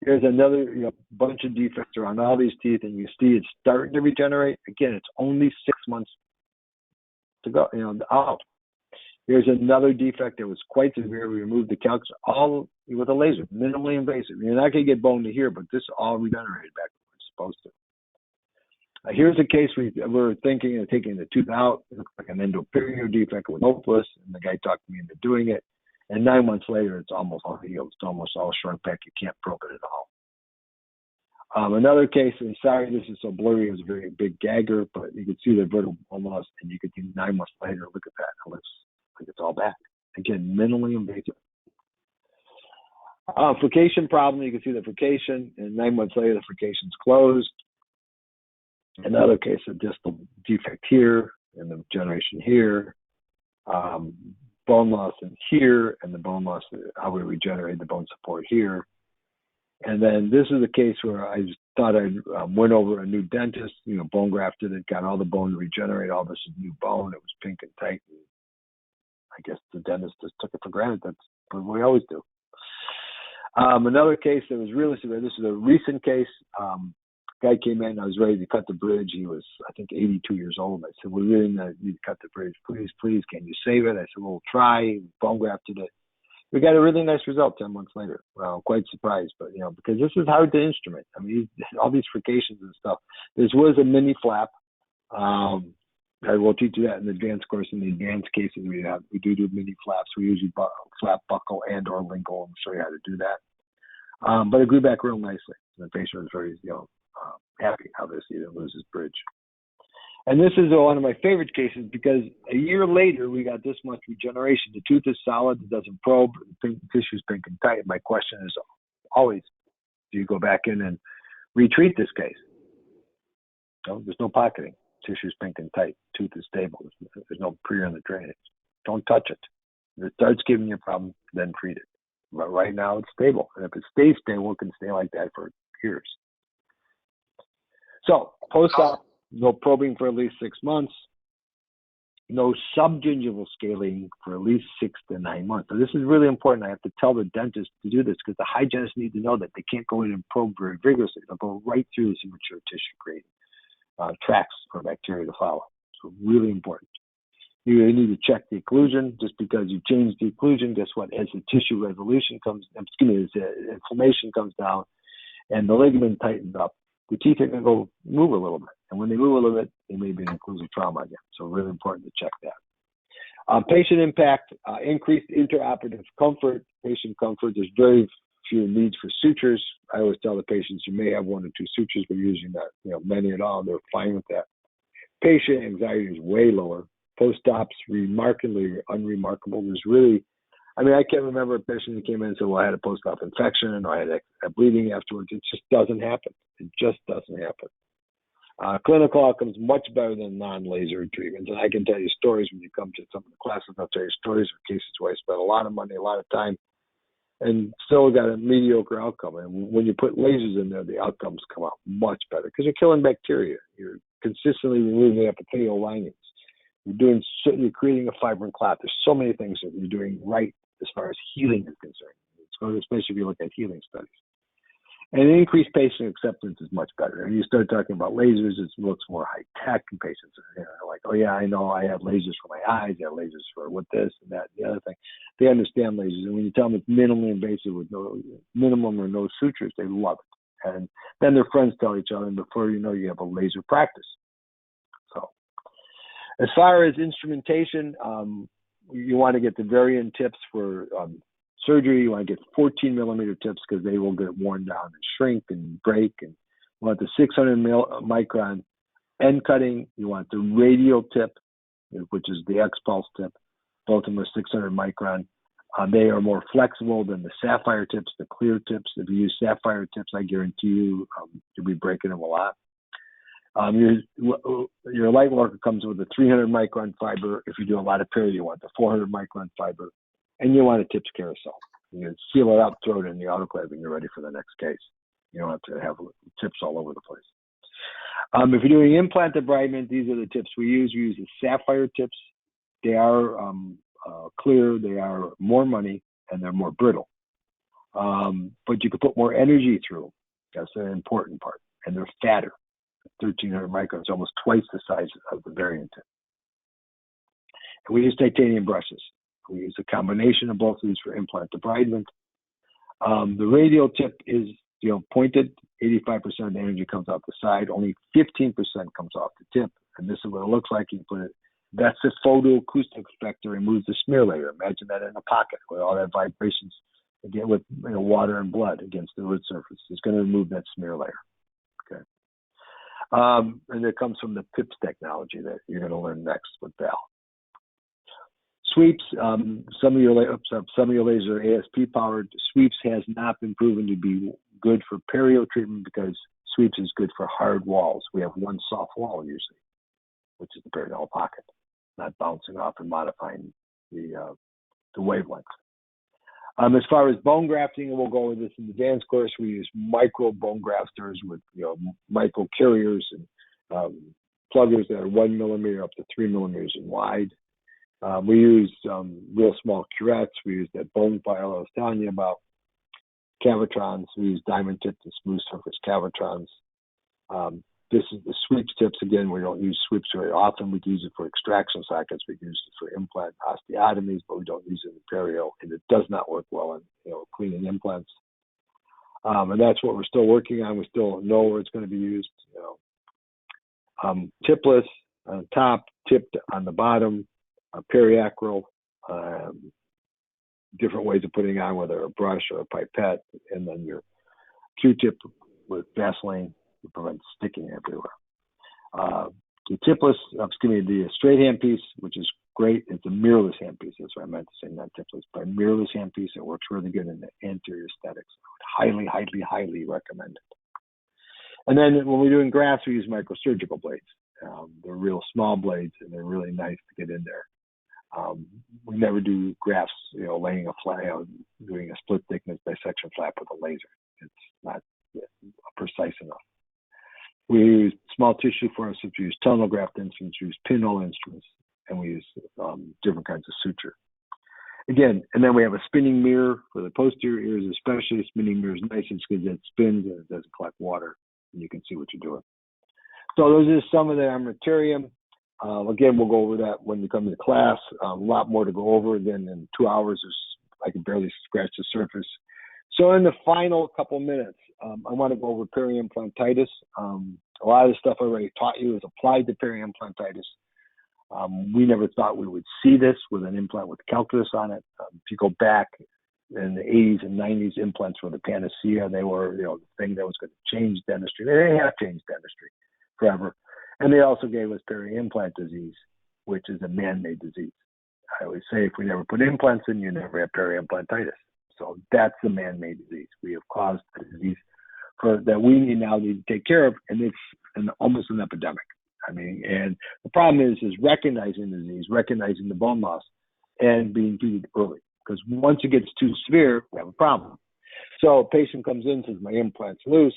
Here's another bunch of defects around all these teeth, and you see it's starting to regenerate. Again, it's only 6 months to go, out. Here's another defect that was quite severe. We removed the calx all with a laser, minimally invasive. You're not going to get bone to here, but this all regenerated back where it's supposed to. Here's a case we're thinking of taking the tooth out. It looks like an endoperineal defect. It was hopeless, and the guy talked me into doing it. And 9 months later, it's almost all healed. It's almost all shrunk back. You can't probe it at all. Another case, and sorry this is so blurry, it was a very big gagger, but you can see the vertebral bone loss, and you can see 9 months later, look at that. It looks like it's all back. Again, minimally invasive. Furcation problem, you can see the furcation, and 9 months later, the furcation's closed. Another case of distal defect here, and the generation here. Bone loss in here, and the bone loss, how we regenerate the bone support here. And then this is a case where I thought I went over a new dentist, bone grafted it, got all the bone regenerated, all this is new bone. It was pink and tight. And I guess the dentist just took it for granted. That's what we always do. Another case that was really severe. This is a recent case. Guy came in, I was ready to cut the bridge. He was, I think, 82 years old. I said, "We really need to cut the bridge. Please, can you save it?" I said, "We'll try." Bone grafted it. we got a really nice result 10 months later. Well, quite surprised, but because this is hard to instrument. I mean, all these frications and stuff. This was a mini flap. I will teach you that in the advanced course. In the advanced cases, we do mini flaps. We usually flap buckle and or lingual and show you how to do that. But it grew back real nicely. The patient was very happy. Obviously, he didn't lose his bridge. And this is one of my favorite cases because a year later, we got this much regeneration. The tooth is solid. It doesn't probe. The tissue is pink and tight. My question is always, do you go back in and retreat this case? No, there's no pocketing. Tissue is pink and tight. Tooth is stable. There's no pre-early drainage. Don't touch it. If it starts giving you a problem, then treat it. But right now, it's stable. And if it stays stable, it can stay like that for years. So, post-op, no probing for at least 6 months. No subgingival scaling for at least 6 to 9 months. So this is really important. I have to tell the dentist to do this because the hygienists need to know that they can't go in and probe very vigorously. They'll go right through this immature tissue, creating tracks for bacteria to follow. So really important. You need to check the occlusion. Just because you change the occlusion, guess what? As the tissue resolution comes, as the inflammation comes down and the ligament tightens up, the teeth are going to go move a little bit. And when they move a little bit, they may be an occlusive trauma again. So really important to check that. Patient impact, increased intraoperative comfort, patient comfort. There's very few needs for sutures. I always tell the patients you may have 1 or 2 sutures, but usually not many at all. They're fine with that. Patient anxiety is way lower. Post-ops, remarkably unremarkable. There's really, I can't remember a patient that came in and said, well, I had a post-op infection or I had a bleeding afterwards. It just doesn't happen. It just doesn't happen. Clinical outcomes much better than non-laser treatments. And I can tell you stories when you come to some of the classes. I'll tell you stories of cases where I spent a lot of money, a lot of time, and still got a mediocre outcome. And when you put lasers in there, the outcomes come out much better because you're killing bacteria. You're consistently removing epithelial linings. You're creating a fibrin clot. There's so many things that you're doing right as far as healing is concerned. Especially if you look at healing studies. And increased patient acceptance is much better. And you start talking about lasers, it looks more high-tech, and patients are like, oh yeah, I know I have lasers for my eyes, I have lasers for with this and that and the other thing. They understand lasers. And when you tell them it's minimally invasive with no minimum or no sutures, they love it. And then their friends tell each other, and before you know, you have a laser practice. So as far as instrumentation, you want to get the variant tips for surgery. You want to get 14 millimeter tips because they will get worn down and shrink and break. And you want the 600 micron end cutting. You want the radial tip, which is the X-Pulse tip. Both of them are 600 micron. They are more flexible than the sapphire tips, the clear tips. If you use sapphire tips, I guarantee you'll be breaking them a lot. Your light worker comes with a 300 micron fiber. If you do a lot of perio, you want the 400 micron fiber. And you want a tips carousel. You can seal it up, throw it in the autoclave, and you're ready for the next case. You don't have to have tips all over the place. If you're doing implant debridement, these are the tips we use. We use the sapphire tips. They are clear, they are more money, and they're more brittle. But you can put more energy through them. That's an important part. And they're fatter. 1,300 microns, almost twice the size of the variant tip. And we use titanium brushes. We use a combination of both of these for implant debridement. The radial tip is pointed. 85% of the energy comes off the side. Only 15% comes off the tip. And this is what it looks like. You put it. That's the photoacoustic effect that removes the smear layer. Imagine that in a pocket with all that vibrations again with water and blood against the root surface. It's going to remove that smear layer. Okay. And it comes from the PIPS technology that you're going to learn next with Val. Sweeps, some of your lasers are ASP powered. Sweeps has not been proven to be good for perio treatment because sweeps is good for hard walls. We have one soft wall usually, which is the periodontal pocket, not bouncing off and modifying the wavelength. As far as bone grafting, and we'll go over this in the advanced course, we use micro bone grafters with micro carriers and pluggers that are 1 millimeter up to 3 millimeters in wide. We use real small curettes. We use that bone file I was telling you about. Cavitrons. We use diamond tipped and smooth surface cavitrons. This is the sweeps tips. Again, we don't use sweeps very often. We use it for extraction sockets. We use it for implant osteotomies, but we don't use it in perio, and it does not work well in cleaning implants. And that's what we're still working on. We still don't know where it's going to be used. Tipless on top, tipped on the bottom, periacral. Different ways of putting on, whether a brush or a pipette, and then your Q-tip with Vaseline to prevent sticking everywhere. The tipless, the straight handpiece, which is great. It's a mirrorless handpiece. That's what I meant to say, not tipless, but a mirrorless handpiece. It works really good in the anterior aesthetics. I would highly, highly, highly recommend it. And then when we're doing grafts, we use microsurgical blades. They're real small blades, and they're really nice to get in there. We never do grafts, laying a flat, doing a split thickness dissection flap with a laser. It's not precise enough. We use small tissue for instance. We use tunnel graft instruments, we use pinhole instruments, and we use different kinds of suture. Again, and then we have a spinning mirror for the posterior ears, especially. A spinning mirror is nice because it spins and it doesn't collect water, and you can see what you're doing. So those are some of the armamentarium. Again, we'll go over that when we come to class. A lot more to go over than in 2 hours. I can barely scratch the surface. So in the final couple minutes, I want to go over periimplantitis. A lot of the stuff I already taught you is applied to periimplantitis. We never thought we would see this with an implant with calculus on it. If you go back in the 80s and 90s, implants were the panacea. They were the thing that was going to change dentistry. They have changed dentistry forever. And they also gave us peri-implant disease, which is a man-made disease. I always say if we never put implants in, you never have peri-implantitis. So that's the man-made disease. We have caused a disease that we need to take care of, and it's almost an epidemic. And the problem is recognizing the disease, recognizing the bone loss, and being treated early. Because once it gets too severe, we have a problem. So a patient comes in and says, my implant's loose,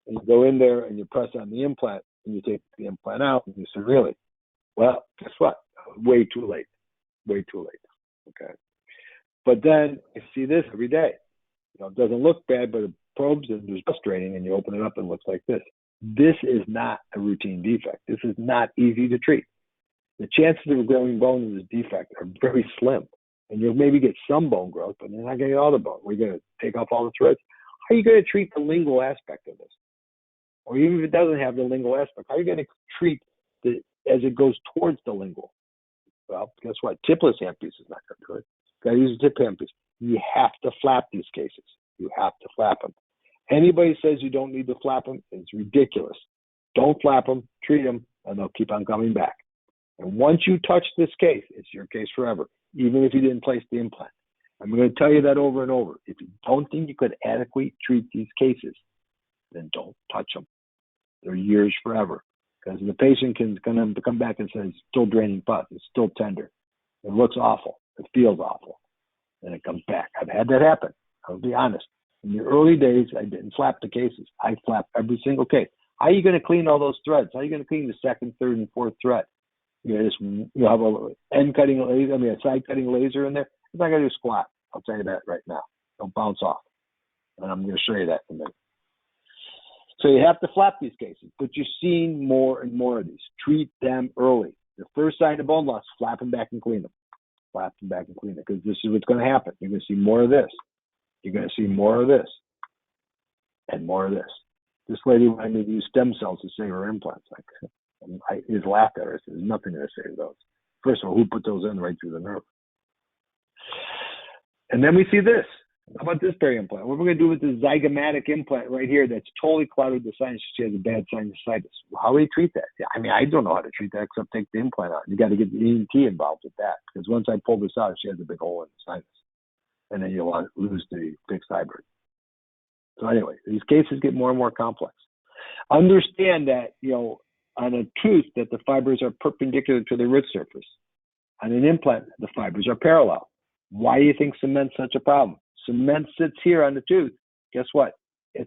and you go in there and you press on the implant, and you take the implant out, and you say, really? Well, guess what? Way too late. Way too late. Okay. But then you see this every day. It doesn't look bad, but it probes and there's frustrating, and you open it up and it looks like this. This is not a routine defect. This is not easy to treat. The chances of growing bone in this defect are very slim. And you'll maybe get some bone growth, but you're not going to get all the bone. We're going to take off all the threads. How are you going to treat the lingual aspect of this? Or even if it doesn't have the lingual aspect, how are you going to treat as it goes towards the lingual? Well, guess what? Tipless handpiece is not going to do it. Got to use a tip handpiece. You have to flap these cases. You have to flap them. Anybody says you don't need to flap them, it's ridiculous. Don't flap them, treat them, and they'll keep on coming back. And once you touch this case, it's your case forever, even if you didn't place the implant. I'm going to tell you that over and over. If you don't think you could adequately treat these cases, then don't touch them. They're yours forever. Because the patient can come back and say, it's still draining pus, it's still tender. It looks awful. It feels awful. And it comes back. I've had that happen. I'll be honest. In the early days, I didn't flap the cases. I flapped every single case. How are you going to clean all those threads? How are you going to clean the second, third, and fourth thread? You have a end-cutting laser, a side-cutting laser in there. It's not going to do squat. I'll tell you that right now. Don't bounce off. And I'm going to show you that in a minute. So you have to flap these cases, but you're seeing more and more of these. Treat them early. The first sign of bone loss, flap them back and clean them. Flap them back and clean them, because this is what's going to happen. You're going to see more of this. You're going to see more of this and more of this. This lady wanted me to use stem cells to save her implants. I just laughed at her. I said, there's nothing to save those. First of all, who put those in right through the nerve? And then we see this. How about this peri-implant? What we're going to do with this zygomatic implant right here that's totally clouded the sinus. She has a bad sinusitis. How do we treat that? I don't know how to treat that except take the implant out. You got to get the ENT involved with that, because once I pull this out, she has a big hole in the sinus. And then you'll lose the fixed hybrid. So anyway, these cases get more and more complex. Understand that, on a tooth, that the fibers are perpendicular to the root surface. On an implant, the fibers are parallel. Why do you think cement's such a problem? Cement sits here on the tooth. Guess what? It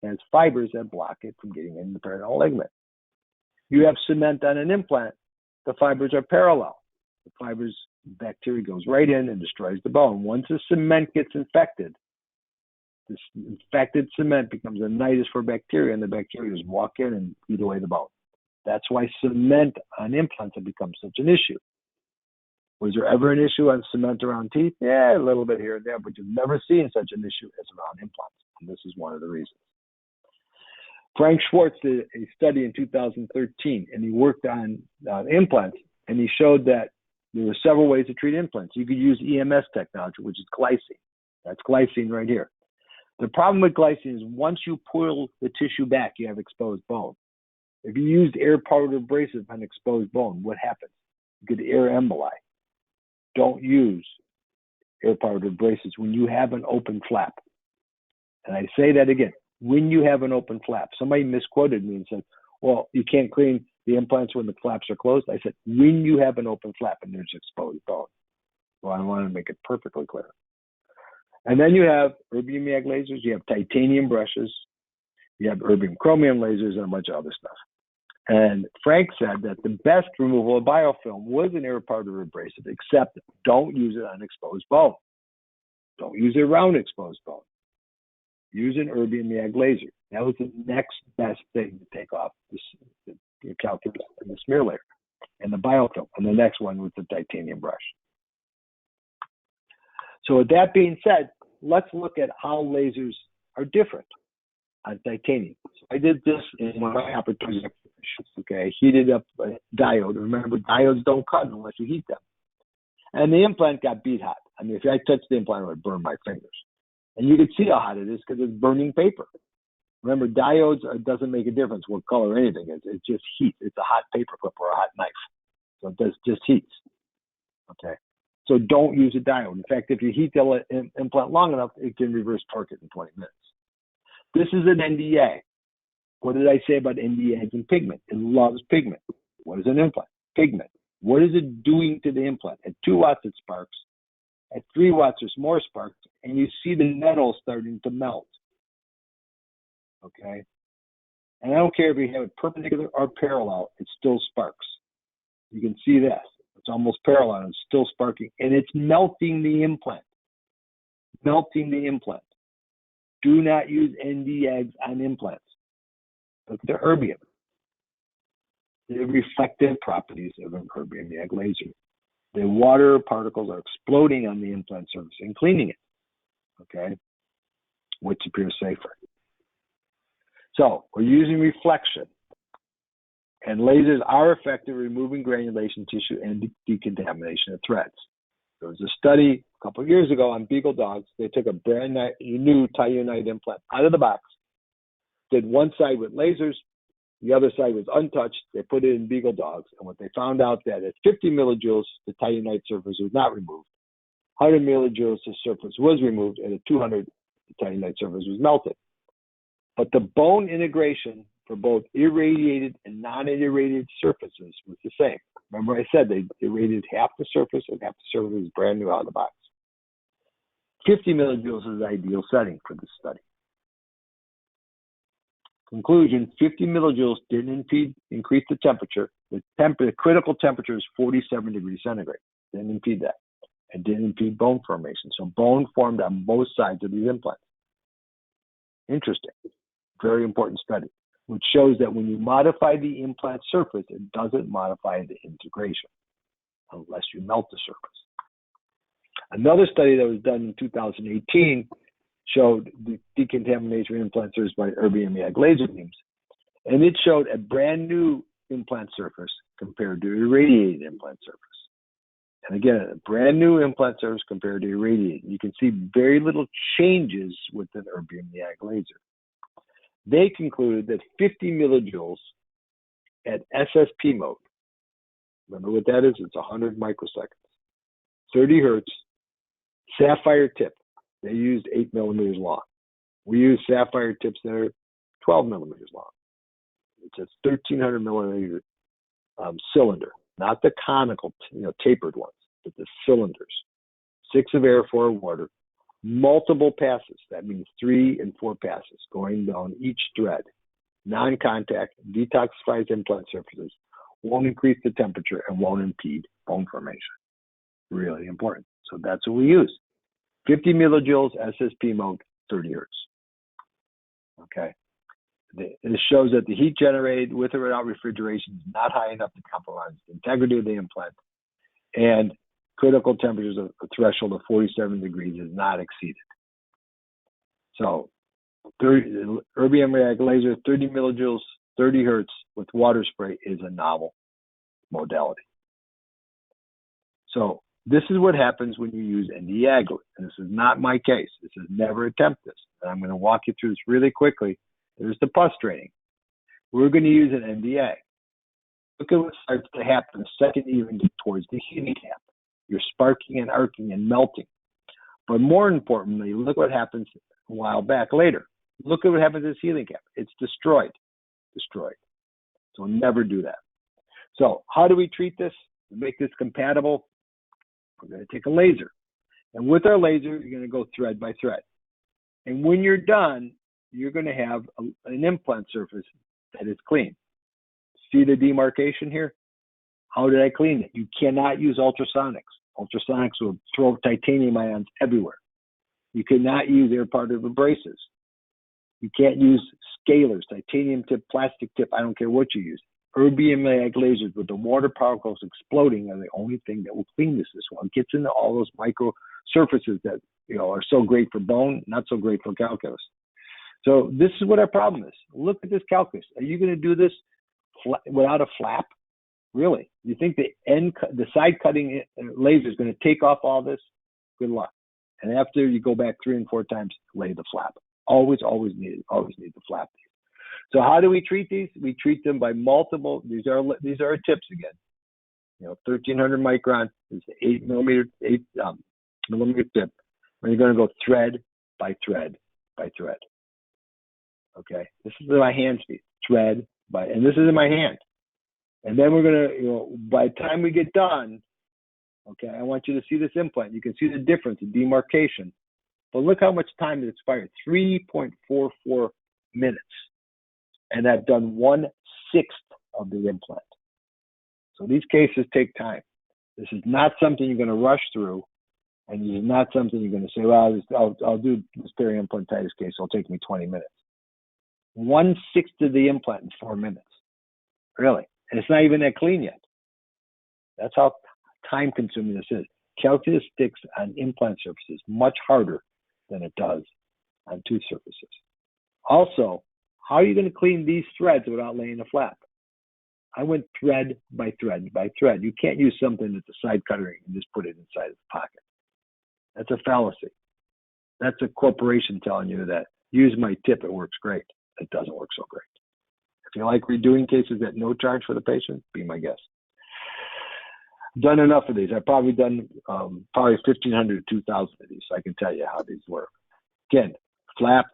has fibers that block it from getting in the periodontal ligament. You have cement on an implant, the fibers are parallel. The bacteria goes right in and destroys the bone. Once the cement gets infected, This infected cement becomes a nidus for bacteria, and the bacteria just walk in and eat away the bone. That's why cement on implants have become such an issue. Was there ever an issue on cement around teeth? Yeah, a little bit here and there, but you've never seen such an issue as around implants. And this is one of the reasons. Frank Schwartz did a study in 2013, and he worked on implants, and he showed that there were several ways to treat implants. You could use EMS technology, which is glycine. That's glycine right here. The problem with glycine is once you pull the tissue back, you have exposed bone. If you used air-powered abrasive on exposed bone, what happens? You get air emboli. Don't use air-powered abrasives when you have an open flap. And I say that again, when you have an open flap. Somebody misquoted me and said, well, you can't clean the implants when the flaps are closed. I said, when you have an open flap and there's exposed bone. Well, I want to make it perfectly clear. And then you have erbium YAG lasers, you have titanium brushes, you have erbium chromium lasers, and a bunch of other stuff. And Frank said that the best removal of biofilm was an air-powered abrasive, except don't use it on exposed bone. Don't use it around exposed bone. Use an erbium YAG laser. That was the next best thing to take off the calculus and the smear layer and the biofilm. And the next one was the titanium brush. So with that being said, let's look at how lasers are different on titanium. So I did this in one of my opportunities. Okay, I heated up a diode. Remember, diodes don't cut unless you heat them. And the implant got beat hot. I mean, if I touched the implant, it would burn my fingers. And you could see how hot it is because it's burning paper. Remember, diodes, it doesn't make a difference what color or anything. It's just heat. It's a hot paper clip or a hot knife. So it just heats. Okay. So don't use a diode. In fact, if you heat the implant long enough, it can reverse torque it in 20 minutes. This is an Nd:YAG. What did I say about Nd:YAG and pigment? It loves pigment. What is an implant? Pigment. What is it doing to the implant? At 2 watts, it sparks. At 3 watts, there's more sparks, and you see the metal starting to melt. Okay? And I don't care if you have it perpendicular or parallel, it still sparks. You can see this. It's almost parallel, it's still sparking, and it's melting the implant. Melting the implant. Do not use Nd:YAGs on implants. Look at the erbium. The reflective properties of an erbium YAG laser. The water particles are exploding on the implant surface and cleaning it, okay, which appears safer. So we're using reflection, and lasers are effective at removing granulation tissue and decontamination of threads. There was a study a couple of years ago on beagle dogs. They took a brand new Tyounite implant out of the box, did one side with lasers, the other side was untouched. They put it in beagle dogs, and what they found out that at 50 millijoules, the Tyounite surface was not removed. 100 millijoules, the surface was removed, and at 200, the Tyounite surface was melted. But the bone integration for both irradiated and non-irradiated surfaces was the same. Remember I said they irradiated half the surface and half the surface was brand new out of the box. 50 millijoules is the ideal setting for this study. Conclusion, 50 millijoules didn't increase the temperature. The critical temperature is 47 degrees centigrade. Didn't impede that. It didn't impede bone formation. So bone formed on both sides of these implants. Interesting. Very important study, which shows that when you modify the implant surface, it doesn't modify the integration unless you melt the surface. Another study that was done in 2018 showed the decontamination of implant surface by erbium YAG laser beams. And it showed a brand new implant surface compared to irradiated implant surface. And again, a brand new implant surface compared to irradiated. You can see very little changes with an erbium YAG laser. They concluded that 50 millijoules at SSP mode, remember what that is? It's 100 microseconds, 30 hertz, sapphire tip. They used 8 millimeters long. We use sapphire tips that are 12 millimeters long. It's a 1,300 millimeter cylinder, not the conical, tapered ones, but the cylinders. 6 of air, 4 of water, multiple passes. That means 3 and 4 passes going down each thread. Non-contact, detoxifies implant surfaces, won't increase the temperature, and won't impede bone formation. Really important. So that's what we use. 50 millijoules SSP mode, 30 hertz. Okay. This shows that the heat generated with or without refrigeration is not high enough to compromise the integrity of the implant, and critical temperatures of a threshold of 47 degrees is not exceeded. So, erbium reactive laser, 30 millijoules, 30 hertz with water spray is a novel modality. So, this is what happens when you use Nd:YAG, and this is not my case. This is never attempt this. And I'm going to walk you through this really quickly. There's the PHAST training. We're going to use an Nd:YAG. Look at what starts to happen the second you even get towards the heating cap. You're sparking and arcing and melting. But more importantly, look what happens a while back later. Look at what happens to this heating cap. It's destroyed. Destroyed. So never do that. So how do we treat this? To make this compatible, we're going to take a laser. And with our laser, you're going to go thread by thread. And when you're done, you're going to have an implant surface that is clean. See the demarcation here? How did I clean it? You cannot use ultrasonics. Ultrasonics will throw titanium ions everywhere. You cannot use air particle abrasives. You can't use scalers, titanium tip, plastic tip, I don't care what you use. Erbium lasers with the water particles exploding are the only thing that will clean this well. It gets into all those micro surfaces that are so great for bone, not so great for calculus. So this is what our problem is. Look at this calculus. Are you going to do this without a flap? Really? You think the side cutting laser is going to take off all this? Good luck. And after you go back 3 and 4 times, lay the flap. Always need the flap. So how do we treat these? We treat them by multiple. These are our tips again. 1300 micron is the 8 millimeter tip. And you're going to go thread by thread by thread. Okay, this is my hand speed, thread by, and this is in my hand. And then we're gonna, by the time we get done, okay, I want you to see this implant. You can see the difference, the demarcation. But look how much time it expired, 3.44 minutes. And I've done 1/6 of the implant. So these cases take time. This is not something you're gonna rush through, and this is not something you're gonna say, well, I'll do this peri-implantitis case, it'll take me 20 minutes. 1/6 of the implant in 4 minutes. Really. And it's not even that clean yet. That's how time consuming this is. Calculus sticks on implant surfaces much harder than it does on tooth surfaces. Also, how are you going to clean these threads without laying a flap? I went thread by thread by thread. You can't use something that's a side cutter and just put it inside the pocket. That's a fallacy. That's a corporation telling you that use my tip, it works great. It doesn't work so great. If you like redoing cases at no charge for the patient, be my guest. I've done enough of these. I've probably done probably 1,500 to 2,000 of these, so I can tell you how these work. Again, flap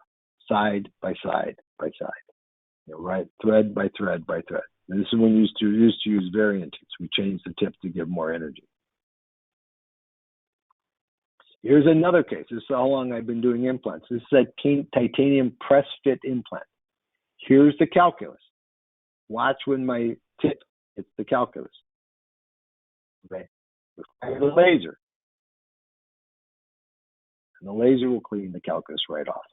side by side by side. Right, thread by thread by thread. And this is when we used to use variant tips. We changed the tip to give more energy. Here's another case. This is how long I've been doing implants. This is a titanium press fit implant. Here's the calculus. Watch when my tip hits the calculus. Okay. The laser. And the laser will clean the calculus right off.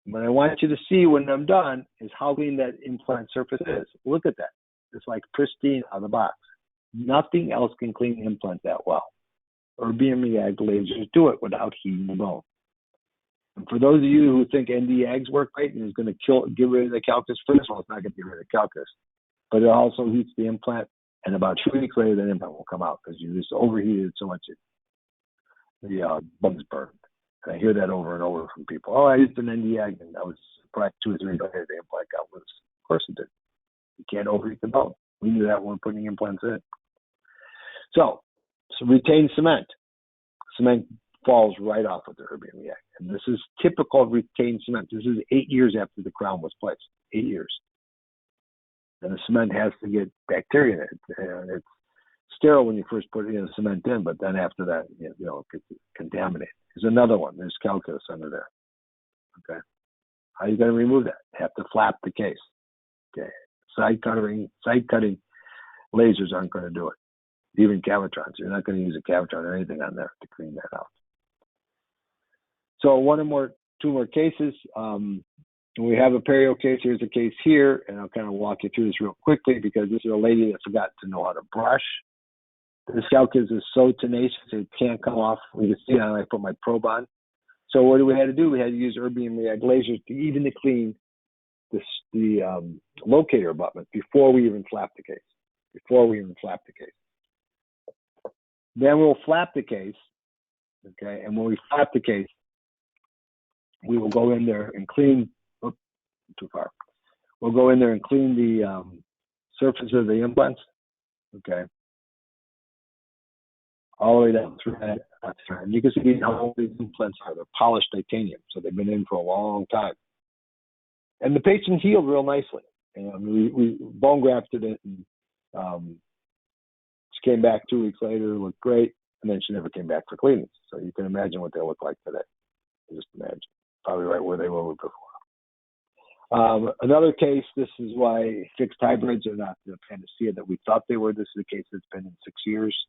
What I want you to see when I'm done is how clean that implant surface is. Look at that. It's like pristine out of the box. Nothing else can clean the implant that well. Erbium reactive lasers do it without heating the bone. And for those of you who think Nd:YAGs work great and is going to get rid of the calculus, first of all, it's not going to get rid of the calculus, but it also heats the implant, and about 2 weeks later, the implant will come out because you just overheated so much the bones burned. And I hear that over and over from people. Oh, I used an Nd:YAG, and I was surprised 2 or 3 days later the implant got loose. Of course it did. You can't overheat the bone. We knew that when we're putting implants in. So retained cement. Cement falls right off with the erbium reactive. And this is typical of retained cement. This is 8 years after the crown was placed. 8 years. And the cement has to get bacteria in it. And it's sterile when you first put the cement in, but then after that, it gets contaminated. There's another one. There's calculus under there. Okay. How are you going to remove that? You have to flap the case. Okay. Side cutting lasers aren't going to do it. Even cavitrons. You're not going to use a cavitron or anything on there to clean that out. So two more cases. We have a perio case. Here's a case here, and I'll kind of walk you through this real quickly because this is a lady that forgot to know how to brush. The scalp is so tenacious it can't come off. You can see how I put my probe on. So what we had to do? We had to use erbium rayag lasers to even to clean the locator abutment before we even flap the case. Then we'll flap the case, okay? And when we flap the case, we will go in there and clean. Oops, too far. We'll go in there and clean the surface of the implants, okay? All the way down through that. And you can see how old these implants are. They're polished titanium, so they've been in for a long time. And the patient healed real nicely. And we bone grafted it, and she came back 2 weeks later, looked great, and then she never came back for cleanings. So you can imagine what they look like today. Just imagine. Probably right where they were before. Another case, this is why fixed hybrids are not the panacea that we thought they were. This is a case that's been in 6 years.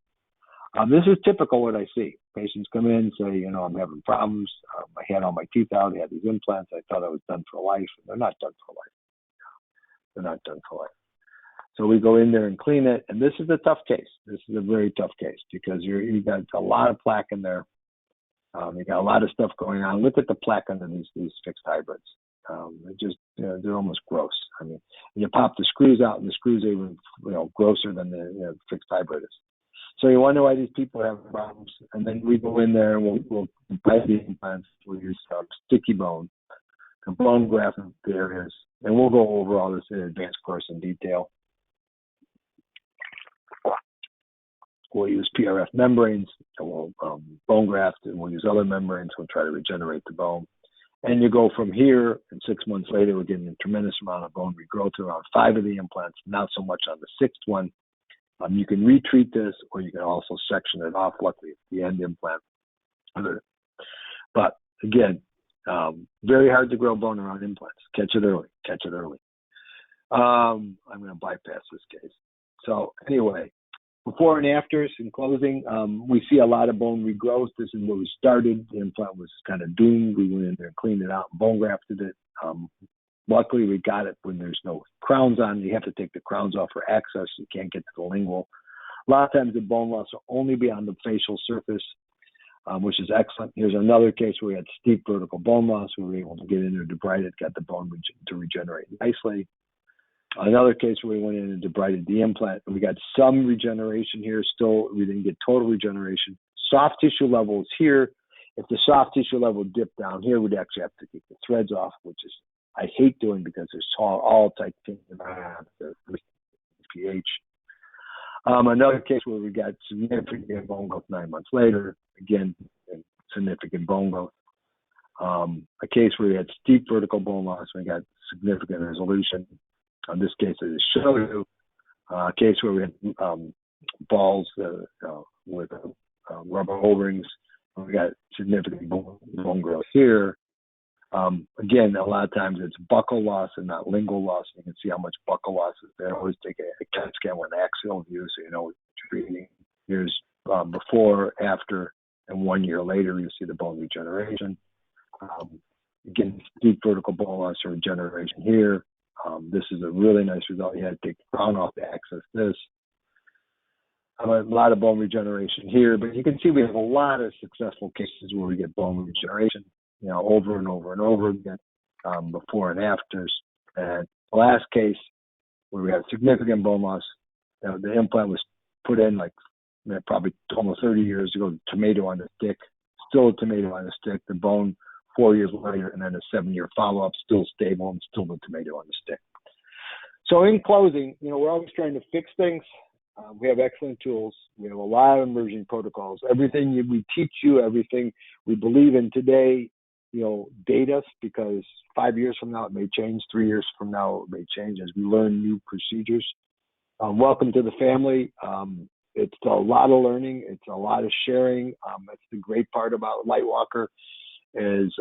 This is typical what I see. Patients come in and say, I'm having problems. I had all my teeth out. I had these implants. I thought I was done for life. They're not done for life. They're not done for life. So we go in there and clean it. And this is a tough case. This is a very tough case because you got a lot of plaque in there. You got a lot of stuff going on. Look at the plaque under these fixed hybrids. They're almost gross. I mean, you pop the screws out, and the screws are even grosser than the fixed hybrid is. So you wonder why these people have problems. And then we go in there and we'll bite the implants. We'll use sticky bone, bone graft areas, and we'll go over all this in advanced course in detail. We'll use PRF membranes, and we'll bone graft, and we'll use other membranes. We'll try to regenerate the bone. And you go from here, and 6 months later, we're getting a tremendous amount of bone regrowth around 5 of the implants, not so much on the 6th one. You can retreat this, or you can also section it off. Luckily, it's the end implant. But again, very hard to grow bone around implants. Catch it early. I'm going to bypass this case. So anyway, before and afters in closing, we see a lot of bone regrowth. This is where we started. The implant was kind of doomed. We went in there and cleaned it out and bone grafted it. Luckily, we got it when there's no crowns on. You have to take the crowns off for access. You can't get to the lingual. A lot of times the bone loss will only be on the facial surface, which is excellent. Here's another case where we had steep vertical bone loss. We were able to get in there, debride it, got the bone to regenerate nicely. Another case where we went in and debrided the implant, and we got some regeneration here. Still, we didn't get total regeneration. Soft tissue level is here. If the soft tissue level dipped down here, we'd actually have to take the threads off, which is I hate doing because there's all titanium the pH. Another case where we got significant bone growth 9 months later, again, significant bone growth. A case where we had steep vertical bone loss, we got significant resolution. In this case, I just show you a case where we had balls with rubber O-rings. We got significant bone growth here. Again, a lot of times it's buccal loss and not lingual loss. You can see how much buccal loss is there. Always take a CAT scan with an axial view so you know what you're treating. Here's before, after, and 1 year later, you see the bone regeneration. Again, deep vertical bone loss or regeneration here. This is a really nice result. You had to take the crown off to access this. A lot of bone regeneration here, but you can see we have a lot of successful cases where we get bone regeneration, over and over and over again, before and afters. And the last case where we had significant bone loss, the implant was put in probably almost 30 years ago, tomato on the stick, still a tomato on the stick, the bone 4 years later, and then a 7-year follow-up, still stable and still the tomato on the stick. So in closing, we're always trying to fix things. We have excellent tools. We have a lot of emerging protocols. Everything we teach you, everything we believe in today, date us, because 5 years from now it may change, 3 years from now it may change as we learn new procedures. Welcome to the family. It's a lot of learning. It's a lot of sharing. That's the great part about Lightwalker is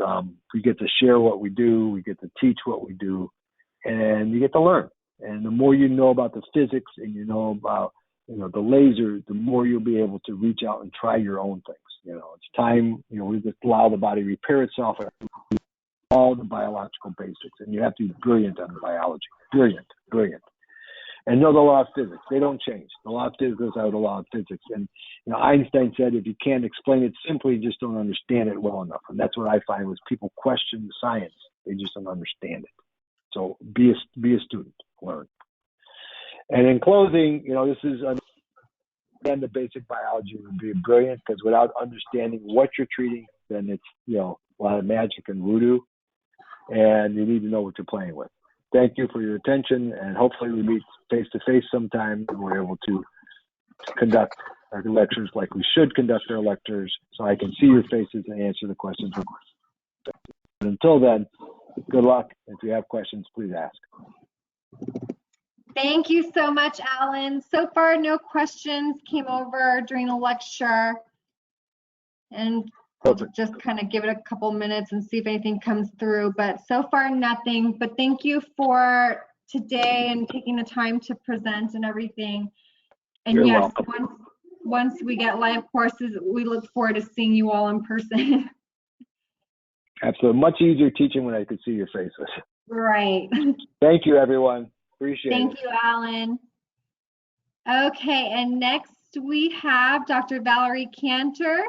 we get to share what we do. We get to teach what we do, and you get to learn. And the more you know about the physics and you know about the laser, the more you'll be able to reach out and try your own things. It's time, we just allow the body to repair itself, all the biological basics. And you have to be brilliant on biology. Brilliant. And know the law of physics. They don't change. The law of physics are the law of physics. And Einstein said, if you can't explain it simply, you just don't understand it well enough. And that's what I find was people question the science. They just don't understand it. So be a student, learn. And in closing, this is again the basic biology would be brilliant, because without understanding what you're treating, then it's a lot of magic and voodoo, and you need to know what you're playing with. Thank you for your attention, and hopefully we meet face to face sometime and we're able to conduct our lectures like we should conduct our lectures, so I can see your faces and answer the questions. But until then, good luck. If you have questions, please ask. Thank you so much, Alan. So far, no questions came over during the lecture. And we'll just kind of give it a couple minutes and see if anything comes through. But so far, nothing. But thank you for today and taking the time to present and everything. And You're yes, welcome. once we get live courses, we look forward to seeing you all in person. Absolutely. Much easier teaching when I could see your faces. Right. Thank you, everyone. Appreciate it. Thank you, Alan. Okay, and next we have Dr. Valerie Cantor.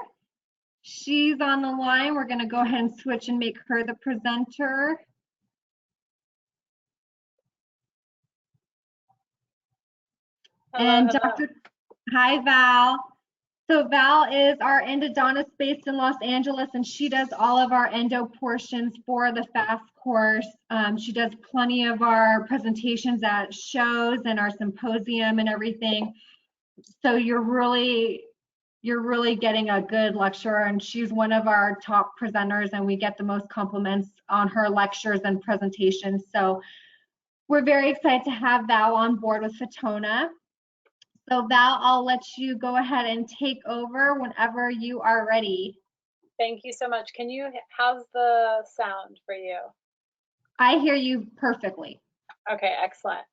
She's on the line. We're going to go ahead and switch and make her the presenter. And hi, Val. So Val is our endodontist based in Los Angeles, and she does all of our endo portions for the FAST course. She does plenty of our presentations at shows and our symposium and everything. So you're really getting a good lecturer, and she's one of our top presenters, and we get the most compliments on her lectures and presentations. So we're very excited to have Val on board with Fatona. So Val, I'll let you go ahead and take over whenever you are ready. Thank you so much. How's the sound for you? I hear you perfectly. Okay, excellent.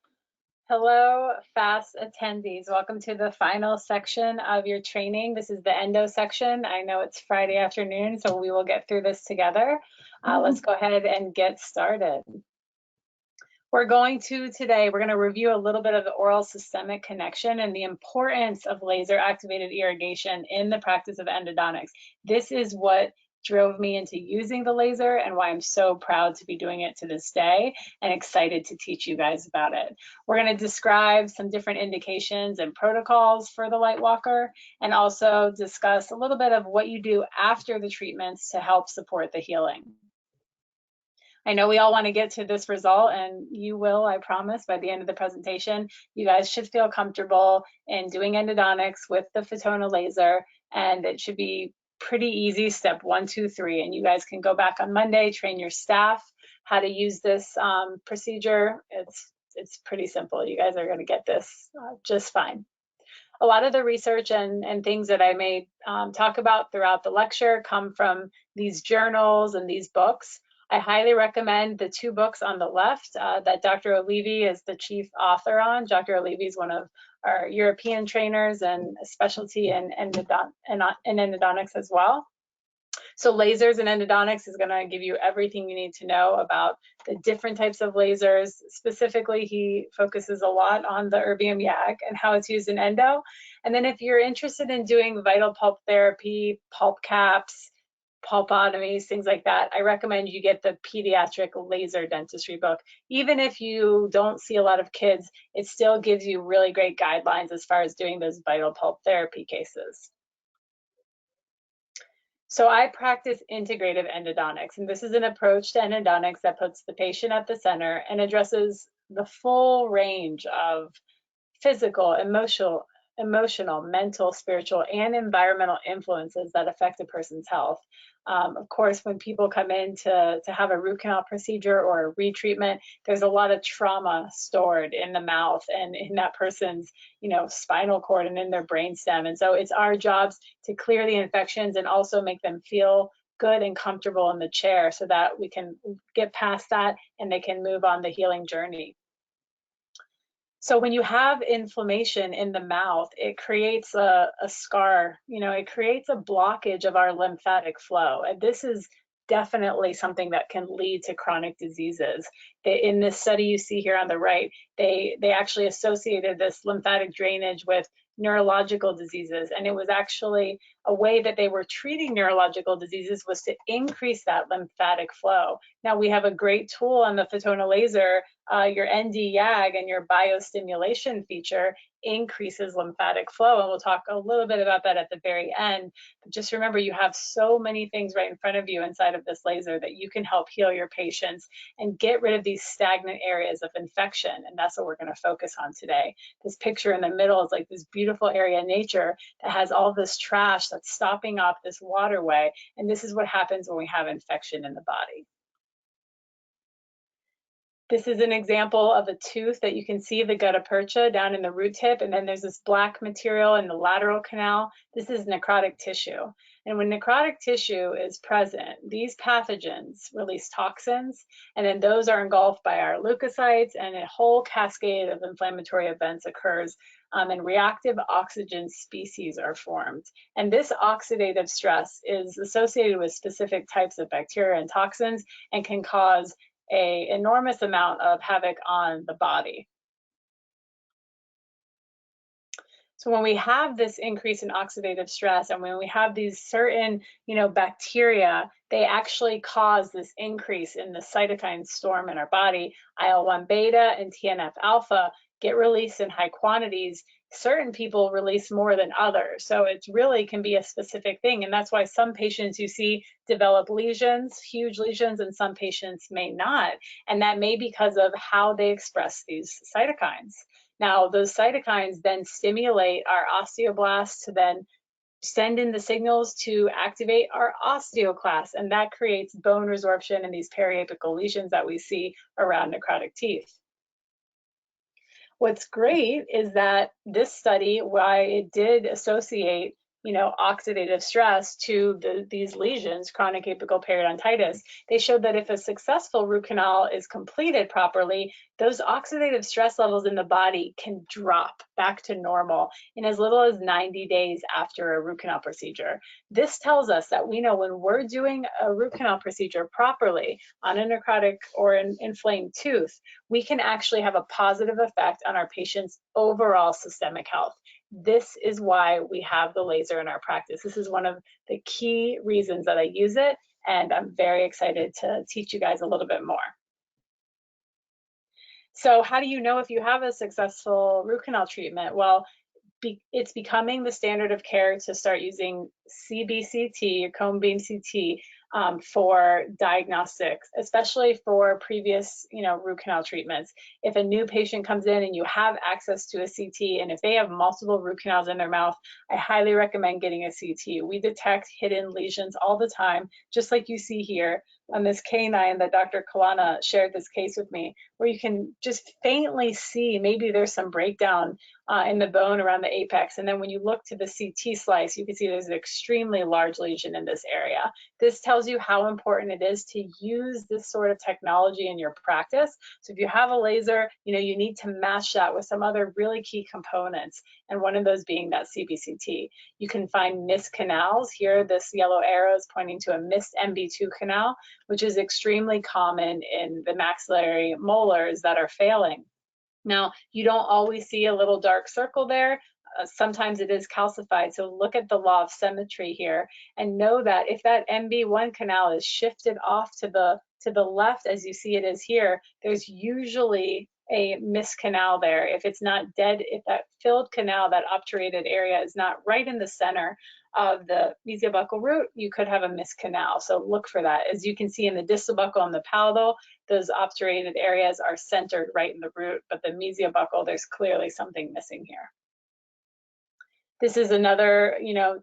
Hello, FAST attendees. Welcome to the final section of your training. This is the endo section. I know it's Friday afternoon, so we will get through this together. Let's go ahead and get started. We're going to review a little bit of the oral systemic connection and the importance of laser activated irrigation in the practice of endodontics. This is what drove me into using the laser and why I'm so proud to be doing it to this day and excited to teach you guys about it. We're going to describe some different indications and protocols for the Lightwalker, and also discuss a little bit of what you do after the treatments to help support the healing. I know we all want to get to this result, and you will, I promise, by the end of the presentation. You guys should feel comfortable in doing endodontics with the Fatona laser, and it should be pretty easy, step 1, 2, 3. And you guys can go back on Monday, train your staff how to use this procedure. It's pretty simple. You guys are going to get this just fine. A lot of the research and things that I may talk about throughout the lecture come from these journals and these books. I highly recommend the 2 books on the left that Dr. Olivi is the chief author on. Dr. Olivi is one of our European trainers and a specialty in endodontics as well. So lasers and endodontics is going to give you everything you need to know about the different types of lasers. Specifically, he focuses a lot on the erbium YAG and how it's used in endo. And then if you're interested in doing vital pulp therapy, pulp caps, pulpotomies, things like that, I recommend you get the pediatric laser dentistry book. Even if you don't see a lot of kids, it still gives you really great guidelines as far as doing those vital pulp therapy cases. So I practice integrative endodontics, and this is an approach to endodontics that puts the patient at the center and addresses the full range of physical, emotional, mental, spiritual, and environmental influences that affect a person's health. Of course, when people come in to have a root canal procedure or a retreatment, there's a lot of trauma stored in the mouth and in that person's, spinal cord and in their brainstem. And so it's our jobs to clear the infections and also make them feel good and comfortable in the chair so that we can get past that and they can move on the healing journey. So when you have inflammation in the mouth, it creates a scar, it creates a blockage of our lymphatic flow. And this is definitely something that can lead to chronic diseases. In this study you see here on the right, they actually associated this lymphatic drainage with neurological diseases. And it was actually a way that they were treating neurological diseases was to increase that lymphatic flow. Now we have a great tool on the Photona laser, your ND-YAG and your biostimulation feature increases lymphatic flow. And we'll talk a little bit about that at the very end. But just remember, you have so many things right in front of you inside of this laser that you can help heal your patients and get rid of these stagnant areas of infection. And that's what we're going to focus on today. This picture in the middle is like this beautiful area in nature that has all this trash that's stopping off this waterway. And this is what happens when we have infection in the body. This is an example of a tooth that you can see the gutta percha down in the root tip, and then there's this black material in the lateral canal. This is necrotic tissue. And when necrotic tissue is present, these pathogens release toxins, and then those are engulfed by our leukocytes, and a whole cascade of inflammatory events occurs, and reactive oxygen species are formed. And this oxidative stress is associated with specific types of bacteria and toxins and can cause an enormous amount of havoc on the body. So when we have this increase in oxidative stress and when we have these certain, bacteria, they actually cause this increase in the cytokine storm in our body. IL-1 beta and TNF alpha get released in high quantities. Certain people release more than others. So it really can be a specific thing. And that's why some patients you see develop lesions, huge lesions, and some patients may not. And that may be because of how they express these cytokines. Now, those cytokines then stimulate our osteoblasts to then send in the signals to activate our osteoclasts, and that creates bone resorption and these periapical lesions that we see around necrotic teeth. What's great is that this study, why it did associate oxidative stress to these lesions, chronic apical periodontitis, they showed that if a successful root canal is completed properly, those oxidative stress levels in the body can drop back to normal in as little as 90 days after a root canal procedure. This tells us that we know when we're doing a root canal procedure properly on a necrotic or an inflamed tooth, we can actually have a positive effect on our patient's overall systemic health. This is why we have the laser in our practice. This is one of the key reasons that I use it, and I'm very excited to teach you guys a little bit more. So how do you know if you have a successful root canal treatment? Well, it's becoming the standard of care to start using CBCT, or cone beam CT, for diagnostics, especially for previous, root canal treatments. If a new patient comes in and you have access to a CT, and if they have multiple root canals in their mouth, I highly recommend getting a CT. We detect hidden lesions all the time, just like you see here on this canine that Dr. Kalana shared this case with me, where you can just faintly see maybe there's some breakdown in the bone around the apex. And then when you look to the CT slice, you can see there's an extremely large lesion in this area. This tells you how important it is to use this sort of technology in your practice. So if you have a laser, you need to match that with some other really key components, and one of those being that CBCT. You can find missed canals. Here, this yellow arrow is pointing to a missed MB2 canal, which is extremely common in the maxillary molars that are failing. Now, you don't always see a little dark circle there. Sometimes it is calcified. So look at the law of symmetry here and know that if that MB1 canal is shifted off to the left, as you see it is here, there's usually a missed canal there. If it's not dead, if that filled canal, that obturated area is not right in the center of the mesial-buccal root, you could have a missed canal. So look for that. As you can see in the distal buccal and the palatal, those obturated areas are centered right in the root, but the mesial-buccal, there's clearly something missing here. This is another,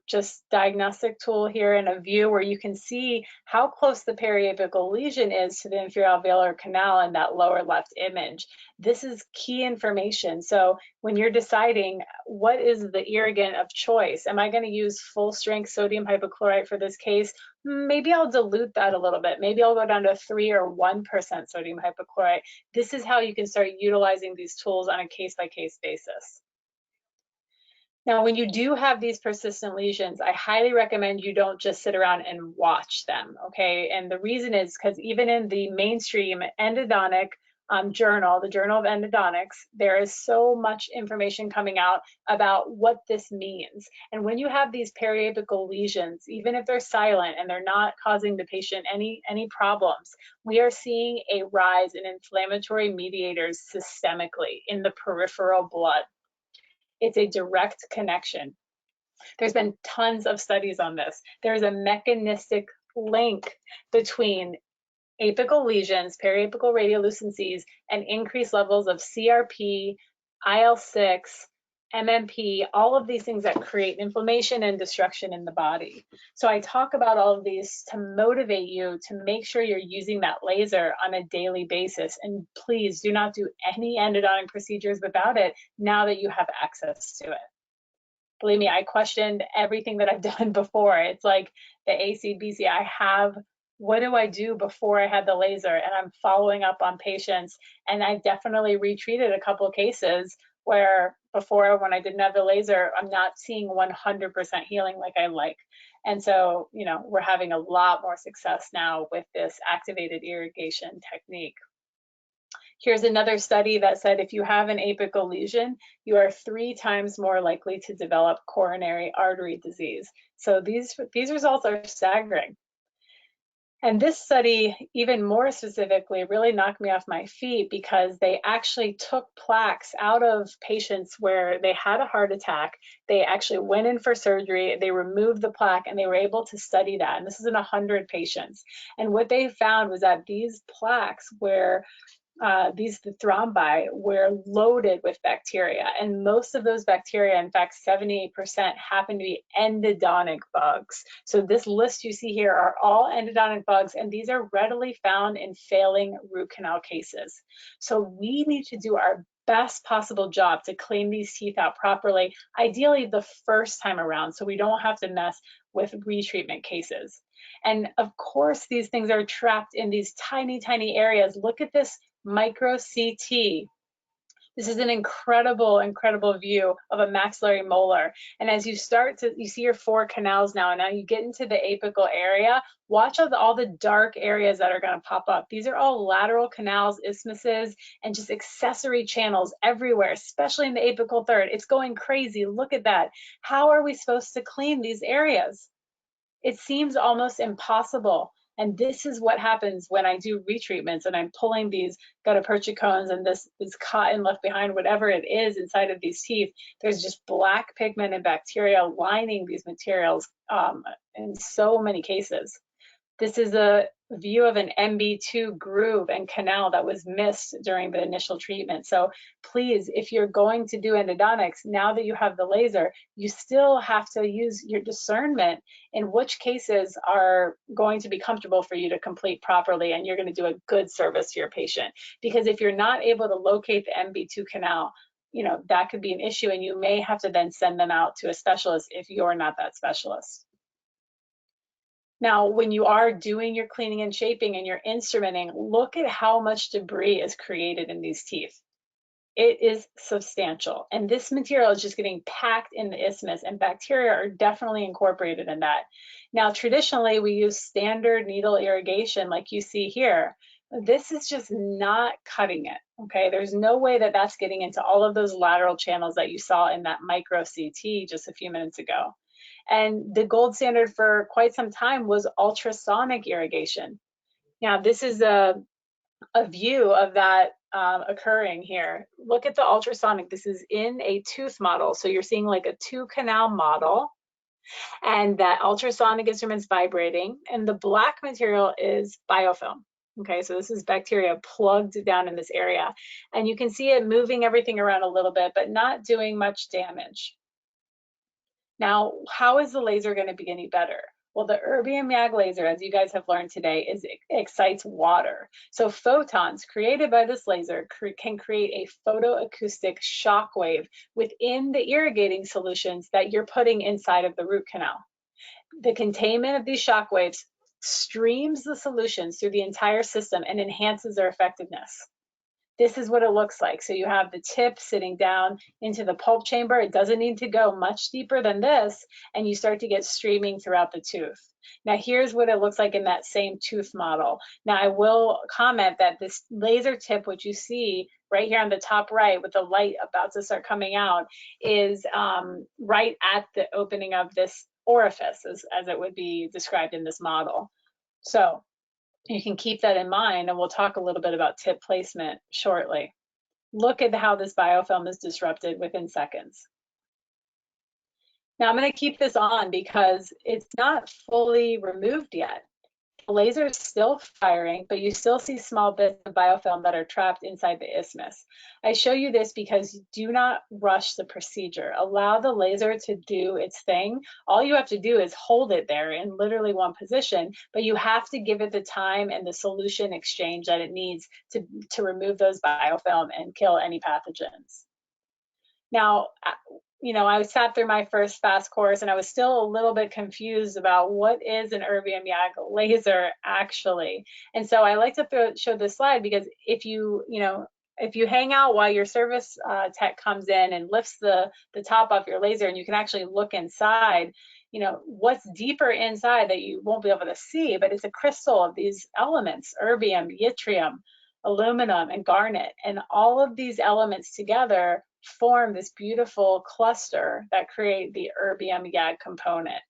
just diagnostic tool here in a view where you can see how close the periapical lesion is to the inferior alveolar canal in that lower left image. This is key information. So when you're deciding what is the irrigant of choice, am I going to use full strength sodium hypochlorite for this case? Maybe I'll dilute that a little bit. Maybe I'll go down to 3 or 1% sodium hypochlorite. This is how you can start utilizing these tools on a case-by-case basis. Now, when you do have these persistent lesions, I highly recommend you don't just sit around and watch them, okay? And the reason is because even in the mainstream endodontic journal, the Journal of Endodontics, there is so much information coming out about what this means. And when you have these periapical lesions, even if they're silent and they're not causing the patient any problems, we are seeing a rise in inflammatory mediators systemically in the peripheral blood. It's a direct connection. There's been tons of studies on this. There's a mechanistic link between apical lesions, periapical radiolucencies, and increased levels of CRP, IL-6, MMP, all of these things that create inflammation and destruction in the body. So I talk about all of these to motivate you to make sure you're using that laser on a daily basis. And please do not do any endodontic procedures without it now that you have access to it. Believe me, I questioned everything that I've done before. It's like the ACBC, what do I do before I had the laser? And I'm following up on patients. And I definitely retreated a couple of cases where before, when I didn't have the laser, I'm not seeing 100% healing like I like. And so, we're having a lot more success now with this activated irrigation technique. Here's another study that said if you have an apical lesion, you are 3 times more likely to develop coronary artery disease. So these results are staggering. And this study, even more specifically, really knocked me off my feet because they actually took plaques out of patients where they had a heart attack. They actually went in for surgery, they removed the plaque, and they were able to study that. And this is in 100 patients. And what they found was that these plaques were the thrombi were loaded with bacteria, and most of those bacteria, in fact 78%, happen to be endodontic bugs. So this list you see here are all endodontic bugs, and these are readily found in failing root canal cases. So we need to do our best possible job to clean these teeth out properly, ideally the first time around, so we don't have to mess with retreatment cases. And of course, these things are trapped in these tiny, tiny areas. Look at this micro CT. This is an incredible, incredible view of a maxillary molar. And as you see your 4 canals now, and now you get into the apical area, watch all the dark areas that are going to pop up. These are all lateral canals, isthmuses, and just accessory channels everywhere, especially in the apical third. It's going crazy. Look at that. How are we supposed to clean these areas? It seems almost impossible. And this is what happens when I do retreatments and I'm pulling these gutta-percha and this cotton left behind, whatever it is inside of these teeth. There's just black pigment and bacteria lining these materials in so many cases. This is a view of an MB2 groove and canal that was missed during the initial treatment. So please, if you're going to do endodontics, now that you have the laser, you still have to use your discernment in which cases are going to be comfortable for you to complete properly, and you're going to do a good service to your patient. Because if you're not able to locate the MB2 canal, that could be an issue, and you may have to then send them out to a specialist if you're not that specialist. Now, when you are doing your cleaning and shaping and you're instrumenting, look at how much debris is created in these teeth. It is substantial. And this material is just getting packed in the isthmus, and bacteria are definitely incorporated in that. Now, traditionally, we use standard needle irrigation like you see here. This is just not cutting it, okay? There's no way that that's getting into all of those lateral channels that you saw in that micro CT just a few minutes ago. And the gold standard for quite some time was ultrasonic irrigation. Now, this is a view of that occurring here. Look at the ultrasonic. This is in a tooth model. So you're seeing like a 2-canal model, and that ultrasonic instrument's vibrating, and the black material is biofilm. Okay, so this is bacteria plugged down in this area. And you can see it moving everything around a little bit, but not doing much damage. Now, how is the laser going to be any better? Well, the erbium YAG laser, as you guys have learned today, excites water. So photons created by this laser can create a photoacoustic shock wave within the irrigating solutions that you're putting inside of the root canal. The containment of these shock waves streams the solutions through the entire system and enhances their effectiveness. This is what it looks like. So you have the tip sitting down into the pulp chamber. It doesn't need to go much deeper than this, and you start to get streaming throughout the tooth. Now here's what it looks like in that same tooth model. Now I will comment that this laser tip, which you see right here on the top right with the light about to start coming out, is right at the opening of this orifice, as it would be described in this model. So you can keep that in mind, and we'll talk a little bit about tip placement shortly. Look at how this biofilm is disrupted within seconds. Now I'm going to keep this on because it's not fully removed yet. The laser is still firing, but you still see small bits of biofilm that are trapped inside the isthmus. I show you this because do not rush the procedure. Allow the laser to do its thing. All you have to do is hold it there in literally one position, but you have to give it the time and the solution exchange that it needs to remove those biofilm and kill any pathogens. Now, you know, I sat through my first FAST course and I was still a little bit confused about what is an erbium YAG laser actually. And so I like to show this slide because if you hang out while your service tech comes in and lifts the top off your laser and you can actually look inside, you know, what's deeper inside that you won't be able to see, but it's a crystal of these elements, erbium, yttrium, aluminum, and garnet. And all of these elements together form this beautiful cluster that create the erbium YAG component.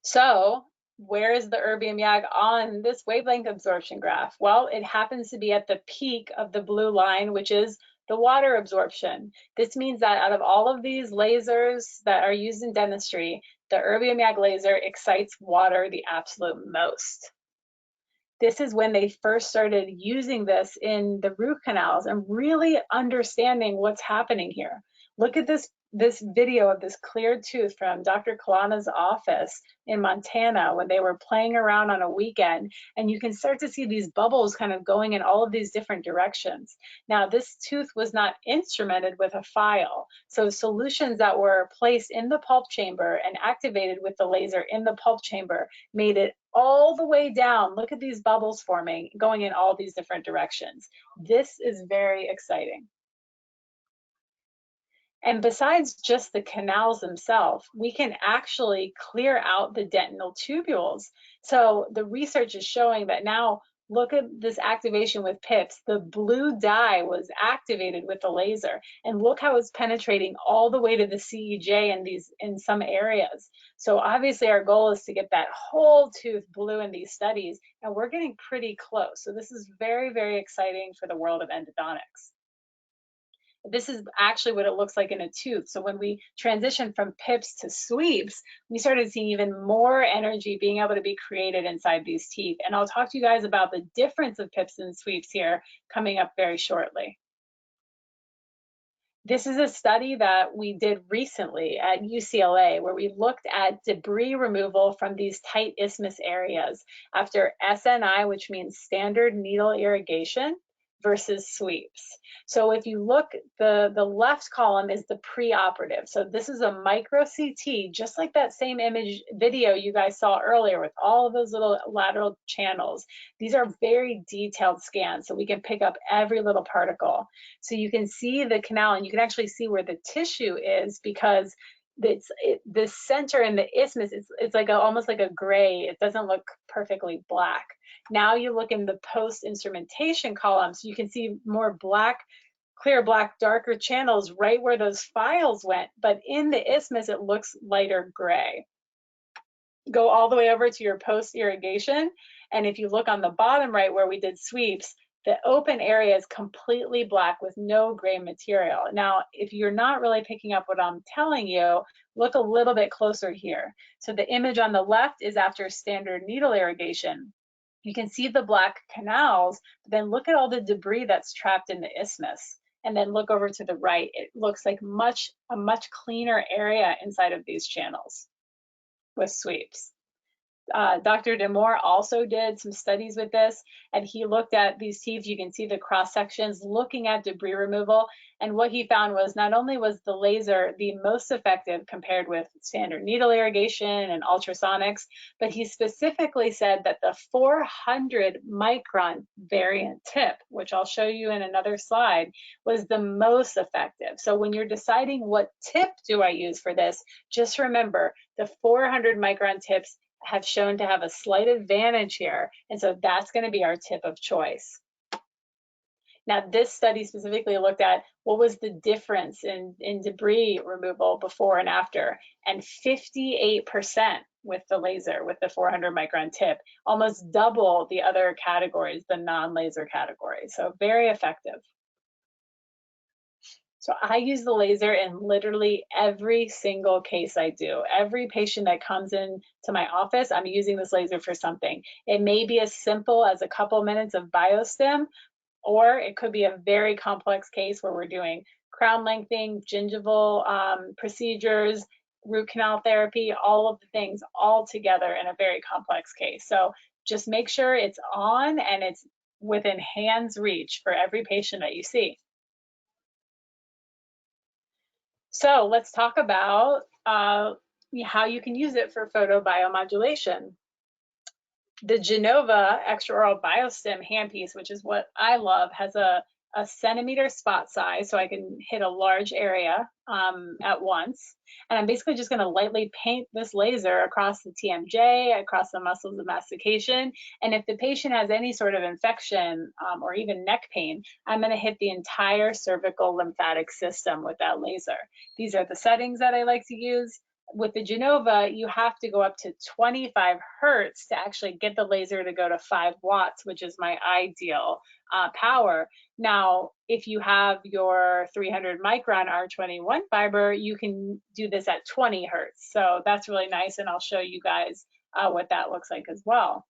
So where is the erbium YAG on this wavelength absorption graph? Well, it happens to be at the peak of the blue line, which is the water absorption. This means that out of all of these lasers that are used in dentistry, the erbium YAG laser excites water the absolute most. This is when they first started using this in the root canals and really understanding what's happening here. Look at this video of this cleared tooth from Dr. Kalana's office in Montana when they were playing around on a weekend, and you can start to see these bubbles kind of going in all of these different directions. Now, this tooth was not instrumented with a file, so solutions that were placed in the pulp chamber and activated with the laser in the pulp chamber made it all the way down. Look at these bubbles forming, going in all these different directions. This is very exciting. And besides just the canals themselves, we can actually clear out the dentinal tubules. So the research is showing that now, look at this activation with PIPs. The blue dye was activated with the laser, and look how it's penetrating all the way to the CEJ in some areas. So obviously our goal is to get that whole tooth blue in these studies, and we're getting pretty close. So this is very, very exciting for the world of endodontics. This is actually what it looks like in a tooth. So when we transitioned from PIPs to sweeps, we started seeing even more energy being able to be created inside these teeth. And I'll talk to you guys about the difference of PIPs and sweeps here coming up very shortly. This is a study that we did recently at UCLA where we looked at debris removal from these tight isthmus areas after SNI, which means standard needle irrigation, versus sweeps. So if you look, the left column is the preoperative. So this is a micro CT, just like that same image video you guys saw earlier with all of those little lateral channels. These are very detailed scans, so we can pick up every little particle. So you can see the canal, and you can actually see where the tissue is because the center in the isthmus, it's like almost like a gray. It doesn't look perfectly black. Now you look in the post-instrumentation column, so you can see more black, clear black, darker channels right where those files went, but in the isthmus, it looks lighter gray. Go all the way over to your post-irrigation, and if you look on the bottom right where we did sweeps, the open area is completely black with no gray material. Now, if you're not really picking up what I'm telling you, look a little bit closer here. So the image on the left is after standard needle irrigation. You can see the black canals, but then look at all the debris that's trapped in the isthmus. And then look over to the right. It looks like a much cleaner area inside of these channels with sweeps. Dr. Demore also did some studies with this, and he looked at these teeth. You can see the cross sections looking at debris removal. And what he found was not only was the laser the most effective compared with standard needle irrigation and ultrasonics, but he specifically said that the 400 micron variant tip, which I'll show you in another slide, was the most effective. So when you're deciding what tip do I use for this, just remember the 400 micron tips have shown to have a slight advantage here. And so that's going to be our tip of choice. Now, this study specifically looked at what was the difference in debris removal before and after, and 58% with the laser, with the 400 micron tip, almost double the other categories, the non-laser categories. So very effective. So I use the laser in literally every single case I do. Every patient that comes in to my office, I'm using this laser for something. It may be as simple as a couple minutes of biostim, or it could be a very complex case where we're doing crown lengthening, gingival procedures, root canal therapy, all of the things all together in a very complex case. So just make sure it's on and it's within hand's reach for every patient that you see. So let's talk about how you can use it for photobiomodulation. The Genova extraoral biostim handpiece, which is what I love, has a centimeter spot size, so I can hit a large area at once. And I'm basically just going to lightly paint this laser across the TMJ, across the muscles of mastication. And if the patient has any sort of infection or even neck pain, I'm going to hit the entire cervical lymphatic system with that laser. These are the settings that I like to use. With the Genova, you have to go up to 25 hertz to actually get the laser to go to 5 watts, which is my ideal power. Now, if you have your 300 micron R21 fiber, you can do this at 20 hertz. So that's really nice, and I'll show you guys what that looks like as well.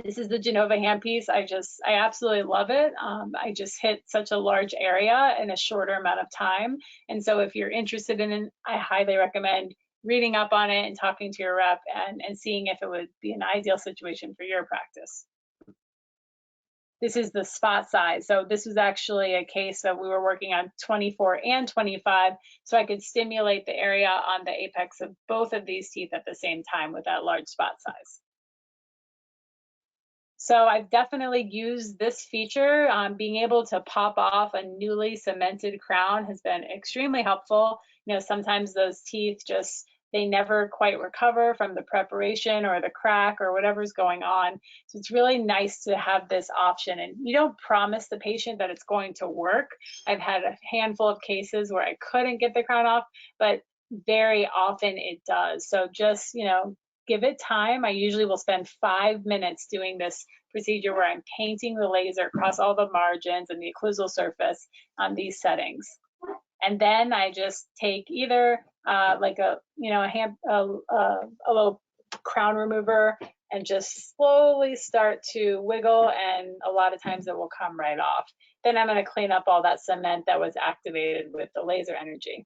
This is the Genova handpiece. I absolutely love it. I just hit such a large area in a shorter amount of time. And so if you're interested in it, I highly recommend reading up on it and talking to your rep and seeing if it would be an ideal situation for your practice. This is the spot size. So this was actually a case that we were working on 24 and 25, so I could stimulate the area on the apex of both of these teeth at the same time with that large spot size. So I've definitely used this feature. Being able to pop off a newly cemented crown has been extremely helpful. You know, sometimes those teeth they never quite recover from the preparation or the crack or whatever's going on. So it's really nice to have this option. And you don't promise the patient that it's going to work. I've had a handful of cases where I couldn't get the crown off, but very often it does. So just, give it time. I usually will spend 5 minutes doing this procedure where I'm painting the laser across all the margins and the occlusal surface on these settings. And then I just take either like a little crown remover and just slowly start to wiggle, and a lot of times it will come right off. Then I'm going to clean up all that cement that was activated with the laser energy.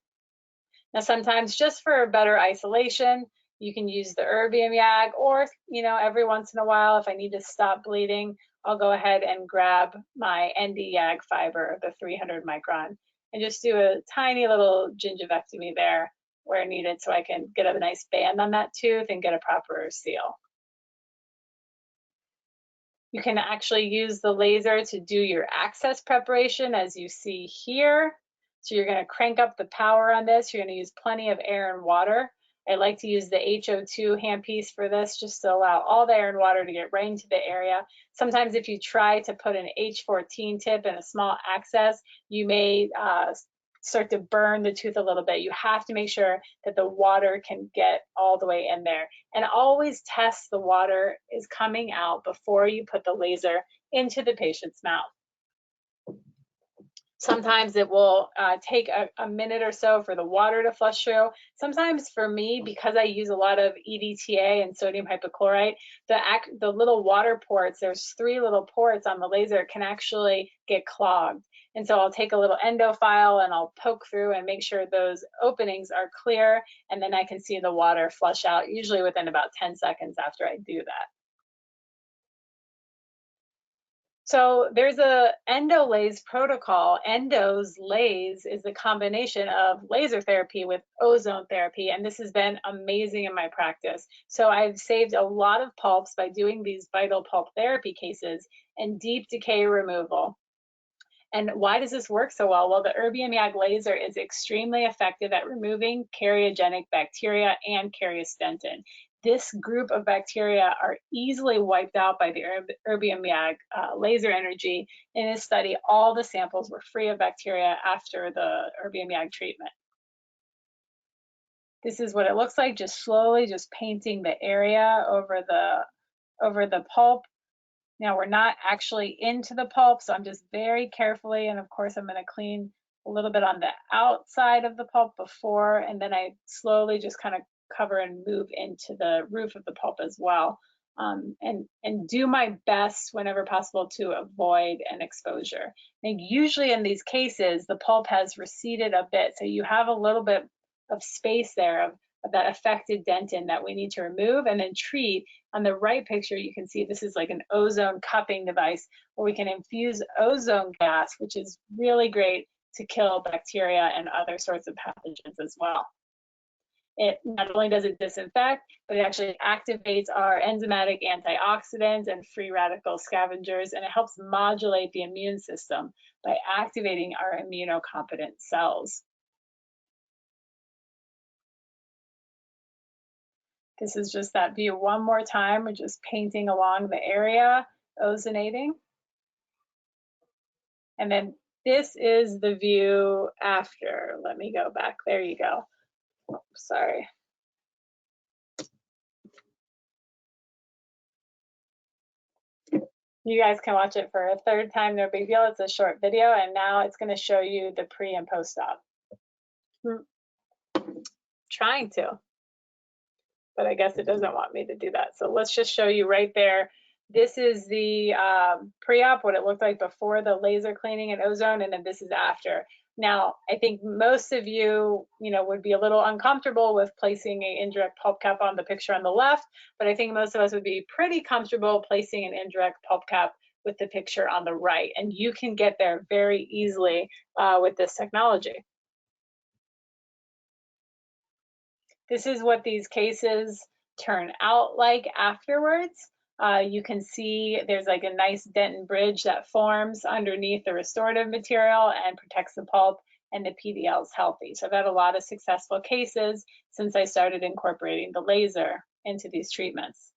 Now, sometimes just for better isolation, you can use the erbium YAG, or every once in a while, if I need to stop bleeding, I'll go ahead and grab my ND YAG fiber, the 300 micron, and just do a tiny little gingivectomy there where needed, so I can get a nice band on that tooth and get a proper seal. You can actually use the laser to do your access preparation, as you see here. So you're going to crank up the power on this. You're going to use plenty of air and water. I like to use the HO2 handpiece for this, just to allow all the air and water to get right into the area. Sometimes if you try to put an H14 tip in a small access, you may start to burn the tooth a little bit. You have to make sure that the water can get all the way in there. And always test the water is coming out before you put the laser into the patient's mouth. Sometimes it will take a minute or so for the water to flush through. Sometimes for me, because I use a lot of EDTA and sodium hypochlorite, the little water ports, there's 3 little ports on the laser, can actually get clogged. And so I'll take a little endo file and I'll poke through and make sure those openings are clear, and then I can see the water flush out, usually within about 10 seconds after I do that. So there's a EndoLase protocol. Endo's laze is the combination of laser therapy with ozone therapy, and this has been amazing in my practice. So I've saved a lot of pulps by doing these vital pulp therapy cases and deep decay removal. And why does this work so well? Well, the erbium-YAG laser is extremely effective at removing karyogenic bacteria and karyostentin. This group of bacteria are easily wiped out by the erbium-YAG laser energy. In this study, all the samples were free of bacteria after the erbium-YAG treatment. This is what it looks like, just slowly just painting the area over the pulp. Now we're not actually into the pulp, so I'm just very carefully, and of course I'm going to clean a little bit on the outside of the pulp before, and then I slowly just kind of cover and move into the roof of the pulp as well, and do my best whenever possible to avoid an exposure. And usually in these cases, the pulp has receded a bit, so you have a little bit of space there of that affected dentin that we need to remove and then treat. On the right picture, you can see this is like an ozone cupping device where we can infuse ozone gas, which is really great to kill bacteria and other sorts of pathogens as well. It not only does it disinfect, but it actually activates our enzymatic antioxidants and free radical scavengers, and it helps modulate the immune system by activating our immunocompetent cells. This is just that view one more time. We're just painting along the area, ozonating. And then this is the view after. Let me go back. There you go. Oh, sorry. You guys can watch it for a 3rd time, no big deal. It's a short video, and now it's going to show you the pre and post-op. Trying to, but I guess it doesn't want me to do that. So let's just show you right there. This is the pre-op, what it looked like before the laser cleaning and ozone, and then this is after. Now, I think most of you, would be a little uncomfortable with placing an indirect pulp cap on the picture on the left, but I think most of us would be pretty comfortable placing an indirect pulp cap with the picture on the right, and you can get there very easily with this technology. This is what these cases turn out like afterwards. You can see there's like a nice dentin bridge that forms underneath the restorative material and protects the pulp, and the PDL is healthy. So I've had a lot of successful cases since I started incorporating the laser into these treatments.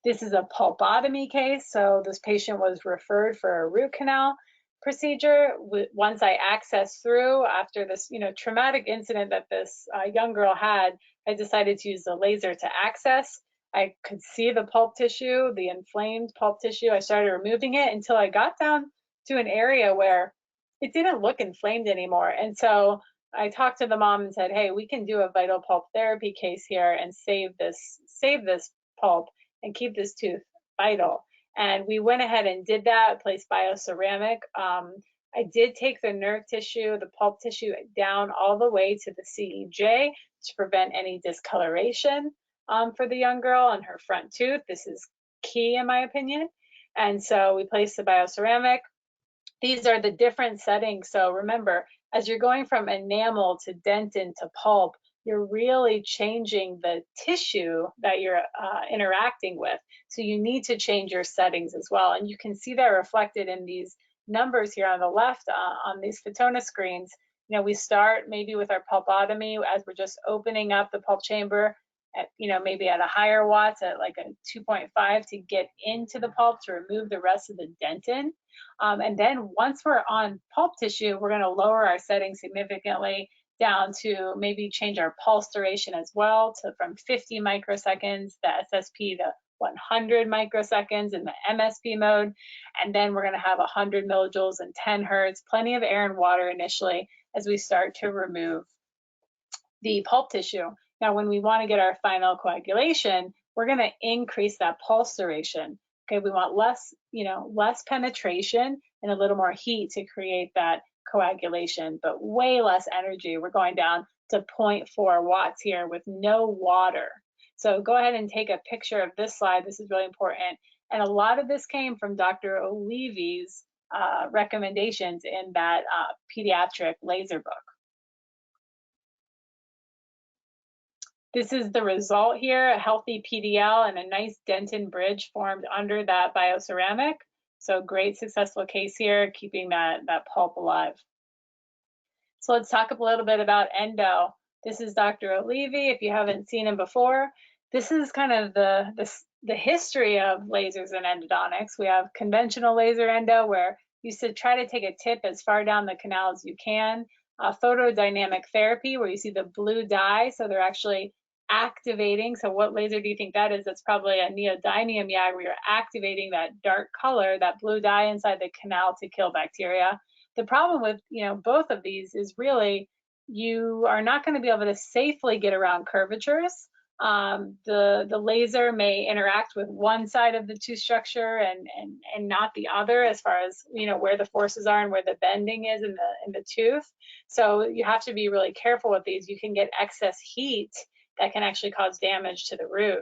This is a pulpotomy case. So this patient was referred for a root canal procedure. Once I accessed through after this, traumatic incident that this young girl had, I decided to use the laser to access. I could see the pulp tissue, the inflamed pulp tissue. I started removing it until I got down to an area where it didn't look inflamed anymore. And so I talked to the mom and said, hey, we can do a vital pulp therapy case here and save this pulp and keep this tooth vital. And we went ahead and did that, placed bioceramic. I did take the nerve tissue, the pulp tissue down all the way to the CEJ to prevent any discoloration for the young girl and her front tooth. This is key in my opinion. And so we placed the bioceramic. These are the different settings. So remember, as you're going from enamel to dentin to pulp, you're really changing the tissue that you're interacting with. So you need to change your settings as well. And you can see that reflected in these numbers here on the left on these Photona screens. We start maybe with our pulpotomy as we're just opening up the pulp chamber at, maybe at a higher watts at like a 2.5 to get into the pulp to remove the rest of the dentin. And then once we're on pulp tissue, we're going to lower our settings significantly down to maybe change our pulse duration as well to from 50 microseconds, the SSP, to 100 microseconds in the MSP mode, and then we're going to have 100 millijoules and 10 hertz, plenty of air and water initially as we start to remove the pulp tissue. Now, when we want to get our final coagulation, we're going to increase that pulse duration. Okay, we want less, less penetration and a little more heat to create that coagulation, but way less energy. We're going down to 0.4 watts here with no water. So go ahead and take a picture of this slide. This is really important. And a lot of this came from Dr. O'Leavy's recommendations in that pediatric laser book. This is the result here, a healthy PDL and a nice dentin bridge formed under that bioceramic. So great successful case here, keeping that pulp alive. So let's talk a little bit about endo. This is Dr. O'Leavy. If you haven't seen him before, this is kind of the history of lasers and endodontics. We have conventional laser endo, where you should try to take a tip as far down the canal as you can. Photodynamic therapy, where you see the blue dye, so they're actually activating. So what laser do you think that is? That's probably a neodymium YAG, where you're activating that dark color, that blue dye inside the canal to kill bacteria. The problem with both of these is really you are not going to be able to safely get around curvatures. The laser may interact with one side of the tooth structure and not the other, as far as where the forces are and where the bending is in the tooth. So you have to be really careful with these. You can get excess heat that can actually cause damage to the root.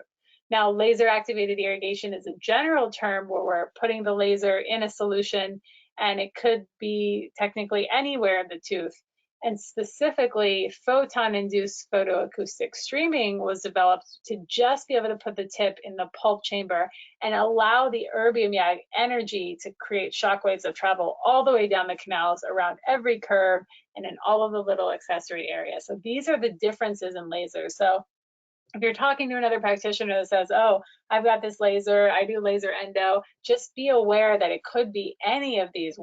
Now, laser activated irrigation is a general term where we're putting the laser in a solution, and it could be technically anywhere in the tooth. And specifically, photon-induced photoacoustic streaming was developed to just be able to put the tip in the pulp chamber and allow the erbium YAG energy to create shock waves of travel all the way down the canals, around every curve, and in all of the little accessory areas. So these are the differences in lasers. So if you're talking to another practitioner that says, oh, I've got this laser, I do laser endo, just be aware that it could be any of these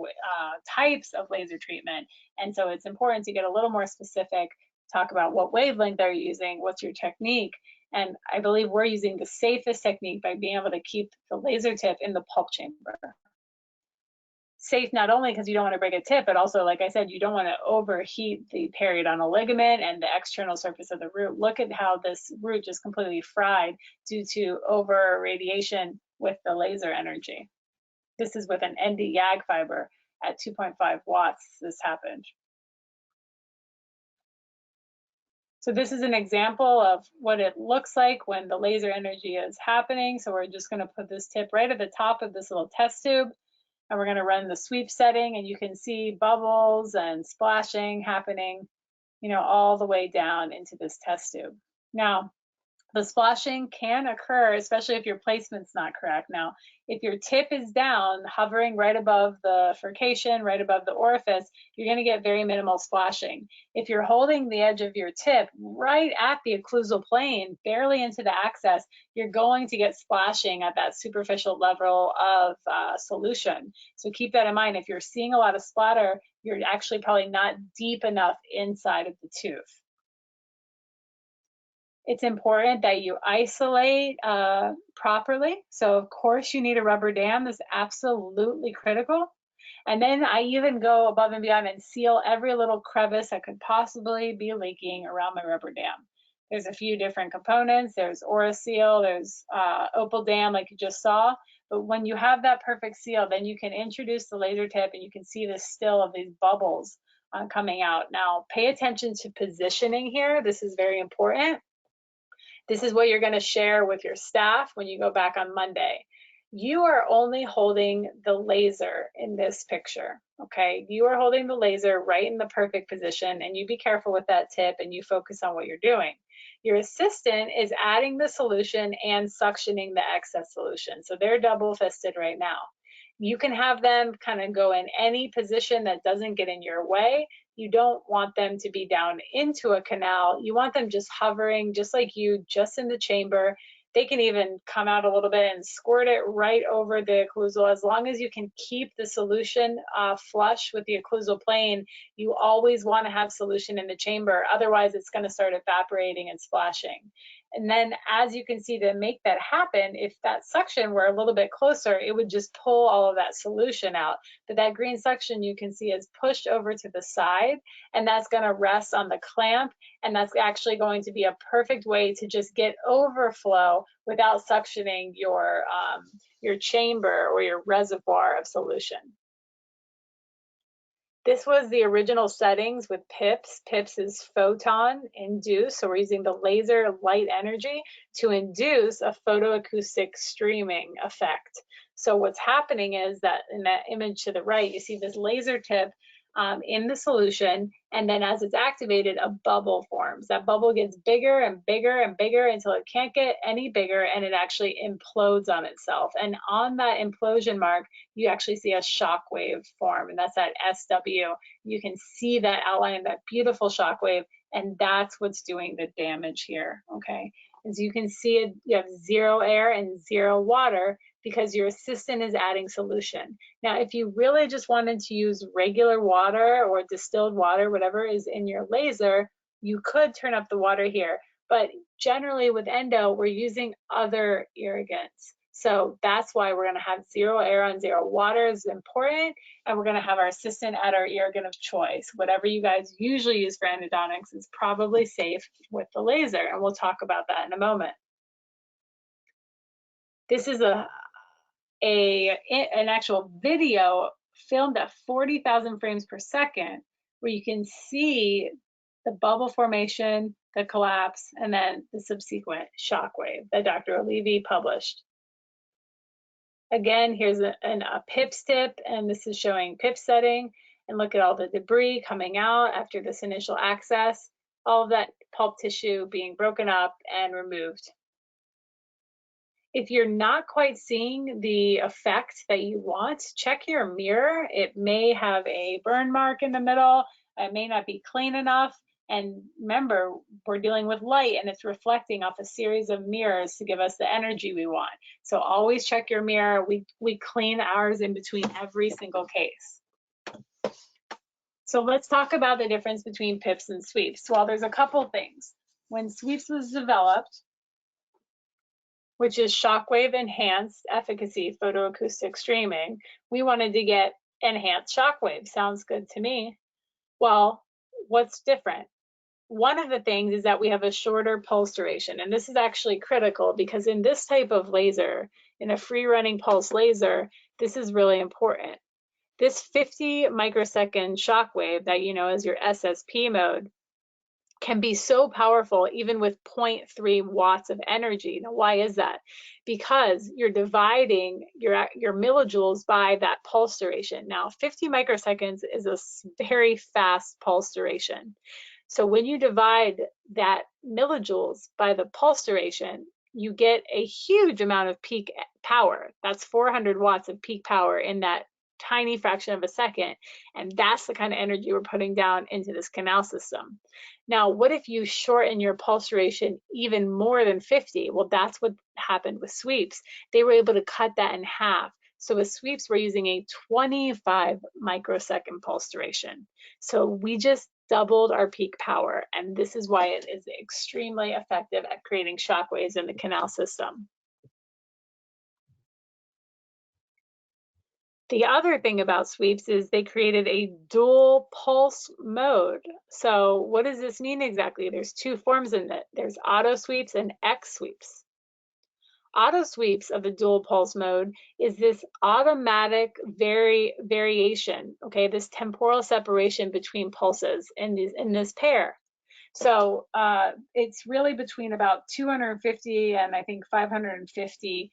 types of laser treatment. And so it's important to get a little more specific, talk about what wavelength they're using, what's your technique. And I believe we're using the safest technique by being able to keep the laser tip in the pulp chamber. Safe not only because you don't want to break a tip, but also, like I said, you don't want to overheat the periodontal ligament and the external surface of the root. Look at how this root just completely fried due to over radiation with the laser energy. This is with an ND YAG fiber at 2.5 watts. This happened. So this is an example of what it looks like when the laser energy is happening. So we're just going to put this tip right at the top of this little test tube. And we're going to run the sweep setting, and you can see bubbles and splashing happening, all the way down into this test tube. Now, the splashing can occur, especially if your placement's not correct. Now, if your tip is down, hovering right above the furcation, right above the orifice, you're going to get very minimal splashing. If you're holding the edge of your tip right at the occlusal plane, barely into the access, you're going to get splashing at that superficial level of solution. So keep that in mind. If you're seeing a lot of splatter, you're actually probably not deep enough inside of the tooth. It's important that you isolate properly. So of course you need a rubber dam. This is absolutely critical. And then I even go above and beyond and seal every little crevice that could possibly be leaking around my rubber dam. There's a few different components. There's OraSeal, there's Opal Dam like you just saw. But when you have that perfect seal, then you can introduce the laser tip and you can see the still of these bubbles coming out. Now pay attention to positioning here. This is very important. This is what you're going to share with your staff when you go back on Monday. You are only holding the laser in this picture, okay? You are holding the laser right in the perfect position, and you be careful with that tip and you focus on what you're doing. Your assistant is adding the solution and suctioning the excess solution. So they're double fisted right now. You can have them kind of go in any position that doesn't get in your way. You don't want them to be down into a canal. You want them just hovering, just like you, just in the chamber. They can even come out a little bit and squirt it right over the occlusal. As long as you can keep the solution flush with the occlusal plane, you always want to have solution in the chamber. Otherwise, it's going to start evaporating and splashing. And then as you can see, to make that happen, if that suction were a little bit closer, it would just pull all of that solution out. But that green suction you can see is pushed over to the side, and that's going to rest on the clamp, and that's actually going to be a perfect way to just get overflow without suctioning your chamber or your reservoir of solution. This was the original settings with PIPS. PIPS is photon induce, so we're using the laser light energy to induce a photoacoustic streaming effect. So what's happening is that in that image to the right, you see this laser tip in the solution, and then as it's activated, a bubble forms. That bubble gets bigger and bigger and bigger until it can't get any bigger, and it actually implodes on itself. And on that implosion mark, you actually see a shock wave form, and that's that SW. You can see that outline, that beautiful shock wave, and that's what's doing the damage here, okay? As you can see, it, you have 0 air and 0 water because your assistant is adding solution. Now, if you really just wanted to use regular water or distilled water, whatever is in your laser, you could turn up the water here. But generally with endo, we're using other irrigants. So that's why we're gonna have 0 air on 0 water is important, and we're gonna have our assistant add our irrigant of choice. Whatever you guys usually use for endodontics is probably safe with the laser, and we'll talk about that in a moment. This is an actual video filmed at 40,000 frames per second, where you can see the bubble formation, the collapse, and then the subsequent shock wave that Dr. Olivi published. Again, here's a PIPS tip, and this is showing PIPS setting, and look at all the debris coming out after this initial access, all of that pulp tissue being broken up and removed. If you're not quite seeing the effect that you want, check your mirror. It may have a burn mark in the middle. It may not be clean enough. And remember, we're dealing with light, and it's reflecting off a series of mirrors to give us the energy we want. So always check your mirror. We clean ours in between every single case. So let's talk about the difference between PIPS and sweeps. Well, there's a couple things. When sweeps was developed, which is shockwave enhanced efficacy photoacoustic streaming, we wanted to get enhanced shockwave. Sounds good to me. Well, what's different? One of the things is that we have a shorter pulse duration, and this is actually critical because in this type of laser, in a free running pulse laser, this is really important. This 50 microsecond shockwave that you know is your SSP mode can be so powerful even with 0.3 watts of energy. Now, why is that? Because you're dividing your millijoules by that pulse duration. Now, 50 microseconds is a very fast pulse duration. So when you divide that millijoules by the pulse duration, you get a huge amount of peak power. That's 400 watts of peak power in that tiny fraction of a second, and that's the kind of energy we're putting down into this canal system. Now, what if you shorten your pulse duration even more than 50? Well, that's what happened with sweeps. They were able to cut that in half. So with sweeps, we're using a 25 microsecond pulse duration. So we just doubled our peak power, and this is why it is extremely effective at creating shockwaves in the canal system. The other thing about sweeps is they created a dual pulse mode. So what does this mean exactly? There's two forms in it. There's auto sweeps and X sweeps. Auto sweeps of the dual pulse mode is this automatic variation, okay, this temporal separation between pulses in this pair. So it's really between about 250 and I think 550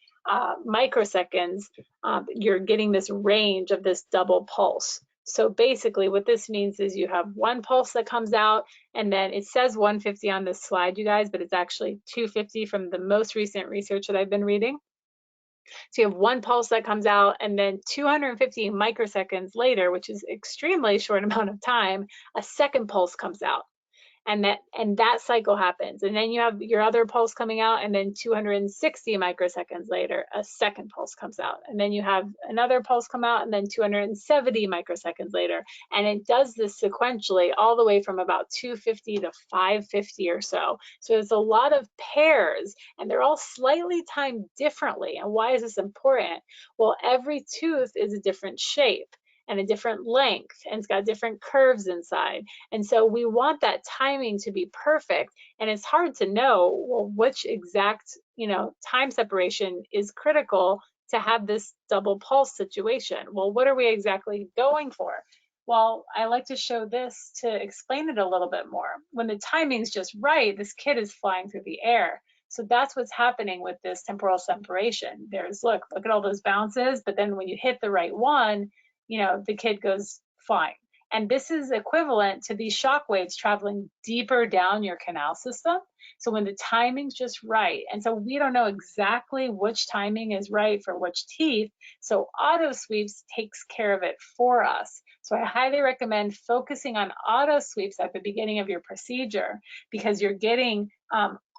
microseconds. You're getting this range of this double pulse. So basically what this means is you have one pulse that comes out, and then it says 150 on this slide, you guys, but it's actually 250 from the most recent research that I've been reading. So you have one pulse that comes out, and then 250 microseconds later, which is extremely short amount of time, a second pulse comes out. And that cycle happens. And then you have your other pulse coming out, and then 260 microseconds later, a second pulse comes out. And then you have another pulse come out, and then 270 microseconds later. And it does this sequentially all the way from about 250 to 550 or so. So there's a lot of pairs, and they're all slightly timed differently. And why is this important? Well, every tooth is a different shape and a different length, and it's got different curves inside. And so we want that timing to be perfect. And it's hard to know, well, which exact, time separation is critical to have this double pulse situation. Well, what are we exactly going for? Well, I like to show this to explain it a little bit more. When the timing's just right, this kid is flying through the air. So that's what's happening with this temporal separation. Look at all those bounces, but then when you hit the right one, the kid goes flying. And this is equivalent to these shock waves traveling deeper down your canal system. So when the timing's just right, and so we don't know exactly which timing is right for which teeth, so auto sweeps takes care of it for us. So I highly recommend focusing on auto sweeps at the beginning of your procedure, because you're getting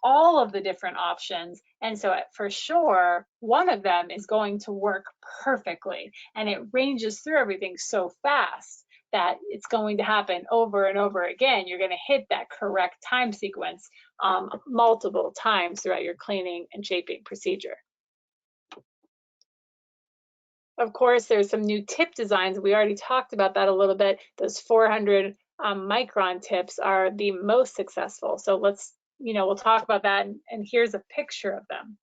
all of the different options. And so for sure, one of them is going to work perfectly, and it ranges through everything so fast that it's going to happen over and over again. You're going to hit that correct time sequence multiple times throughout your cleaning and shaping procedure. Of course, there's some new tip designs. We already talked about that a little bit. Those 400 micron tips are the most successful. So we'll talk about that, and here's a picture of them.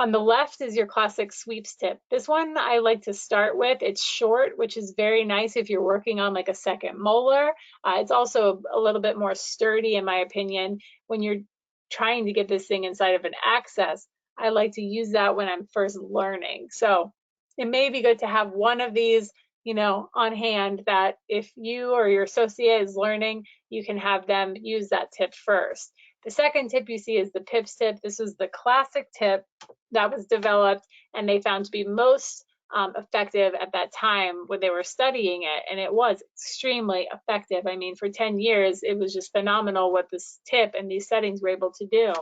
On the left is your classic sweeps tip. This one I like to start with. It's short, which is very nice if you're working on like a second molar. It's also a little bit more sturdy, in my opinion, when you're trying to get this thing inside of an access. I like to use that when I'm first learning. So it may be good to have one of these, on hand, that if you or your associate is learning, you can have them use that tip first. The second tip you see is the PIPS tip. This was the classic tip that was developed and they found to be most effective at that time when they were studying it, and it was extremely effective. I mean, for 10 years, it was just phenomenal what this tip and these settings were able to do.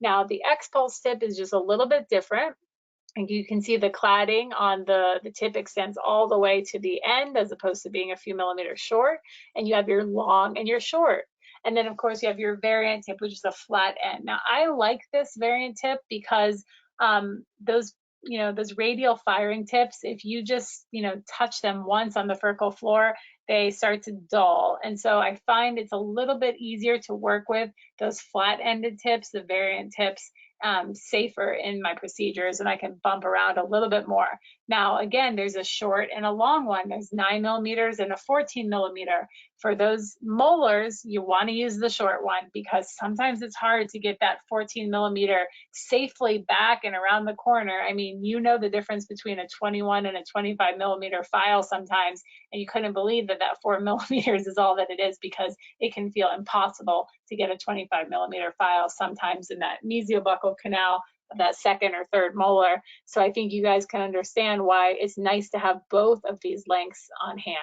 Now, the X-Pulse tip is just a little bit different. And you can see the cladding on the tip extends all the way to the end, as opposed to being a few millimeters short. And you have your long and your short. And then, of course, you have your variant tip, which is a flat end. Now, I like this variant tip because those radial firing tips, if you just, touch them once on the furcal floor, they start to dull. And so I find it's a little bit easier to work with those flat-ended tips, the variant tips, safer in my procedures, and I can bump around a little bit more. Now, again, there's a short and a long one. There's 9 millimeters and a 14 millimeter. For those molars, you want to use the short one, because sometimes it's hard to get that 14 millimeter safely back and around the corner. I mean, the difference between a 21 and a 25 millimeter file sometimes, and you couldn't believe that 4 millimeters is all that it is, because it can feel impossible to get a 25 millimeter file sometimes in that mesiobuccal canal of that second or third molar. So I think you guys can understand why it's nice to have both of these lengths on hand.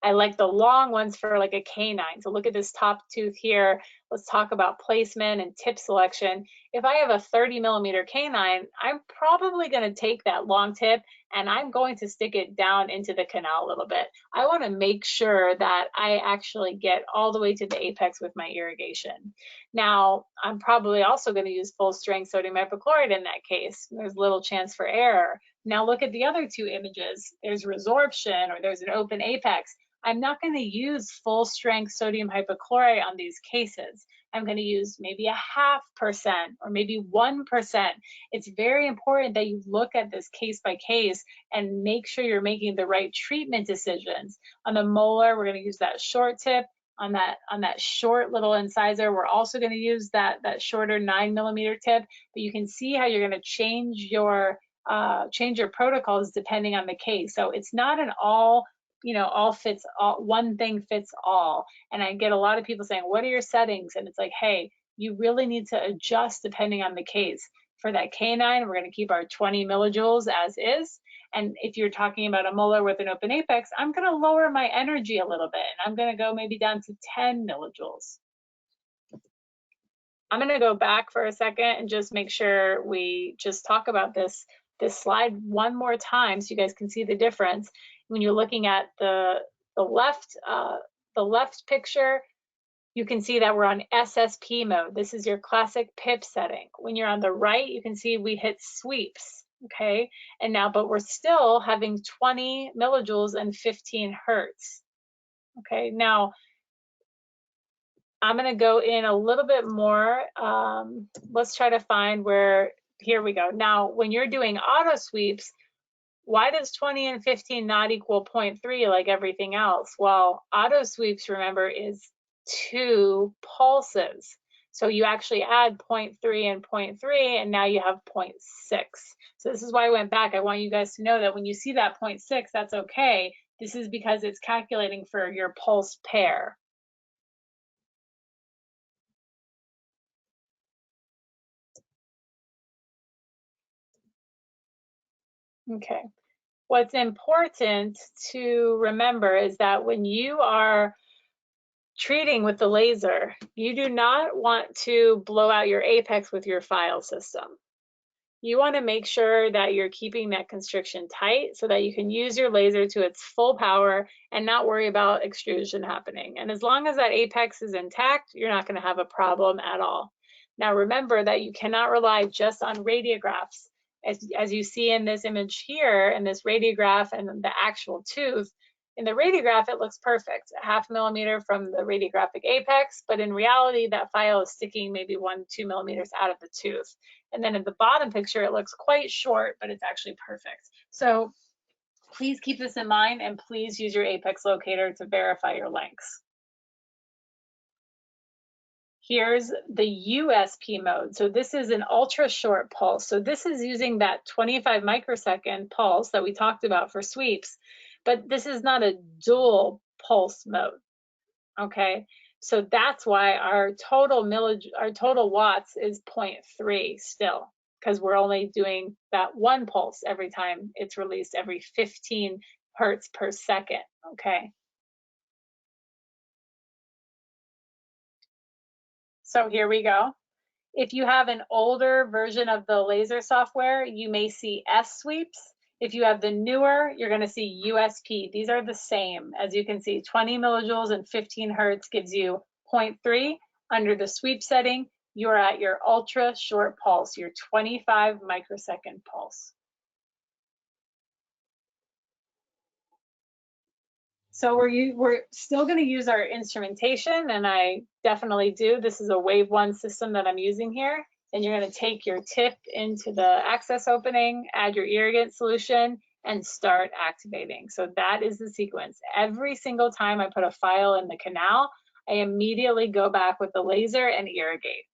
I like the long ones for like a canine. So look at this top tooth here. Let's talk about placement and tip selection. If I have a 30 millimeter canine, I'm probably going to take that long tip and I'm going to stick it down into the canal a little bit. I want to make sure that I actually get all the way to the apex with my irrigation. Now, I'm probably also going to use full strength sodium hypochlorite in that case. There's little chance for error. Now look at the other two images. There's resorption, or there's an open apex. I'm not going to use full strength sodium hypochlorite on these cases. I'm going to use maybe 0.5% or maybe 1%. It's very important that you look at this case by case and make sure you're making the right treatment decisions. On the molar, we're going to use that short tip. On that short little incisor, we're also going to use that shorter 9 millimeter tip. But you can see how you're going to change your protocols depending on the case. So it's not an all fits all, one thing fits all. And I get a lot of people saying, what are your settings? And it's like, hey, you really need to adjust depending on the case. For that canine, we're going to keep our 20 millijoules as is. And if you're talking about a molar with an open apex, I'm going to lower my energy a little bit, and I'm going to go maybe down to 10 millijoules. I'm going to go back for a second and just make sure we just talk about this slide one more time so you guys can see the difference. When you're looking at the left picture, you can see that we're on SSP mode. This is your classic PIP setting. When you're on the right, you can see we hit sweeps, okay? And now, but we're still having 20 millijoules and 15 hertz, okay? Now, I'm gonna go in a little bit more. Let's try to find where, here we go. Now, when you're doing auto sweeps, why does 20 and 15 not equal 0.3 like everything else? Well, auto sweeps, remember, is 2 pulses. So you actually add 0.3 and 0.3, and now you have 0.6. So this is why I went back. I want you guys to know that when you see that 0.6, that's okay. This is because it's calculating for your pulse pair. Okay. What's important to remember is that when you are treating with the laser, you do not want to blow out your apex with your file system. You want to make sure that you're keeping that constriction tight so that you can use your laser to its full power and not worry about extrusion happening. And as long as that apex is intact, you're not going to have a problem at all. Now remember that you cannot rely just on radiographs. As you see in this image here, in this radiograph and the actual tooth, in the radiograph, it looks perfect, a 0.5 millimeter from the radiographic apex, but in reality, that file is sticking maybe 1-2 millimeters out of the tooth. And then in the bottom picture, it looks quite short, but it's actually perfect. So please keep this in mind, and please use your apex locator to verify your lengths. Here's the USP mode. So this is an ultra short pulse. So this is using that 25 microsecond pulse that we talked about for sweeps, but this is not a dual pulse mode, okay? So that's why our total watts is 0.3 still, because we're only doing that one pulse every time it's released, every 15 hertz per second, okay? So here we go. If you have an older version of the laser software, you may see S sweeps. If you have the newer, you're going to see USP. These are the same. As you can see, 20 millijoules and 15 hertz gives you 0.3. Under the sweep setting, you're at your ultra short pulse, your 25 microsecond pulse. So we're still going to use our instrumentation, and I definitely do. This is a Wave 1 system that I'm using here. And you're going to take your tip into the access opening, add your irrigant solution, and start activating. So that is the sequence. Every single time I put a file in the canal, I immediately go back with the laser and irrigate.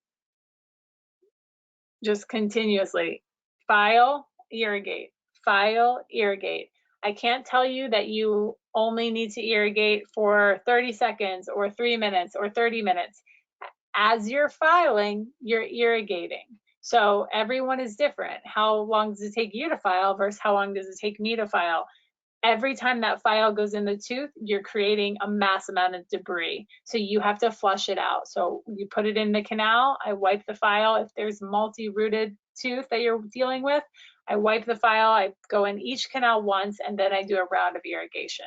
Just continuously. File, irrigate, file, irrigate. I can't tell you that you only need to irrigate for 30 seconds or 3 minutes or 30 minutes. As you're filing, you're irrigating. So everyone is different. How long does it take you to file versus how long does it take me to file? Every time that file goes in the tooth, you're creating a mass amount of debris. So you have to flush it out. So you put it in the canal, I wipe the file. If there's multi-rooted tooth that you're dealing with, I wipe the file, I go in each canal once, and then I do a round of irrigation.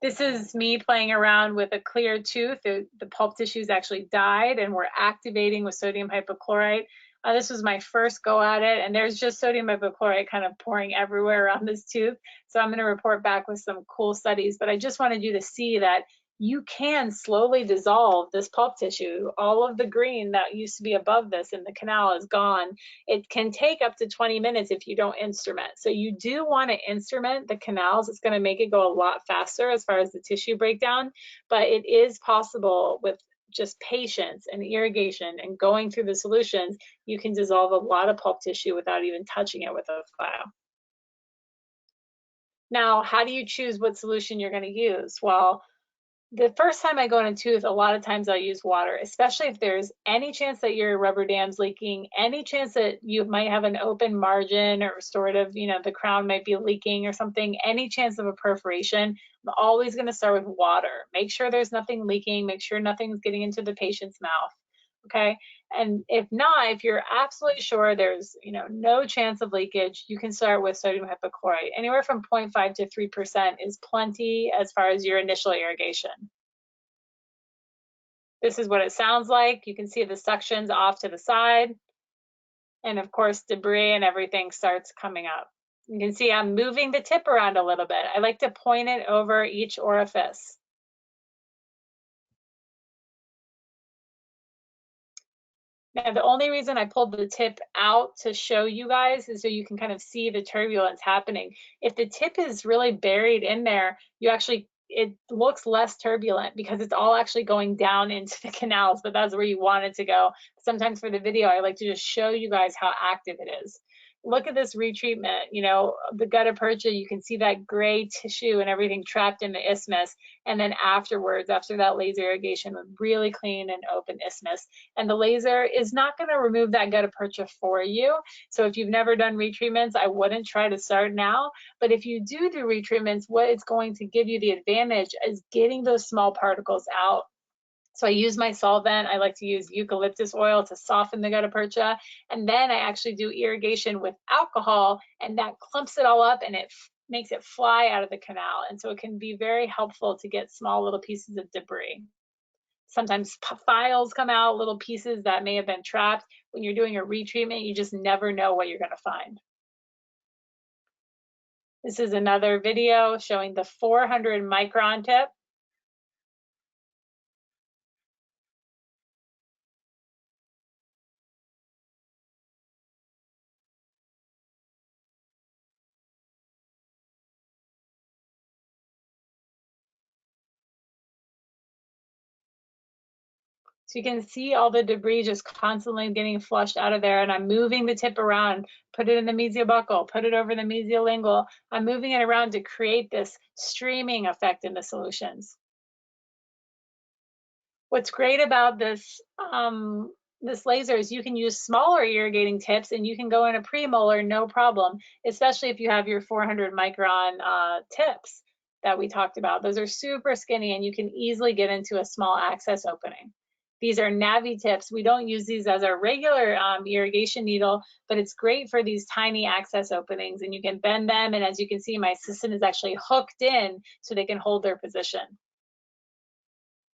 This is me playing around with a clear tooth. The pulp tissue's actually died, and we're activating with sodium hypochlorite. This was my first go at it, and there's just sodium hypochlorite kind of pouring everywhere around this tooth. So I'm going to report back with some cool studies, but I just wanted you to see that you can slowly dissolve this pulp tissue. All of the green that used to be above this in the canal is gone. It can take up to 20 minutes if you don't instrument. So you do want to instrument the canals. It's going to make it go a lot faster as far as the tissue breakdown, but it is possible with just patience and irrigation and going through the solutions, you can dissolve a lot of pulp tissue without even touching it with a file. Now, how do you choose what solution you're going to use? Well, The first time I go in a tooth, a lot of times I'll use water, especially if there's any chance that your rubber dam's leaking, any chance that you might have an open margin or sort of, the crown might be leaking or something, any chance of a perforation. I'm always going to start with water. Make sure there's nothing leaking, make sure nothing's getting into the patient's mouth. Okay. And if not, if you're absolutely sure there's, no chance of leakage, you can start with sodium hypochlorite. Anywhere from 0.5 to 3% is plenty as far as your initial irrigation. This is what it sounds like. You can see the suctions off to the side. And of course, debris and everything starts coming up. You can see I'm moving the tip around a little bit. I like to point it over each orifice. Now, the only reason I pulled the tip out to show you guys is so you can kind of see the turbulence happening. If the tip is really buried in there, it looks less turbulent because it's all actually going down into the canals, but that's where you want it to go. Sometimes for the video, I like to just show you guys how active it is. Look at this retreatment, the gutta percha, you can see that gray tissue and everything trapped in the isthmus. And then afterwards, after that laser irrigation, with really clean and open isthmus. And the laser is not going to remove that gutta percha for you. So if you've never done retreatments, I wouldn't try to start now. But if you do retreatments, what it's going to give you the advantage is getting those small particles out. So I use my solvent. I like to use eucalyptus oil to soften the gutta percha. And then I actually do irrigation with alcohol, and that clumps it all up and it makes it fly out of the canal. And so it can be very helpful to get small little pieces of debris. Sometimes files come out, little pieces that may have been trapped. When you're doing a retreatment, you just never know what you're going to find. This is another video showing the 400 micron tip. So you can see all the debris just constantly getting flushed out of there, and I'm moving the tip around, put it in the mesiobuccal, put it over the mesiolingual. I'm moving it around to create this streaming effect in the solutions. What's great about this laser is you can use smaller irrigating tips and you can go in a premolar, no problem, especially if you have your 400 micron tips that we talked about. Those are super skinny and you can easily get into a small access opening. These are Navi tips. We don't use these as our regular irrigation needle, but it's great for these tiny access openings, and you can bend them. And as you can see, my assistant is actually hooked in so they can hold their position.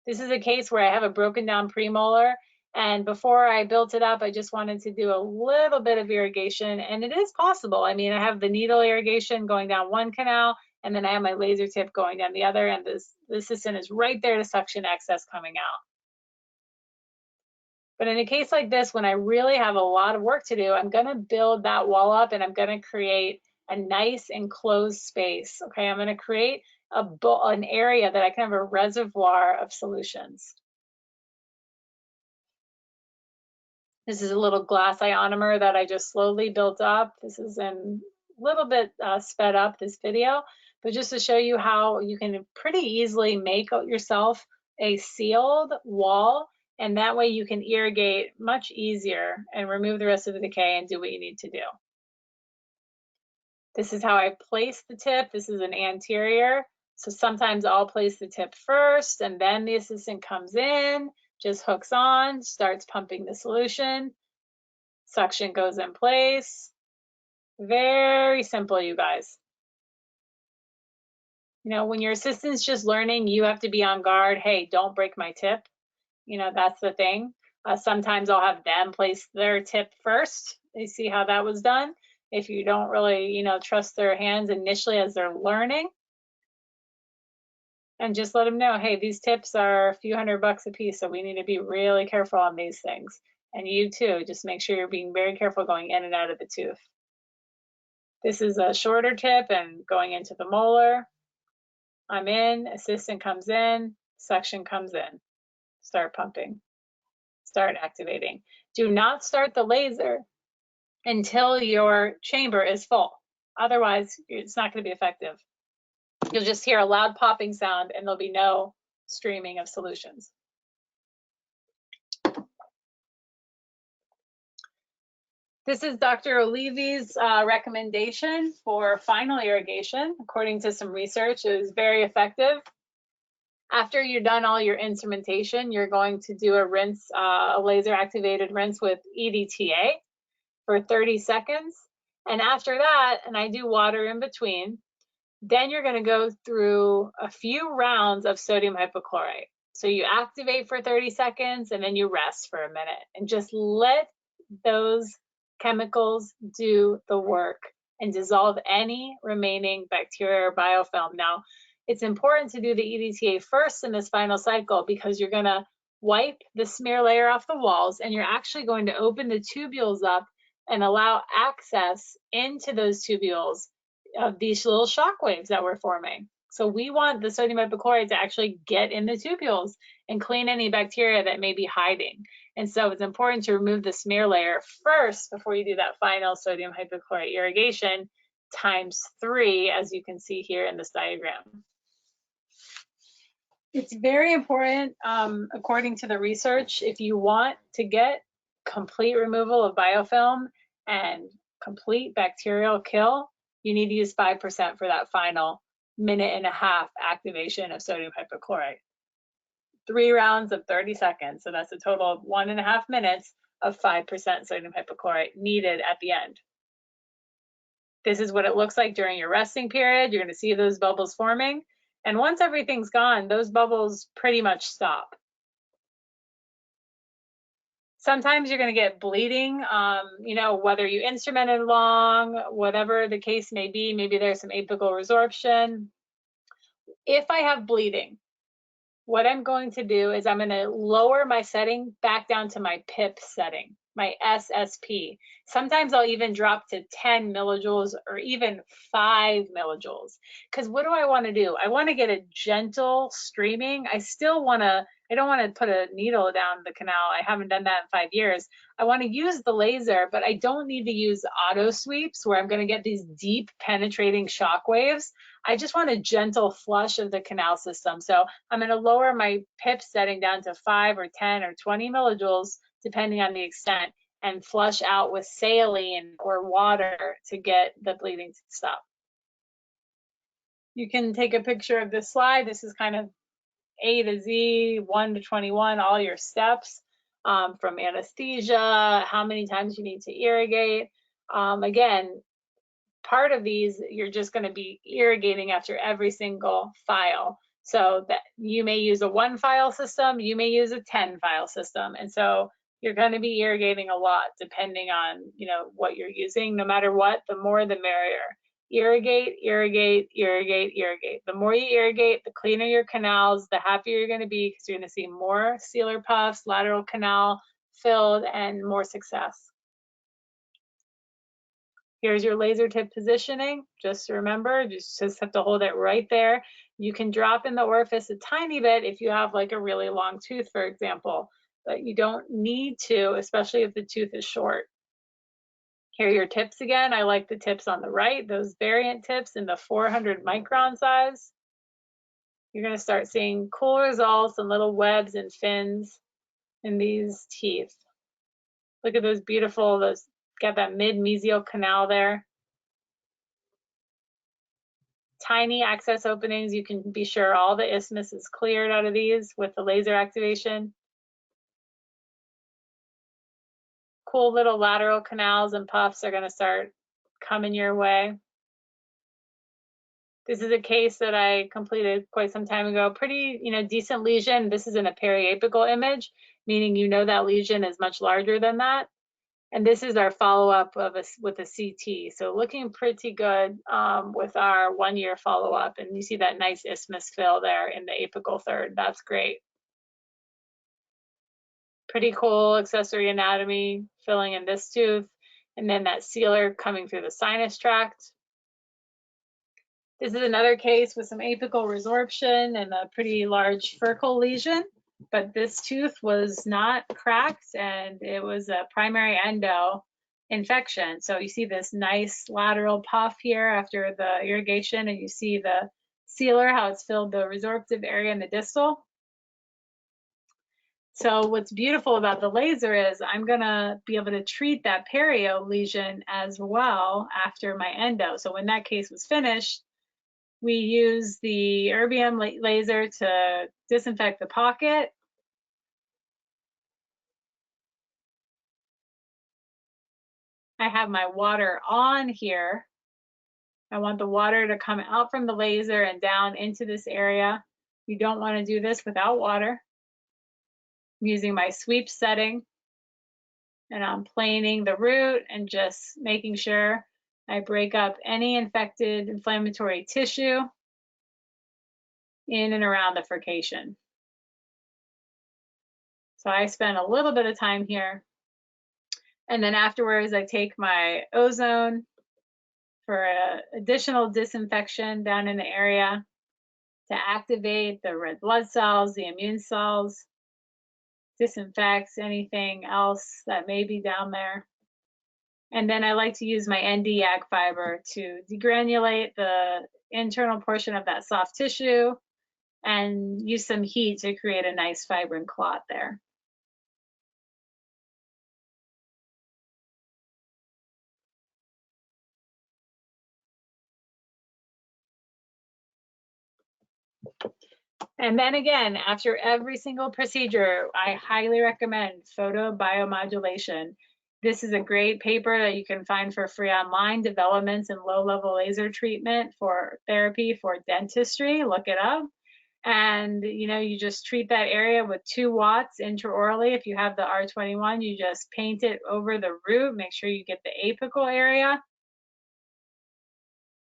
This is a case where I have a broken down premolar, and before I built it up, I just wanted to do a little bit of irrigation, and it is possible. I mean, I have the needle irrigation going down one canal, and then I have my laser tip going down the other, and the assistant is right there to suction excess coming out. But in a case like this, when I really have a lot of work to do, I'm going to build that wall up and I'm going to create a nice enclosed space. Okay, I'm going to create an area that I can have a reservoir of solutions. This is a little glass ionomer that I just slowly built up. This is in a little bit sped up, this video, but just to show you how you can pretty easily make yourself a sealed wall. And that way you can irrigate much easier and remove the rest of the decay and do what you need to do. This is how I place the tip. This is an anterior. So sometimes I'll place the tip first and then the assistant comes in, just hooks on, starts pumping the solution. Suction goes in place. Very simple, you guys. When your assistant's just learning, you have to be on guard. Hey, don't break my tip. That's the thing. Sometimes I'll have them place their tip first. They see how that was done. If you don't really, trust their hands initially as they're learning, and just let them know, hey, these tips are a few $100 a piece, so we need to be really careful on these things. And you too, just make sure you're being very careful going in and out of the tooth. This is a shorter tip and going into the molar. I'm in, assistant comes in, suction comes in. Start pumping, start activating. Do not start the laser until your chamber is full. Otherwise, it's not going to be effective. You'll just hear a loud popping sound and there'll be no streaming of solutions. This is Dr. Olivi's recommendation for final irrigation. According to some research, it is very effective. After you're done all your instrumentation, you're going to do a rinse, a laser activated rinse with EDTA for 30 seconds. And after that, and I do water in between, then you're going to go through a few rounds of sodium hypochlorite. So you activate for 30 seconds and then you rest for a minute and just let those chemicals do the work and dissolve any remaining bacteria or biofilm. Now, it's important to do the EDTA first in this final cycle because you're going to wipe the smear layer off the walls and you're actually going to open the tubules up and allow access into those tubules of these little shock waves that we're forming. So we want the sodium hypochlorite to actually get in the tubules and clean any bacteria that may be hiding. And so it's important to remove the smear layer first before you do that final sodium hypochlorite irrigation ×3, as you can see here in this diagram. It's very important, according to the research, if you want to get complete removal of biofilm and complete bacterial kill, you need to use 5% for that final 1.5 minute activation of sodium hypochlorite. 3 rounds of 30 seconds, so that's a total of 1.5 minutes of 5% sodium hypochlorite needed at the end. This is what it looks like during your resting period. You're going to see those bubbles forming. And once everything's gone, those bubbles pretty much stop. Sometimes you're going to get bleeding, you know, whether you instrumented long, whatever the case may be, maybe there's some apical resorption. If I have bleeding, what I'm going to do is I'm going to lower my setting back down to my PIP setting, my SSP. Sometimes I'll even drop to 10 millijoules or even 5 millijoules. Because what do I want to do? I want to get a gentle streaming. I don't want to put a needle down the canal. I haven't done that in 5 years. I want to use the laser, but I don't need to use auto sweeps where I'm going to get these deep penetrating shock waves. I just want a gentle flush of the canal system. So I'm going to lower my PIP setting down to 5 or 10 or 20 millijoules, depending on the extent, and flush out with saline or water to get the bleeding to stop. You can take a picture of this slide. This is kind of A to Z, 1 to 21, all your steps from anesthesia, how many times you need to irrigate. Again, part of these, you're just going to be irrigating after every single file. So that you may use a 1-file system, you may use a 10-file system. And so you're going to be irrigating a lot depending on, you know, what you're using. No matter what, the more the merrier. Irrigate, irrigate, irrigate, irrigate. The more you irrigate, the cleaner your canals, the happier you're going to be because you're going to see more sealer puffs, lateral canal filled, and more success. Here's your laser tip positioning. Just remember, you just have to hold it right there. You can drop in the orifice a tiny bit if you have like a really long tooth, for example, but you don't need to, especially if the tooth is short. Here are your tips again. I like the tips on the right, those variant tips in the 400 micron size. You're going to start seeing cool results and little webs and fins in these teeth. Look at those beautiful, those got that mid-mesial canal there. Tiny access openings. You can be sure all the isthmus is cleared out of these with the laser activation. Cool little lateral canals and puffs are going to start coming your way. This is a case that I completed quite some time ago. Pretty, you know, decent lesion. This is in a periapical image, meaning you know that lesion is much larger than that. And this is our follow-up with a CT. So looking pretty good with our 1-year follow-up. And you see that nice isthmus fill there in the apical third. That's great. Pretty cool accessory anatomy filling in this tooth. And then that sealer coming through the sinus tract. This is another case with some apical resorption and a pretty large furcal lesion. But this tooth was not cracked and it was a primary endo infection. So you see this nice lateral puff here after the irrigation, and you see the sealer, how it's filled the resorptive area in the distal. So what's beautiful about the laser is I'm gonna be able to treat that perio lesion as well after my endo. So when that case was finished, we used the erbium laser to disinfect the pocket. I have my water on here. I want the water to come out from the laser and down into this area. You don't want to do this without water. I'm using my sweep setting, and I'm planing the root and just making sure I break up any infected inflammatory tissue in and around the furcation. So I spend a little bit of time here. And then afterwards, I take my ozone for additional disinfection down in the area to activate the red blood cells, the immune cells, disinfects anything else that may be down there. And then I like to use my ND-YAG fiber to degranulate the internal portion of that soft tissue and use some heat to create a nice vibrant clot there. And then again, after every single procedure, I highly recommend photobiomodulation. This is a great paper that you can find for free online, Developments in Low-Level Laser Treatment for Therapy for Dentistry. Look it up. And you just treat that area with 2 watts intraorally. If you have the R21, you just paint it over the root. Make sure you get the apical area.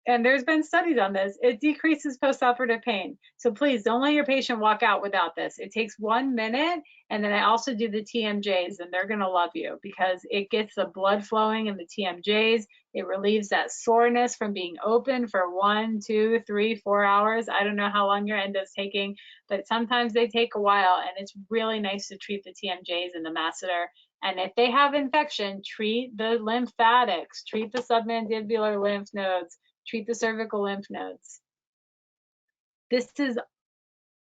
And there's been studies on this. It decreases postoperative pain. So please don't let your patient walk out without this. It takes 1 minute. And then I also do the TMJs, and they're gonna love you because it gets the blood flowing in the TMJs. It relieves that soreness from being open for 1, 2, 3, 4 hours. I don't know how long your endo's taking, but sometimes they take a while, and it's really nice to treat the TMJs and the masseter. And if they have infection, treat the lymphatics, treat the submandibular lymph nodes, treat the cervical lymph nodes. This is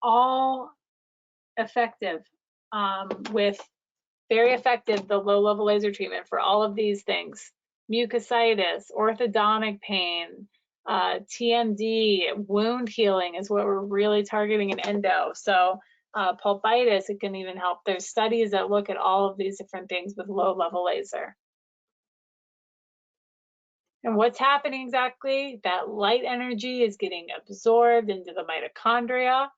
all effective very effective, the low-level laser treatment for all of these things. Mucositis, orthodontic pain, TMD, wound healing is what we're really targeting in endo. So pulpitis, it can even help. There's studies that look at all of these different things with low-level laser. And what's happening exactly? That light energy is getting absorbed into the mitochondria,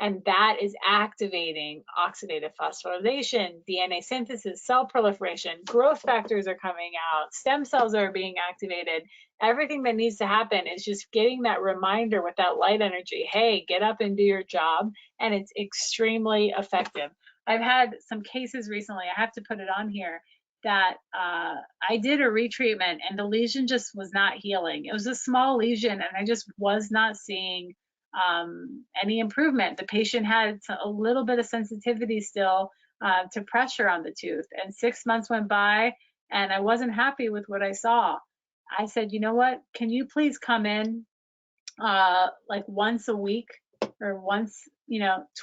and that is activating oxidative phosphorylation, DNA synthesis, cell proliferation, growth factors are coming out, stem cells are being activated. Everything that needs to happen is just getting that reminder with that light energy. Hey, get up and do your job, and it's extremely effective. I've had some cases recently, I have to put it on here, that I did a retreatment and the lesion just was not healing. It was a small lesion and I just was not seeing any improvement. The patient had a little bit of sensitivity still to pressure on the tooth, and 6 months went by and I wasn't happy with what I saw. I said, you know what, can you please come in like once a week or once,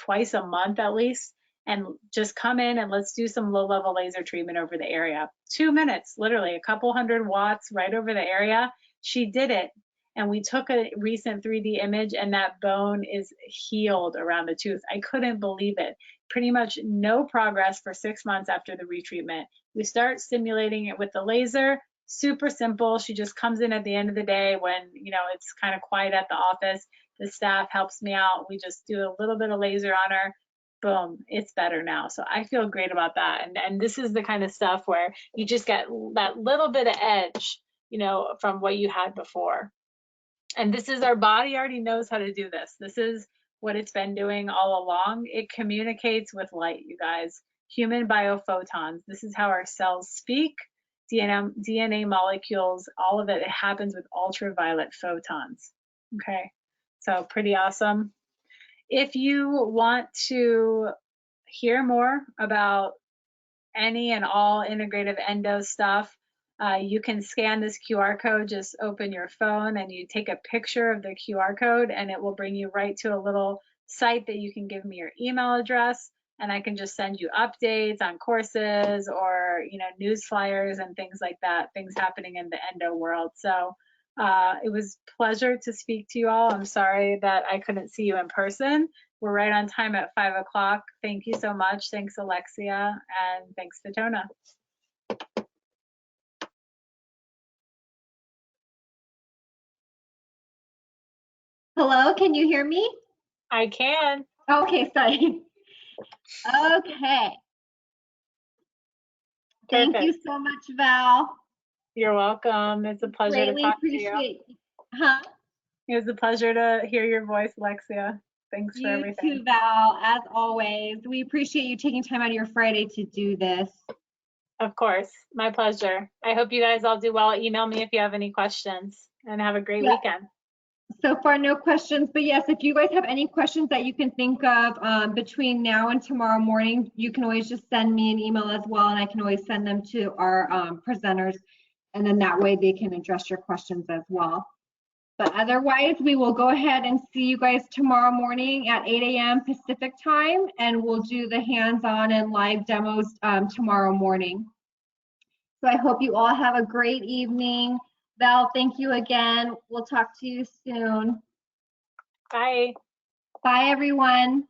twice a month at least, and just come in and let's do some low-level laser treatment over the area. 2 minutes, literally a couple 100 watts right over the area. She did it. And we took a recent 3D image and that bone is healed around the tooth. I couldn't believe it. Pretty much no progress for 6 months after the retreatment. We start stimulating it with the laser, super simple. She just comes in at the end of the day when, it's kind of quiet at the office. The staff helps me out. We just do a little bit of laser on her. Boom, it's better now. So I feel great about that. And this is the kind of stuff where you just get that little bit of edge, from what you had before. And this is, our body already knows how to do this. This is what it's been doing all along. It communicates with light, you guys. Human biophotons. This is how our cells speak. DNA molecules, all of it happens with ultraviolet photons. Okay, so pretty awesome. If you want to hear more about any and all integrative endo stuff, you can scan this QR code. Just open your phone and you take a picture of the QR code and it will bring you right to a little site that you can give me your email address and I can just send you updates on courses or, you know, news flyers and things like that, things happening in the endo world. So it was a pleasure to speak to you all. I'm sorry that I couldn't see you in person. We're right on time at 5 o'clock. Thank you so much. Thanks, Alexia, and thanks, Fatona. Hello, can you hear me? I can. Okay, sorry. Okay. Thank you Perfect. so much, Val. You're welcome. It's a pleasure to Greatly talk to you. appreciate. Huh? It was a pleasure to hear your voice, Alexia. Thanks for You everything. too, Val, as always. We appreciate you taking time out of your Friday to do this. Of course, my pleasure. I hope you guys all do well. Email me if you have any questions, and have a great Yeah. weekend. So far, no questions, but yes, if you guys have any questions that you can think of between now and tomorrow morning, you can always just send me an email as well, and I can always send them to our presenters, and then that way they can address your questions as well. But otherwise, we will go ahead and see you guys tomorrow morning at 8 a.m. Pacific time, and we'll do the hands-on and live demos tomorrow morning. So I hope you all have a great evening. Val, thank you again. We'll talk to you soon. Bye. Bye, everyone.